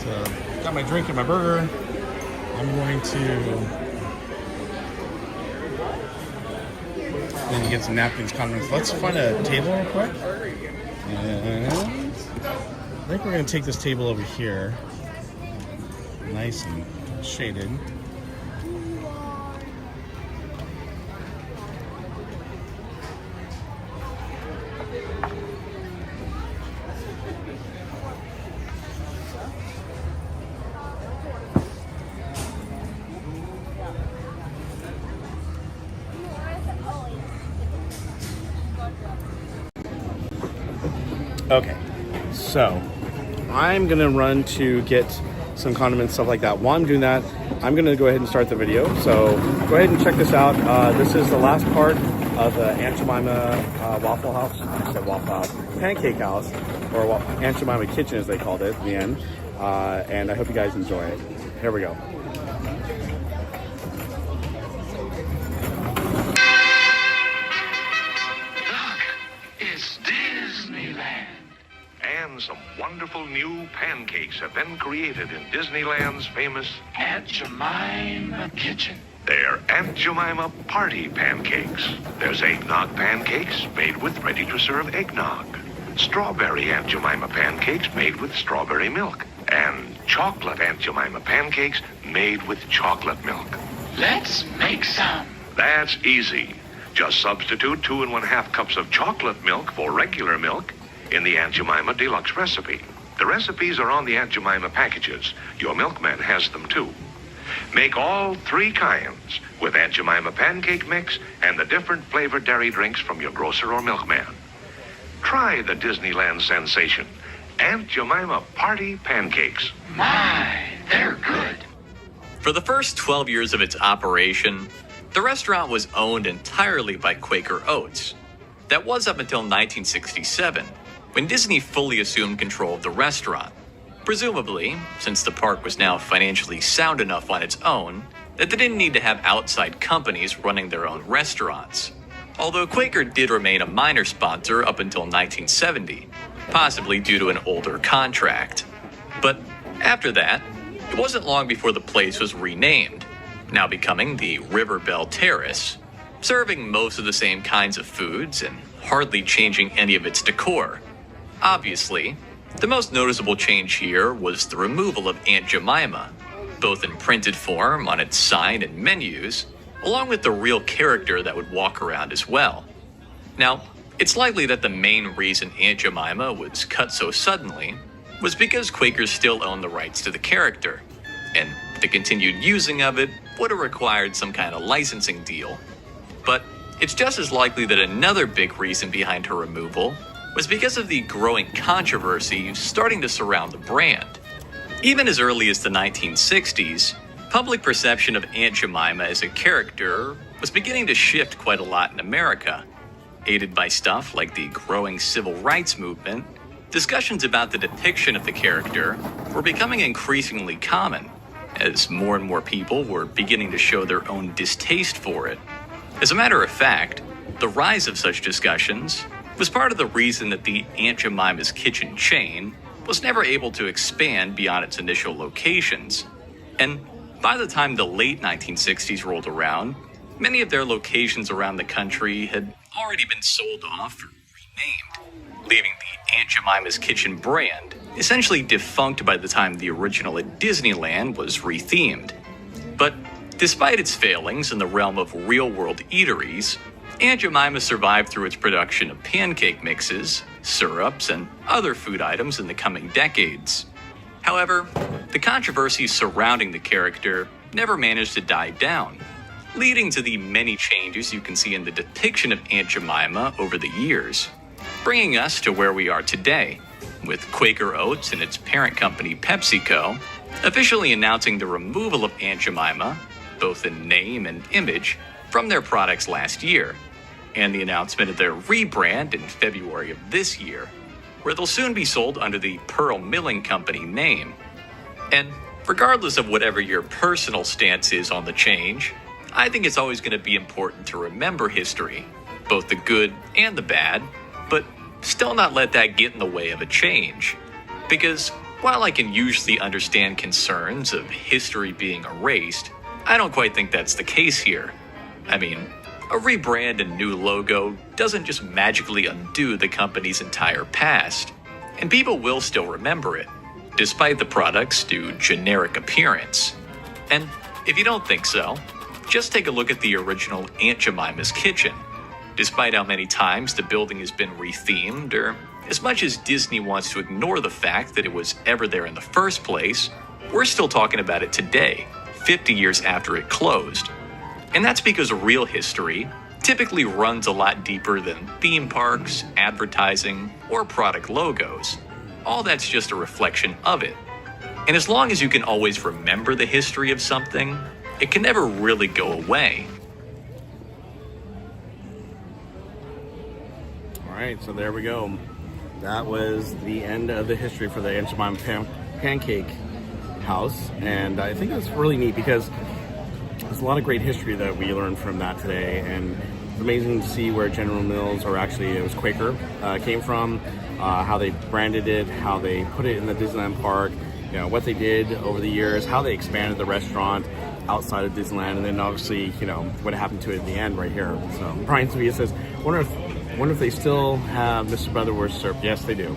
So, got my drink and my burger. I'm going to then get some napkins, condiments. Let's find a table real quick. And I think we're going to take this table over here. Nice and shaded. Okay, so I'm gonna run to get some condiments, stuff like that. While I'm doing that, I'm gonna go ahead and start the video. So go ahead and check this out. This is the last part of the Aunt Jemima Waffle House. I said Waffle House, Pancake House, or Aunt Jemima Kitchen as they called it at the end. And I hope you guys enjoy it. Here we go. It's Disneyland. And some wonderful new pancakes have been created in Disneyland's famous Aunt Jemima Kitchen. They're Aunt Jemima Party Pancakes. There's eggnog pancakes made with ready-to-serve eggnog. Strawberry Aunt Jemima pancakes made with strawberry milk. And chocolate Aunt Jemima pancakes made with chocolate milk. Let's make some. That's easy. Just substitute 2 1/2 cups of chocolate milk for regular milk in the Aunt Jemima Deluxe recipe. The recipes are on the Aunt Jemima packages. Your milkman has them too. Make all 3 kinds with Aunt Jemima pancake mix and the different flavored dairy drinks from your grocer or milkman. Try the Disneyland sensation, Aunt Jemima Party Pancakes. My, they're good. For the first 12 years of its operation, the restaurant was owned entirely by Quaker Oats. That was up until 1967, when Disney fully assumed control of the restaurant. Presumably, since the park was now financially sound enough on its own, that they didn't need to have outside companies running their own restaurants. Although Quaker did remain a minor sponsor up until 1970, possibly due to an older contract. But after that, it wasn't long before the place was renamed, now becoming the River Belle Terrace, serving most of the same kinds of foods and hardly changing any of its decor. Obviously, the most noticeable change here was the removal of Aunt Jemima, both in printed form on its sign and menus, along with the real character that would walk around as well. Now, it's likely that the main reason Aunt Jemima was cut so suddenly was because Quakers still owned the rights to the character, and the continued using of it would have required some kind of licensing deal. But it's just as likely that another big reason behind her removal was because of the growing controversy starting to surround the brand. Even as early as the 1960s, public perception of Aunt Jemima as a character was beginning to shift quite a lot in America. Aided by stuff like the growing civil rights movement, discussions about the depiction of the character were becoming increasingly common, as more and more people were beginning to show their own distaste for it. As a matter of fact, the rise of such discussions was part of the reason that the Aunt Jemima's Kitchen chain was never able to expand beyond its initial locations. And by the time the late 1960s rolled around, many of their locations around the country had already been sold off or renamed, leaving the Aunt Jemima's Kitchen brand essentially defunct by the time the original at Disneyland was rethemed. But despite its failings in the realm of real-world eateries, Aunt Jemima survived through its production of pancake mixes, syrups, and other food items in the coming decades. However, the controversy surrounding the character never managed to die down, leading to the many changes you can see in the depiction of Aunt Jemima over the years, bringing us to where we are today, with Quaker Oats and its parent company PepsiCo officially announcing the removal of Aunt Jemima, both in name and image, from their products last year, and the announcement of their rebrand in February of this year, where they'll soon be sold under the Pearl Milling Company name. And regardless of whatever your personal stance is on the change, I think it's always going to be important to remember history, both the good and the bad, but still not let that get in the way of a change. Because while I can usually understand concerns of history being erased, I don't quite think that's the case here. I mean, a rebrand and new logo doesn't just magically undo the company's entire past, and people will still remember it, despite the product's new generic appearance. And if you don't think so, just take a look at the original Aunt Jemima's Kitchen. Despite how many times the building has been rethemed, or as much as Disney wants to ignore the fact that it was ever there in the first place, we're still talking about it today, 50 years after it closed. And that's because real history typically runs a lot deeper than theme parks, advertising, or product logos. All that's just a reflection of it. And as long as you can always remember the history of something, it can never really go away. All right, so there we go. That was the end of the history for the Aunt Jemima Pancake House. And I think it's really neat because there's a lot of great history that we learned from that today, and it's amazing to see where General Mills, or actually it was Quaker, came from, how they branded it, how they put it in the Disneyland Park, you know, what they did over the years, how they expanded the restaurant outside of Disneyland, and then obviously, you know, what happened to it in the end right here. So Brian Sevilla says, wonder if they still have Mr. Butterworth syrup. Yes, they do.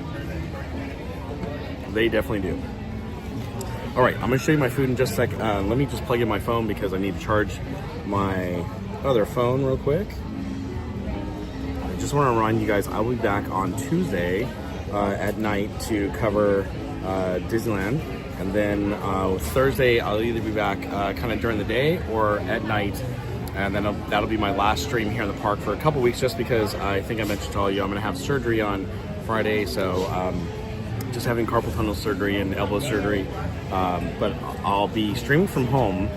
They definitely do. All right, I'm gonna show you my food in just a sec. Let me just plug in my phone because I need to charge my other phone real quick. I just want to remind you guys, I'll be back on Tuesday at night to cover Disneyland. And then Thursday, I'll either be back kind of during the day or at night. And then that'll be my last stream here in the park for a couple weeks, just because I think I mentioned to all you, I'm gonna have surgery on Friday. So just having carpal tunnel surgery and elbow surgery. But I'll be streaming from home,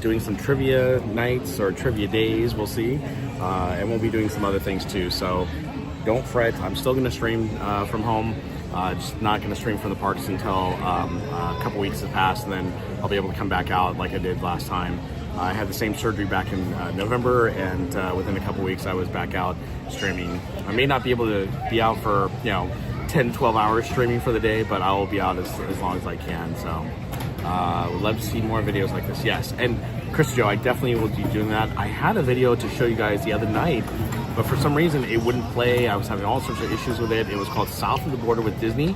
doing some trivia nights or trivia days, we'll see. And we'll be doing some other things too. So don't fret, I'm still gonna stream from home. Just not gonna stream from the parks until a couple weeks have passed, and then I'll be able to come back out like I did last time. I had the same surgery back in November, and within a couple weeks I was back out streaming. I may not be able to be out for, 10, 12 hours streaming for the day, but I will be out as long as I can. So would love to see more videos like this. Yes, and Chris Joe, I definitely will be doing that. I had a video to show you guys the other night, but for some reason it wouldn't play. I was having all sorts of issues with it. It was called South of the Border with Disney.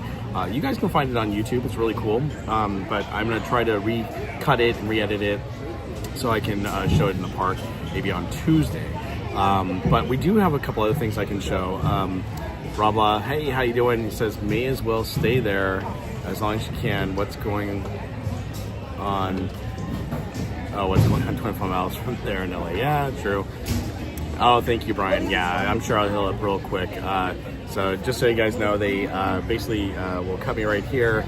You guys can find it on YouTube. It's really cool. But I'm gonna try to recut it and re-edit it so I can show it in the park maybe on Tuesday. But we do have a couple other things I can show. Rabla, hey, how you doing? He says, may as well stay there as long as you can. What's going on? Oh, what's going on 24 miles from there in LA? Yeah, true. Oh, thank you, Brian. Yeah, I'm sure I'll heal up real quick. So just so you guys know, they basically will cut me right here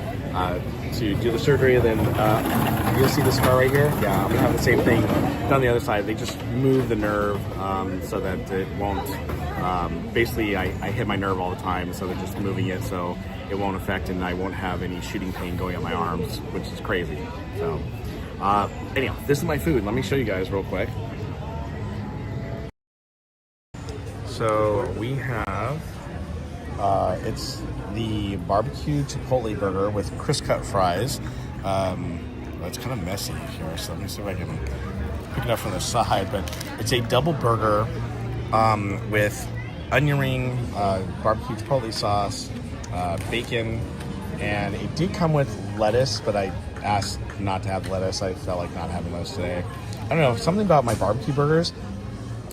to do the surgery. And then you'll see the scar right here. Yeah, I'm gonna have the same thing done the other side. They just move the nerve so that it won't, basically I hit my nerve all the time, so they're just moving it so it won't affect, and I won't have any shooting pain going up my arms, which is crazy. So anyhow, this is my food. Let me show you guys real quick. So we have, it's the barbecue chipotle burger with crisp cut fries. It's kind of messy here, so let me see if I can pick it up from the side. But it's a double burger with onion ring, barbecue chipotle sauce, bacon, and it did come with lettuce, but I asked not to have lettuce. I felt like not having lettuce today. I don't know, something about my barbecue burgers,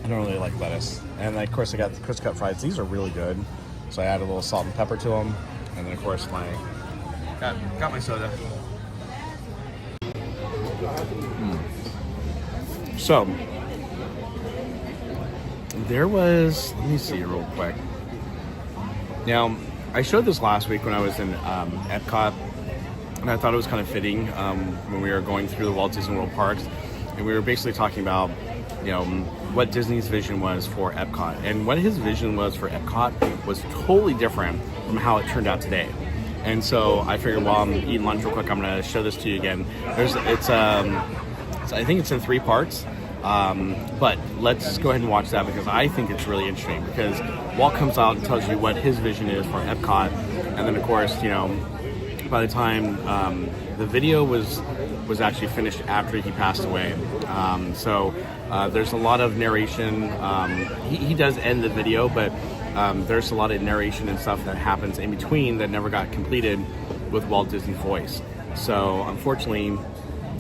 I don't really like lettuce. And of course, I got the crisp cut fries. These are really good. So I added a little salt and pepper to them. And then of course got my soda. So there was, let me see real quick. Now, I showed this last week when I was in Epcot, and I thought it was kind of fitting when we were going through the Walt Disney World parks, and we were basically talking about, you know, what Disney's vision was for Epcot. And what his vision was for Epcot was totally different from how it turned out today. And so I figured while I'm eating lunch real quick, I'm going to show this to you again. I think it's in 3 parts. But let's go ahead and watch that because I think it's really interesting because Walt comes out and tells you what his vision is for Epcot, and then of course, you know, by the time the video was actually finished after he passed away, so there's a lot of narration. He does end the video, but there's a lot of narration and stuff that happens in between that never got completed with Walt Disney's voice. So unfortunately,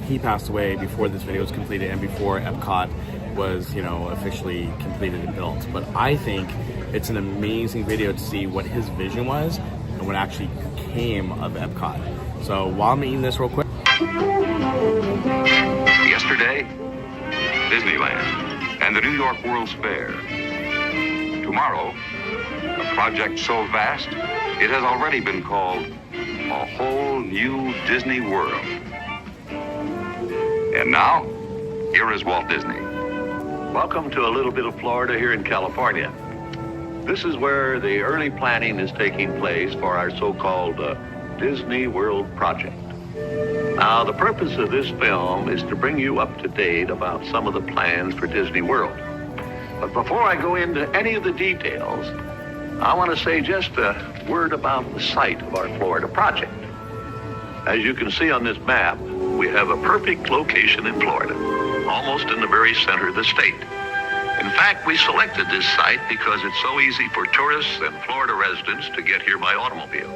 he passed away before this video was completed and before Epcot was, you know, officially completed and built. But I think it's an amazing video to see what his vision was and what actually came of Epcot. So while I'm eating this real quick. Yesterday, Disneyland and the New York World's Fair. Tomorrow, a project so vast, it has already been called a whole new Disney World. And now, here is Walt Disney. Welcome to a little bit of Florida here in California. This is where the early planning is taking place for our so-called Disney World project. Now, the purpose of this film is to bring you up to date about some of the plans for Disney World. But before I go into any of the details, I want to say just a word about the site of our Florida project. As you can see on this map, we have a perfect location in Florida, almost in the very center of the state. In fact, we selected this site because it's so easy for tourists and Florida residents to get here by automobile.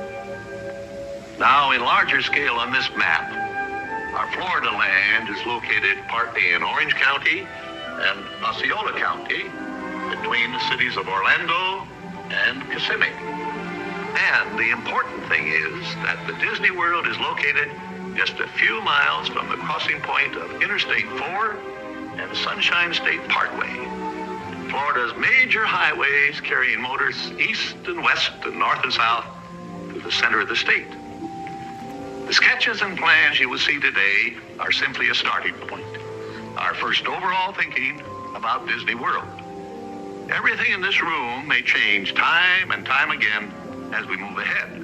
Now, in larger scale on this map, our Florida land is located partly in Orange County and Osceola County, between the cities of Orlando and Kissimmee. And the important thing is that the Disney World is located just a few miles from the crossing point of Interstate 4 and Sunshine State Parkway, Florida's major highways carrying motors east and west and north and south to the center of the state. The sketches and plans you will see today are simply a starting point, our first overall thinking about Disney World. Everything in this room may change time and time again as we move ahead.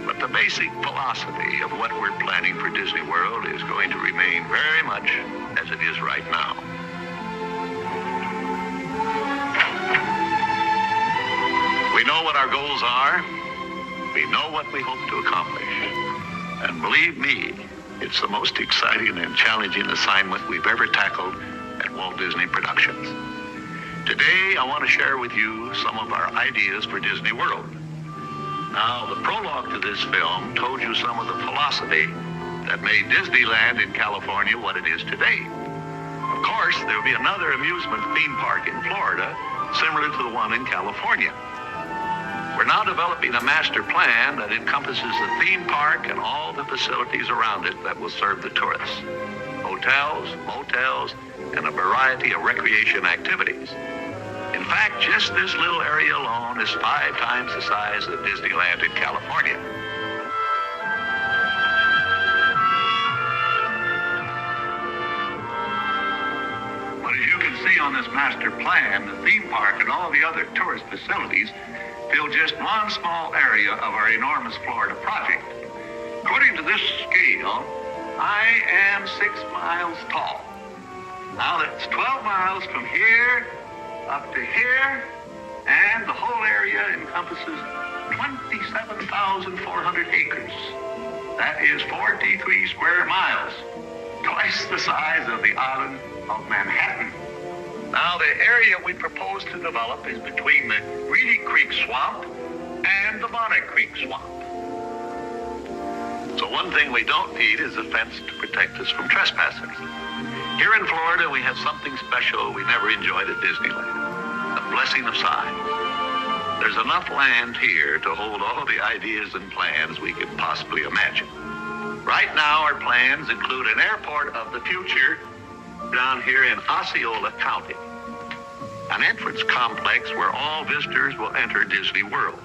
But the basic philosophy of what we're planning for Disney World is going to remain very much as it is right now. We know what our goals are. We know what we hope to accomplish. And believe me, it's the most exciting and challenging assignment we've ever tackled at Walt Disney Productions. Today, I want to share with you some of our ideas for Disney World. Now, the prologue to this film told you some of the philosophy that made Disneyland in California what it is today. Of course, there will be another amusement theme park in Florida, similar to the one in California. We're now developing a master plan that encompasses the theme park and all the facilities around it that will serve the tourists. Hotels, motels, and a variety of recreation activities. In fact, just this little area alone is 5 times the size of Disneyland in California. But as you can see on this master plan, the theme park and all the other tourist facilities fill just one small area of our enormous Florida project. According to this scale, I am 6 miles tall. Now that's 12 miles from here up to here, and the whole area encompasses 27,400 acres. That is 43 square miles, twice the size of the island of Manhattan. Now, the area we propose to develop is between the Reedy Creek Swamp and the Bonnet Creek Swamp. So one thing we don't need is a fence to protect us from trespassers. Here in Florida, we have something special we never enjoyed at Disneyland. blessing of science. There's enough land here to hold all the ideas and plans we could possibly imagine. Right now, our plans include an airport of the future down here in Osceola County, an entrance complex where all visitors will enter Disney World,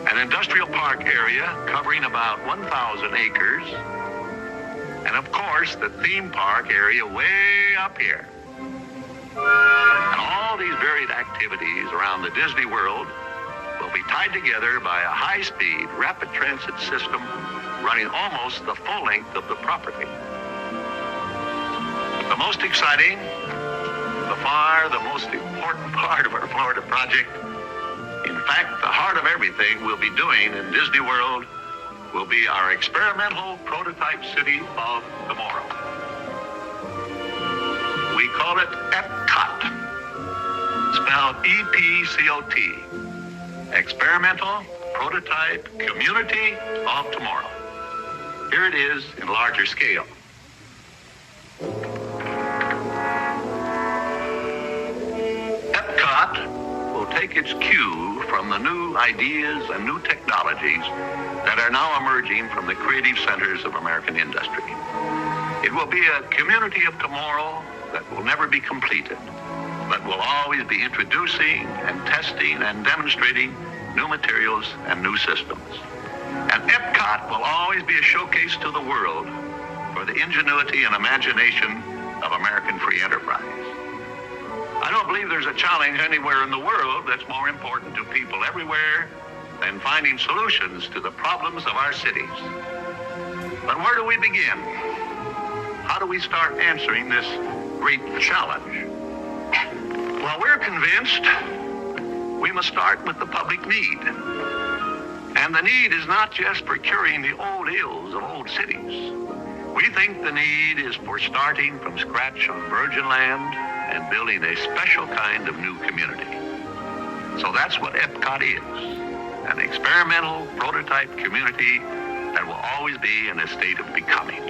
an industrial park area covering about 1,000 acres, and of course, the theme park area way up here. And all these varied activities around the Disney World will be tied together by a high-speed rapid transit system running almost the full length of the property. The most exciting, the most important part of our Florida project, in fact, the heart of everything we'll be doing in Disney World, will be our experimental prototype city of tomorrow. We call it Epcot, spelled E-P-C-O-T, Experimental Prototype Community of Tomorrow. Here it is in larger scale. Epcot will take its cue from the new ideas and new technologies that are now emerging from the creative centers of American industry. It will be a community of tomorrow that will never be completed, but will always be introducing and testing and demonstrating new materials and new systems. And Epcot will always be a showcase to the world for the ingenuity and imagination of American free enterprise. I don't believe there's a challenge anywhere in the world that's more important to people everywhere than finding solutions to the problems of our cities. But where do we begin? How do we start answering this great challenge? Well, we're convinced we must start with the public need. And the need is not just for curing the old ills of old cities. We think the need is for starting from scratch on virgin land and building a special kind of new community. So that's what Epcot is, an experimental prototype community that will always be in a state of becoming.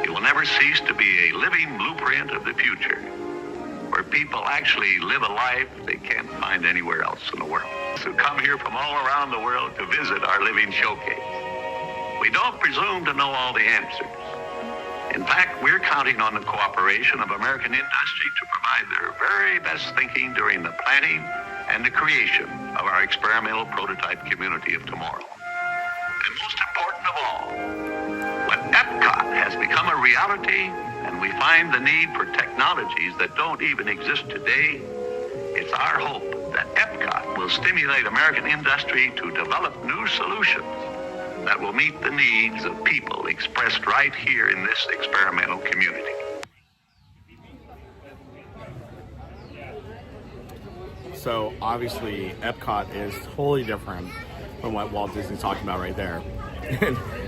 It will never cease to be a living blueprint of the future, where people actually live a life they can't find anywhere else in the world. So come here from all around the world to visit our living showcase. We don't presume to know all the answers. In fact, we're counting on the cooperation of American industry to provide their very best thinking during the planning and the creation of our experimental prototype community of tomorrow. And most important of all, when Epcot has become a reality and we find the need for technologies that don't even exist today, it's our hope that Epcot will stimulate American industry to develop new solutions that will meet the needs of people expressed right here in this experimental community. So obviously Epcot is totally different from what Walt Disney's talking about right there.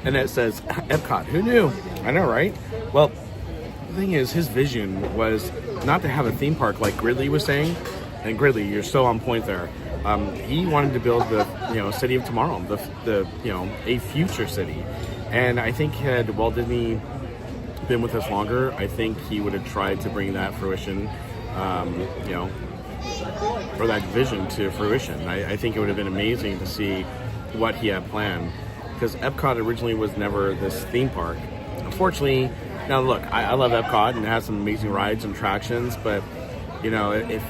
And it says Epcot. Who knew? I know, right? Well, the thing is, his vision was not to have a theme park like Gridley was saying. And Gridley, you're so on point there. He wanted to build the city of tomorrow, a future city. And I think had Walt Disney been with us longer, I think he would have tried to bring that fruition, or that vision to fruition. I think it would have been amazing to see what he had planned, because Epcot originally was never this theme park. Unfortunately, now look, I love Epcot and it has some amazing rides and attractions, but if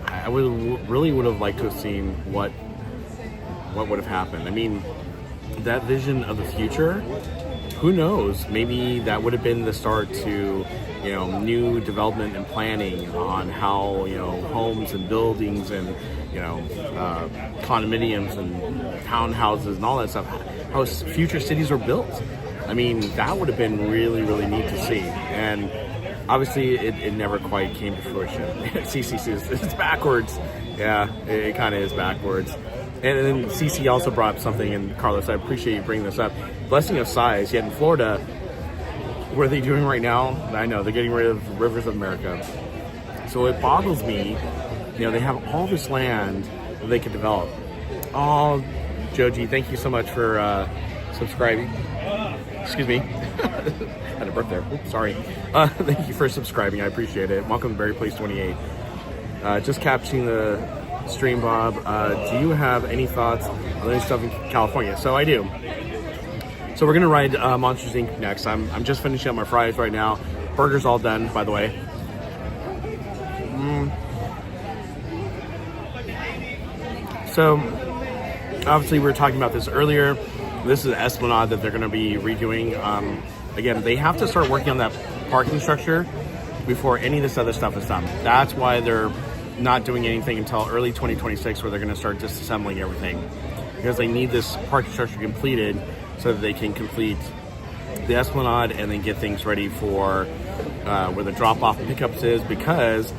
I really would have liked to have seen what would have happened. I mean, that vision of the future, who knows? Maybe that would have been the start to, new development and planning on how, homes and buildings and, condominiums and townhouses and all that stuff, how future cities were built. I mean, that would have been really, really neat to see. And obviously, it never quite came to fruition. CC it's backwards. Yeah, it kind of is backwards. And then CC also brought up something, and Carlos, I appreciate you bringing this up. Blessing of size, yet in Florida, what are they doing right now? I know, they're getting rid of Rivers of America. So it boggles me, they have all this land that they could develop. Oh, Joji, thank you so much for subscribing. Excuse me. Had a burp there. Oops, sorry. Thank you for subscribing. I appreciate it. Welcome to Berry Place 28. just capturing the stream, Bob. Do you have any thoughts on any stuff in California? So I do. So we're gonna ride Monsters Inc. next. I'm just finishing up my fries right now. Burger's all done, by the way. So obviously we were talking about this earlier. This is Esplanade that they're gonna be redoing. Again, they have to start working on that parking structure before any of this other stuff is done. That's why they're not doing anything until early 2026, where they're going to start disassembling everything, because they need this parking structure completed so that they can complete the Esplanade and then get things ready for where the drop-off and pickups is. Because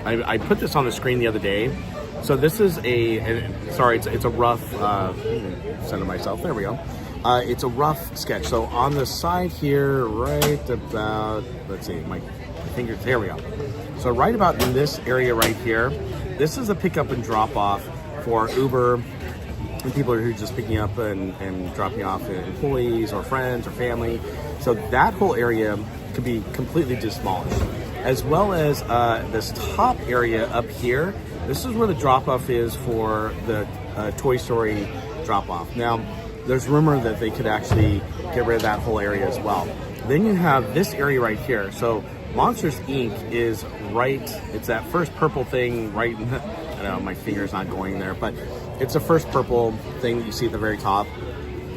I put this on the screen the other day. So this is it's a rough send it myself. There we go. It's a rough sketch. So on the side here, right about, let's see, my fingers, there we go. So right about in this area right here, this is a pickup and drop off for Uber and people who are just picking up and dropping off employees or friends or family. So that whole area could be completely demolished, as well as this top area up here. This is where the drop off is for the Toy Story drop off. Now, there's rumor that they could actually get rid of that whole area as well. Then you have this area right here. So Monsters Inc. is right, it's that first purple thing right, I know my finger's not going there, but it's the first purple thing that you see at the very top.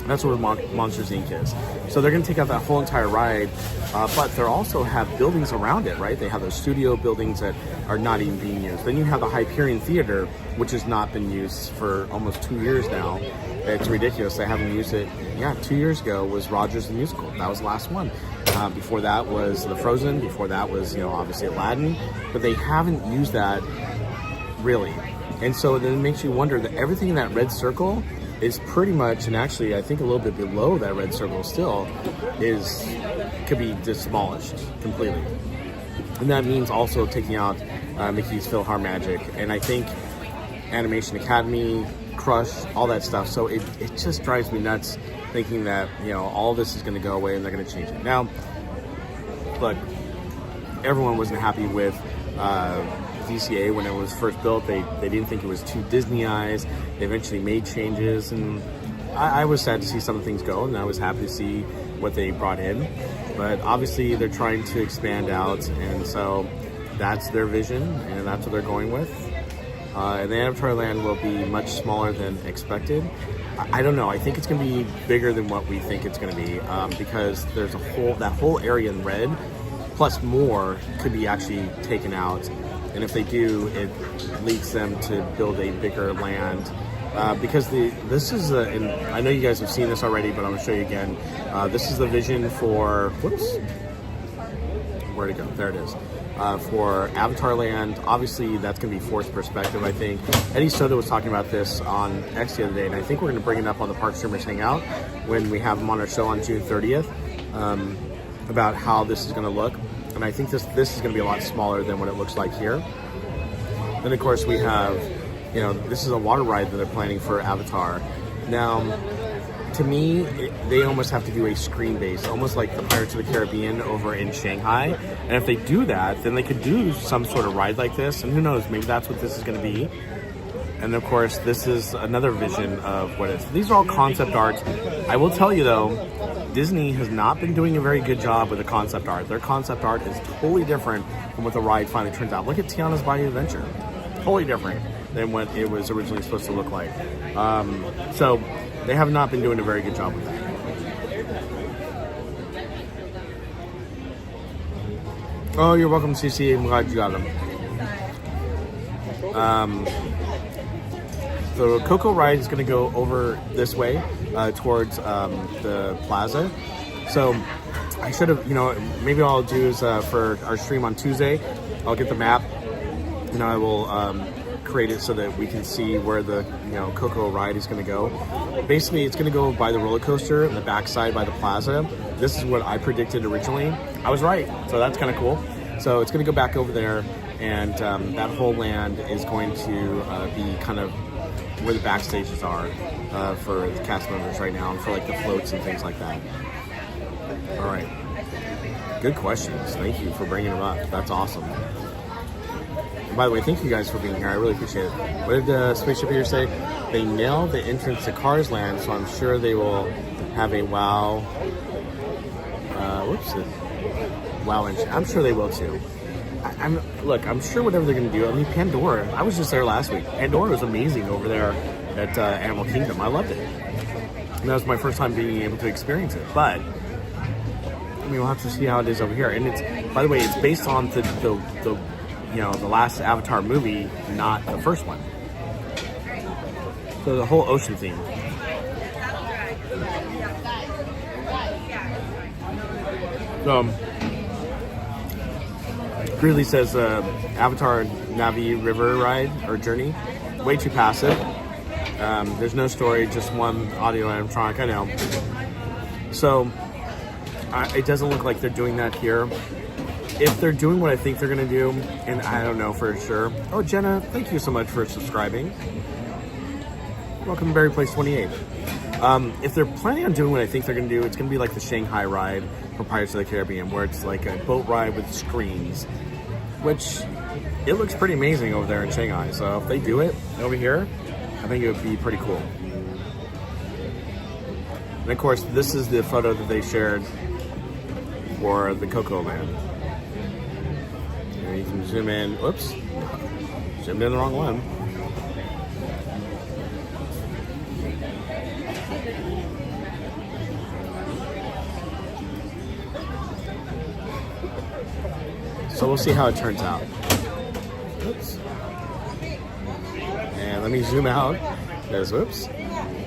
That's where Monsters Inc. is. So they're gonna take out that whole entire ride, but they also have buildings around it, right? They have those studio buildings that are not even being used. Then you have the Hyperion Theater, which has not been used for almost 2 years now. It's ridiculous. They haven't used it. Yeah, 2 years ago was Rogers the Musical. That was the last one. Before that was the Frozen. Before that was, obviously Aladdin. But they haven't used that really. And so then it makes you wonder that everything in that red circle is pretty much, and actually I think a little bit below that red circle still, could be demolished completely. And that means also taking out Mickey's PhilharMagic, and I think Animation Academy, Crush, all that stuff. So it just drives me nuts thinking that, all this is going to go away and they're going to change it. Now, look, everyone wasn't happy with DCA when it was first built. They didn't think it was too Disneyized. They eventually made changes, and I was sad to see some of the things go, and I was happy to see what they brought in. But obviously they're trying to expand out, and so that's their vision, and that's what they're going with. And the Avatar Land will be much smaller than expected. I don't know. I think it's going to be bigger than what we think it's going to be, because there's that whole area in red, plus more, could be actually taken out. And if they do, it leads them to build a bigger land. Because this is and I know you guys have seen this already, but I'm going to show you again. This is the vision for, whoops, where'd it go? There it is. For Avatar Land. Obviously, that's going to be forced perspective, I think. Eddie Soto was talking about this on X the other day, and I think we're going to bring it up on the Park Streamers Hangout when we have them on our show on June 30th, about how this is going to look. And I think this is going to be a lot smaller than what it looks like here. Then, of course, we have, this is a water ride that they're planning for Avatar. Now, to me, they almost have to do a screen base, almost like the Pirates of the Caribbean over in Shanghai. And if they do that, then they could do some sort of ride like this. And who knows, maybe that's what this is going to be. And of course, this is another vision of what it is. These are all concept arts. I will tell you though, Disney has not been doing a very good job with the concept art. Their concept art is totally different from what the ride finally turns out. Look at Tiana's Bayou Adventure. Totally different than what it was originally supposed to look like. So they have not been doing a very good job with that. Oh, you're welcome, CC. I'm glad you got them. The Coco ride is going to go over this way towards the plaza. So I should have, maybe all I'll do is for our stream on Tuesday, I'll get the map and I will create it so that we can see where the Coco ride is going to go. Basically, it's going to go by the roller coaster and the backside by the plaza. This is what I predicted originally. I was right, so that's kind of cool. So it's going to go back over there, and that whole land is going to be kind of where the backstages are for the cast members right now, and for like the floats and things like that. All right, good questions. Thank you for bringing them up. That's awesome. by the way, thank you guys for being here. I really appreciate it. What did the spaceship here say? They nailed the entrance to Cars Land, so I'm sure they will have a wow. Wow, I'm sure they will too. I'm sure whatever they're going to do. I mean, Pandora. I was just there last week. Pandora was amazing over there at Animal Kingdom. I loved it. And that was my first time being able to experience it. But I mean, we'll have to see how it is over here. And it's, by the way, it's based on the last Avatar movie, not the first one. So the whole ocean theme. Greeley says Avatar Navi River ride or journey, way too passive. There's no story, just one audio animatronic. I know. So it doesn't look like they're doing that here. If they're doing what I think they're gonna do, and I don't know for sure. Oh, Jenna, thank you so much for subscribing. Welcome to Berry Place 28. If they're planning on doing what I think they're gonna do, it's gonna be like the Shanghai ride for Pirates of the Caribbean, where it's like a boat ride with screens, which it looks pretty amazing over there in Shanghai. So if they do it over here, I think it would be pretty cool. And of course, this is the photo that they shared for the Coco Land. And you can zoom in. Oops, zoomed in the wrong one. So we'll see how it turns out. Oops. And let me zoom out. There's, whoops.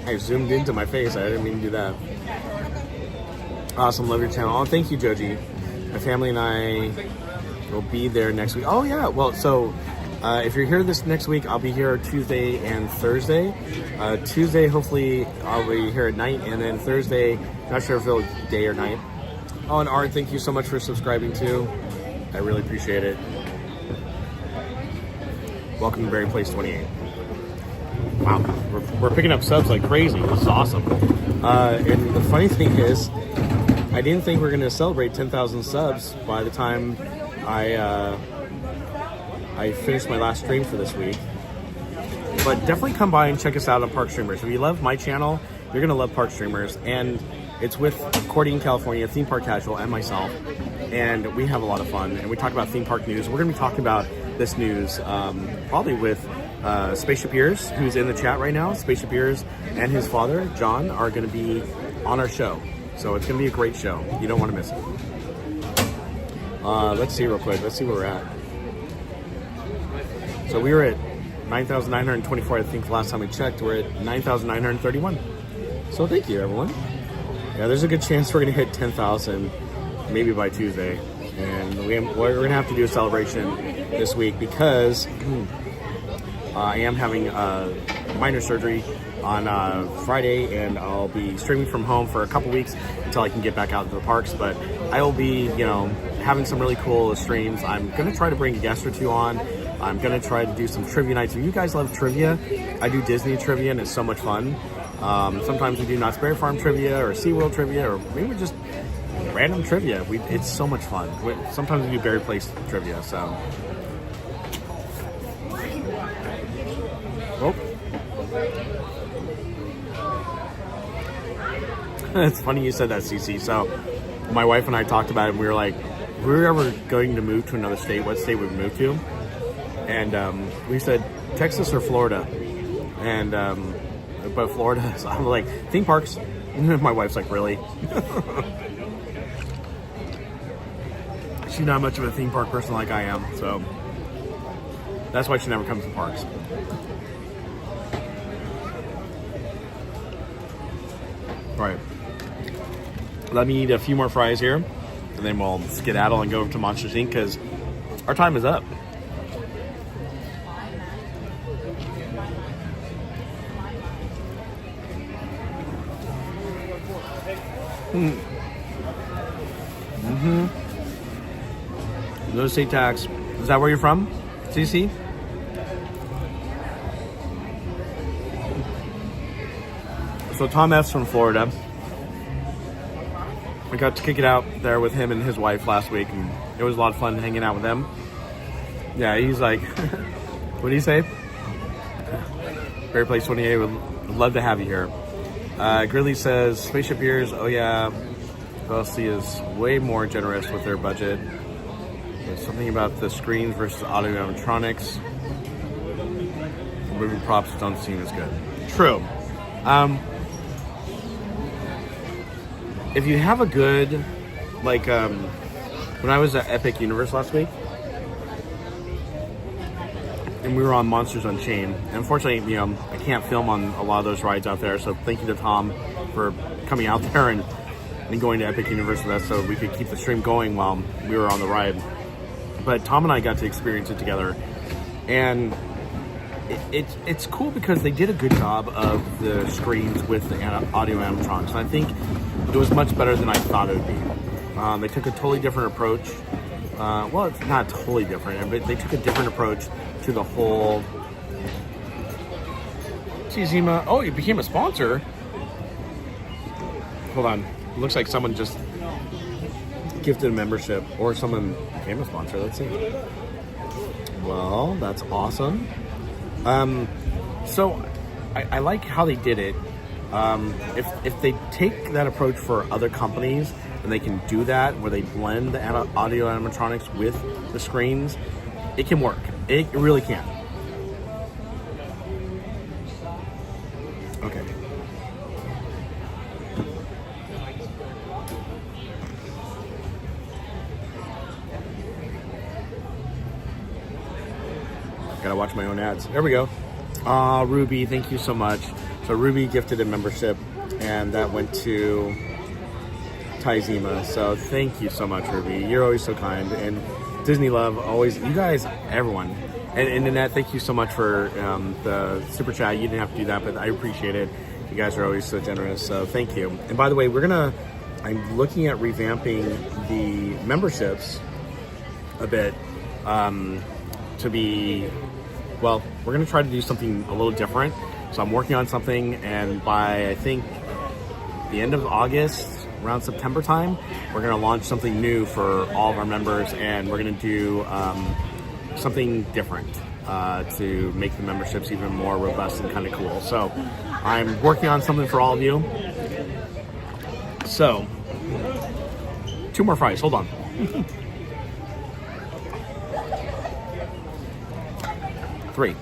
I zoomed into my face. I didn't mean to do that. Awesome. Love your channel. Oh, thank you, Joji. My family and I will be there next week. Oh, yeah. Well, so if you're here this next week, I'll be here Tuesday and Thursday. Tuesday, hopefully, I'll be here at night. And then Thursday, not sure if it'll be day or night. Oh, and Art, thank you so much for subscribing, too. I really appreciate it. Welcome to Berry Place 28. Wow, we're picking up subs like crazy. This is awesome. And the funny thing is, I didn't think we were going to celebrate 10,000 subs by the time I finished my last stream for this week. But definitely come by and check us out on Park Streamers. If you love my channel, you're going to love Park Streamers. And it's with Cordy in California, Theme Park Casual, and myself. And we have a lot of fun. And we talk about theme park news. We're going to be talking about this news probably with Spaceship Ears, who's in the chat right now. Spaceship Ears and his father, John, are going to be on our show. So it's going to be a great show. You don't want to miss it. Let's see real quick. Let's see where we're at. So we were at 9,924, I think, the last time we checked. We're at 9,931. So thank you, everyone. Yeah, there's a good chance we're going to hit 10,000 maybe by Tuesday. And we're going to have to do a celebration this week because I am having minor surgery on Friday, and I'll be streaming from home for a couple weeks until I can get back out to the parks. But I will be, having some really cool streams. I'm going to try to bring a guest or two on. I'm going to try to do some trivia nights. If you guys love trivia, I do Disney trivia, and it's so much fun. Sometimes we do Knott's Berry Farm trivia or SeaWorld trivia, or maybe just random trivia. It's so much fun. Sometimes we do Berry Place trivia, so. Oh. It's funny you said that, CC. So my wife and I talked about it, and we were like, if we were ever going to move to another state, what state would we move to? And we said Texas or Florida. And but Florida, so I'm like, theme parks. And my wife's like, really? She's not much of a theme park person like I am, so that's why she never comes to parks. All right, let me eat a few more fries here, and then we'll skedaddle and go over to Monsters Inc. because our time is up. No state tax. Is that where you're from, CC? So Tom F's from Florida. I got to kick it out there with him and his wife last week, and it was a lot of fun hanging out with them. Yeah, he's like, what do you say? Fair Place 28 would love to have you here. Gridley says, Spaceship Ears, oh yeah, LC is way more generous with their budget. There's something about the screens versus audio animatronics. The movie props don't seem as good. True. If you have a good, like, when I was at Epic Universe last week, and we were on Monsters Unchained. And unfortunately, you know, I can't film on a lot of those rides out there. So thank you to Tom for coming out there and going to Epic Universe with us so we could keep the stream going while we were on the ride. But Tom and I got to experience it together. And it's cool because they did a good job of the screens with the audio animatronics. And I think it was much better than I thought it would be. They took a totally different approach. Well, it's not totally different, but they took a different approach to the whole. See Zima. Oh, you became a sponsor. Hold on. It looks like someone just gifted a membership, or someone became a sponsor. Let's see. Well, that's awesome. So I like how they did it. If they take that approach for other companies and they can do that where they blend the audio animatronics with the screens, it can work. It really can. Okay. Gotta watch my own ads. There we go. Ruby, thank you so much. So Ruby gifted a membership, and that went to Ty Zima. So thank you so much, Ruby. You're always so kind. And Disney Love, always, you guys, everyone. And Annette, thank you so much for the super chat. You didn't have to do that, but I appreciate it. You guys are always so generous, so thank you. And by the way, I'm looking at revamping the memberships a bit to be, well, we're gonna try to do something a little different. So I'm working on something, and by, I think, the end of August, around September time, we're going to launch something new for all of our members, and we're going to do something different to make the memberships even more robust and kind of cool. So I'm working on something for all of you. So 2 more fries, hold on. Three.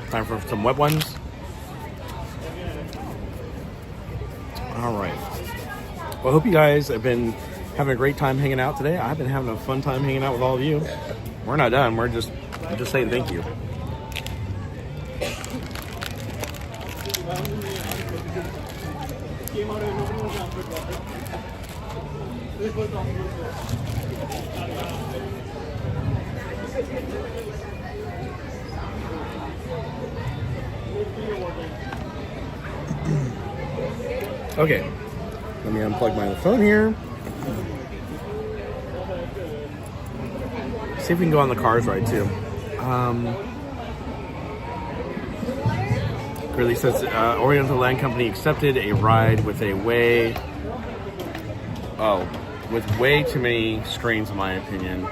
Time for some wet ones. All right. Well, I hope you guys have been having a great time hanging out today. I've been having a fun time hanging out with all of you. We're not done. I'm just saying thank you. Okay, let me unplug my phone here. See if we can go on the cars ride too. Curly says Oriental Land Company accepted a ride with way too many screens in my opinion.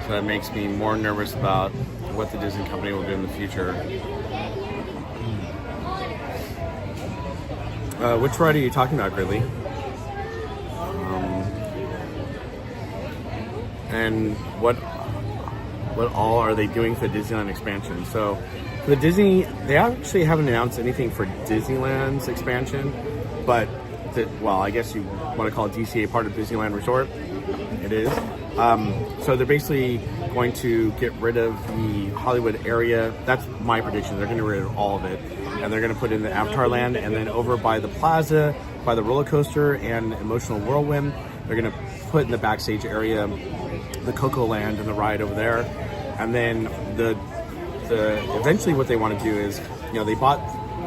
So that makes me more nervous about what the Disney company will do in the future. Which ride are you talking about, Gridley? And what all are they doing for the Disneyland expansion? So for the Disney, they actually haven't announced anything for Disneyland's expansion, but I guess you want to call it DCA part of Disneyland Resort. It is. So they're basically going to get rid of the Hollywood area. That's my prediction. They're going to get rid of all of it. And they're going to put in the Avatar Land, and then over by the plaza, by the roller coaster and Emotional Whirlwind, they're going to put in the backstage area the Coco Land and the ride over there. And then the eventually what they want to do is, they bought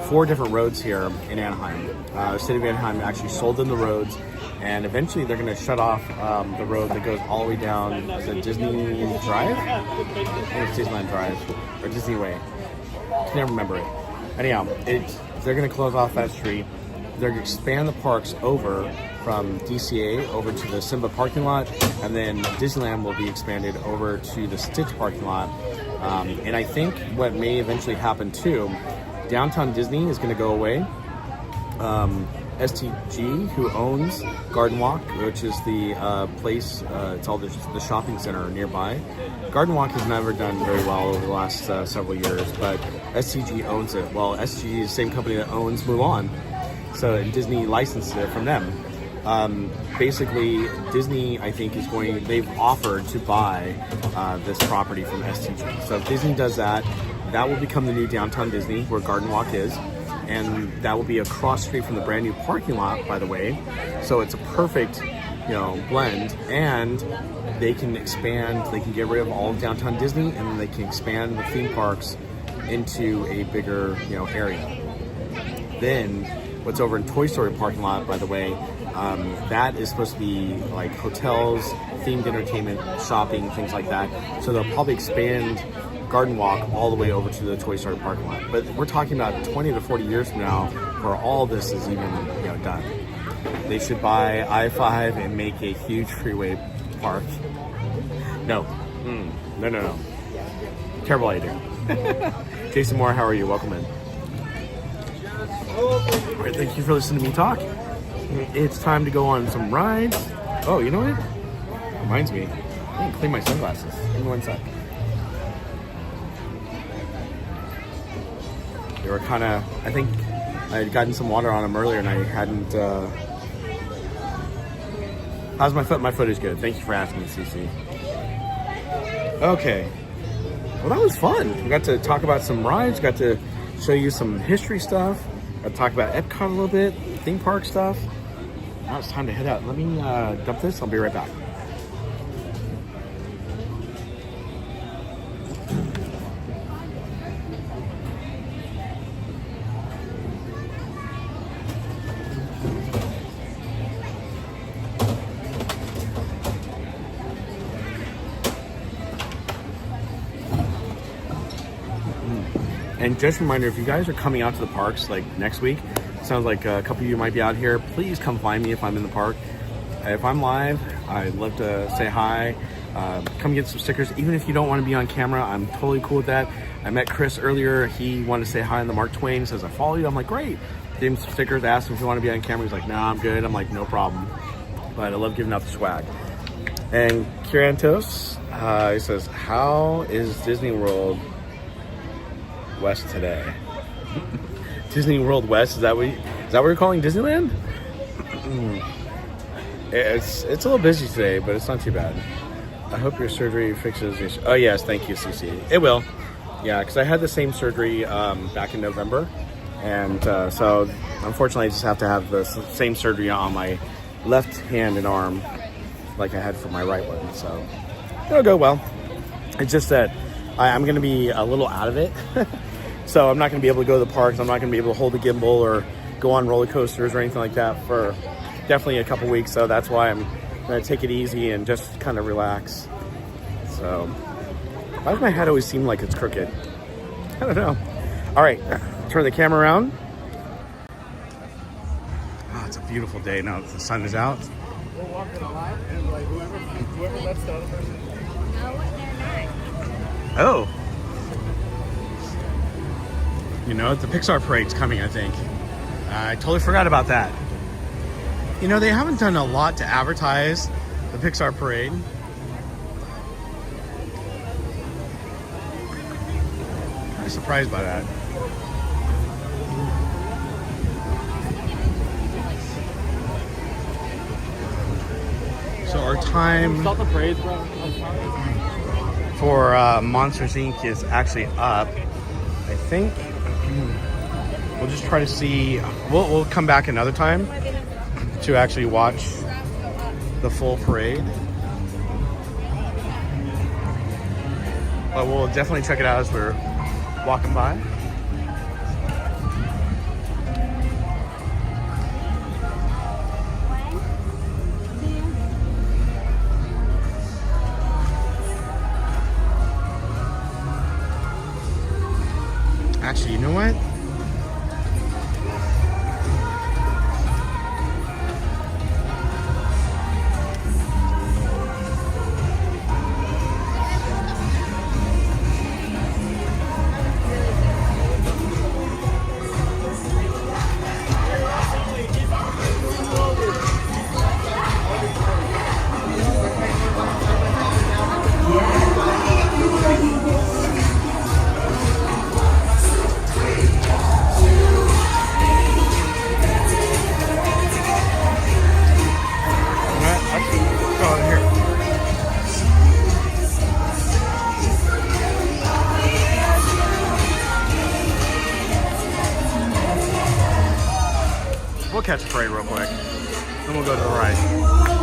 4 different roads here in Anaheim. The city of Anaheim actually sold them the roads, and eventually they're going to shut off the road that goes all the way down to Disney Drive? I think it's Disneyland Drive, or Disney Way. can never remember it. Anyhow, they're going to close off that street. They're going to expand the parks over from DCA over to the Simba parking lot, and then Disneyland will be expanded over to the Stitch parking lot. And I think what may eventually happen too, Downtown Disney is going to go away. STG, who owns Garden Walk, which is the place, it's all the shopping center nearby. Garden Walk has never done very well over the last several years, but STG owns it. Well, STG is the same company that owns Mulan, so Disney licenses it from them. Basically, Disney, I think, they've offered to buy this property from STG. So if Disney does that, that will become the new Downtown Disney, where Garden Walk is. And that will be across street from the brand new parking lot, by the way. So it's a perfect, blend. And they can expand, they can get rid of all of Downtown Disney, and then they can expand the theme parks into a bigger, area. Then what's over in Toy Story parking lot, by the way, that is supposed to be like hotels, themed entertainment, shopping, things like that. So they'll probably expand Garden Walk all the way over to the Toy Story parking lot. But we're talking about 20 to 40 years from now where all this is even done. They should buy I-5 and make a huge freeway park. No. No. Terrible idea. Jason Moore, how are you? Welcome in. All right, thank you for listening to me talk. It's time to go on some rides. Oh, you know what? Reminds me. I need to clean my sunglasses. Give me 1 sec. They were kind of, I think I had gotten some water on them earlier and I hadn't, how's my foot? My foot is good. Thank you for asking, Cece. Okay. Well, that was fun. We got to talk about some rides, got to show you some history stuff, got to talk about Epcot a little bit, theme park stuff. Now it's time to head out. Let me dump this. I'll be right back. And just a reminder, if you guys are coming out to the parks like next week, sounds like a couple of you might be out here, please come find me if I'm in the park. If I'm live, I'd love to say hi. Come get some stickers. Even if you don't want to be on camera, I'm totally cool with that. I met Chris earlier. He wanted to say hi on the Mark Twain. He says, I follow you. I'm like, great. Gave him some stickers, asked him if he wanted to be on camera. He's like, nah, I'm good. I'm like, no problem. But I love giving out the swag. And Kirantos, he says, how is Disney World West today? Disney World West, is that what you're calling Disneyland? It's a little busy today, but it's not too bad. I hope your surgery fixes your... Oh yes, thank you, CC. It will. Yeah, because I had the same surgery back in November, and so unfortunately I just have to have the same surgery on my left hand and arm like I had for my right one, so it'll go well. It's just that I'm going to be a little out of it. So I'm not going to be able to go to the parks. I'm not going to be able to hold the gimbal or go on roller coasters or anything like that for definitely a couple weeks. So that's why I'm going to take it easy and just kind of relax. So why does my head always seem like it's crooked? I don't know. All right, turn the camera around. Oh, it's a beautiful day now that the sun is out. We're walking a lot and like whoever lets the other person. No, they're not. Oh. You know, the Pixar parade's coming, I think. I totally forgot about that. You know, they haven't done a lot to advertise the Pixar parade. I'm surprised by that. So our time for Monsters Inc. is actually up. I think we'll just try to see. We'll come back another time to actually watch the full parade. But we'll definitely check it out as we're walking by. catch the parade real quick. Then we'll go to the ride.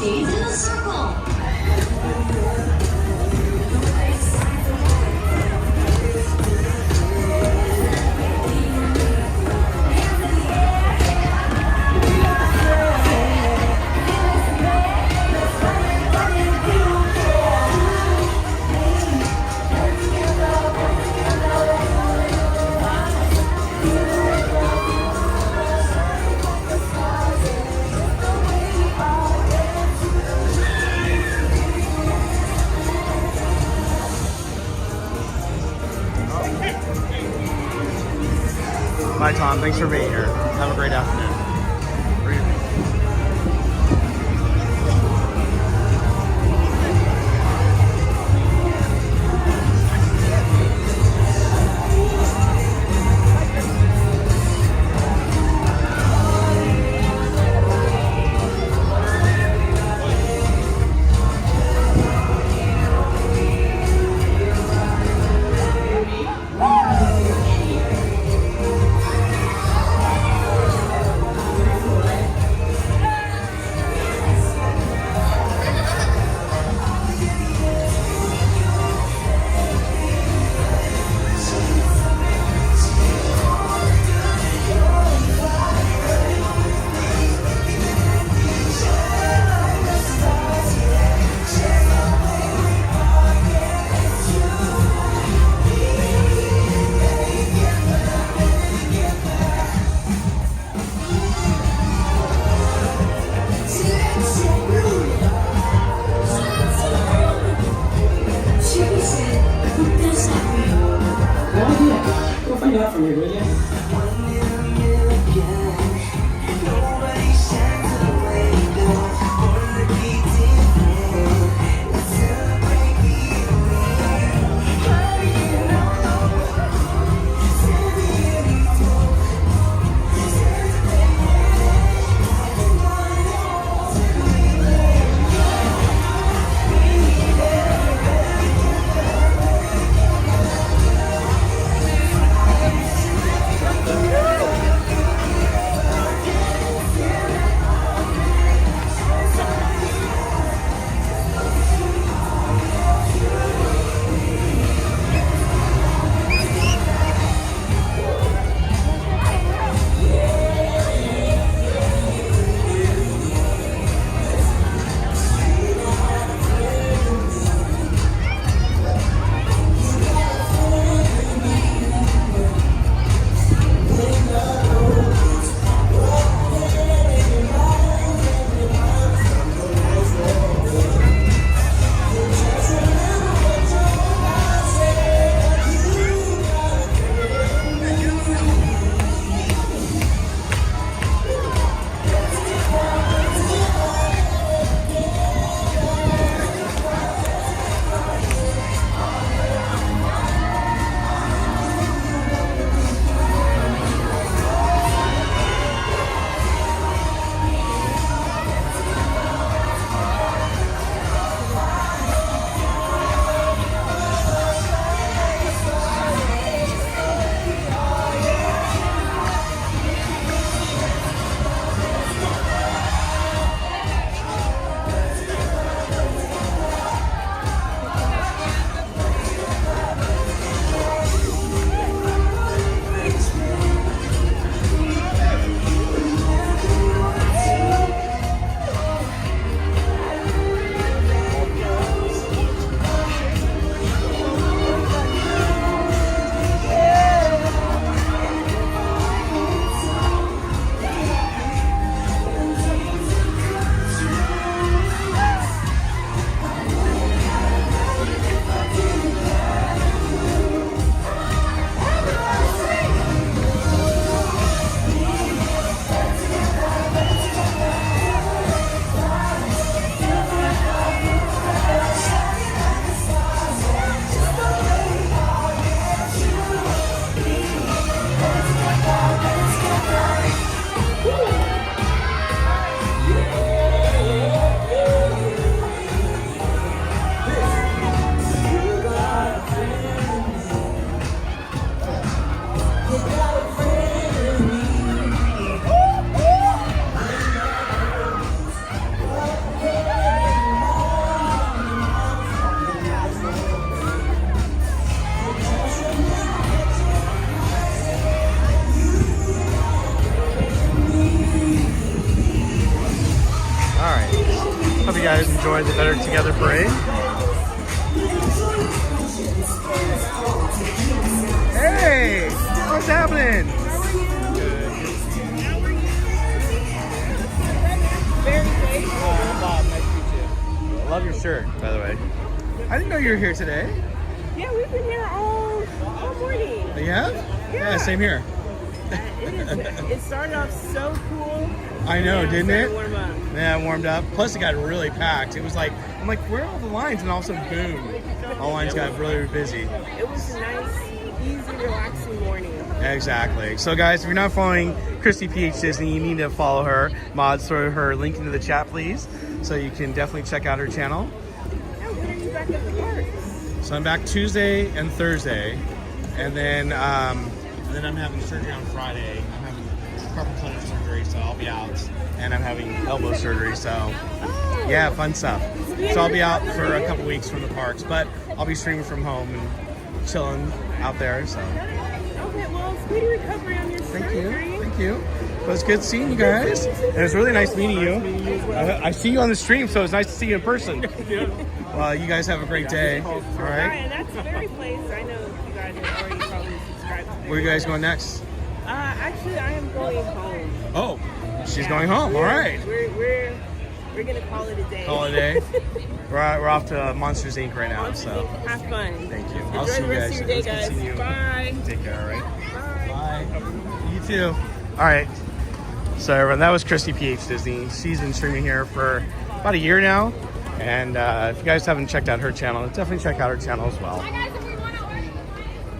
stays in the circle. Bye, Tom. Thanks for being here. Have a great afternoon. Or evening. Go find out from me, will you? you guys enjoy the Better Together parade. Hey, what's happening? Bob, nice to meet you. I love your shirt, by the way. I didn't know you were here today. Yeah, we've been here all morning. You have? Yeah, same here. It started off so cool. I know, didn't it? Warm up. Yeah, it warmed up. Plus, it got really packed. It was like, I'm like, where are all the lines? And all of a sudden, boom, all the lines got really busy. It was a nice, easy, relaxing morning. Exactly. So, guys, if you're not following Christy PH Disney, you need to follow her. Mods, throw her link into the chat, please, so you can definitely check out her channel. When are you back at the parks? So I'm back Tuesday and Thursday, and then I'm having surgery on Friday. I'm having carpal tunnel surgery, so I'll be out, and I'm having elbow surgery, so yeah, fun stuff. So I'll be out for a couple weeks from the parks, but I'll be streaming from home and chilling out there. So Okay, well, speedy recovery on your surgery. thank you. It was good seeing you guys, and it was really nice meeting you. I see you on the stream, so it's nice to see you in person. Well, you guys have a great day. All right. And that's the very place I know you guys are already probably subscribed to. Where are you guys going next? Actually, I am going home. Oh, she's going home. All right. We're gonna call it a day. Call it a day. We're off to Monsters Inc. right now. So have fun. Thank you. Enjoy I'll see the you rest guys. of your day, It's good guys. seeing you. Bye. Take care. All right. Bye. You too. All right. So everyone, that was Christy PH Disney. She's been streaming here for about a year now. And if you guys haven't checked out her channel, definitely check out her channel as well.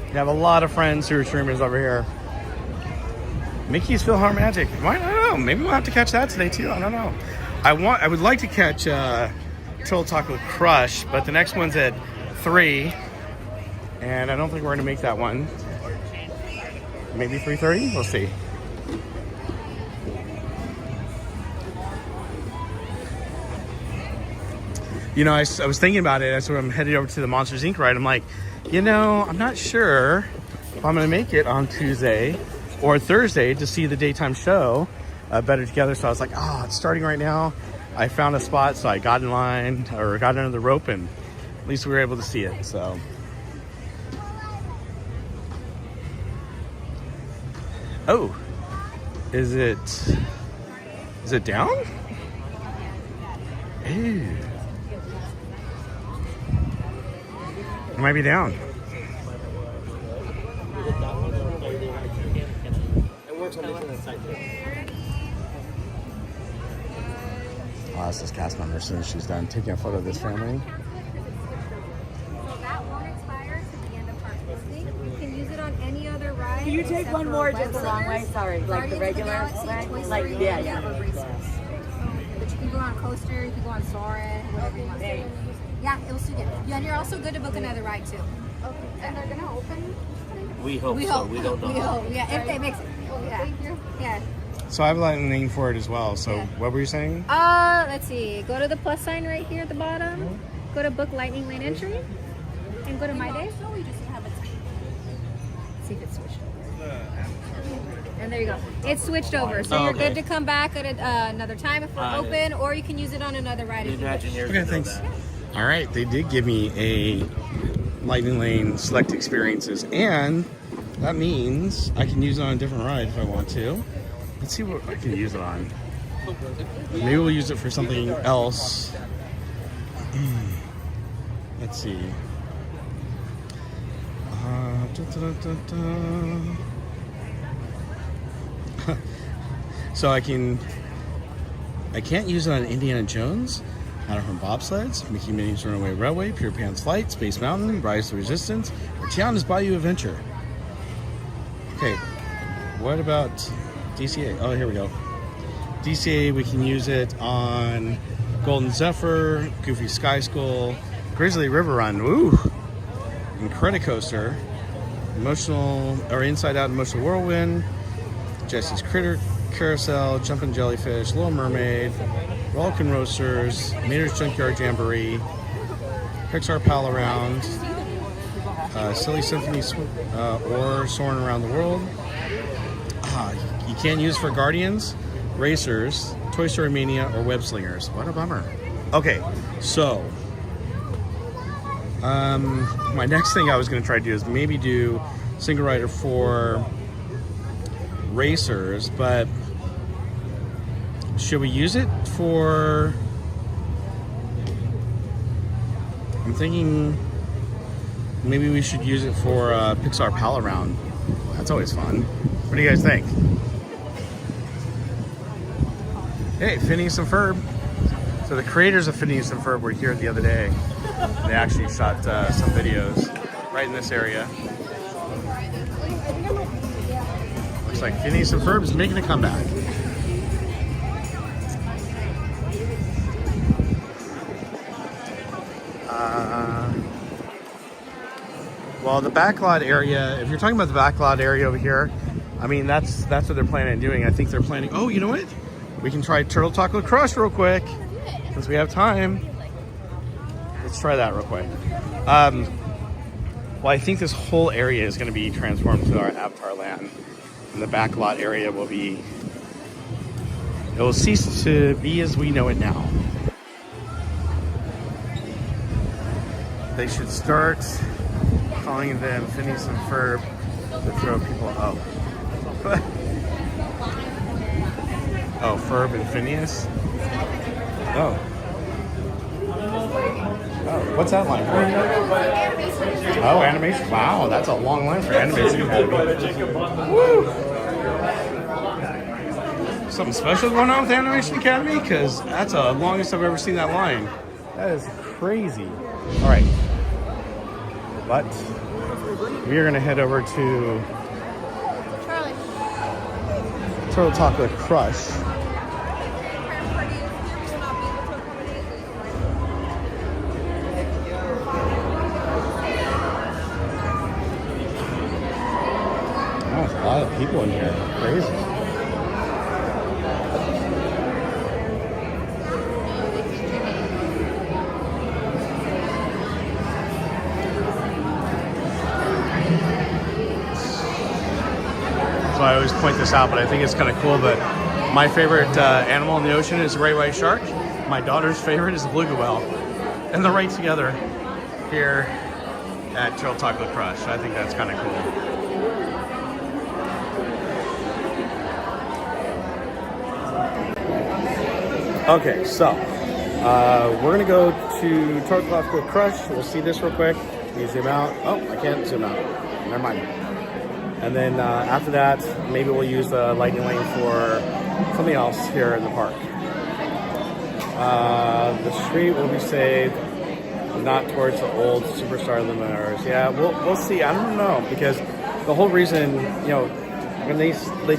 We have a lot of friends who are streamers over here. Mickey's PhilharMagic. I don't know. Maybe we'll have to catch that today too. I don't know. I would like to catch Turtle Talk with Crush, but the next one's at 3, and I don't think we're gonna make that one. Maybe 3:30. We'll see. You know, I was thinking about it as I'm headed over to the Monsters Inc. ride. I'm like, you know, I'm not sure if I'm going to make it on Tuesday or Thursday to see the daytime show, Better Together. So I was like, oh, it's starting right now. I found a spot, so I got in line or got under the rope, and at least we were able to see it. So, oh, is it down? Ew. It might be down. It works on different sides. Oh, this is cast member. As soon as she's done taking a photo of this family. So that won't expire to the end of Park Disney. You can use it on any other ride. Can you take except one for more web just the wrong way? slingers, Sorry, like the Guardians of regular Galaxy, way? Toy Like, Story, yeah, or yeah. racers. But you can go on coaster, you can go on Soarin', whatever you want. Yeah, it will suit you. Yeah, and you're also good to book another ride too. Okay. And they're gonna open. We hope so. We don't know. We hope. Yeah, if they mix it. Yeah. Thank you. Yeah. So I have a name for it as well. So what were you saying? Let's see. Go to the plus sign right here at the bottom. Go to book Lightning Lane entry, and go to My Day. So we just have it. See if it's switched over. And there you go. It's switched over, so you're good to come back at another time if we're open, or you can use it on another ride. If you wish. Okay, thanks. All right, they did give me a Lightning Lane Select Experiences, and that means I can use it on a different ride if I want to. Let's see what I can use it on. Maybe we'll use it for something else. Let's see. So I can't use it on Indiana Jones, Matter from Bobsleds, Mickey Minnie's Runaway Railway, Pure Pants Flight, Space Mountain, Rise to Resistance, or Tiana's Bayou Adventure. Okay, what about DCA? Oh, here we go. DCA, we can use it on Golden Zephyr, Goofy Sky School, Grizzly River Run, ooh, Incredicoaster, Inside Out Emotional Whirlwind, Jesse's Critter Carousel, Jumpin' Jellyfish, Little Mermaid, Rollickin' Roasters, Mater's Junkyard Jamboree, Pixar Pal Around, Silly Symphony, or Soarin' Around the World. You can't use for Guardians, Racers, Toy Story Mania, or Web Slingers. What a bummer. Okay, so my next thing I was going to try to do is maybe do single rider for racers, but should we use it for... I'm thinking maybe we should use it for Pixar Pal Around. That's always fun. What do you guys think? Hey, Phineas and Ferb. So the creators of Phineas and Ferb were here the other day. They actually shot some videos right in this area. Looks like Phineas and Ferb is making a comeback. Well, the backlot area, if you're talking about the backlot area over here, I mean, that's what they're planning on doing. I think they're planning, oh, you know what? We can try Turtle Taco Crush real quick, since we have time. Let's try that real quick. Well, I think this whole area is going to be transformed to our Avatar land. And the backlot area will be, it will cease to be as we know it now. They should start calling them Phineas and Ferb to throw people out. Oh, Ferb and Phineas? Oh. Oh, what's that line for? Oh, animation. Wow, that's a long line for Animation Academy. Woo! Something special going on with Animation Academy? Because that's the longest I've ever seen that line. That is crazy. All right. But we are going to head over to Turtle Taco Crush. Oh, there's a lot of people in here. Crazy. So I always point this out, but I think it's kind of cool. But my favorite animal in the ocean is a great white shark. My daughter's favorite is the beluga whale. And they're right together here at Turtle Taco Crush. I think that's kind of cool. Okay, so we're gonna go to Turtle Taco Crush. We'll see this real quick. Can you zoom out? Oh, I can't zoom out. Never mind. And then after that, maybe we'll use the lightning lane for something else here in the park. The street will be saved, not towards the old Superstar Luminaires. Yeah, we'll see. I don't know, because the whole reason, you know, when they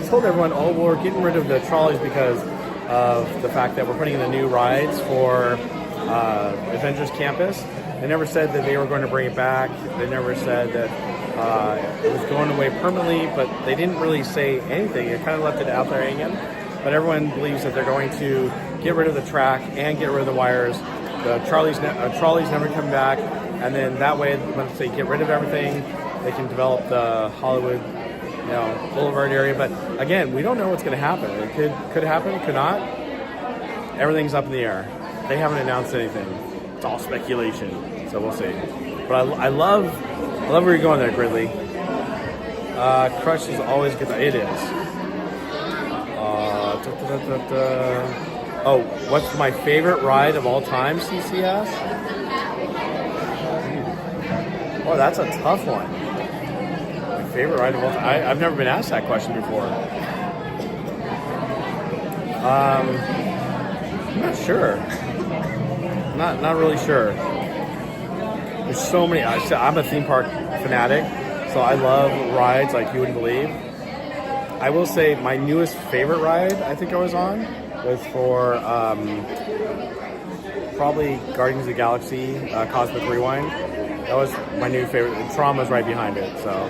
told everyone, oh, well, we're getting rid of the trolleys because of the fact that we're putting in the new rides for Avengers Campus. They never said that they were going to bring it back. They never said that it was going away permanently, but they didn't really say anything. It kind of left it out there hanging. But everyone believes that they're going to get rid of the track and get rid of the wires. The trolleys never come back, and then that way, once they get rid of everything, they can develop the Hollywood, you know, Boulevard area. But again, we don't know what's going to happen. It could happen, could not. Everything's up in the air. They haven't announced anything. It's all speculation, so we'll see. But I love where you're going there, Gridley. Crush is always good. It is. Oh, what's my favorite ride of all time, CCS? Oh, that's a tough one. My favorite ride of all time. I've never been asked that question before. I'm not sure. Not really sure. There's so many. I'm a theme park fanatic, so I love rides like you wouldn't believe. I will say my newest favorite ride I think I was on was for probably Guardians of the Galaxy Cosmic Rewind. That was my new favorite. Tron was right behind it. So,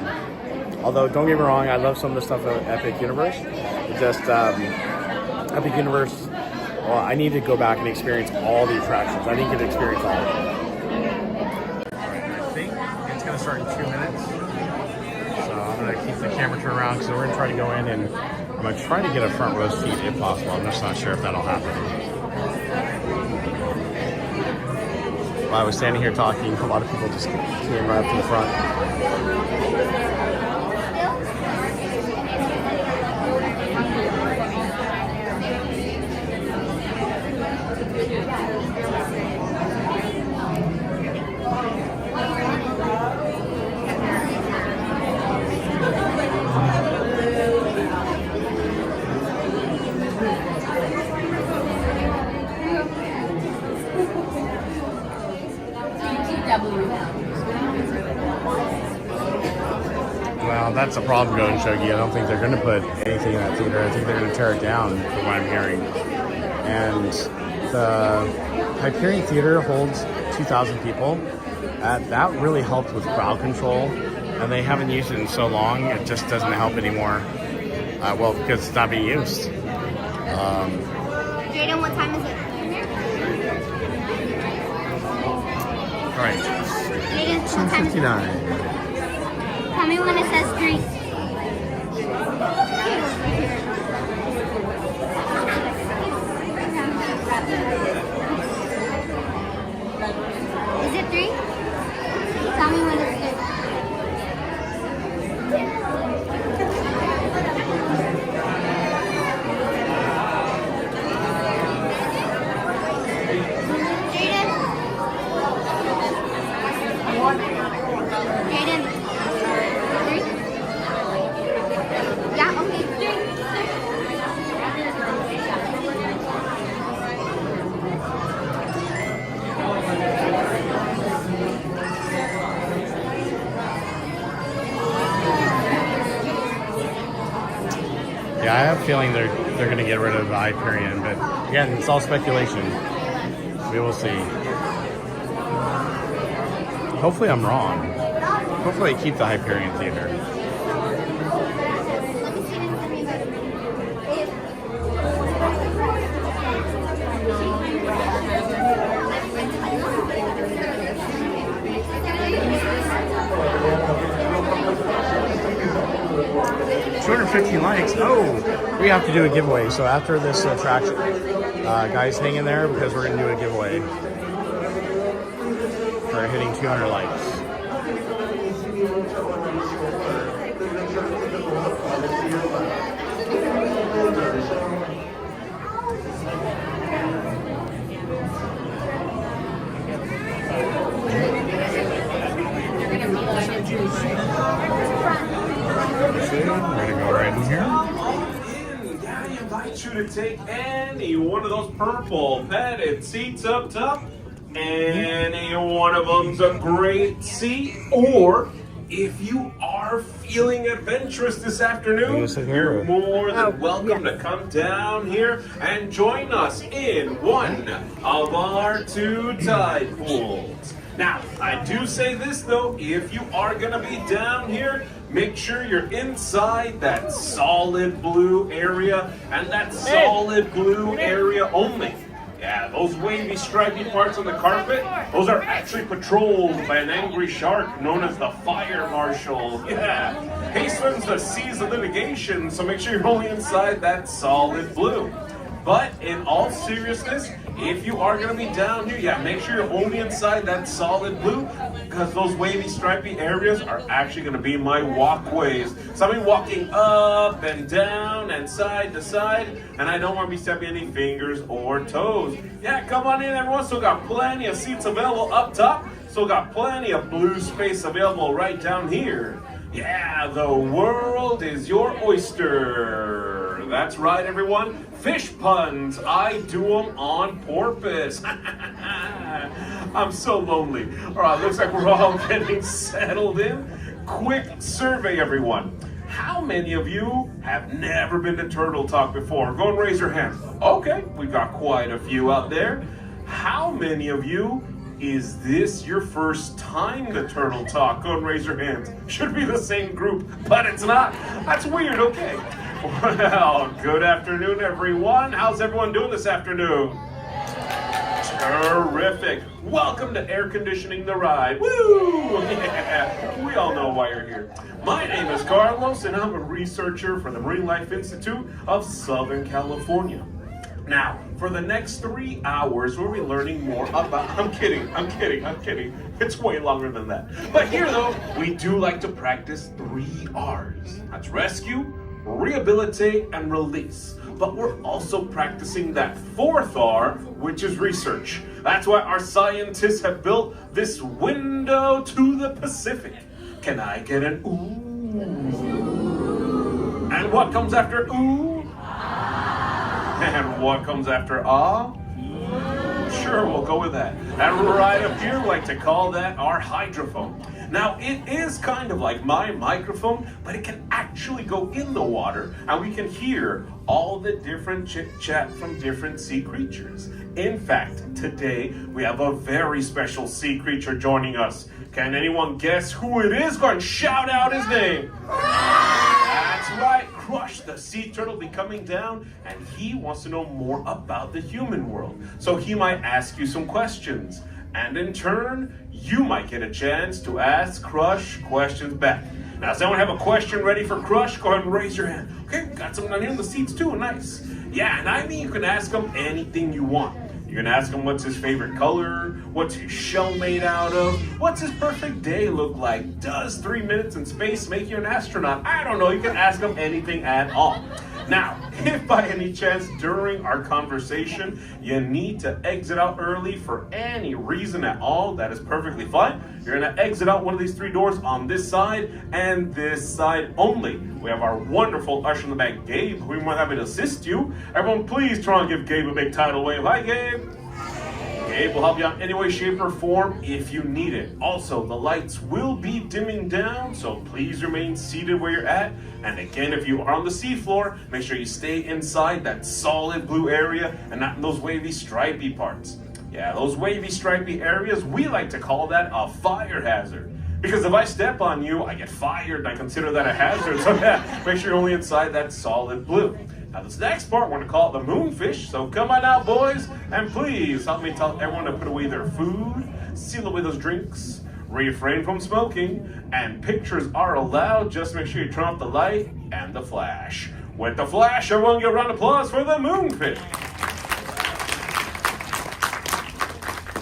although don't get me wrong, I love some of the stuff at Epic Universe. It's just Epic Universe. Well, I need to go back and experience all the attractions. I didn't get to experience all of them. I think it's going to start in 2 minutes. So I'm going to keep the camera turned around because we're going to try to go in and I'm going to try to get a front row seat if possible. I'm just not sure if that'll happen. While I was standing here talking, a lot of people just came right up to the front. Well, that's the problem going Shogi. I don't think they're going to put anything in that theater. I think they're going to tear it down, from what I'm hearing. And the Hyperion Theater holds 2,000 people. That really helped with crowd control, and they haven't used it in so long, it just doesn't help anymore. Well, because it's not being used. Jaden, what time is it? All right. Jaden, what time is it? 2:59. Tell me when it says 3. Is it 3? Tell me when it's 3. Jaden. Yeah, I have a feeling they're going to get rid of the Hyperion, but again, it's all speculation. We will see. Hopefully I'm wrong. Hopefully they keep the Hyperion Theater. $215 likes. Oh, we have to do a giveaway. So after this attraction, guys, hang in there because we're going to do a giveaway for hitting 200 likes. We're gonna go right in here. I invite you to take any one of those purple padded seats up top. Any one of them's a great seat. Or if you are feeling adventurous this afternoon, you're more than welcome to come down here and join us in one of our 2 tide pools. Now, I do say this though, if you are gonna be down here, make sure you're inside that solid blue area, and that solid blue area only. Yeah, those wavy stripy parts on the carpet, those are actually patrolled by an angry shark known as the Fire Marshal. Yeah, hastens the seas of litigation, so make sure you're only inside that solid blue. But in all seriousness, if you are going to be down here, yeah, make sure you're only inside that solid blue, because those wavy stripy areas are actually going to be my walkways. So I'll be walking up and down and side to side, and I don't want to be stepping any fingers or toes. Yeah, come on in everyone. Still got plenty of seats available up top. Still got plenty of blue space available right down here. Yeah, the world is your oyster. That's right, everyone. Fish puns, I do them on purpose. I'm so lonely. All right, looks like we're all getting settled in. Quick survey, everyone. How many of you have never been to Turtle Talk before? Go and raise your hand. Okay, we've got quite a few out there. How many of you, is this your first time to Turtle Talk? Go and raise your hands. Should be the same group, but it's not. That's weird, okay. Well, good afternoon, everyone. How's everyone doing this afternoon? Terrific. Welcome to Air Conditioning the Ride. Woo! Yeah, we all know why you're here. My name is Carlos, and I'm a researcher for the Marine Life Institute of Southern California. Now, for the next 3 hours, we'll be learning more about... I'm kidding. It's way longer than that. But here, though, we do like to practice 3 R's. That's rescue, rehabilitate, and release. But we're also practicing that 4th R, which is research. That's why our scientists have built this window to the Pacific. Can I get an ooh? And what comes after ooh? And what comes after ah? Sure, we'll go with that. And right up here, we like to call that our hydrophone. Now, it is kind of like my microphone, but it can actually go in the water, and we can hear all the different chit-chat from different sea creatures. In fact, today, we have a very special sea creature joining us. Can anyone guess who it is? Go and shout out his name. That's right, Crush, the sea turtle, be coming down, and he wants to know more about the human world. So he might ask you some questions. And in turn, you might get a chance to ask Crush questions back. Now, does anyone have a question ready for Crush? Go ahead and raise your hand. Okay, got someone down here in the seats too, nice. Yeah, and I mean you can ask him anything you want. You can ask him what's his favorite color, what's his shell made out of, what's his perfect day look like, does 3 minutes in space make you an astronaut? I don't know, you can ask him anything at all. Now, if by any chance during our conversation you need to exit out early for any reason at all, that is perfectly fine. You're gonna exit out one of these 3 doors on this side and this side only. We have our wonderful usher in the back, Gabe, who we might have to assist you. Everyone, please try and give Gabe a big tidal wave. Hi, Gabe. Gabe will help you out in any way, shape, or form if you need it. Also, the lights will be dimming down, so please remain seated where you're at. And again, if you are on the seafloor, make sure you stay inside that solid blue area and not in those wavy, stripy parts. Yeah, those wavy, stripy areas, we like to call that a fire hazard. Because if I step on you, I get fired, and I consider that a hazard. So yeah, make sure you're only inside that solid blue. Now this next part, we're gonna call it the moonfish. So come on out, boys, and please help me tell everyone to put away their food, seal away those drinks, refrain from smoking, and pictures are allowed. Just make sure you turn off the light and the flash. With the flash, everyone give a round of applause for the moonfish.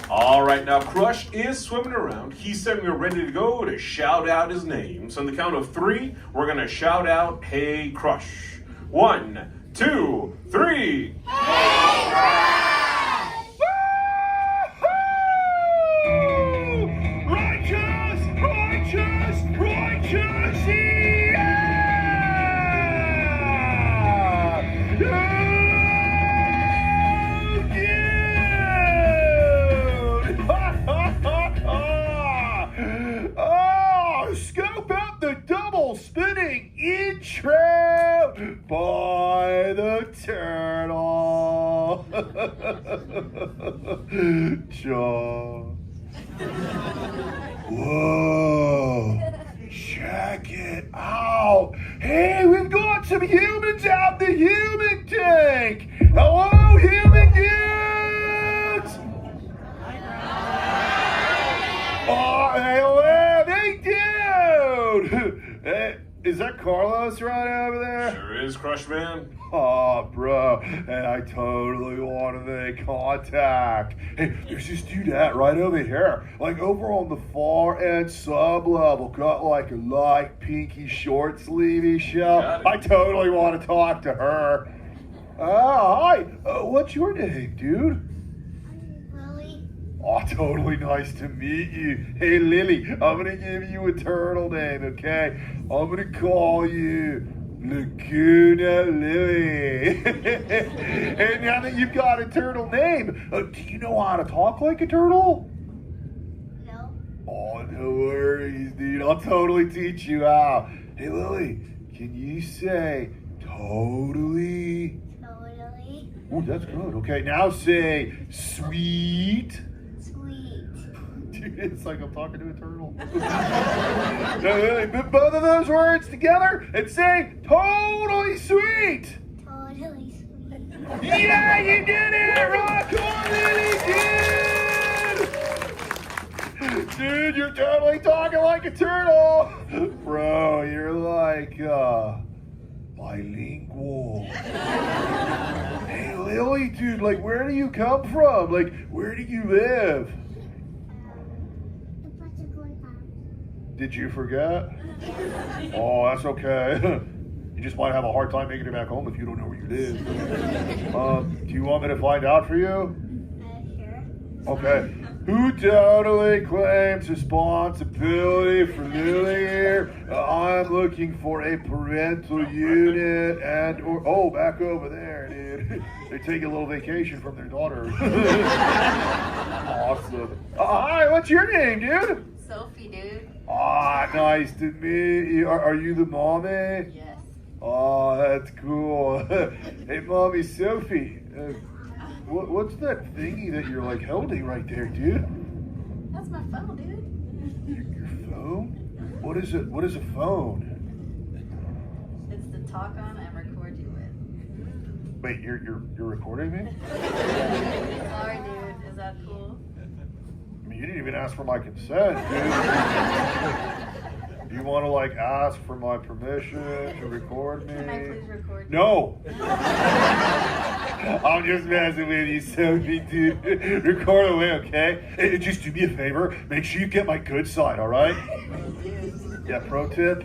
All right, now Crush is swimming around. He said we were ready to go to shout out his name. So on the count of 3, we're gonna shout out, "Hey Crush." 1, 2, 3. Hey Crush! Woo-hoo! Righteous! Righteous! Righteous! Yeah! Scope out the double spinning intro by the turtle. CHOC. Whoa, check it out. Hey, we've got some humans out the human tank. Hello, human dudes. Oh, hey, dude. Hey, is that Carlos right over there? Sure is, Crush Man. Oh, bro. Hey, I totally want to make contact. Hey, there's this dudette right over here. Like over on the far end sub-level. Got like a light pinky short sleevey shell. I totally want to talk to her. Hi. What's your name, dude? Oh, totally nice to meet you. Hey, Lily, I'm going to give you a turtle name, okay? I'm going to call you Laguna Lily. And now that you've got a turtle name, do you know how to talk like a turtle? No. Oh, no worries, dude. I'll totally teach you how. Hey, Lily, can you say totally? Totally. Oh, that's good. Okay, now say sweet. Dude, it's like I'm talking to a turtle. Put both of those words together and say totally sweet. Totally sweet. Yeah, you did it! Rock on, Lily, dude! Dude, you're totally talking like a turtle. Bro, you're like bilingual. Hey, Lily, dude, like, where do you come from? Like, where do you live? Did you forget? Oh, that's okay. You just might have a hard time making it back home if you don't know where you live. Do you want me to find out for you? Sure. Okay. Who totally claims responsibility for Lily here? I'm looking for a parental unit and or oh, back over there, dude. They're taking a little vacation from their daughter. Awesome. Hi, what's your name, dude? Sophie, dude. Ah, nice to meet you. Are you the mommy? Yes. Oh, that's cool. Hey, Mommy Sophie, what's that thingy that you're like holding right there, dude? That's my phone, dude. Your phone? What is it? What is a phone? It's to talk on and record you with. Wait, you're recording me? Sorry, dude. Is that cool? I mean, you didn't even ask for my consent, dude. Do you want to like ask for my permission to record me? Can I please record you? No! I'm just messing with you, Sophie, dude. Record away, okay? Hey, just do me a favor. Make sure you get my good side, all right? Yeah, pro tip.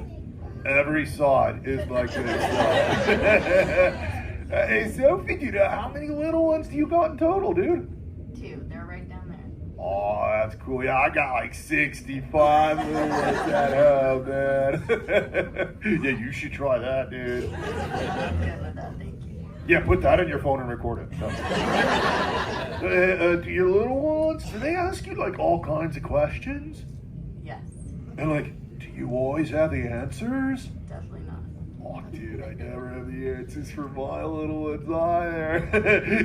Every side is my good side. Hey, Sophie, dude, how many little ones do you got in total, dude? 2. They're right down there. Oh, that's cool. Yeah, I got like 65 little ones at home, man. Yeah, you should try that, dude. Yeah, put that in your phone and record it. Do your little ones, do they ask you like all kinds of questions? Yes. And like, do you always have the answers? Definitely not. Oh, dude, I never have the answers for my little ones either.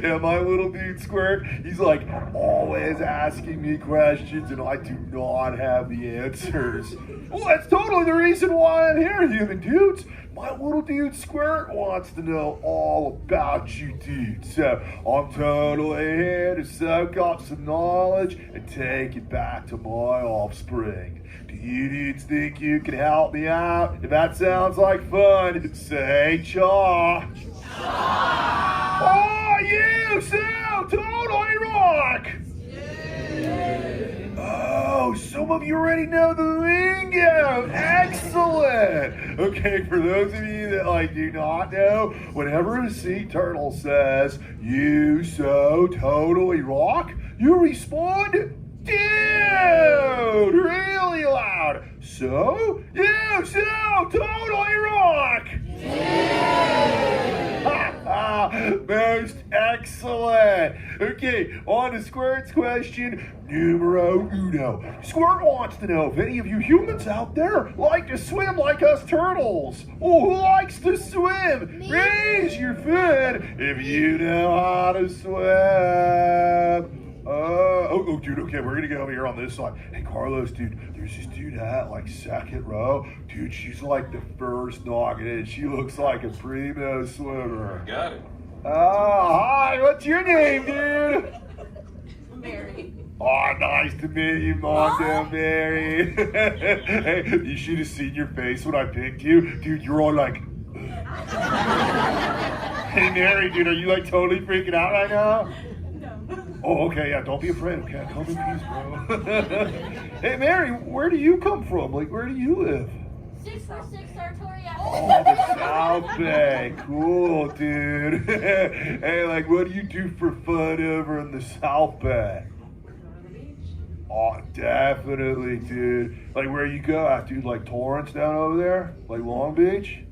Yeah, my little dude Squirt, he's like always asking me questions and I do not have the answers. Well, that's totally the reason why I'm here, human dudes. My little dude Squirt wants to know all about you, dude. So I'm totally here to soak up some knowledge and take it back to my offspring. Do you dudes think you can help me out? If that sounds like fun, say CHOC. Oh, you sound totally rock! Oh, some of you already know the lingo. Excellent. Okay, for those of you that like do not know, whenever a sea turtle says, "You so totally rock," you respond, "Dude," really loud. So, you so totally rock. Most excellent. Okay, on to Squirt's question numero uno. Squirt wants to know if any of you humans out there like to swim like us turtles. Oh, who likes to swim? Me? Raise your foot if you know how to swim. Oh, dude, okay, we're gonna go over here on this side. Hey, Carlos, dude, there's this dude at like second row. Dude, she's like the first knocking in. She looks like a primo swimmer. Got it. Hi, what's your name, dude? Mary. Oh, nice to meet you, Mondo Mary. Hey, you should have seen your face when I picked you. Dude, you're all like... Hey, Mary, dude, are you like totally freaking out right now? Oh, okay, yeah, don't be afraid, okay? Come in peace, bro. Hey, Mary, where do you come from? Like, where do you live? 646 Sartoria. Oh, the South Bay. Cool, dude. Hey, like, what do you do for fun over in the South Bay? Oh, definitely, dude. Like, where you go at, dude? Like Torrance down over there? Like Long Beach?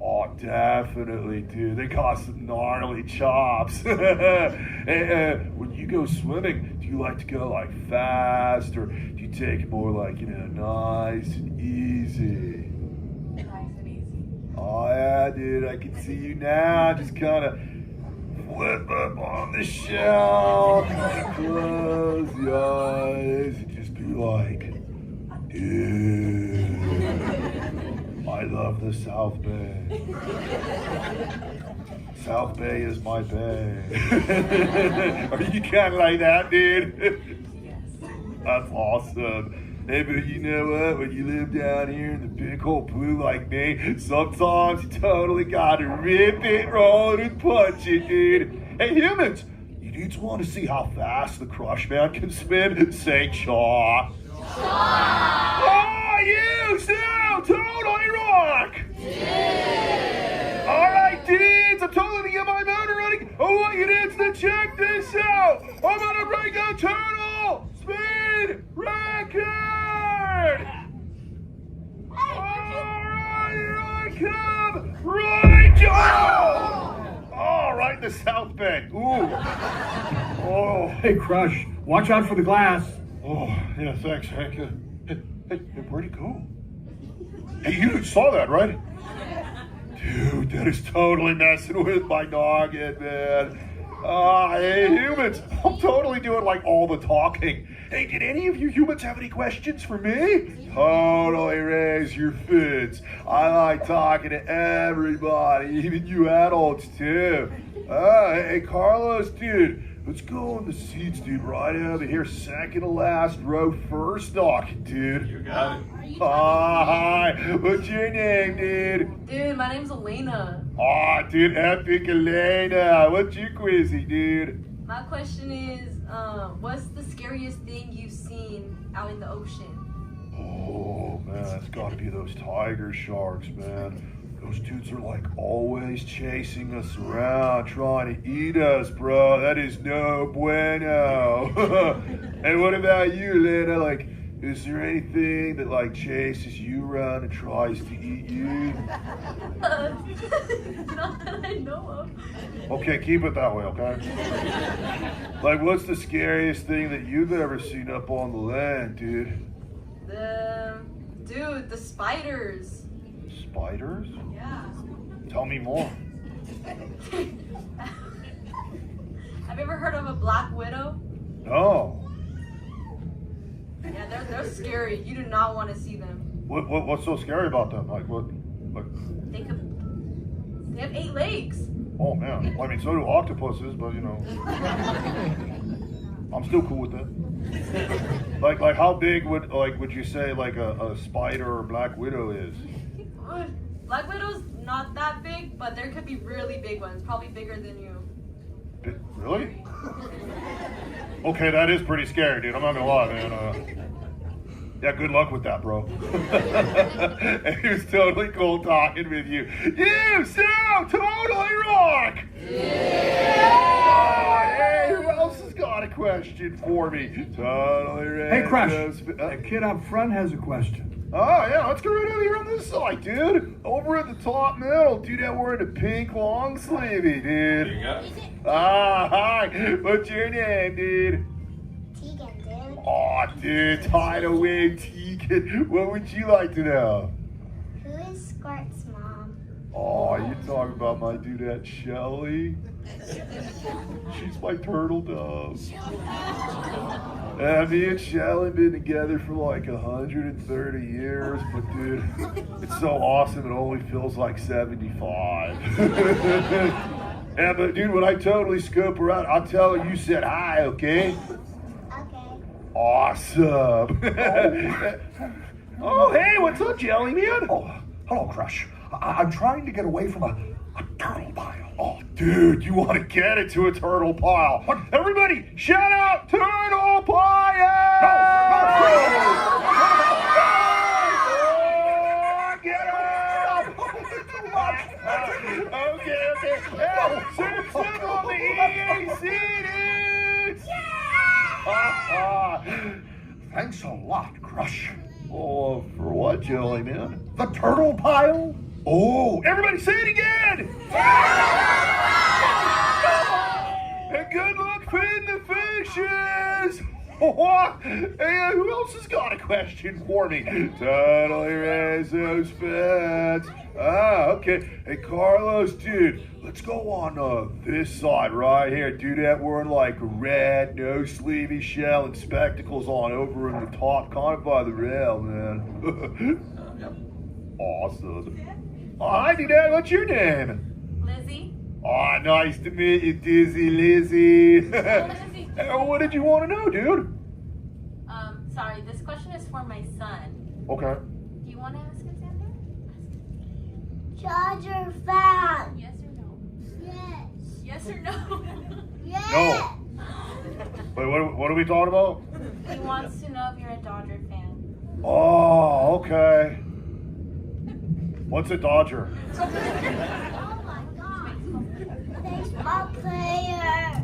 Oh, definitely, dude. They got some gnarly chops. Hey, when you go swimming, do you like to go like fast or do you take it more like, you know, nice and easy? Nice and easy. Oh, yeah, dude. I can see you now. Just kind of flip up on the shelf. Close your eyes and just be like, dude. I love the South Bay. South Bay is my bay. Are you kind of like that, dude? Yes. That's awesome. Hey, but you know what? When you live down here in the big old blue like me, sometimes you totally gotta rip it, roll it, and punch it, dude. Hey, humans, you dudes want to see how fast the Crush Man can spin? Say CHOC. Oh, you sound totally rock! Yeah! Alright, dudes, I'm totally get my motor running. I want you dudes to check this out. I'm gonna break a total speed record! Alright, here I come! Right! Oh! Alright, the South Bend. Ooh. Oh. Hey, Crush, watch out for the glass. Oh, yeah, thanks, Hank. Hey, where'd he go? Hey, you saw that, right? Dude, that is totally messing with my noggin, man. Hey, humans, I'm totally doing like all the talking. Hey, did any of you humans have any questions for me? Totally raise your fists. I like talking to everybody, even you adults too. Hey, Carlos, dude. Let's go on the seats, dude, right over here, second to last row, first knocking, dude. You got it. Hi, what's your name, dude? Dude, my name's Elena. Dude, epic Elena. What's your quizzy, dude? My question is, what's the scariest thing you've seen out in the ocean? Oh, man, it's gotta be those tiger sharks, man. Those dudes are like always chasing us around, trying to eat us, bro. That is no bueno. And what about you, Lena? Like, is there anything that like chases you around and tries to eat you? Not that I know of. Okay, keep it that way, okay? Like, what's the scariest thing that you've ever seen up on the land, dude? Dude, the spiders. Spiders? Yeah. Tell me more. Have you ever heard of a black widow? No. Yeah, they're scary. You do not want to see them. What's so scary about them? Like what? Like They have 8 legs. Oh man. I mean, so do octopuses, but you know, I'm still cool with that. Like how big would you say like a spider or black widow is? Black widow's not that big, but there could be really big ones, probably bigger than you. Really? Okay, that is pretty scary, dude. I'm not gonna lie, man. Yeah, good luck with that, bro. It was totally cool talking with you. You sound totally rock! Yeah! Hey, who else has got a question for me? Totally right. Hey, Crush, the kid up front has a question. Oh, yeah, let's go right over here on this side, dude. Over at the top middle, dude, that wearing a pink long sleevey, dude. You got it. Hi. What's your name, dude? Tegan, dude. Oh, dude, tidal wave Tegan. What would you like to know? Who is Squirt's mom? Oh, you talking about my dudette Shelly? She's my turtle dove. Yeah, me and Shelly been together for like 130 years, but dude, it's so awesome it only feels like 75. Yeah, but dude, when I totally scope her out, I'll tell her you said hi, okay? Okay. Awesome. Oh, hey, what's up, Jelly Man? Oh, hello, Crush. I'm trying to get away from a turtle pile. Oh, dude, you want to get it to a turtle pile. Everybody, shout out turtle pile! No. Get up! Okay. Hey, sit on the EAC, dudes! Thanks a lot, Crush. Oh, for what, Jelly Man? The turtle pile? Oh, everybody say it again! And good luck feeding the fishes! Hey, who else has got a question for me? Totally raise those feds. Okay. Hey, Carlos, dude, let's go on this side right here. Dude, that wearing like a red, no-sleevey shell and spectacles on over in the top, kind of by the rail, man. Awesome. Oh, hi, Dad. What's your name? Lizzie. Oh, nice to meet you, Dizzy Lizzie. Lizzie. What did you want to know, dude? Sorry, this question is for my son. Okay. Do you want to ask it, Xander? Dodger fan. Yes or no? Yes. Yes or no? Yes. No. Wait, what are we talking about? He wants to know if you're a Dodger fan. Oh, okay. What's a Dodger? Oh my God. Baseball player.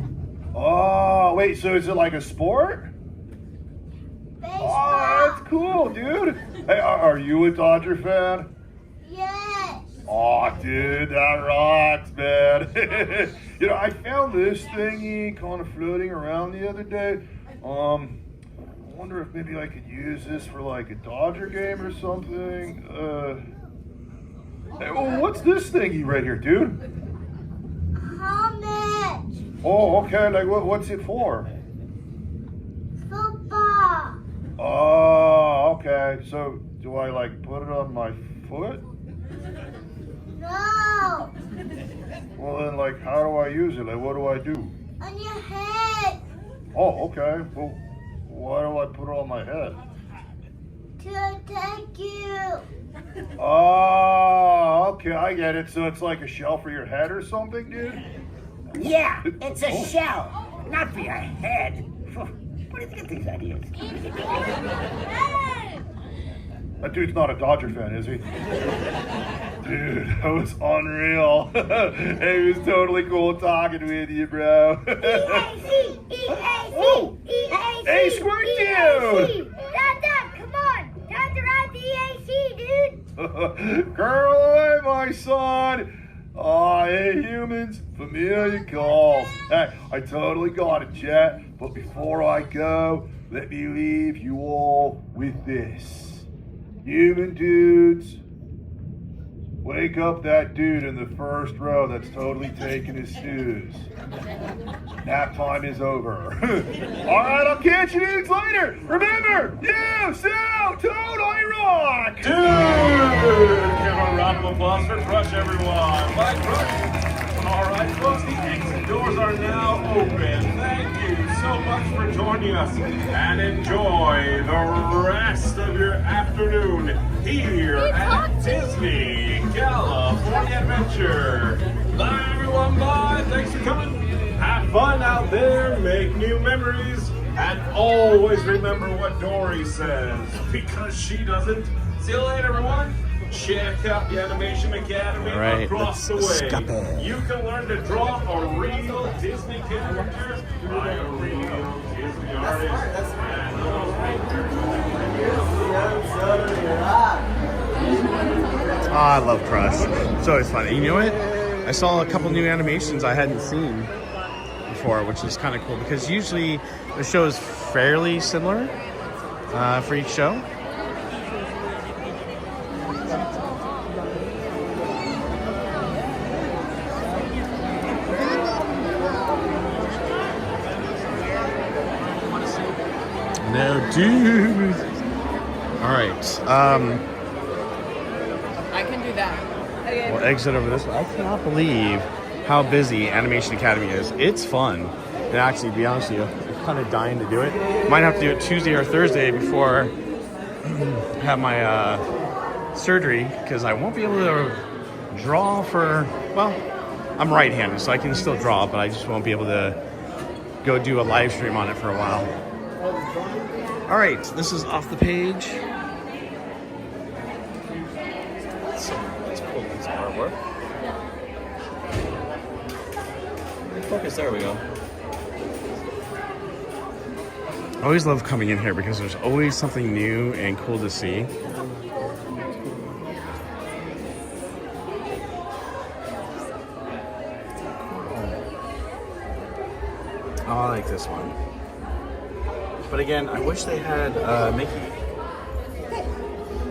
Oh, wait, so is it like a sport? Baseball. Oh, that's cool, dude. Hey, are you a Dodger fan? Yes. Oh, dude, that rocks, man. You know, I found this thingy kind of floating around the other day. I wonder if maybe I could use this for like a Dodger game or something. Hey, well, what's this thingy right here, dude? Helmet. Oh, okay. Like, what's it for? Football. Oh, okay. So, do I like put it on my foot? No. Well, then, like, how do I use it? Like, what do I do? On your head. Oh, okay. Well, why do I put it on my head? To attack you. Oh, okay. I get it. So it's like a shell for your head or something, dude? Yeah, it's a Oh. shell, not for your head. Where did you get these ideas? That dude's not a Dodger fan, is he? Dude, that was unreal. It was totally cool talking with you, bro. EAC. EAC. Whoa. EAC. Hey, Squirt Dude! Dad, come on. Time to ride the EAC, dude. Girl away, my son. Oh, hey, humans, familiar calls. Hey, I totally got it, chat. But before I go, let me leave you all with this. Human dudes, wake up that dude in the first row that's totally taking his snooze. Nap time is over. All right, I'll catch you dudes later. Remember, you so totally rock. Dude! Give a round of applause for Crush, everyone. Bye, Crush. All right, folks, the exit doors are now open. Thank you so much for joining us, and enjoy the rest of your afternoon here at Disney California Adventure. Bye, everyone. Bye. Thanks for coming. Have fun out there. Make new memories. And always remember what Dory says, because she doesn't. See you later, everyone. Check out the Animation Academy across the way. You can learn to draw a real Disney character by a real Disney artist. Oh, I love Crush. It's always fun. You know what? I saw a couple new animations I hadn't seen before, which is kind of cool because usually the show is fairly similar for each show. No, dude. All right. I can do that. Okay. We'll exit over this way. I cannot believe how busy Animation Academy is. It's fun. And actually, to be honest with you, I'm kind of dying to do it. Might have to do it Tuesday or Thursday before I have my surgery, because I won't be able to draw for, well, I'm right-handed, so I can still draw, but I just won't be able to go do a live stream on it for a while. All right, this is off the page. Let's pull in some artwork. Focus, there we go. I always love coming in here because there's always something new and cool to see. Oh, I like this one. But again, I wish they had Mickey.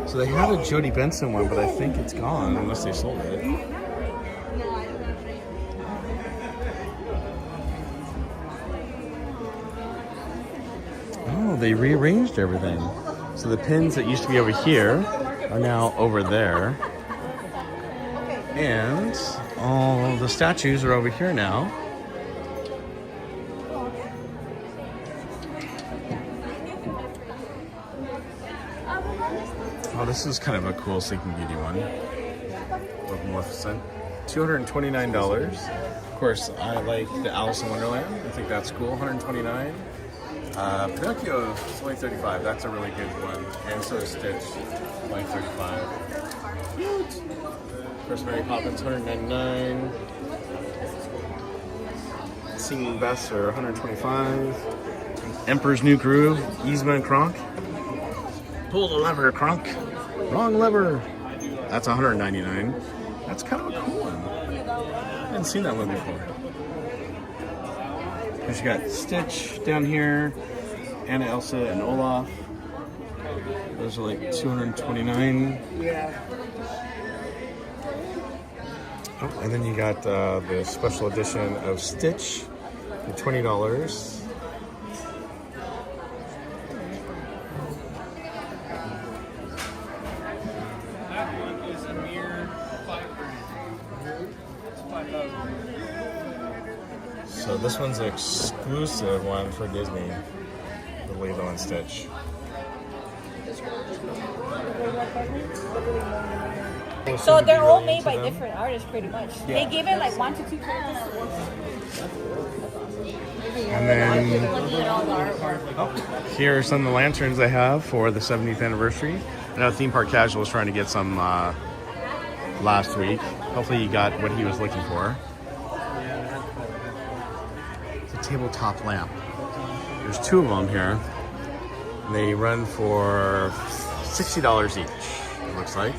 So they had a Jodie Benson one, but I think it's gone unless they sold it. Oh, they rearranged everything. So the pins that used to be over here are now over there. And all the statues are over here now. Oh, this is kind of a cool Sleeping Beauty one. Look Maleficent. $229. Of course, I like the Alice in Wonderland. I think that's cool. $129. Pinocchio is only $35. That's a really good one. And so is Stitch, only $35. Of course, Mary Poppins, $199. Singing Bess are $125. Emperor's New Groove, Yzma and Kronk. Pull the lever, Kronk. Wrong lever. That's $199. That's kind of a cool one. I haven't seen that one before. Because you got Stitch down here, Anna, Elsa, and Olaf. Those are like $229. Yeah. Oh, and then you got the special edition of Stitch for $20. So this one's an exclusive one for Disney, the Lilo and Stitch. So they're all made by different artists, pretty much. Yeah. They give it like 1 to 2 characters. And then here are some of the lanterns I have for the 70th anniversary. I know Theme Park Casual was trying to get some last week. Hopefully he got what he was looking for. It's a tabletop lamp. There's 2 of them here. And they run for $60 each, it looks like.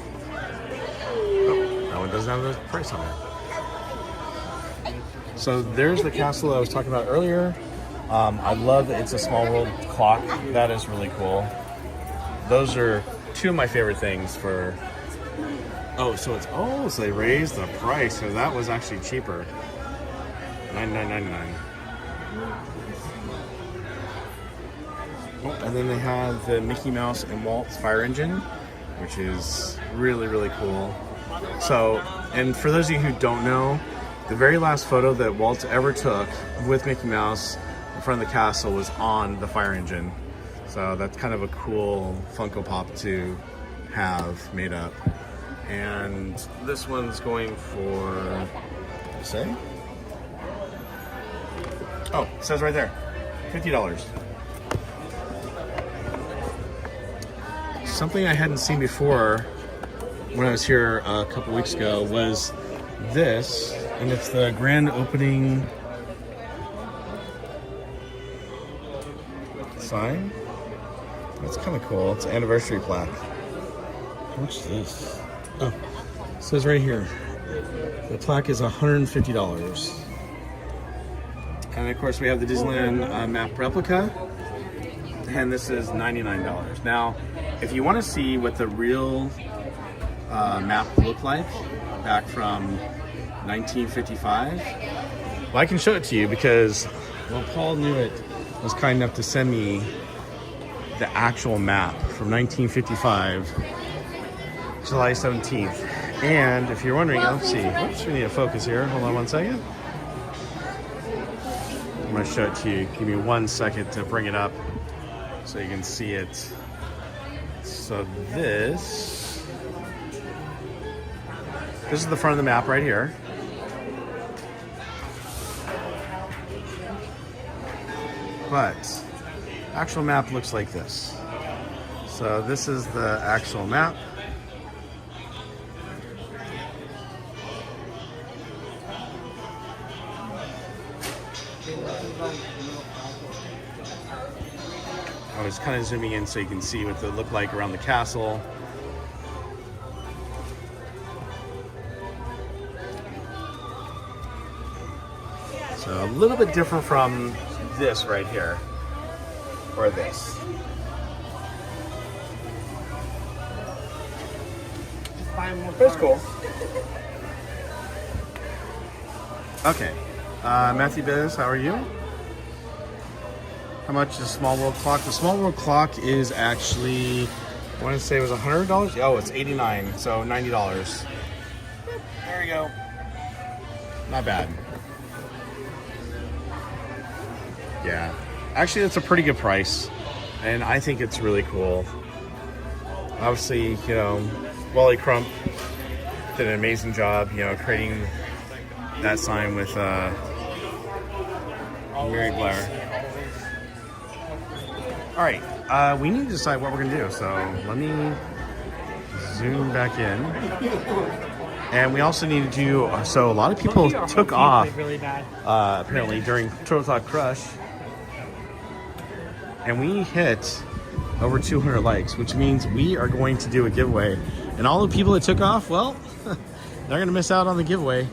Oh, that one doesn't have the price on it. So there's the castle I was talking about earlier. I love that it's a Small World clock. That is really cool. Those are 2 of my favorite things for... Oh, so they raised the price, so that was actually cheaper. $99.99. Oh, and then they have the Mickey Mouse and Walt's fire engine, which is really, really cool. So, and for those of you who don't know, the very last photo that Walt ever took with Mickey Mouse in front of the castle was on the fire engine. So that's kind of a cool Funko Pop to have made up. And this one's going for, say? Oh, it says right there, $50. Something I hadn't seen before when I was here a couple weeks ago was this, and it's the grand opening sign. That's kind of cool. It's an anniversary plaque. How much is this? Oh, it says right here. The plaque is $150. And of course we have the Disneyland map replica, and this is $99. Now, if you want to see what the real map looked like back from 1955, well, I can show it to you because, well, Paul Newitt was kind enough to send me the actual map from 1955, July 17th. And if you're wondering, let's see, oops, we need a focus here. Hold on one second. I'm going to show it to you. Give me 1 second to bring it up so you can see it. So this is the front of the map right here. But actual map looks like this. So this is the actual map. I was kind of zooming in so you can see what they look like around the castle. So a little bit different from this right here, or this. That's cool. Okay, Matthew Biz, how are you? How much is the Small World clock? The Small World clock is actually, I want to say it was $100. Oh, it's $89, so $90. There we go. Not bad. Yeah, actually that's a pretty good price, and I think it's really cool. Obviously, you know, Wally Crump did an amazing job, you know, creating that sign with Mary Blair. All right, we need to decide what we're gonna do. So let me zoom back in. And we also need to do, so a lot of people took off apparently during Total Talk Crush. And we hit over 200 likes, which means we are going to do a giveaway. And all the people that took off, well, they're gonna miss out on the giveaway.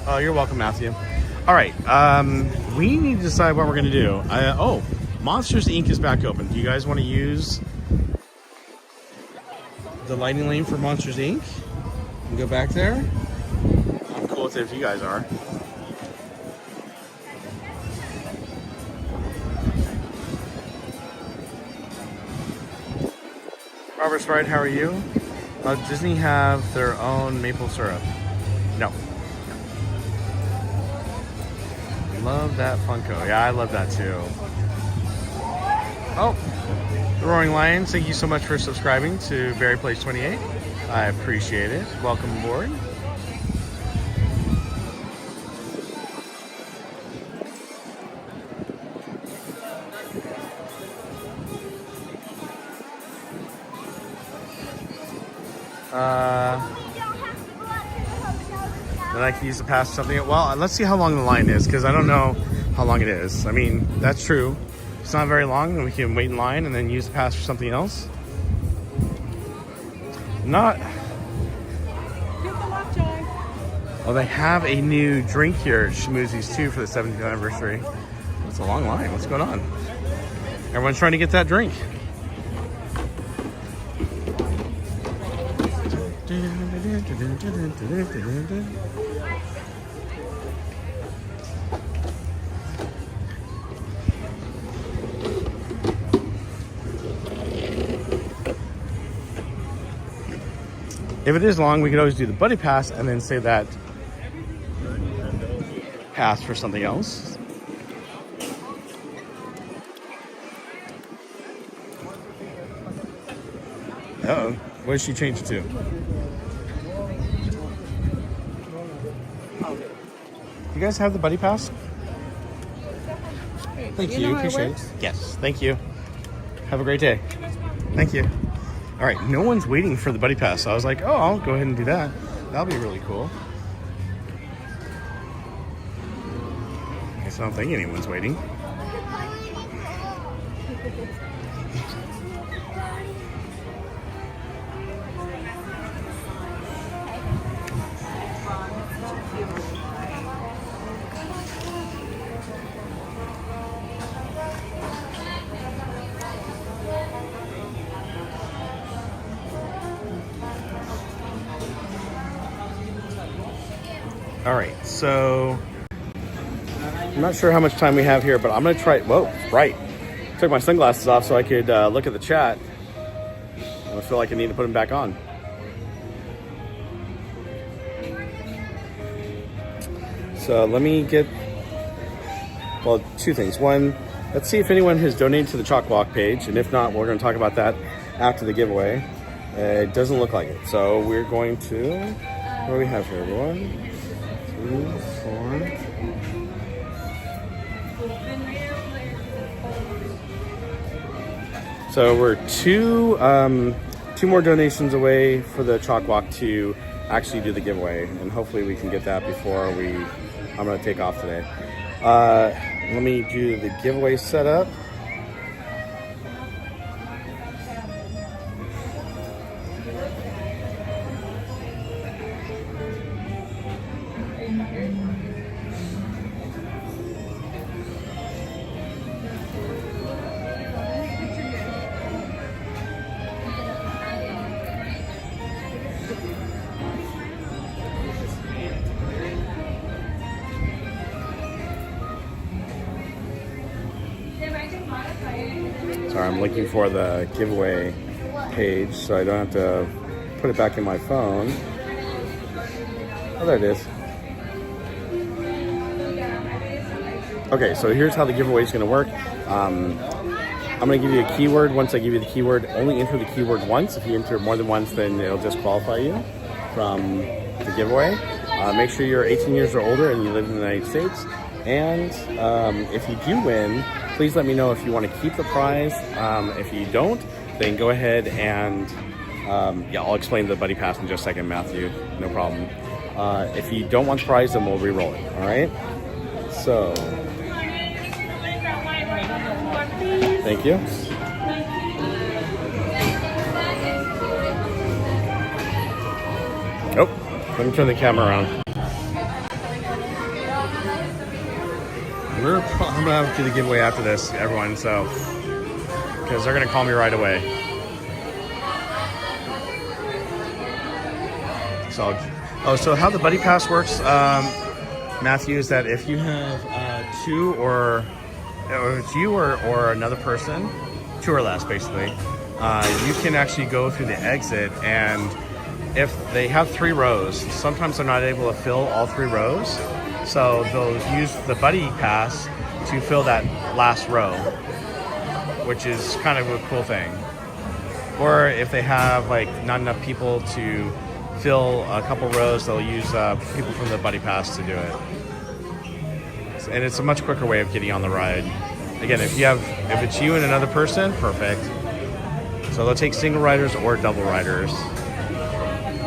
Oh, you're welcome, Matthew. All right, we need to decide what we're gonna do. Oh, Monsters Inc. is back open. Do you guys want to use the lightning lane for Monsters Inc. and go back there? I'm cool with it if you guys are. Robert Sprite, how are you? Does Disney have their own maple syrup? No. Love that Funko. Yeah, I love that too. Oh, the Roaring Lions, thank you so much for subscribing to Barry Place 28. I appreciate it. Welcome aboard. Then I can use the pass for something. Well, let's see how long the line is, because I don't know how long it is. I mean, that's true. It's not very long, and we can wait in line and then use the pass for something else. Not. Oh, they have a new drink here at Schmoozies too for the 70th anniversary. It's a long line. What's going on? Everyone's trying to get that drink. If it is long, we could always do the buddy pass and then say that pass for something else. Uh-oh. What did she change it to? You guys have the buddy pass? Thank you. Appreciate it. Yes, thank you. Have a great day. Thank you. All right, no one's waiting for the buddy pass. So I was like, oh, I'll go ahead and do that. That'll be really cool. I guess I don't think anyone's waiting. All right, so I'm not sure how much time we have here, but I'm gonna try. Whoa, right. Took my sunglasses off so I could look at the chat. I feel like I need to put them back on. So let me get, well, two things. One, let's see if anyone has donated to the ChocWalk page, and if not, we're gonna talk about that after the giveaway. It doesn't look like it, so we're going to, what do we have here, everyone? 2, 4. So we're two more donations away for the ChocWalk to actually do the giveaway, and hopefully we can get that before I'm gonna take off today. Let me do the giveaway setup. Sorry, I'm looking for the giveaway page so I don't have to put it back in my phone. Oh, there it is. Okay, so here's how the giveaway is going to work. I'm going to give you a keyword. Once I give you the keyword, only enter the keyword once. If you enter it more than once, then it'll disqualify you from the giveaway. Make sure you're 18 years or older and you live in the United States. And if you do win, please let me know if you want to keep the prize. If you don't, then go ahead and yeah, I'll explain the buddy pass in just a second, Matthew. No problem. If you don't want the prize, then we'll re-roll it. All right. So, thank you. Oh, let me turn the camera around. I'm gonna have to do the giveaway after this, everyone. So, because they're gonna call me right away. So, so how the buddy pass works, Matthew, is that if you have two or it's you or another person, two or less basically, you can actually go through the exit, and if they have 3 rows, sometimes they're not able to fill all 3 rows, so they'll use the buddy pass to fill that last row, which is kind of a cool thing. Or if they have like not enough people to fill a couple rows, they'll use people from the buddy pass to do it. And it's a much quicker way of getting on the ride. Again, if it's you and another person, perfect. So they'll take single riders or double riders.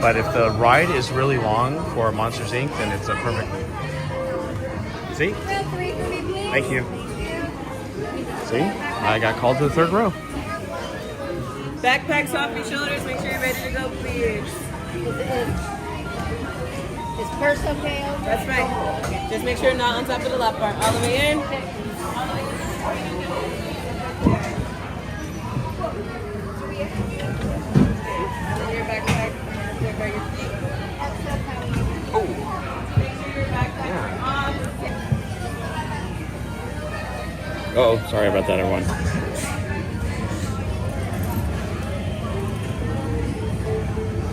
But if the ride is really long for Monsters Inc., then it's a perfect. See? Thank you. See? I got called to the 3rd row. Backpacks off your shoulders. Make sure you're ready to go, please. Is purse okay? That's right. Just make sure not on top of the lap bar. All the way in. Your backpack by your feet. Oh. Make sure your backpack on. Oh, sorry about that, everyone.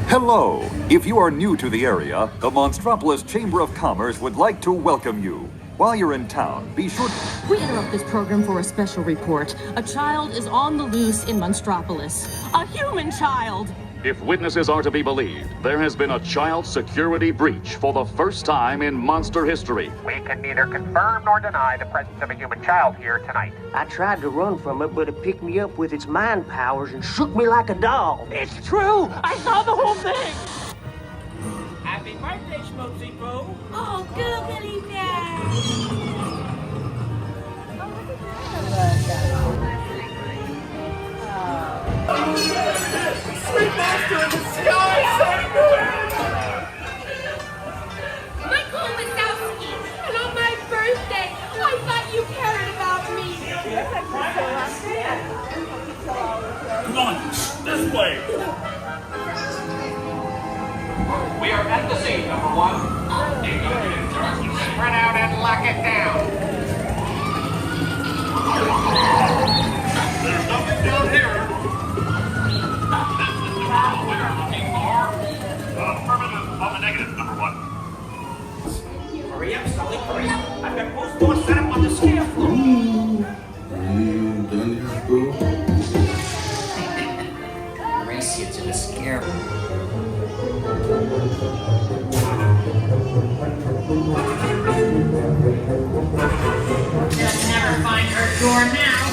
Hello! If you are new to the area, the Monstropolis Chamber of Commerce would like to welcome you. While you're in town, be sure We interrupt this program for a special report. A child is on the loose in Monstropolis. A human child! If witnesses are to be believed, there has been a child security breach for the first time in monster history. We can neither confirm nor deny the presence of a human child here tonight. I tried to run from it, but it picked me up with its mind powers and shook me like a doll. It's true! I saw the whole thing! Happy birthday, Schmopsy Boo! Oh, googly dad! Sweet monster in the sky, Michael Wazowski, and on my birthday, I thought you cared about me. Come on, this way. We are at the scene, number 1. You go get in charge. Spread out and lock it down. There's nothing down here. We are looking for affirmative on the negative, number 1. Hurry up, Sully, hurry up. I've got both doors set up on the scale floor. Done yet, boo? Race you to the scare. They'll never find her door now.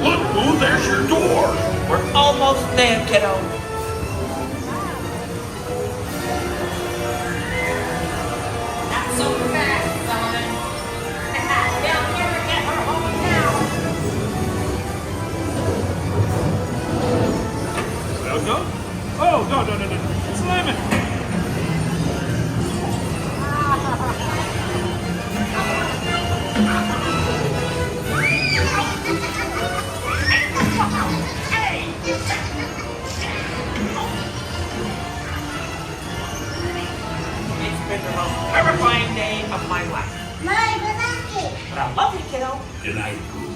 Look, Boo, there's your door. We're almost there, kiddo. Not so fast, Solomon. They'll never get her home now. That'll go? Oh, no. Slam it. It's been the most terrifying day of my life. My Pinocchio. But I love you, kiddo. Good night, boo.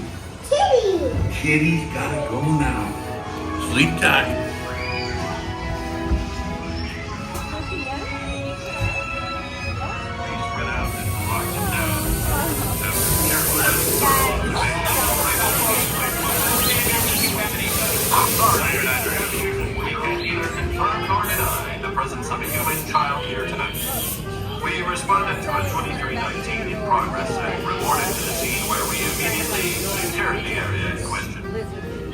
Kitty. Kitty's gotta go now. Sleep tight. human child here tonight. We responded to a 2319 in progress and reported to the scene where we immediately secured the area in question.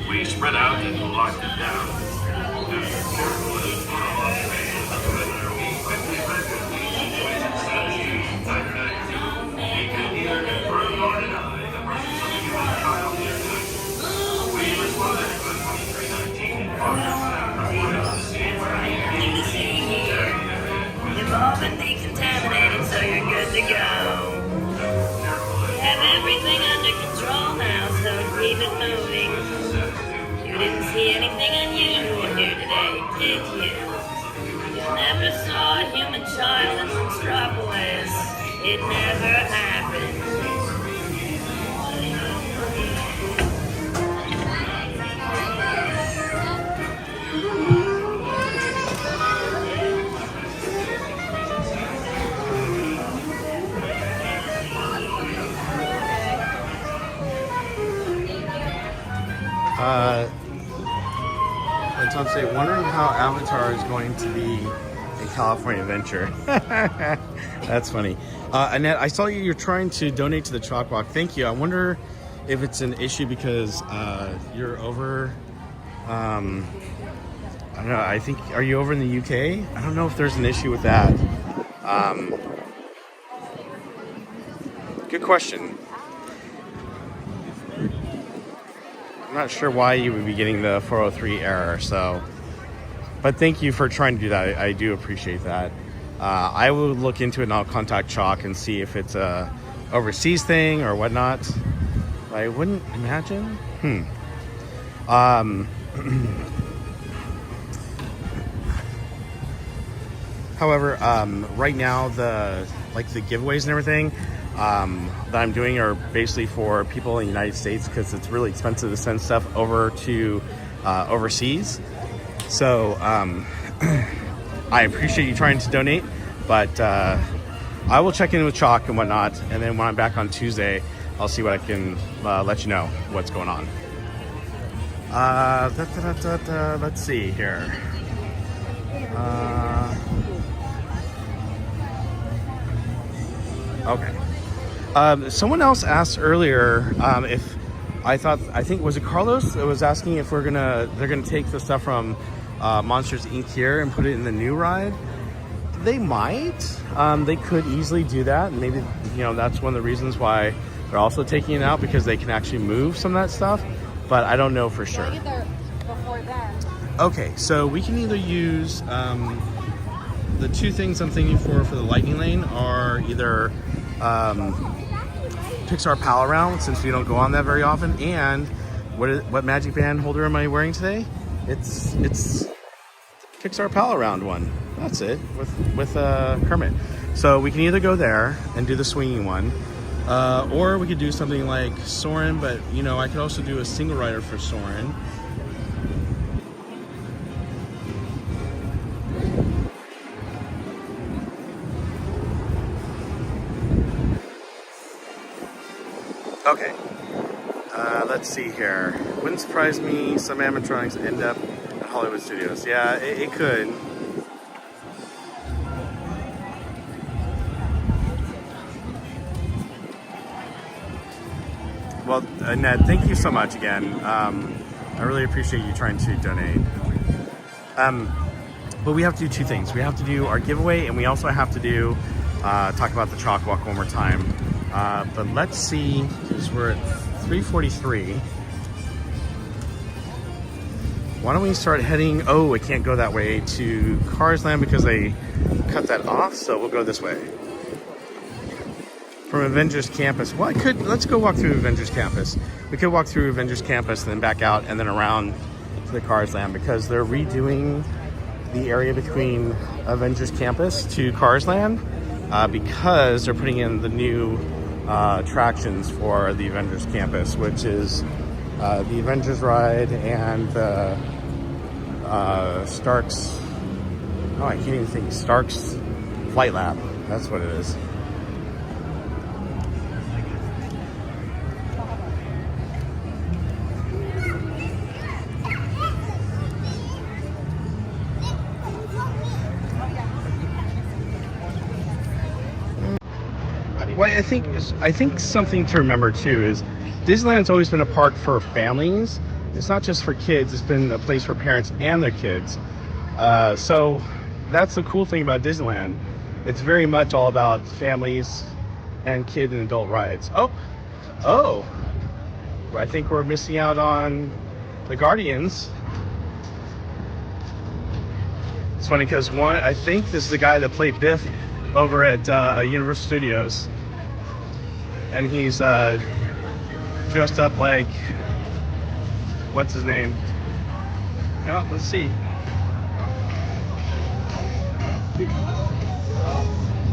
We spread out and locked it down. You've all been decontaminated, so you're good to go. Have everything under control now, so keep it moving. You didn't see anything unusual here today, did you? You never saw a human child in Monstropolis. It never happened. It's on say, wondering how Avatar is going to be a California adventure. That's funny. Annette, I saw you're trying to donate to the CHOC Walk. Thank you. I wonder if it's an issue because you're over, I don't know, I think, are you over in the UK? I don't know if there's an issue with that. Good question. I'm not sure why you would be getting the 403 error, so, but thank you for trying to do that. I do appreciate that. I will look into it and I'll contact CHOC and see if it's a overseas thing or whatnot. I wouldn't imagine. However, right now the giveaways and everything that I'm doing are basically for people in the United States because it's really expensive to send stuff over to overseas. So I appreciate you trying to donate, but I will check in with CHOC and whatnot, and then when I'm back on Tuesday, I'll see what I can let you know what's going on. Let's see here. Okay. Someone else asked earlier if I think was it Carlos that was asking if they're gonna take the stuff from Monsters Inc. here and put it in the new ride. They might. They could easily do that, and maybe that's one of the reasons why they're also taking it out, because they can actually move some of that stuff. But I don't know for sure. Before that. Okay, so we can either use the two things I'm thinking for the lightning lane are either Pixar Pal Around, since we don't go on that very often, and what magic band holder am I wearing today? It's Pixar Pal Around one. That's it, with Kermit. So we can either go there and do the swinging one, or we could do something like Soarin', but I could also do a single rider for Soarin'. Okay, let's see here. Wouldn't surprise me, some animatronics end up at Hollywood Studios. Yeah, it could. Well, Ned, thank you so much again. I really appreciate you trying to donate. But we have to do two things. We have to do our giveaway, and we also have to do talk about the CHOC Walk one more time. But let's see, because we're at 3:43. Why don't we start heading, oh, I can't go that way, to Cars Land because they cut that off, so we'll go this way. From Avengers Campus. Well, let's go walk through Avengers Campus. We could walk through Avengers Campus and then back out and then around to the Cars Land, because they're redoing the area between Avengers Campus to Cars Land because they're putting in the new attractions for the Avengers Campus, which is the Avengers ride and Stark's, I can't even think, Stark's Flight Lab. That's what it is. Well, I think something to remember too is Disneyland's always been a park for families. It's not just for kids. It's been a place for parents and their kids. So that's the cool thing about Disneyland. It's very much all about families and kid and adult rides. Oh! I think we're missing out on the Guardians. It's funny because I think this is the guy that played Biff over at Universal Studios, and he's dressed up like, what's his name? Oh, let's see.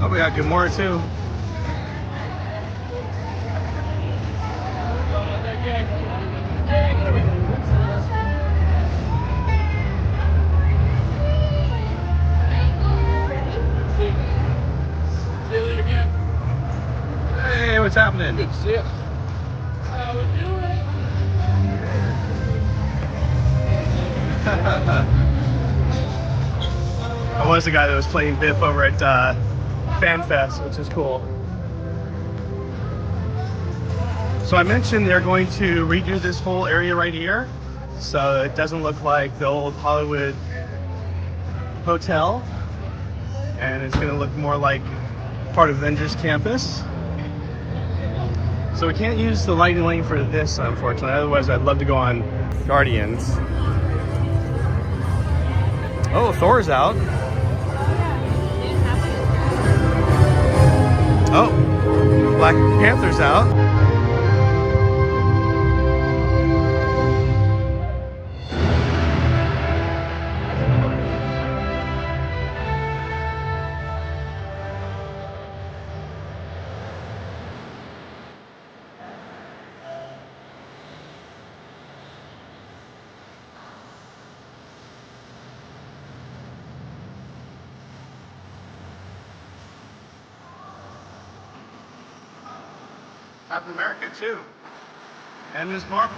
Oh, we got Gamora too. Hey, what's happening? Good to see you. How we doing? I was the guy that was playing Biff over at FanFest, which is cool. So I mentioned they're going to redo this whole area right here, so it doesn't look like the old Hollywood hotel, and it's going to look more like part of Avengers Campus. So we can't use the lightning lane for this, unfortunately. Otherwise, I'd love to go on Guardians. Oh, Thor's out. Oh, Black Panther's out. Captain America too, and Ms. Marvel.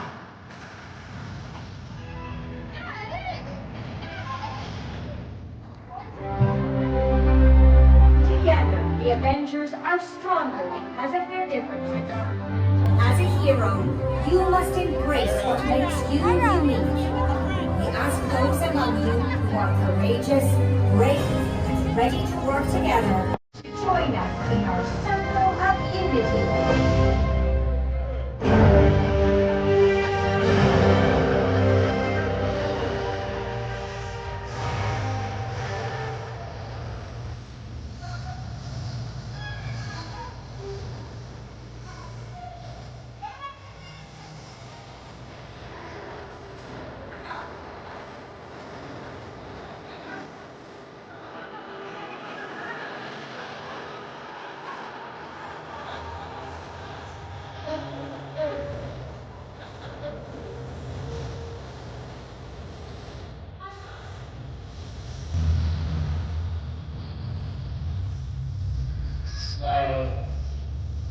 Together, the Avengers are stronger because of their differences. As a hero, you must embrace what makes you unique. We ask those among you who are courageous, brave, and ready to work together to join us in our circle of unity.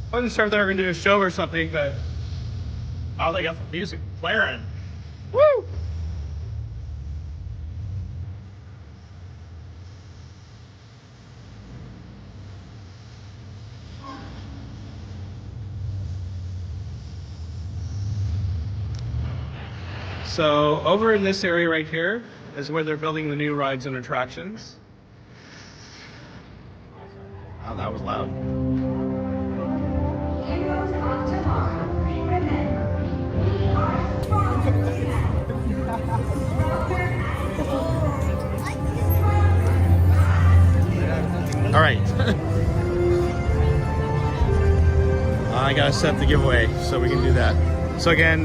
I wasn't sure if they were going to do a show or something, but oh, they got the music blaring. Woo! So over in this area right here is where they're building the new rides and attractions. Oh, that was loud. Heroes of tomorrow. Remember, we are stronger All right. I gotta set up the giveaway so we can do that. So again,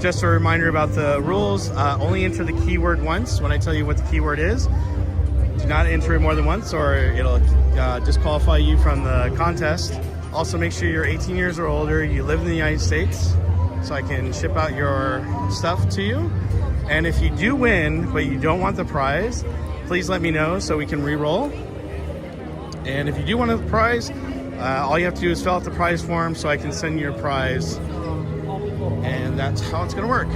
just a reminder about the rules. Only enter the keyword once when I tell you what the keyword is. Do not enter it more than once or it'll disqualify you from the contest. Also make sure you're 18 years or older, you live in the United States, so I can ship out your stuff to you. And if you do win, but you don't want the prize, please let me know so we can re-roll. And if you do want the prize, all you have to do is fill out the prize form so I can send you your prize. And that's how it's gonna work.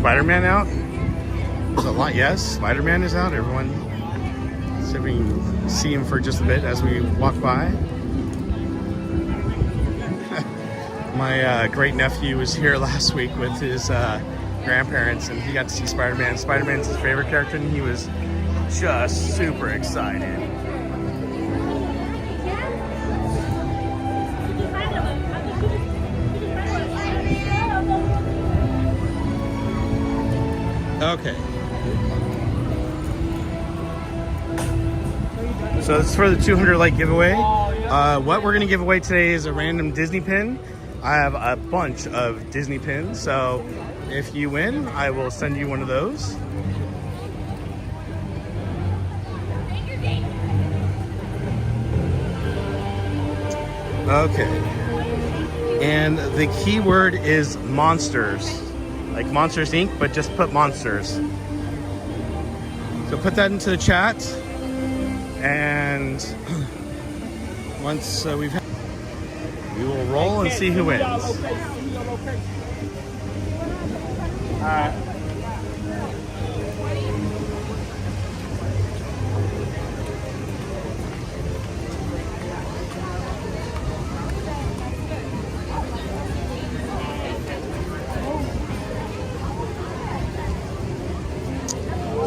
Spider-Man out? A lot, yes. Spider-Man is out. Everyone, see if we can see him for just a bit as we walk by. My great nephew was here last week with his grandparents, and he got to see Spider-Man. Spider-Man's his favorite character, and he was just super excited. Okay. So it's for the 200 like giveaway. What we're gonna give away today is a random Disney pin. I have a bunch of Disney pins, so if you win, I will send you one of those. Okay. And the keyword is monsters. Like Monsters Inc., but just put monsters. So put that into the chat. And once we will roll and see who wins.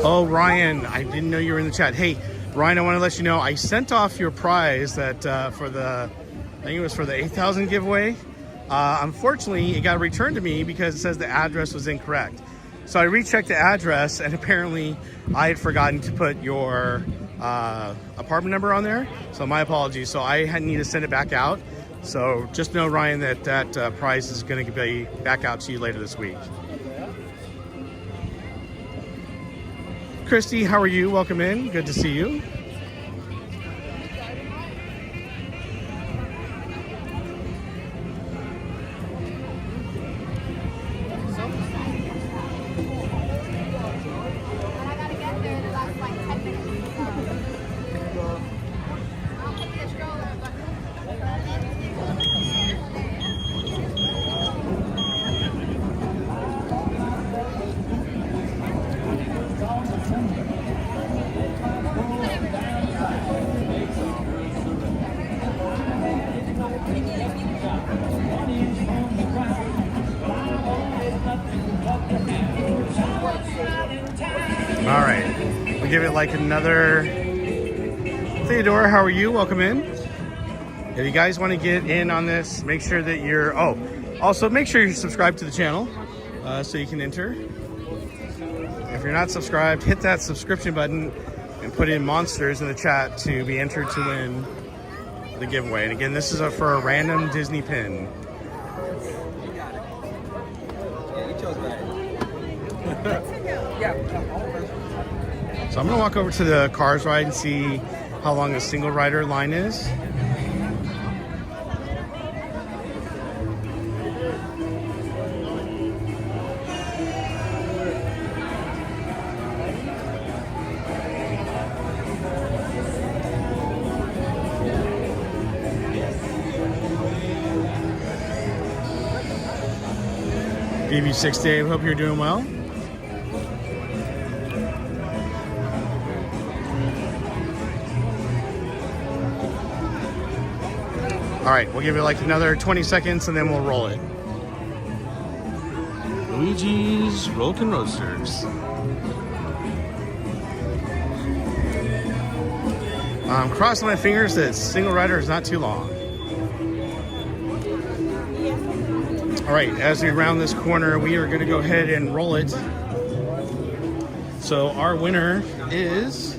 Oh, Ryan, I didn't know you were in the chat. Hey, Ryan, I want to let you know I sent off your prize that for the, I think it was for the 8,000 giveaway. Unfortunately, it got returned to me because it says the address was incorrect. So I rechecked the address, and apparently I had forgotten to put your apartment number on there. So my apologies. So I need to send it back out. So just know, Ryan, that that prize is going to be back out to you later this week. Christy, how are you? Welcome in. Good to see you. All right, we'll give it like another. Theodore, how are you? Welcome in. If you guys want to get in on this, make sure that you're. Oh, also make sure you're subscribed to the channel so you can enter. If you're not subscribed, hit that subscription button and put in monsters in the chat to be entered to win the giveaway. And again, this is for a random Disney pin. So I'm gonna walk over to the Cars ride and see how long the single rider line is. BB6 Dave, hope you're doing well. All right, we'll give it like another 20 seconds and then we'll roll it. Luigi's Rolkin' Roasters. I'm crossing my fingers that single rider is not too long. All right, as we round this corner, we are gonna go ahead and roll it. So our winner is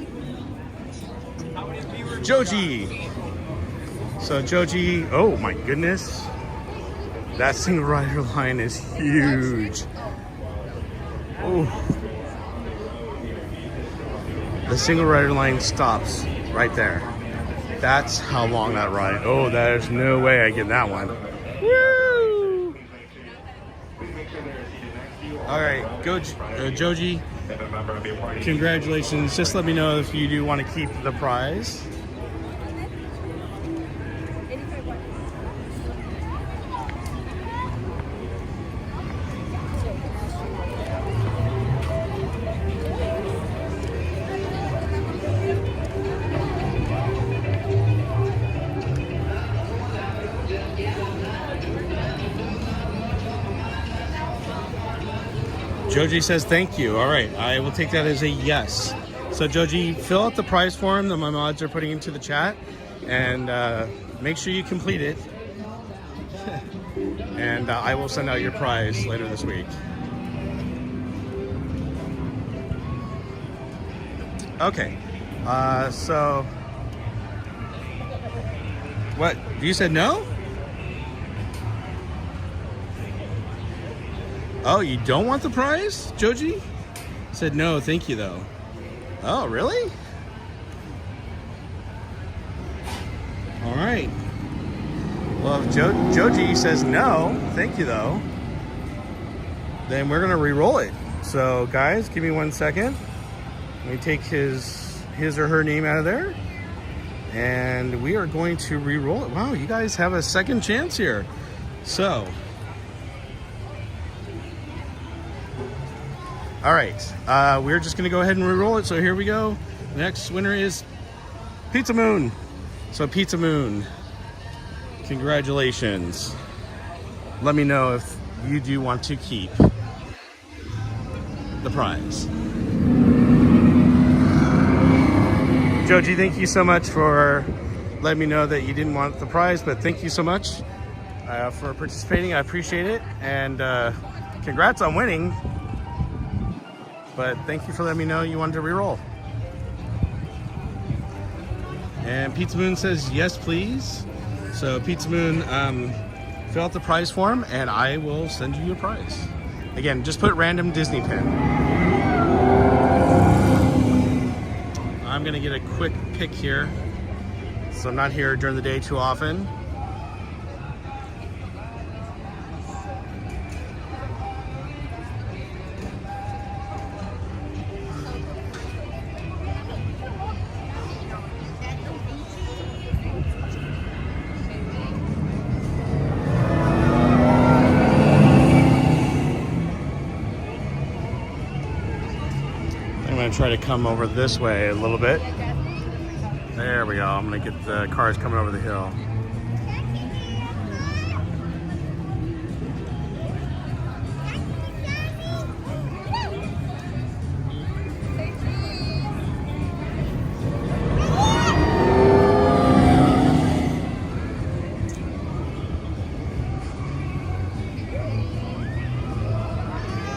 Joji. So Joji, oh my goodness, that single rider line is huge. Oh, the single rider line stops right there. That's how long that ride. Oh, there's no way I get that one. Woo! All right, go Joji. Congratulations. Just let me know if you do want to keep the prize. Joji says thank you. All right, I will take that as a yes. So Joji, fill out the prize form that my mods are putting into the chat, and make sure you complete it. And I will send out your prize later this week. Okay, so what? You said no? Oh, you don't want the prize, Joji? Said no, thank you though. Oh, really? All right. Well, if Joji says no, thank you though, then we're gonna re-roll it. So guys, give me 1 second. Let me take his or her name out of there, and we are going to re-roll it. Wow, you guys have a second chance here. So, all right, we're just gonna go ahead and re-roll it. So here we go. Next winner is Pizza Moon. So Pizza Moon, congratulations. Let me know if you do want to keep the prize. Joji, thank you so much for letting me know that you didn't want the prize, but thank you so much for participating. I appreciate it, and congrats on winning. But thank you for letting me know you wanted to re-roll. And Pizza Moon says yes, please. So Pizza Moon, fill out the prize form, and I will send you your prize. Again, just put random Disney pin. I'm gonna get a quick pick here, so I'm not here during the day too often. I'm gonna try to come over this way a little bit. There we go. I'm gonna get the cars coming over the hill.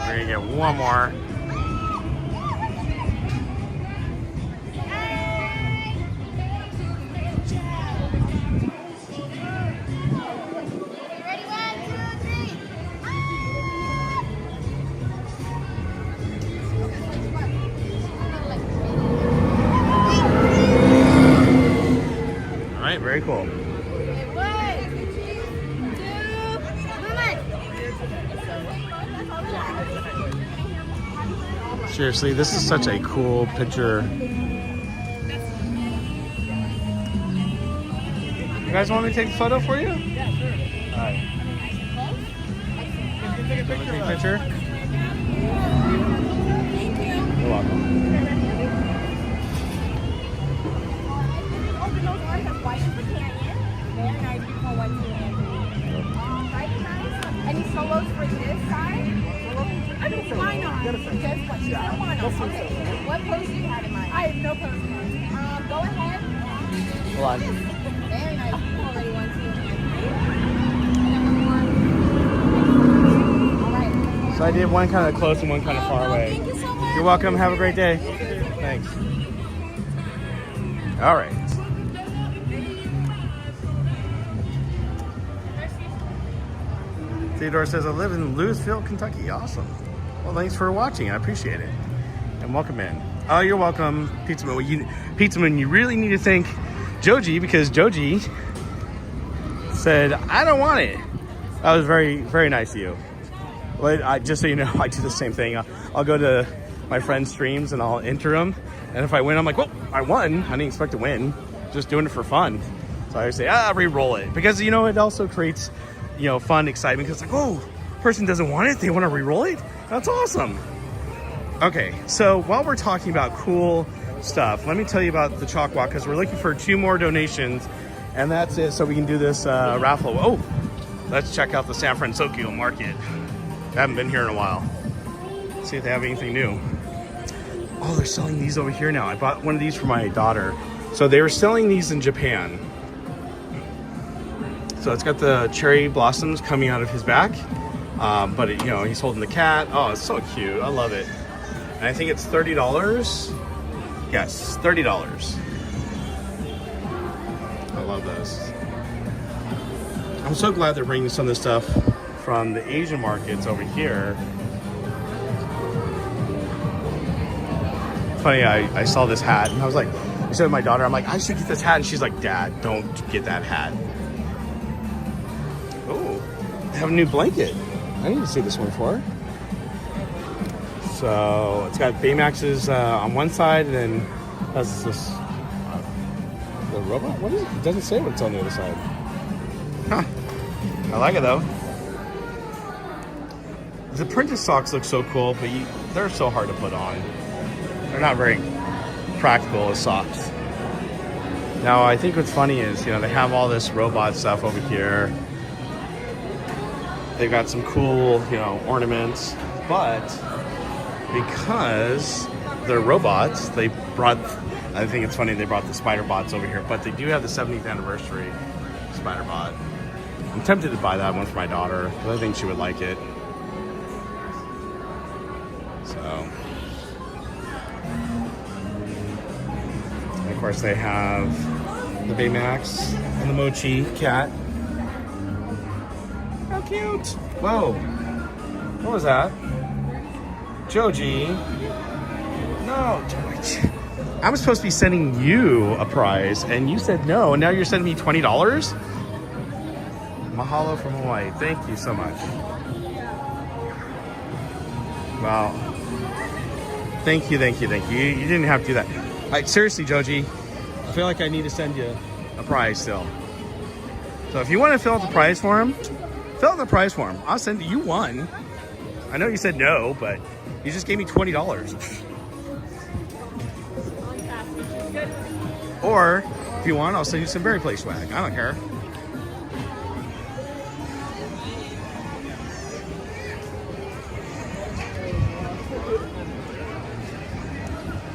We're gonna get one more. Very cool. Seriously, this is such a cool picture. You guys want me to take a photo for you? Yeah, sure. All right. Can you take a picture? Thank you. You're welcome. Any solos for this side? I mean, why not? Just one. Okay. What pose do you have in mind? I have no pose in mind. Go ahead. Hold on. Very nice. Already 1, 2, 3. So I did one kind of close and one kind of far away. Thank you so much. You're welcome. Have a great day. Thanks. All right. Theodore says, I live in Louisville, Kentucky. Awesome. Well, thanks for watching. I appreciate it. And welcome in. Oh, you're welcome, Pizza Man. Pizza Man, you really need to thank Joji, because Joji said, I don't want it. That was very, very nice of you. Well, just so you know, I do the same thing. I'll go to my friends' streams and I'll enter them. And if I win, I'm like, well, I won. I didn't expect to win. Just doing it for fun. So I always say, re-roll it. Because, you know, it also creates, you know, fun, excitement. Because it's like, oh, person doesn't want it. They want to re-roll it. That's awesome. Okay, so while we're talking about cool stuff, let me tell you about the CHOC Walk, because we're looking for 2 more donations. And that's it, so we can do this raffle. Oh, let's check out the San Francisco market. I haven't been here in a while. See if they have anything new. Oh, they're selling these over here now. I bought one of these for my daughter. So they were selling these in Japan. So it's got the cherry blossoms coming out of his back. But it, you know, he's holding the cat. Oh, it's so cute. I love it. And I think it's $30. Yes, $30. I love this. I'm so glad they're bringing some of this stuff from the Asian markets over here. Funny, I saw this hat and I was like, I said to my daughter, I'm like, I should get this hat. And she's like, Dad, don't get that hat. Oh, they have a new blanket. I need to see this one before. So it's got Baymax's on one side and then has this, the robot? What is it? It doesn't say what's on the other side. Huh. I like it though. The printed socks look so cool, but they're so hard to put on. They're not very practical as socks. Now, I think what's funny is, you know, they have all this robot stuff over here. They've got some cool, you know, ornaments, but because they're robots, they brought, I think it's funny they brought the spider bots over here, but they do have the 70th anniversary spider bot. I'm tempted to buy that one for my daughter, because I think she would like it. So, and of course they have the Baymax and the Mochi cat. How cute! Whoa! What was that? Joji. No, Joji. I was supposed to be sending you a prize, and you said no, and now you're sending me $20? Mahalo from Hawaii. Thank you so much. Wow. Thank you, thank you, thank you. You didn't have to do that. Seriously, Joji, I feel like I need to send you a prize still. So if you want to fill out the prize form, fill out the prize form. I'll send you one. I know you said no, but you just gave me $20. Or if you want, I'll send you some Berry Place swag. I don't care.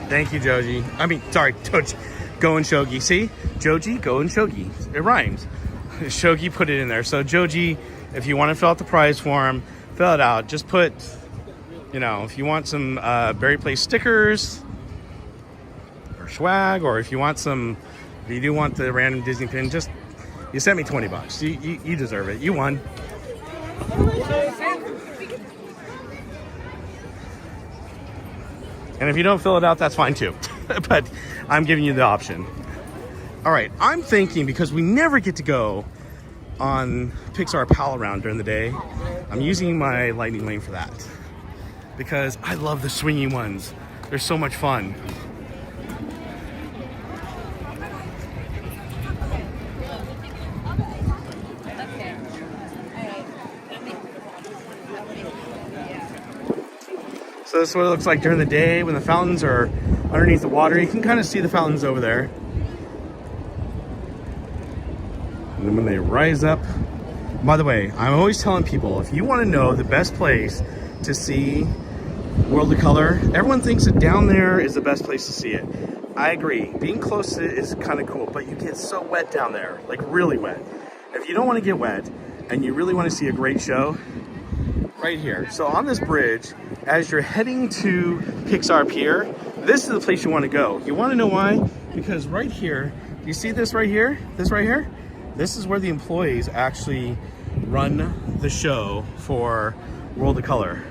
Thank you, Joji. I mean, sorry, Joji. Go and Shogi. See? Joji, Go and Shogi. It rhymes. Shogi put it in there. So, Joji, if you want to fill out the prize form, fill it out. Just put, you know, if you want some Berry Place stickers or swag, or if you want some, if you do want the random Disney pin, just, you sent me $20. You deserve it. You won. And if you don't fill it out, that's fine too. But I'm giving you the option. All right, I'm thinking, because we never get to go on Pixar Pal Around during the day, I'm using my Lightning Lane for that. Because I love the swinging ones. They're so much fun. So this is what it looks like during the day when the fountains are underneath the water. You can kind of see the fountains over there. And then when they rise up, by the way, I'm always telling people, if you want to know the best place to see World of Color, everyone thinks that down there is the best place to see it. I agree. Being close to it is kind of cool, but you get so wet down there, like really wet. If you don't want to get wet and you really want to see a great show, right here. So on this bridge, as you're heading to Pixar Pier, this is the place you want to go. You want to know why? Because right here, you see this right here? This right here? This is where the employees actually run the show for World of Color.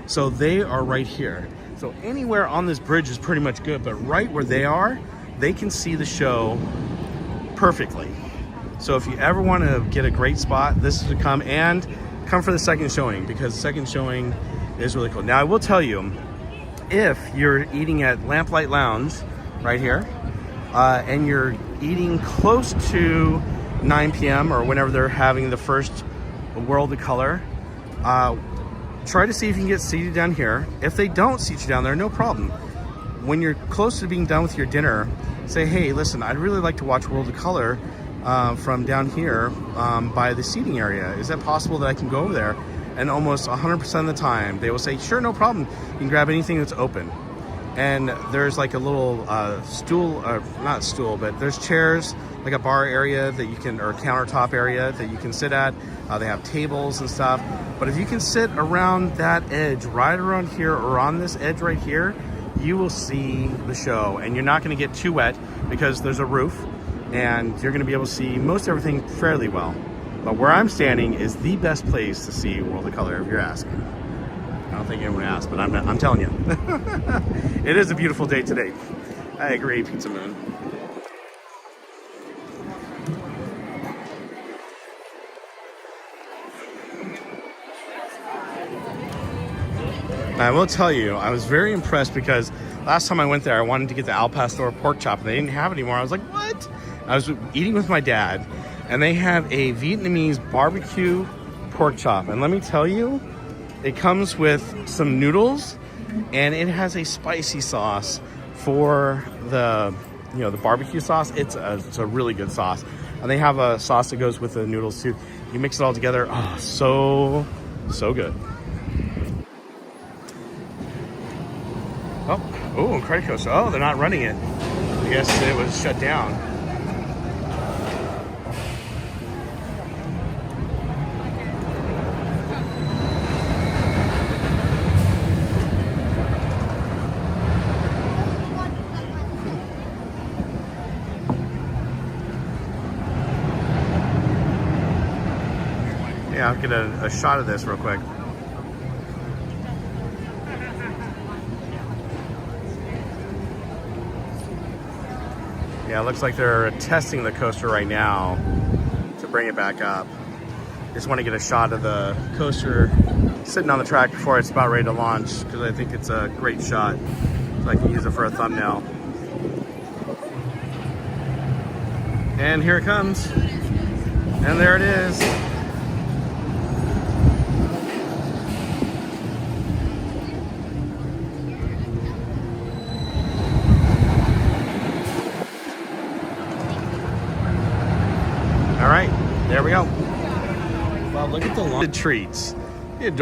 So they are right here. So anywhere on this bridge is pretty much good, but right where they are, they can see the show perfectly. So if you ever want to get a great spot, this is to come, and come for the second showing, because the second showing is really cool. Now I will tell you, if you're eating at Lamplight Lounge right here, and you're eating close to 9 p.m. or whenever they're having the first World of Color, try to see if you can get seated down here. If they don't seat you down there, no problem. When you're close to being done with your dinner, say, hey, listen, I'd really like to watch World of Color from down here by the seating area. Is that possible that I can go over there? and almost 100% of the time they will say, sure, no problem, you can grab anything that's open. And there's like a little stool, or not stool, but there's chairs, like a bar area that you can, or countertop area that you can sit at. They have tables and stuff. But if you can sit around that edge, right around here, or on this edge right here, you will see the show. And you're not gonna get too wet because there's a roof, and you're gonna be able to see most everything fairly well. But where I'm standing is the best place to see World of Color, if you're asking. I don't think anyone asked, but I'm telling you. It is a beautiful day today. I agree, Pizza Moon. I will tell you, I was very impressed because last time I went there, I wanted to get the Al Pastor pork chop, and they didn't have it anymore. I was like, what? I was eating with my dad, and they have a Vietnamese barbecue pork chop. And let me tell you, it comes with some noodles, and it has a spicy sauce for the, you know, the barbecue sauce. It's a really good sauce. And they have a sauce that goes with the noodles too. You mix it all together. Oh, so good. Oh, credit coaster. Oh, they're not running it. I guess it was shut down. Yeah, I'll get a shot of this real quick. Yeah, it looks like they're testing the coaster right now to bring it back up. Just want to get a shot of the coaster sitting on the track before it's about ready to launch, because I think it's a great shot, so I can use it for a thumbnail. And here it comes. And there it is. All right, there we go. Well, look at the launch treats. It's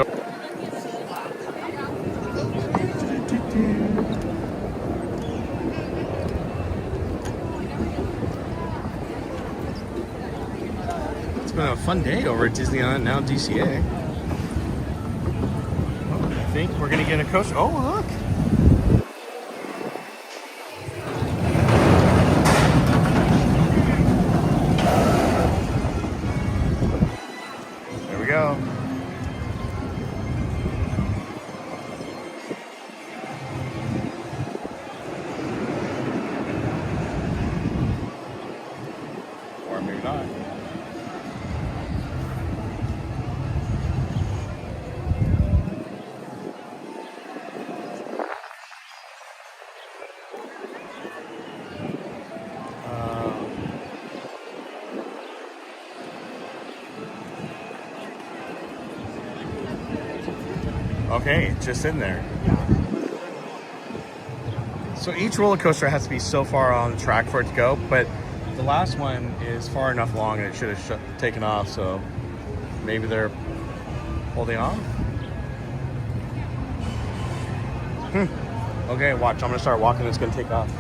been a fun day over at Disneyland, now DCA. I think we're gonna get a coaster. Oh, look. Go. Or maybe not. Okay, just in there. So each roller coaster has to be so far on the track for it to go, but the last one is far enough along and it should have taken off, so maybe they're holding off. Okay, watch, I'm gonna start walking, it's gonna take off.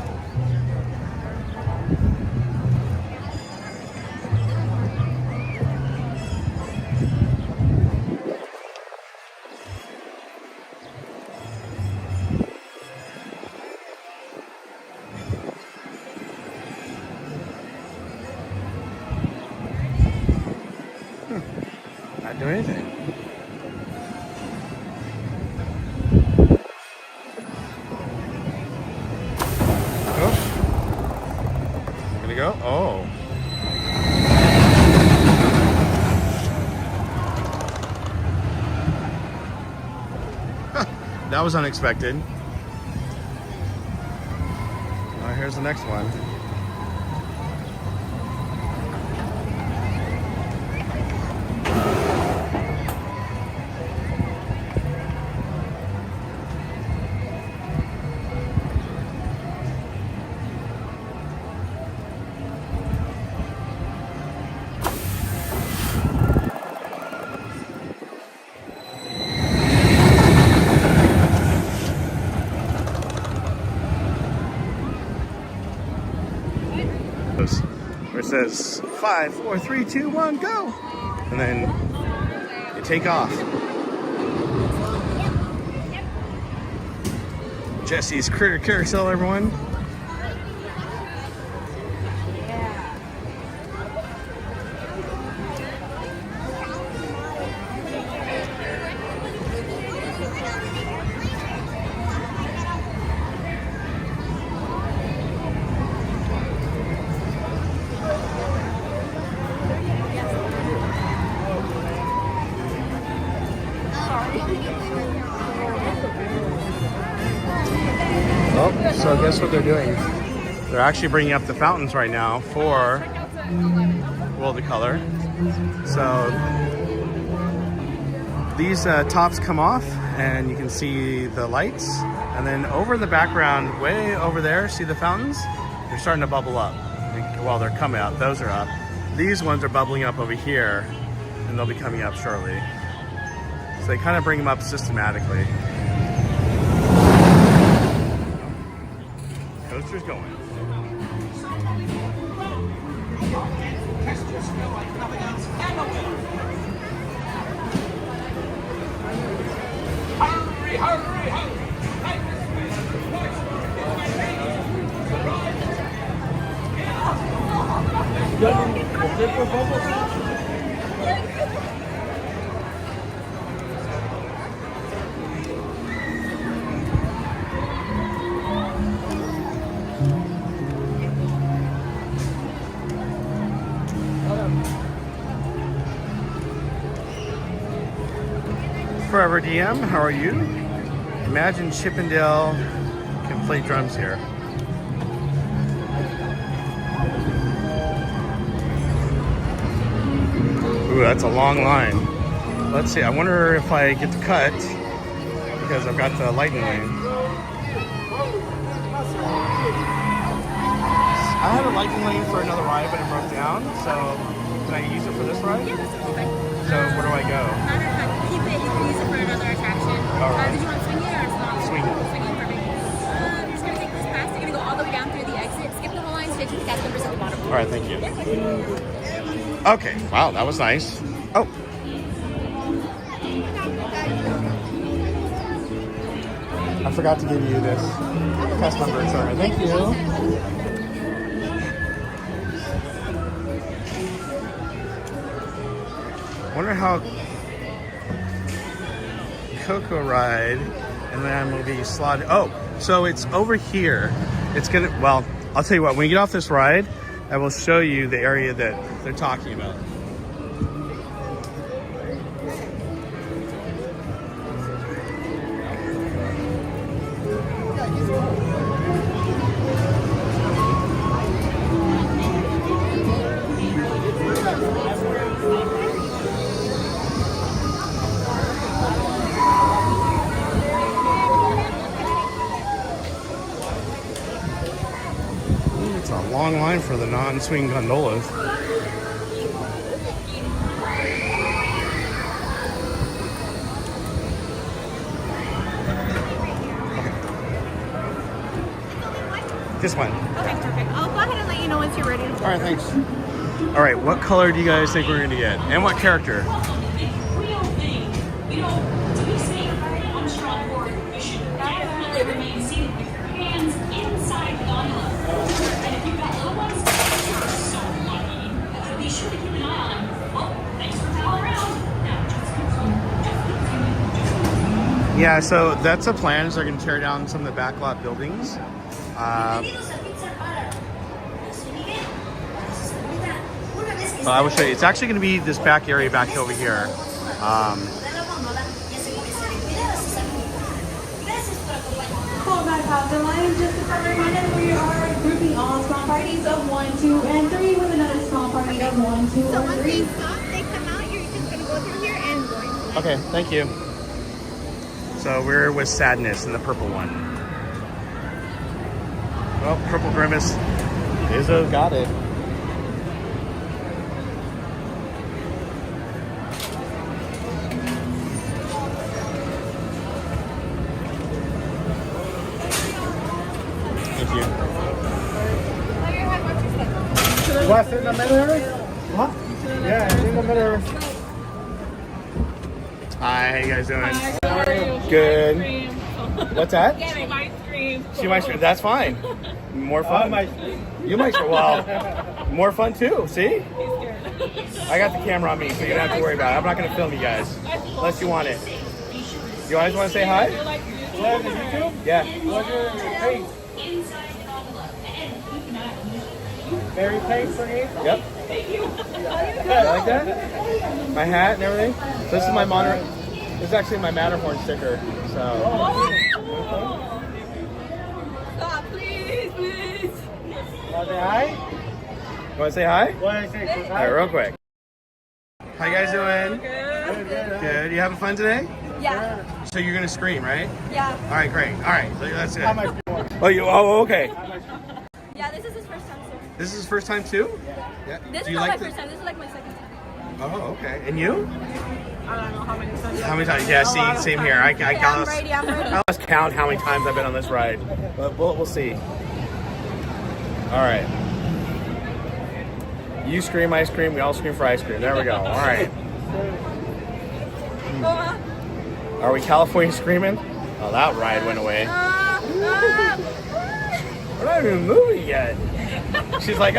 Not doing anything. Oh. Gonna go? Oh. That was unexpected. Well, here's the next one. goes. Where it says 5, 4, 3, 2, 1, go! And then you take off. Jesse's Critter Carousel, everyone. Oh, so guess what they're doing? They're actually bringing up the fountains right now for World of Color. So these tops come off and you can see the lights. And then over in the background, way over there, see the fountains? They're starting to bubble up. Well, they're coming up. Those are up. These ones are bubbling up over here and they'll be coming up shortly. So they kind of bring them up systematically. Coaster's going. Hurry, hurry, hurry! Forever DM, how are you? Imagine Chippendale can play drums here. Ooh, that's a long line. Let's see, I wonder if I get the cut because I've got the lightning lane. I had a lightning lane for another ride, but it broke down, so can I use it for this ride? Yeah, that's okay. So where do I go? Matter of fact, keep it. You can use it for another attraction. All right. Did you want to swing it or not? Swing it. Swing it, perfect. You're just going to take this pass. You're going to go all the way down through the exit. Skip the whole line, stay to the cast members at the bottom. All right, thank you. Okay, wow, that was nice. Oh. I forgot to give you this cast member sorry. Thank you. Wonder how Coco ride and then we'll be slotted. Oh, so it's over here. It's gonna, well, I'll tell you what, when you get off this ride, I will show you the area that they're talking about. Long line for the non-swing gondolas. This one. Okay, perfect. I'll go ahead and let you know once you're ready. All right, thanks. All right, what color do you guys think we're going to get? And what character? Yeah, so that's a plan. Is they're going to tear down some of the backlot buildings. So I will show you. It's actually going to be this back area back over here. Call back out the line. Just a quick reminder, we are grouping all small parties of 1, 2, and 3 with another small party of 1, 2, So or once 3. they stop, they come out. You're just going to go through here and go. Okay, thank you. So we're with Sadness in the purple one. Oh, Purple Grimace. Izzo got it. Thank you. What's in the middle? Huh? Yeah, it's in the middle. Hi, how you guys doing? Hi, how are you? Good. What's that? She might scream. She might scream. That's fine. More fun. You might scream. Well, more fun too. See? I got the camera on me, so you don't have to worry about it. I'm not going to film you guys unless you want it. You guys want to say hi? Yeah. What's your face? Very face for you? Yep. You like that? My hat and everything. So this is my monitor. This is actually my Matterhorn sticker. So. Stop, please, please. Want to say hi? You want to say hi? What did I say? All right, real quick. How you guys doing? Good. Good. You having fun today? Yeah. So you're gonna scream, right? Yeah. All right, great. All right, that's it. How much do you want? Oh, you? Oh, okay. Yeah, this is his first time, too. This is his first time too? Yeah. This Do is you not like my first time. This is like my second time. Oh, okay. And you? I don't know how many times. How many times? Yeah, see, same here. I I'm ready. I'm ready. I lost count how many times I've been on this ride, but we'll see. All right. You scream, I scream. We all scream for ice cream. There we go. All right. Are we California screaming? Oh, that ride went away. We're not even moving yet. She's like,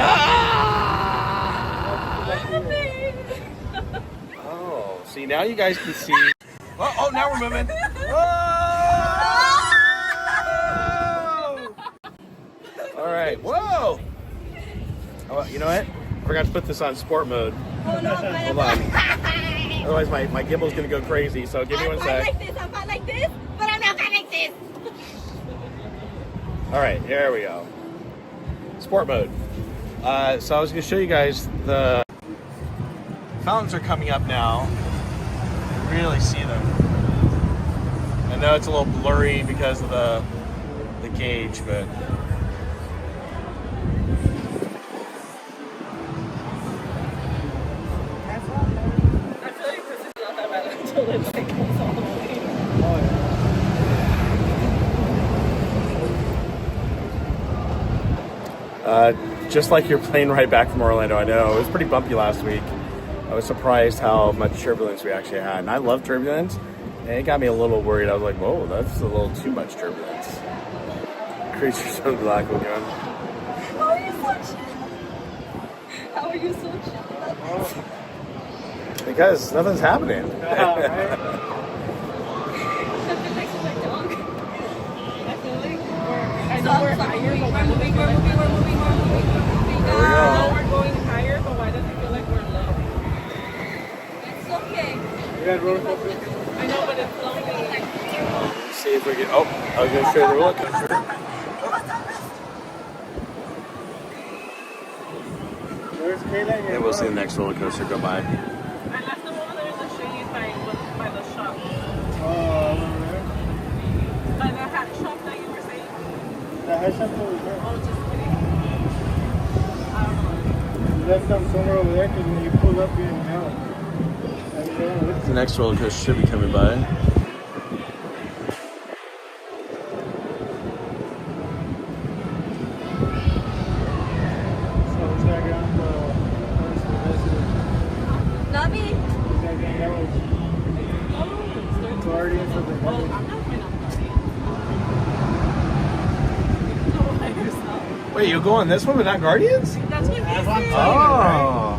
Oh, see, now you guys can see. Oh, now we're moving. All right, whoa. Oh, you know what? I forgot to put this on sport mode. Hold on. Otherwise, my gimbal's gonna go crazy. So give me one sec. I'm fine like this, but I'm not fine like this. All right, here we go. Sport mode. So I was gonna show you guys the fountains are coming up now. You really see them. I know it's a little blurry because of the gauge, but. Just like your plane ride back from Orlando, I know. It was pretty bumpy last week. I was surprised how much turbulence we actually had. And I love turbulence, and it got me a little worried. I was like, whoa, that's a little too much turbulence. Creatures from the Black Lagoon. How are you so chill? How are you so chill? Because nothing's happening. We're moving. There we go. We're going higher, but why does it feel like we're low? It's okay. You got roller coaster? I know, but it's lonely. Let's see if we can. Oh, I was going to show you the roller coaster. Where's Kayla? And we'll see the next roller coaster go by. Unless the one there is a shady by the shop. Oh, over there? By the hat shop that you were saying. The head shop's over there. Oh, just kidding. You left them somewhere over there because when you pull up, you didn't know. The next roller coaster should be coming by. Not me. Guardians of the I'm not going on party. Wait, you go on this one but not Guardians? That's what he said. Oh.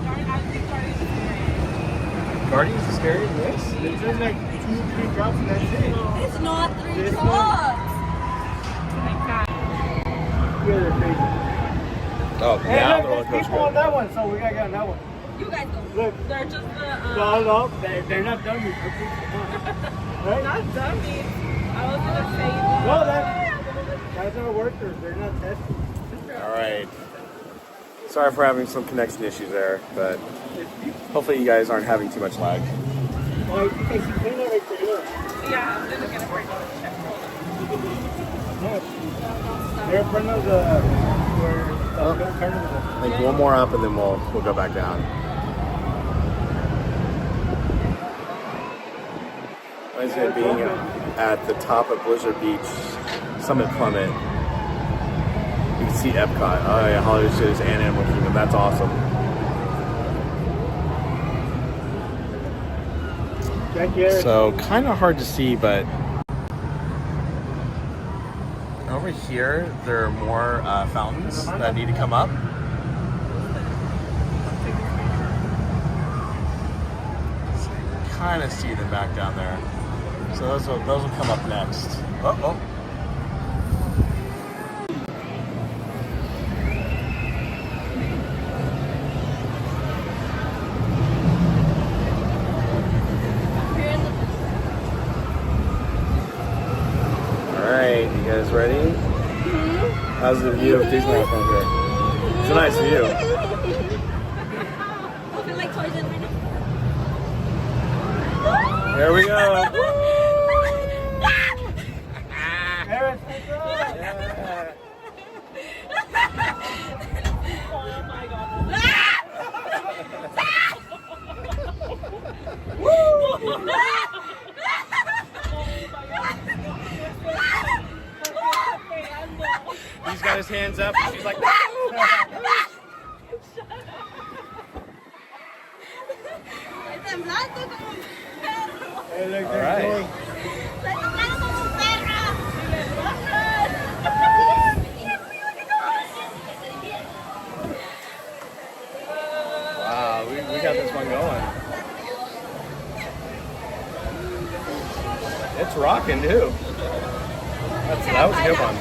Guardians is scarier than this? It's just like 2-3 drops and that's it. It's not 3 This drops. Yeah, they're crazy. Oh, Hey, now the roller look, there's coaster. people on that one, so we gotta get on that one. You guys go. Look. They're just the. No, they're not dummies. Right? Not dummies. I was gonna say. No, that's our workers. They're not tested. All right. Sorry for having some connection issues there, but hopefully you guys aren't having too much lag. Oh, because you clean it right there. Yeah, I'm gonna get a break. They're in front of the carnival. I think one more up and then we'll go back down. Wednesday being at the top of Blizzard Beach Summit Plummet. You can to see Epcot. Oh yeah, Hollywood Studios and Animal Kingdom. That's awesome. So kind of hard to see, but over here there are more fountains that need to come up. So you can kind of see them back down there. So those will come up next. Oh. Alright, you guys ready? How's the view of Disneyland from here? It's a nice view. There we go. He's got his hands up and she's like, woo! All right. Wow, we got this one going. It's rocking too. That was a good one.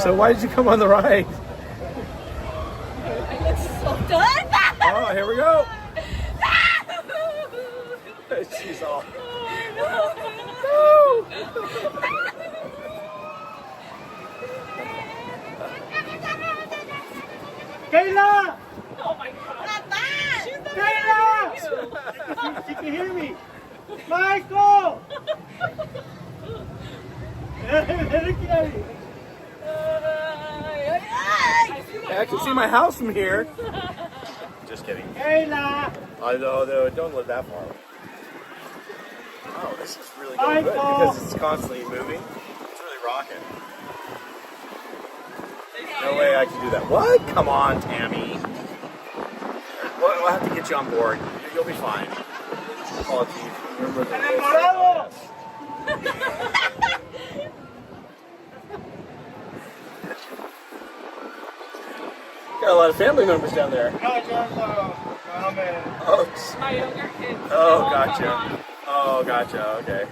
So why did you come on the ride? Oh, here we go. She's all. Kayla! Oh my god. Kayla! She can hear me. Michael! I can see my house from here. Just kidding. Kayla! Although don't live that far. Oh, this is really going good because it's constantly moving. It's really rocking. No way I can do that. What? Come on, Tammy. We'll have to get you on board. You'll be fine. Call it to you. Got a lot of family members down there. Oh, My younger kids. oh, gotcha. Oh, gotcha. Okay.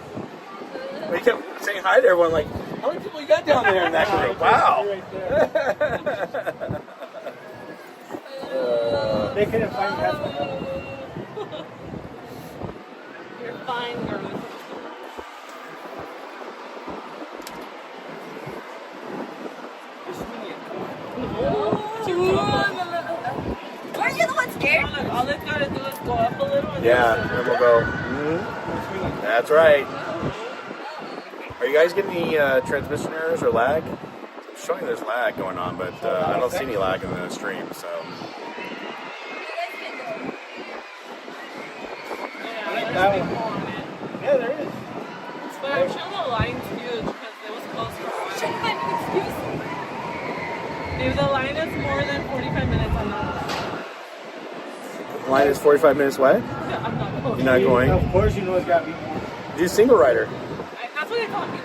We kept saying hi to everyone. Like, how many people you got down there in that group? Wow. They couldn't find that. You're fine, girl. Aren't you the one scared? All it's got to do is go up a little. And Yeah, and we'll go. That's right. Are you guys getting any transmission errors or lag? It's showing there's lag going on, but I don't see any lag in the stream, so. Yeah, there is. But I'm sure the line's huge because it was closed for a while. If the line is more than 45 minutes, I'm not. The line is 45 minutes away? I'm not going. You're not going? Of course you know it's got to be more. Do single rider. That's what they taught me.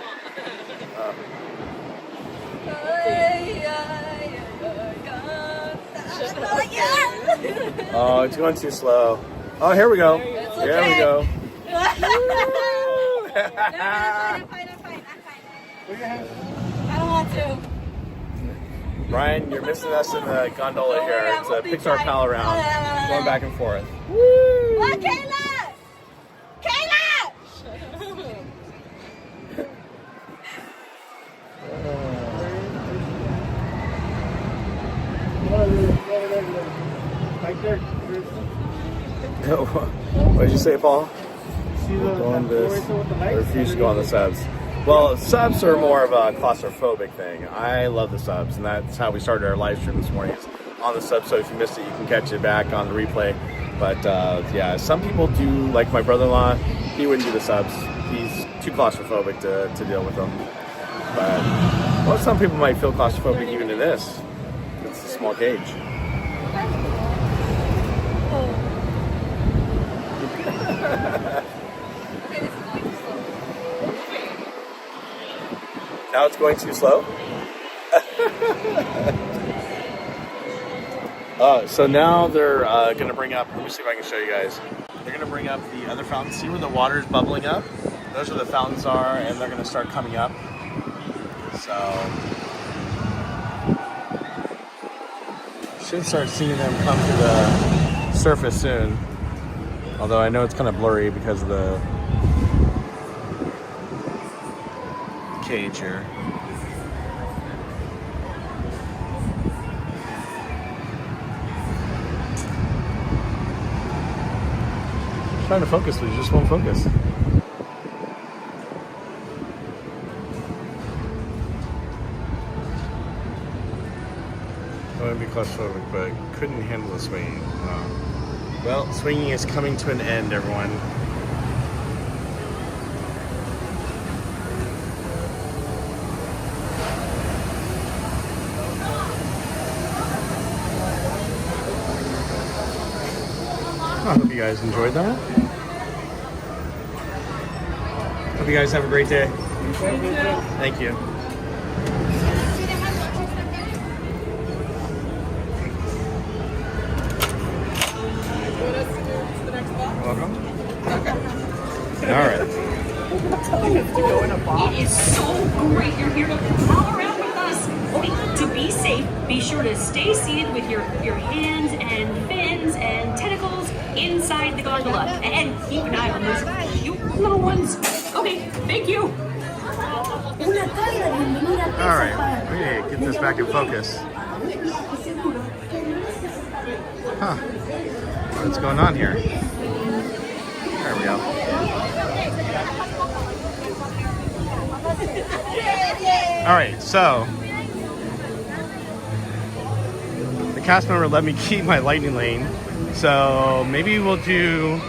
Oh, it's going too slow. Oh, here we go. Here we go. I'm fine. I don't want to. Brian, you're missing us in the gondola here. It's a Pixar pal around. Going back and forth. What, Kayla? Kayla! Right there. What did you say, Paul? See the Go on this. with the I lights? refuse to go on the subs. Well, subs are more of a claustrophobic thing. I love the subs, and that's how we started our live stream this morning, is on the subs. So if you missed it, you can catch it back on the replay. But yeah, some people do, like my brother-in-law, he wouldn't do the subs. He's too claustrophobic to deal with them. But well, some people might feel claustrophobic even in this. It's a small cage. Now it's going too slow? So now they're going to bring up, let me see if I can show you guys. They're going to bring up the other fountains. See where the water is bubbling up? Those are the fountains are, and they're going to start coming up. So, should start seeing them come to the surface soon. Although I know it's kind of blurry because of the cage here. Trying to focus, but you just won't focus. I want to be claustrophobic, but couldn't handle the swinging. Well, swinging is coming to an end, everyone. I hope you guys enjoyed that. Hope you guys have a great day. Thank you. Welcome. All right. It is so great you're here to pal around with us. Okay, to be safe, be sure to stay seated with your hands and fins and tentacles inside the gondola. And keep an eye on those cute little ones. Okay, thank you. All right. Okay, get this back in focus. Huh. What's going on here? There we go. All right, so the cast member let me keep my lightning lane. So maybe we'll do,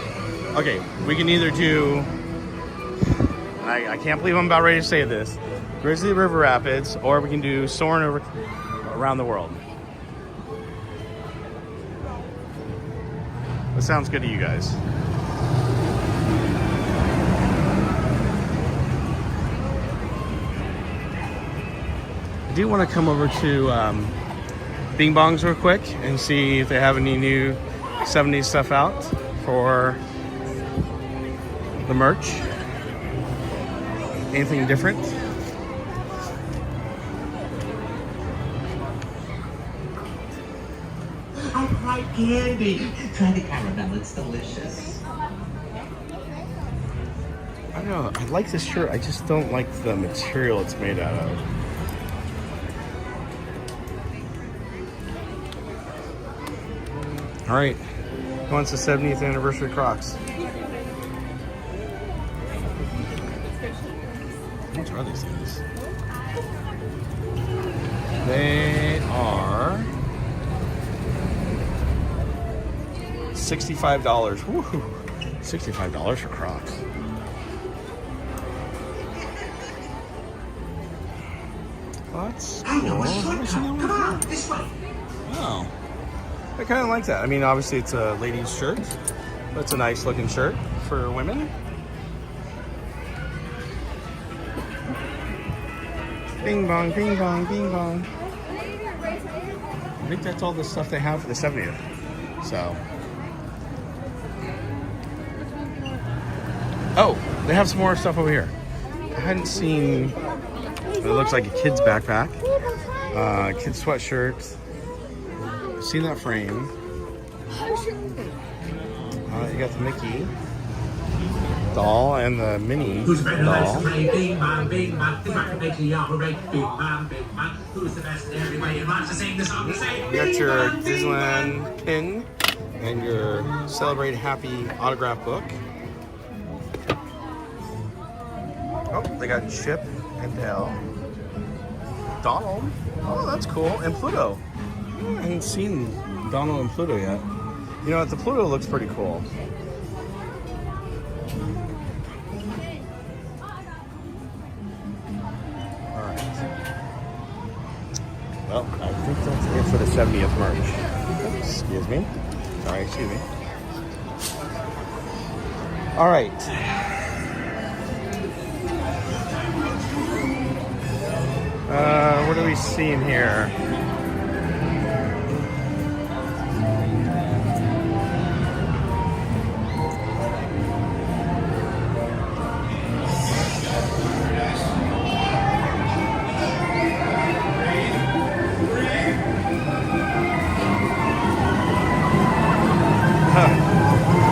okay, we can either do, I can't believe I'm about ready to say this, Grizzly River Rapids, or we can do Soarin' Around the World. What sounds good to you guys? I do want to come over to Bing Bongs real quick and see if they have any new 70s stuff out for the merch. Anything different? I like candy. Try the caramel, it's delicious. I don't know, I like this shirt, I just don't like the material it's made out of. All right, who wants the 70th anniversary Crocs? How much are these things? They are $65. Woohoo! $65 for Crocs. That's cool. Come on, this way. Oh. I kind of like that. I mean, obviously it's a ladies' shirt, but it's a nice looking shirt for women. Bing bong, bing bong, bing bong. I think that's all the stuff they have for the 70th. So. Oh, they have some more stuff over here. I hadn't seen, it looks like a kid's backpack, kid's sweatshirt. Seen that frame. You got the Mickey doll and the Minnie Who's better doll. Bing bang, bing bang. The record makes you operate. Bing bang, bing bang. Who's the best in every way? And lots to sing the song the same. You got your Disneyland pin and your Celebrate Happy autograph book. Oh, they got Chip and Dale. Donald. Oh, that's cool. And Pluto. I haven't seen Donald and Pluto yet. You know what? The Pluto looks pretty cool. All right. Well, I think that's it for the 70th merge. Excuse me. Sorry, excuse me. All right. What are we seeing here?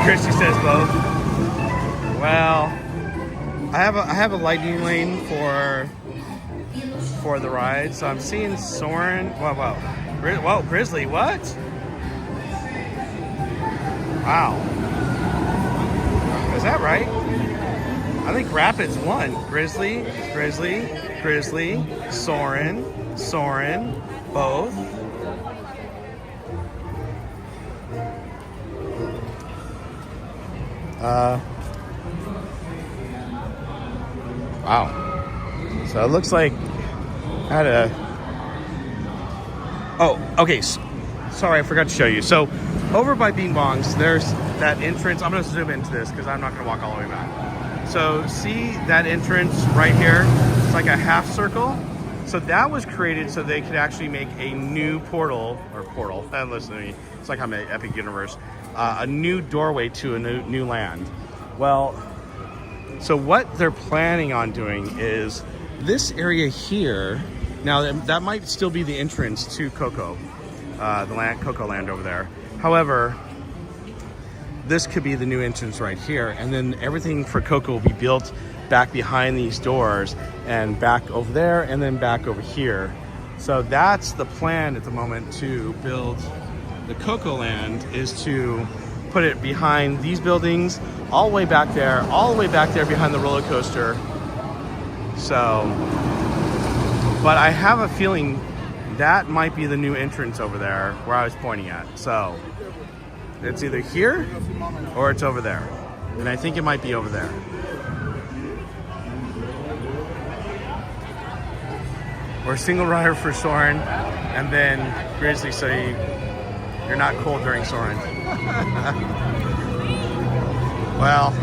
Christy says both. Well, I have a lightning lane for the ride, so I'm seeing Soarin'. Whoa, Grizzly, what? Wow, is that right? I think Rapids won. Grizzly, Soarin', both. Wow. So it looks like I had a... Oh, okay. Sorry, I forgot to show you. So over by Bing Bongs, there's that entrance. I'm going to zoom into this because I'm not going to walk all the way back. So see that entrance right here? It's like a half circle. So that was created so they could actually make a new portal. Listen to me. It's like I'm at Epic Universe. A new doorway to a new land. Well, so what they're planning on doing is this area here. Now that might still be the entrance to Coco, Coco Land over there. However, this could be the new entrance right here, and then everything for Coco will be built back behind these doors and back over there and then back over here. So that's the plan at the moment, to build the Coco Land, is to put it behind these buildings, all the way back there behind the roller coaster. So, but I have a feeling that might be the new entrance over there where I was pointing at. So it's either here or it's over there. And I think it might be over there. Or single rider for Soarin', and then Grizzly, so you're not cold during Soarin'. Well,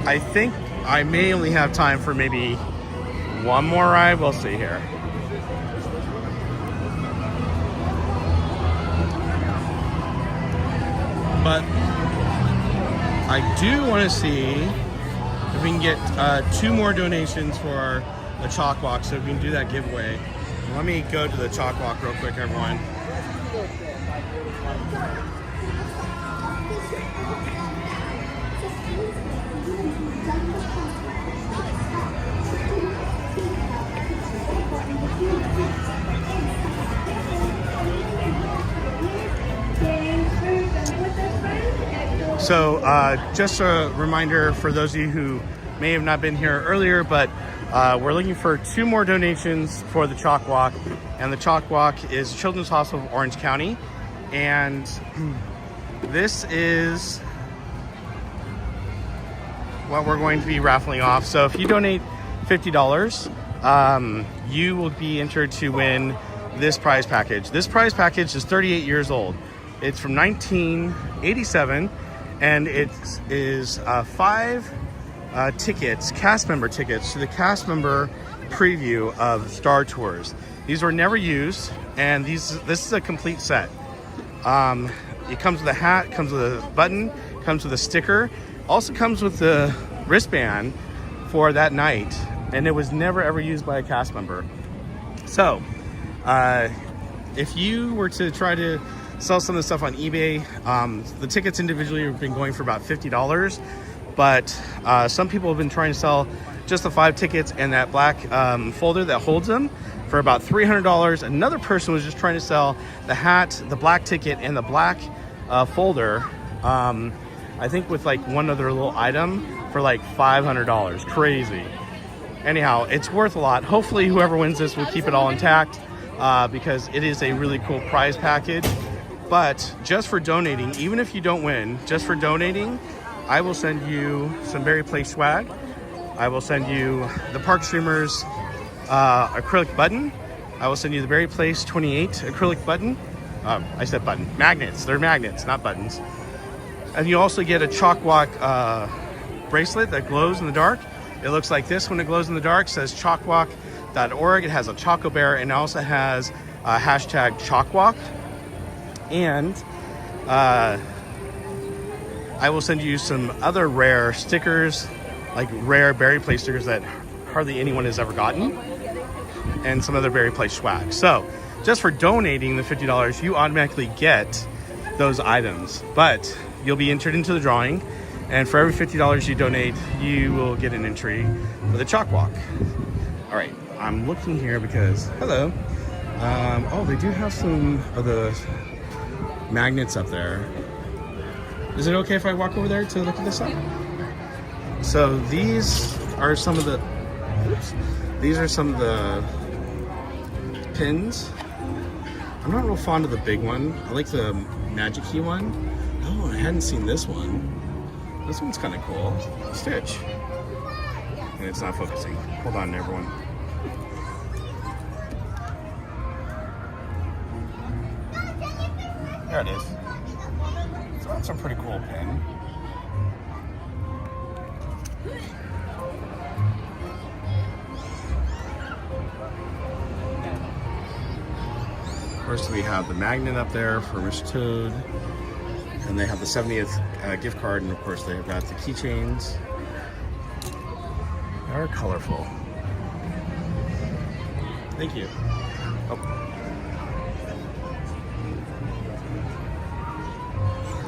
I think I may only have time for maybe one more ride. We'll see here. But I do want to see if we can get 2 more donations for the CHOC Walk, so we can do that giveaway. Let me go to the CHOC Walk real quick, everyone. So just a reminder for those of you who may have not been here earlier, but we're looking for 2 more donations for the CHOC Walk. And the CHOC Walk is Children's Hospital of Orange County. And this is what we're going to be raffling off. So if you donate $50, you will be entered to win this prize package. This prize package is 38 years old. It's from 1987, and it is 5 tickets, cast member tickets, to the cast member preview of Star Tours. These were never used, and this is a complete set. It comes with a hat, comes with a button, comes with a sticker, also comes with the wristband for that night, and it was never ever used by a cast member. So if you were to try to sell some of the stuff on eBay, the tickets individually have been going for about $50, but some people have been trying to sell just the 5 tickets and that black folder that holds them for about $300. Another person was just trying to sell the hat, the black ticket, and the black folder, I think with like one other little item, for like $500. Crazy. Anyhow, it's worth a lot. Hopefully whoever wins this will keep it all intact, because it is a really cool prize package. But just for donating, even if you don't win, just for donating, I will send you some Very Place swag. I will send you the Park Streamers acrylic button. I will send you the Very Place 28 acrylic button. I said button. Magnets. They're magnets, not buttons. And you also get a ChocWalk bracelet that glows in the dark. It looks like this when it glows in the dark. It says chocwalk.org. It has a Choco Bear and also has a hashtag ChocWalk. And I will send you some other rare stickers, like rare Very Place stickers that hardly anyone has ever gotten, and some other Very Place swag. So just for donating the $50, you automatically get those items, but you'll be entered into the drawing, and for every $50 you donate, you will get an entry for the CHOC Walk. All right, I'm looking here because, hello. Oh, they do have some of the magnets up there. Is it okay if I walk over there to look at this up? So these are some of the, these are some of the pins. I'm not real fond of the big one. I like the Magic Key one. Oh, I hadn't seen this one. This one's kind of cool. Stitch. And it's not focusing. Hold on, everyone. There it is. So that's a pretty cool pin. First, we have the magnet up there for Mr. Toad, and they have the 70th gift card, and of course they've got the keychains. They are colorful. Thank you. Oh.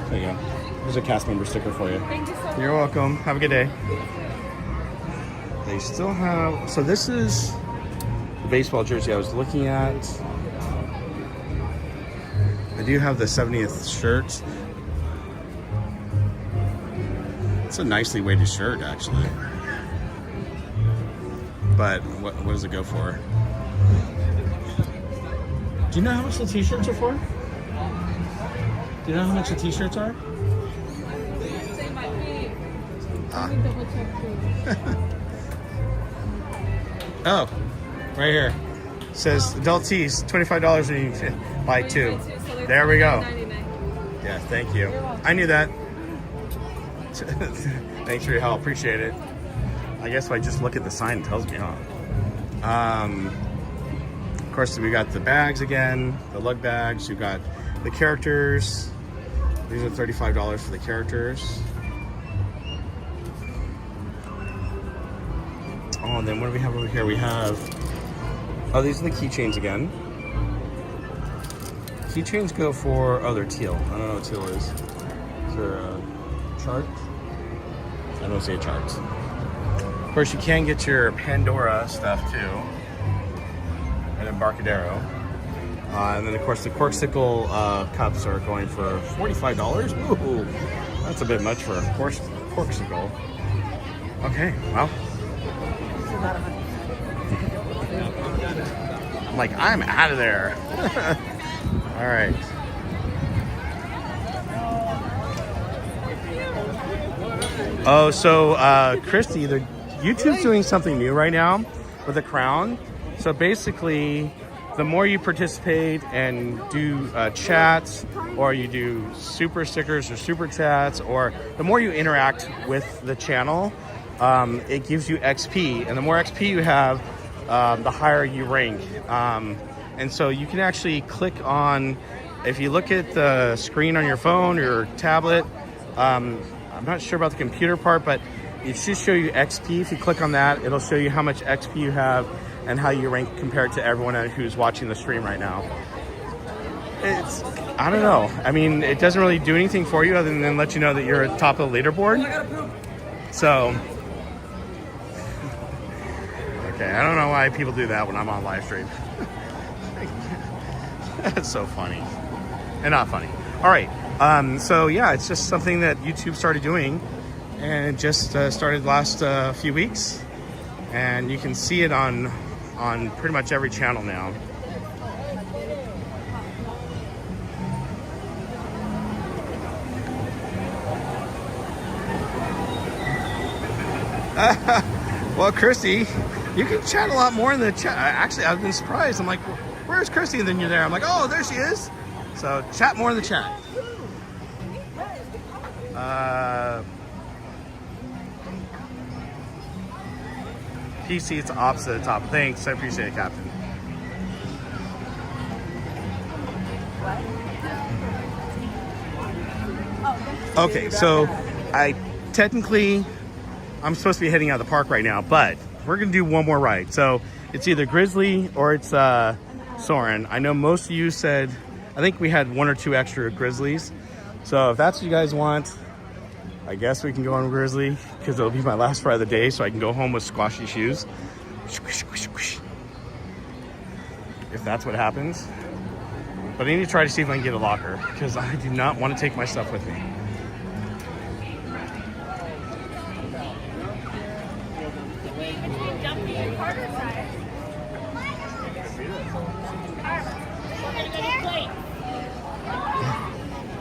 There you go. There's a cast member sticker for you. Thank you so much. You're welcome. Have a good day. They still have, so this is the baseball jersey I was looking at. I do have the 70th shirt. It's a nicely weighted shirt, actually. But what does it go for? Do you know how much the t-shirts are for? Do you know how much the t-shirts are? Oh, right here. It says adult tees, $25 and you can buy two. There we go. Yeah, thank you. I knew that. Thanks for your help. Appreciate it. I guess if I just look at the sign, it tells me, huh? Of course, we got the bags again, the lug bags. We've got the characters. These are $35 for the characters. Oh, and then what do we have over here? We have, oh, these are the keychains again. Keychains go for, oh, they're teal. I don't know what teal is. Is there a chart? I don't see a chart. Of course, you can get your Pandora stuff too. And Embarcadero. And then, of course, the Corksicle cups are going for $45. Ooh, that's a bit much for a Corksicle. Okay, well. I'm like, I'm out of there. All right. Oh, so Christy, YouTube's doing something new right now with the crown. So basically, the more you participate and do chats, or you do super stickers or super chats, or the more you interact with the channel, it gives you XP. And the more XP you have, the higher you rank. And so you can actually click on, if you look at the screen on your phone or your tablet, I'm not sure about the computer part, but it should show you XP. If you click on that, it'll show you how much XP you have and how you rank compared to everyone who's watching the stream right now. It's, I don't know. I mean, it doesn't really do anything for you other than let you know that you're at the top of the leaderboard. So, okay, I don't know why people do that when I'm on live stream. That's so funny. And not funny. All right. So yeah, it's just something that YouTube started doing, and it just started last few weeks, and you can see it on pretty much every channel now. Well, Christy, you can chat a lot more in the chat. Actually, I've been surprised. I'm like, where's Christy? And then you're there. I'm like, oh, there she is. So chat more in the chat. PC, it's opposite the top. Thanks, I appreciate it, Captain. Okay, so I'm supposed to be heading out of the park right now, but we're gonna do one more ride. So it's either Grizzly or it's Soarin'. I know most of you said, I think we had 1 or 2 extra Grizzlies. So if that's what you guys want, I guess we can go on Grizzly because it'll be my last ride of the day, so I can go home with squashy shoes. If that's what happens. But I need to try to see if I can get a locker because I do not want to take my stuff with me.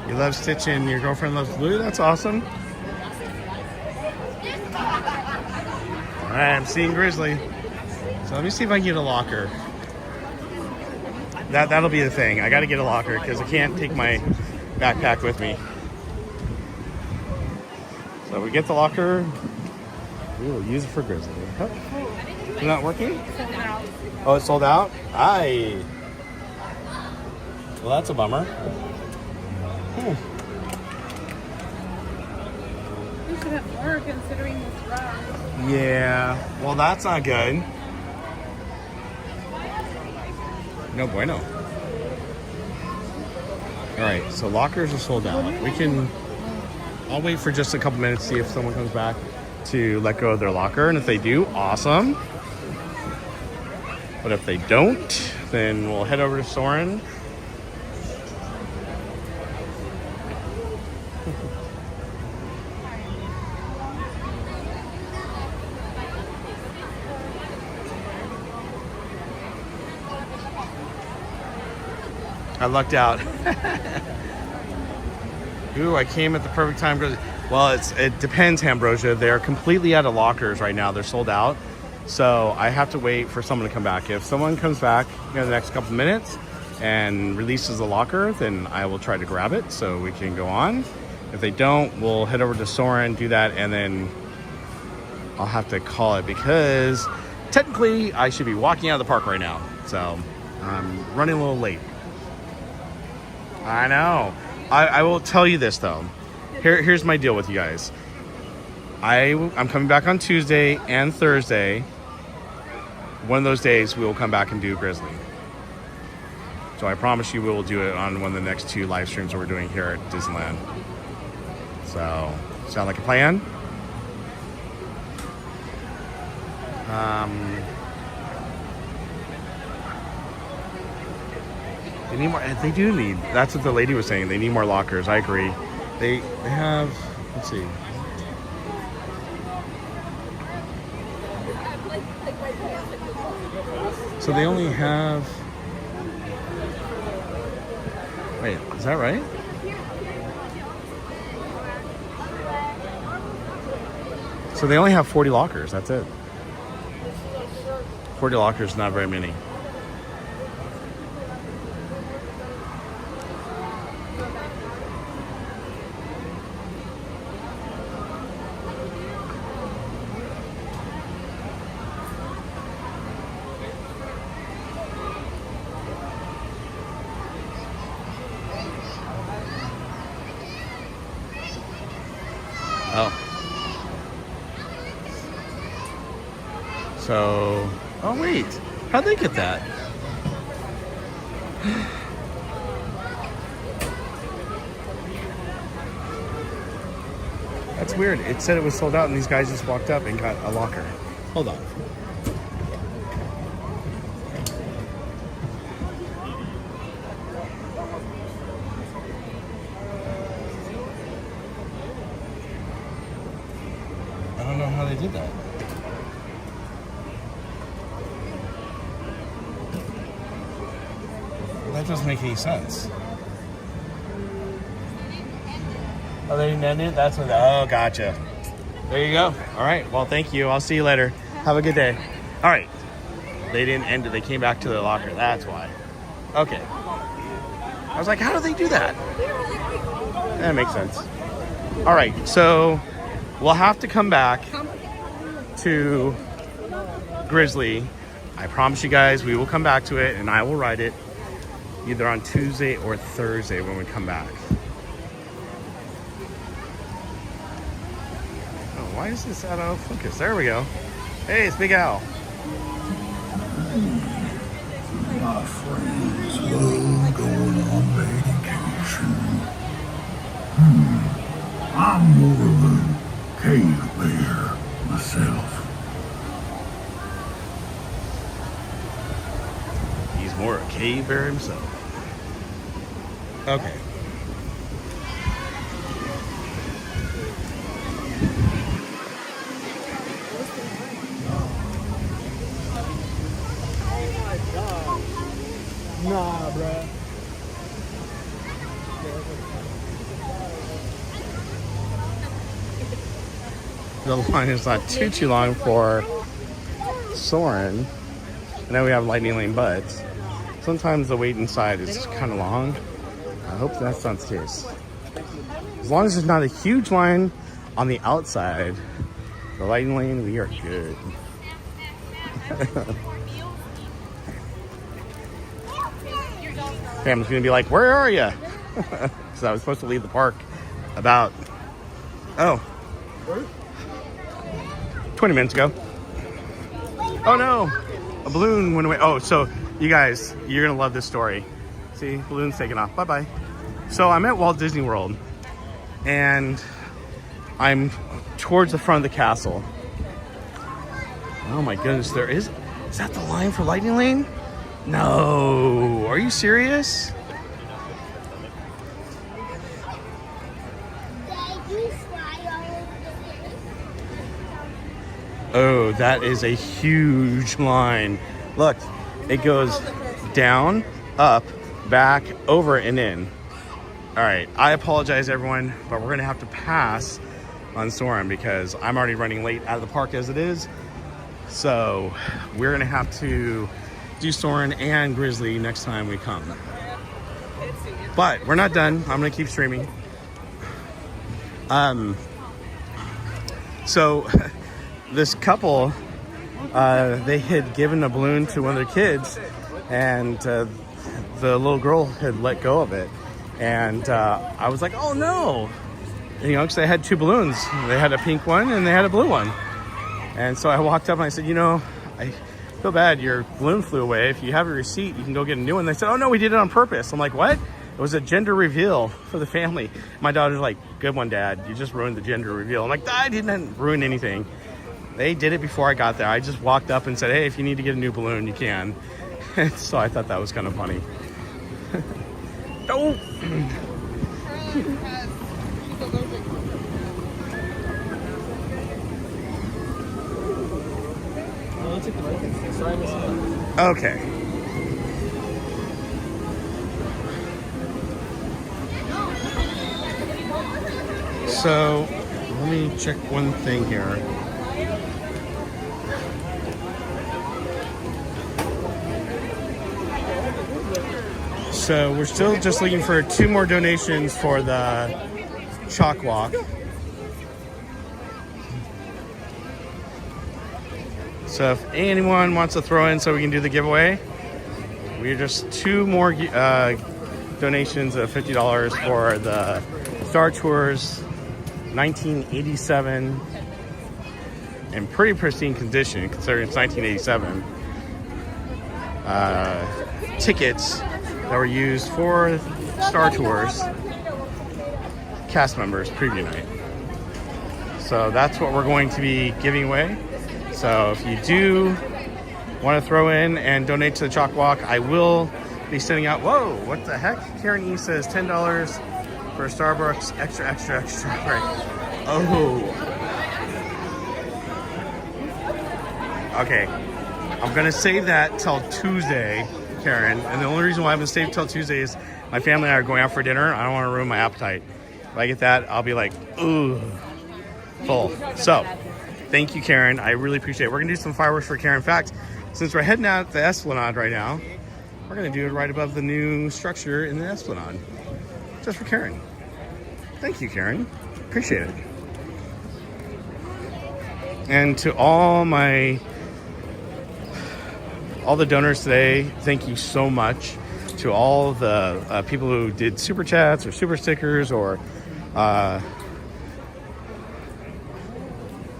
You love Stitch and your girlfriend loves Blue? That's awesome. Alright, I'm seeing Grizzly. So let me see if I can get a locker. That'll be the thing. I gotta get a locker because I can't take my backpack with me. So we get the locker. We will use it for Grizzly. Oh, it's not working? Oh, it's sold out? Aye. Well, that's a bummer. We should have more considering this route. Yeah, well, that's not good. No bueno. All right, so lockers are sold out. I'll wait for just a couple minutes, see if someone comes back to let go of their locker. And if they do, awesome. But if they don't, then we'll head over to Soarin'. I lucked out. Ooh, I came at the perfect time. Well, it depends, Ambrosia. They're completely out of lockers right now. They're sold out. So I have to wait for someone to come back. If someone comes back in the next couple minutes and releases the locker, then I will try to grab it so we can go on. If they don't, we'll head over to Soarin', do that, and then I'll have to call it because technically I should be walking out of the park right now. So I'm running a little late. I know. I will tell you this though. Here's my deal with you guys. I'm coming back on Tuesday and Thursday. One of those days we will come back and do Grizzly. So I promise you we will do it on one of the next 2 live streams that we're doing here at Disneyland. So, sound like a plan? They need more. They do need. That's what the lady was saying. They need more lockers. I agree. They have. Let's see. So they only have. Wait, is that right? So they only have 40 lockers. That's it. 40 lockers, not very many. So, oh wait, how'd they get that? That's weird. It said it was sold out and these guys just walked up and got a locker. Hold on. I don't know how they did that. That doesn't make any sense. Oh, they didn't end it? That's what. Oh, gotcha. There you go. All right. Well, thank you. I'll see you later. Have a good day. All right. They didn't end it. They came back to their locker. That's why. Okay. I was like, how do they do that? That makes sense. All right. So we'll have to come back to Grizzly. I promise you guys we will come back to it, and I will ride it either on Tuesday or Thursday when we come back. Oh, why is this out of focus? There we go. Hey, it's Big Al. My friends love going on vacation. I'm more of a cave bear myself. He's more a cave bear himself. Okay. Nah, bruh. The line is not too long for Soarin'. I know we have Lightning Lane, but sometimes the wait inside is kind of long. I hope that's not the case. As long as there's not a huge line on the outside, the Lightning Lane, we are good. Family's gonna be like, where are you? So I was supposed to leave the park about 20 minutes ago. Oh no, a balloon went away. Oh, so you guys, you're gonna love this story. See, balloon's taking off. Bye-bye. So I'm at Walt Disney World, and I'm towards the front of the castle. Oh my goodness, is that the line for Lightning Lane? No, are you serious? Oh, that is a huge line. Look, it goes down, up, back, over, and in. All right, I apologize, everyone, but we're gonna have to pass on Soarin' because I'm already running late out of the park as it is. So we're gonna have to do Soarin' and Grizzly next time we come. But we're not done. I'm gonna keep streaming. So this couple, they had given a balloon to one of their kids, and the little girl had let go of it. And I was like, oh no, and, you know, because they had two balloons. They had a pink one and they had a blue one. And so I walked up and I said, you know, I feel bad, your balloon flew away. If you have a receipt, you can go get a new one. They said, oh no, we did it on purpose. I'm like, what? It was a gender reveal for the family. My daughter's like, good one, Dad. You just ruined the gender reveal. I'm like, I didn't ruin anything. They did it before I got there. I just walked up and said, hey, if you need to get a new balloon, you can. So I thought that was kind of funny. Oh! Okay. So, let me check one thing here. So, we're still just looking for 2 more donations for the CHOC Walk. So if anyone wants to throw in so we can do the giveaway, we're just 2 more donations of $50 for the Star Tours 1987 in pretty pristine condition considering it's 1987. Tickets that were used for Star Tours cast members preview night. So that's what we're going to be giving away. So if you do want to throw in and donate to the CHOC Walk, I will be sending out, whoa, what the heck? Karen E says $10 for Starbucks, extra. Right. Oh. Okay. I'm going to save that till Tuesday, Karen. And the only reason why I'm going to save it till Tuesday is my family and I are going out for dinner. I don't want to ruin my appetite. If I get that, I'll be like, ooh. full. So, thank you, Karen. I really appreciate it. We're going to do some fireworks for Karen. In fact, since we're heading out the Esplanade right now, we're going to do it right above the new structure in the Esplanade. Just for Karen. Thank you, Karen. Appreciate it. And to all the donors today, thank you so much. To all the people who did super chats or super stickers or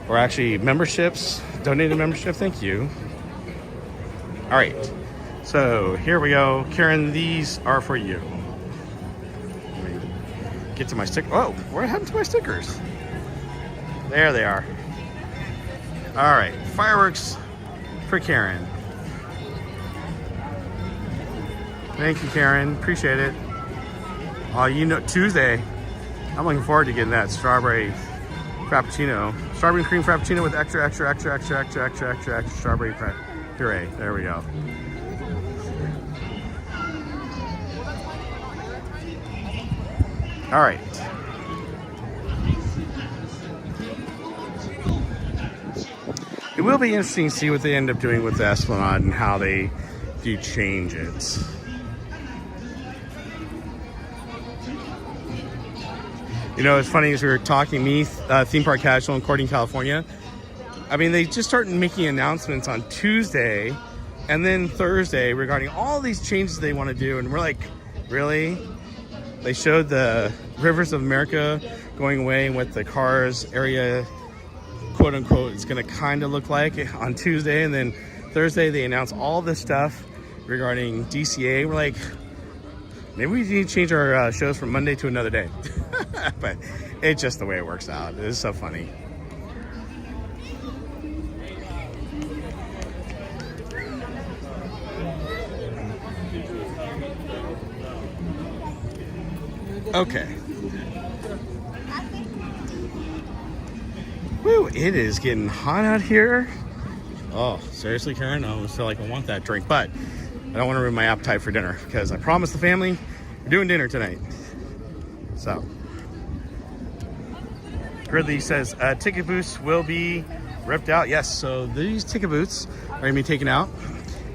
actually memberships, donated membership, thank you. All right, so here we go. Karen, these are for you. Let me get to my stick. Oh, what happened to my stickers? There they are. All right, fireworks for Karen. Thank you, Karen. Appreciate it. You know, Tuesday, I'm looking forward to getting that strawberry frappuccino. Strawberry cream frappuccino with extra strawberry puree. There we go. All right. It will be interesting to see what they end up doing with the Esplanade and how they do change it. You know, it's funny as we were talking, Theme Park Casual in Corning, California. I mean, they just started making announcements on Tuesday and then Thursday regarding all these changes they want to do. And we're like, really? They showed the Rivers of America going away and what the Cars area, quote unquote, is going to kind of look like on Tuesday. And then Thursday, they announced all this stuff regarding DCA. We're like, maybe we need to change our shows from Monday to another day. But it's just the way it works out. It is so funny. Okay. Woo, it is getting hot out here. Oh, seriously, Karen? I almost feel like I want that drink, but I don't want to ruin my appetite for dinner because I promised the family we're doing dinner tonight. So, Gridley says ticket booths will be ripped out. Yes, so these ticket booths are going to be taken out.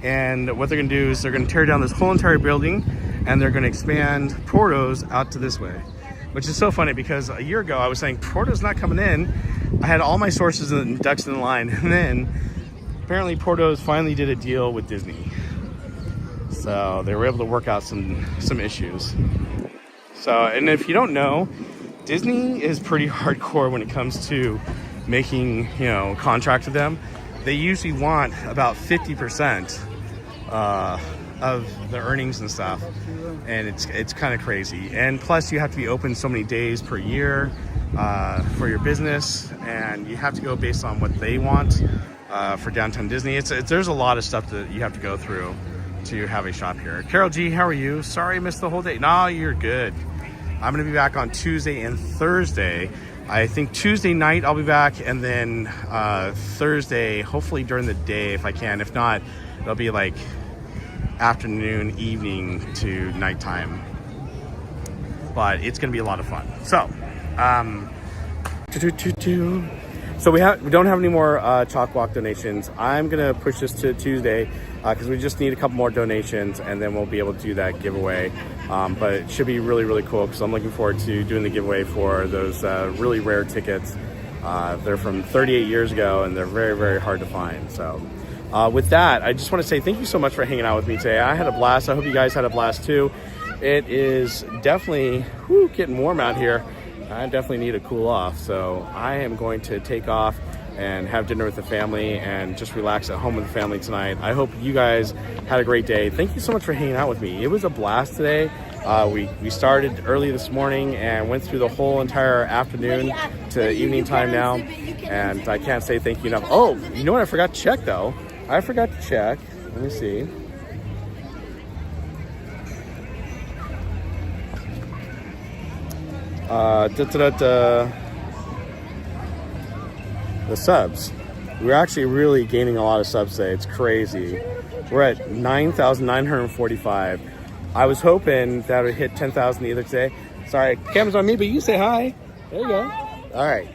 And what they're going to do is they're going to tear down this whole entire building and they're going to expand Porto's out to this way. Which is so funny because a year ago I was saying Porto's not coming in. I had all my sources and ducks in the line. And then apparently Porto's finally did a deal with Disney. So they were able to work out some issues. So, and if you don't know, Disney is pretty hardcore when it comes to making, you know, contracts with them. They usually want about 50% of the earnings and stuff, and it's kind of crazy. And plus, you have to be open so many days per year for your business, and you have to go based on what they want for Downtown Disney. There's a lot of stuff that you have to go through to have a shop here. Carol G, how are you? Sorry I missed the whole day. No, you're good. I'm going to be back on Tuesday and Thursday. I think Tuesday night I'll be back, and then Thursday, hopefully during the day if I can. If not, it'll be like afternoon, evening to nighttime. But it's going to be a lot of fun. So, so we don't have any more CHOC Walk donations. I'm going to push this to Tuesday because we just need a couple more donations, and then we'll be able to do that giveaway. But it should be really, really cool because I'm looking forward to doing the giveaway for those really rare tickets. They're from 38 years ago, and they're very, very hard to find. So with that, I just want to say thank you so much for hanging out with me today. I had a blast. I hope you guys had a blast too. It is definitely getting warm out here. I definitely need to cool off. So I am going to take off and have dinner with the family and just relax at home with the family tonight. I hope you guys had a great day. Thank you so much for hanging out with me. It was a blast today. We started early this morning and went through the whole entire afternoon to evening time now. And I can't say thank you enough. Oh, you know what I forgot to check though? I forgot to check. Let me see. The subs. We're actually really gaining a lot of subs today. It's crazy. We're at 9,945. I was hoping that would hit 10,000 either today. Sorry, camera's on me, but you say hi. There you go. All right.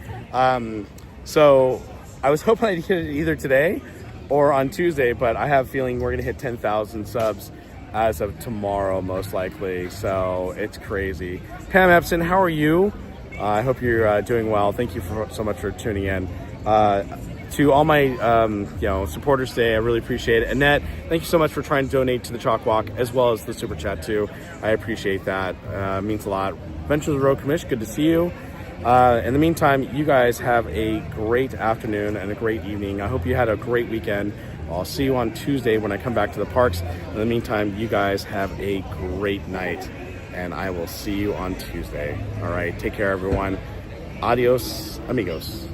So I was hoping I'd hit it either today or on Tuesday, but I have a feeling we're going to hit 10,000 subs as of tomorrow, most likely. So it's crazy. Pam Epson, how are you? I hope you're doing well. Thank you so much for tuning in. To all my supporters today, I really appreciate it. Annette, thank you so much for trying to donate to the CHOC Walk as well as the Super Chat too. I appreciate that. It means a lot. Ventures Road Commish, good to see you. In the meantime, you guys have a great afternoon and a great evening. I hope you had a great weekend. I'll see you on Tuesday when I come back to the parks. In the meantime, you guys have a great night, and I will see you on Tuesday. All right, take care, everyone. Adios, amigos.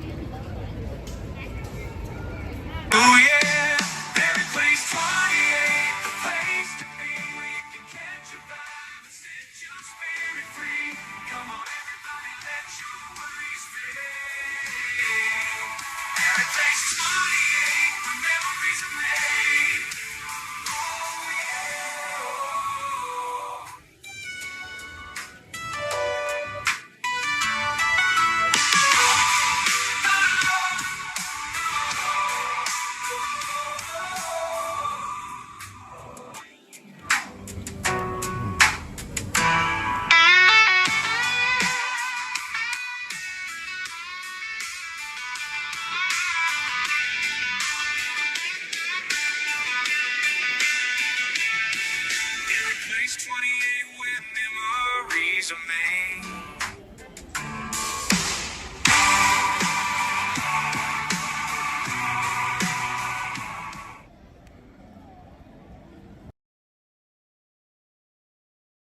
Place 28 where memories are made.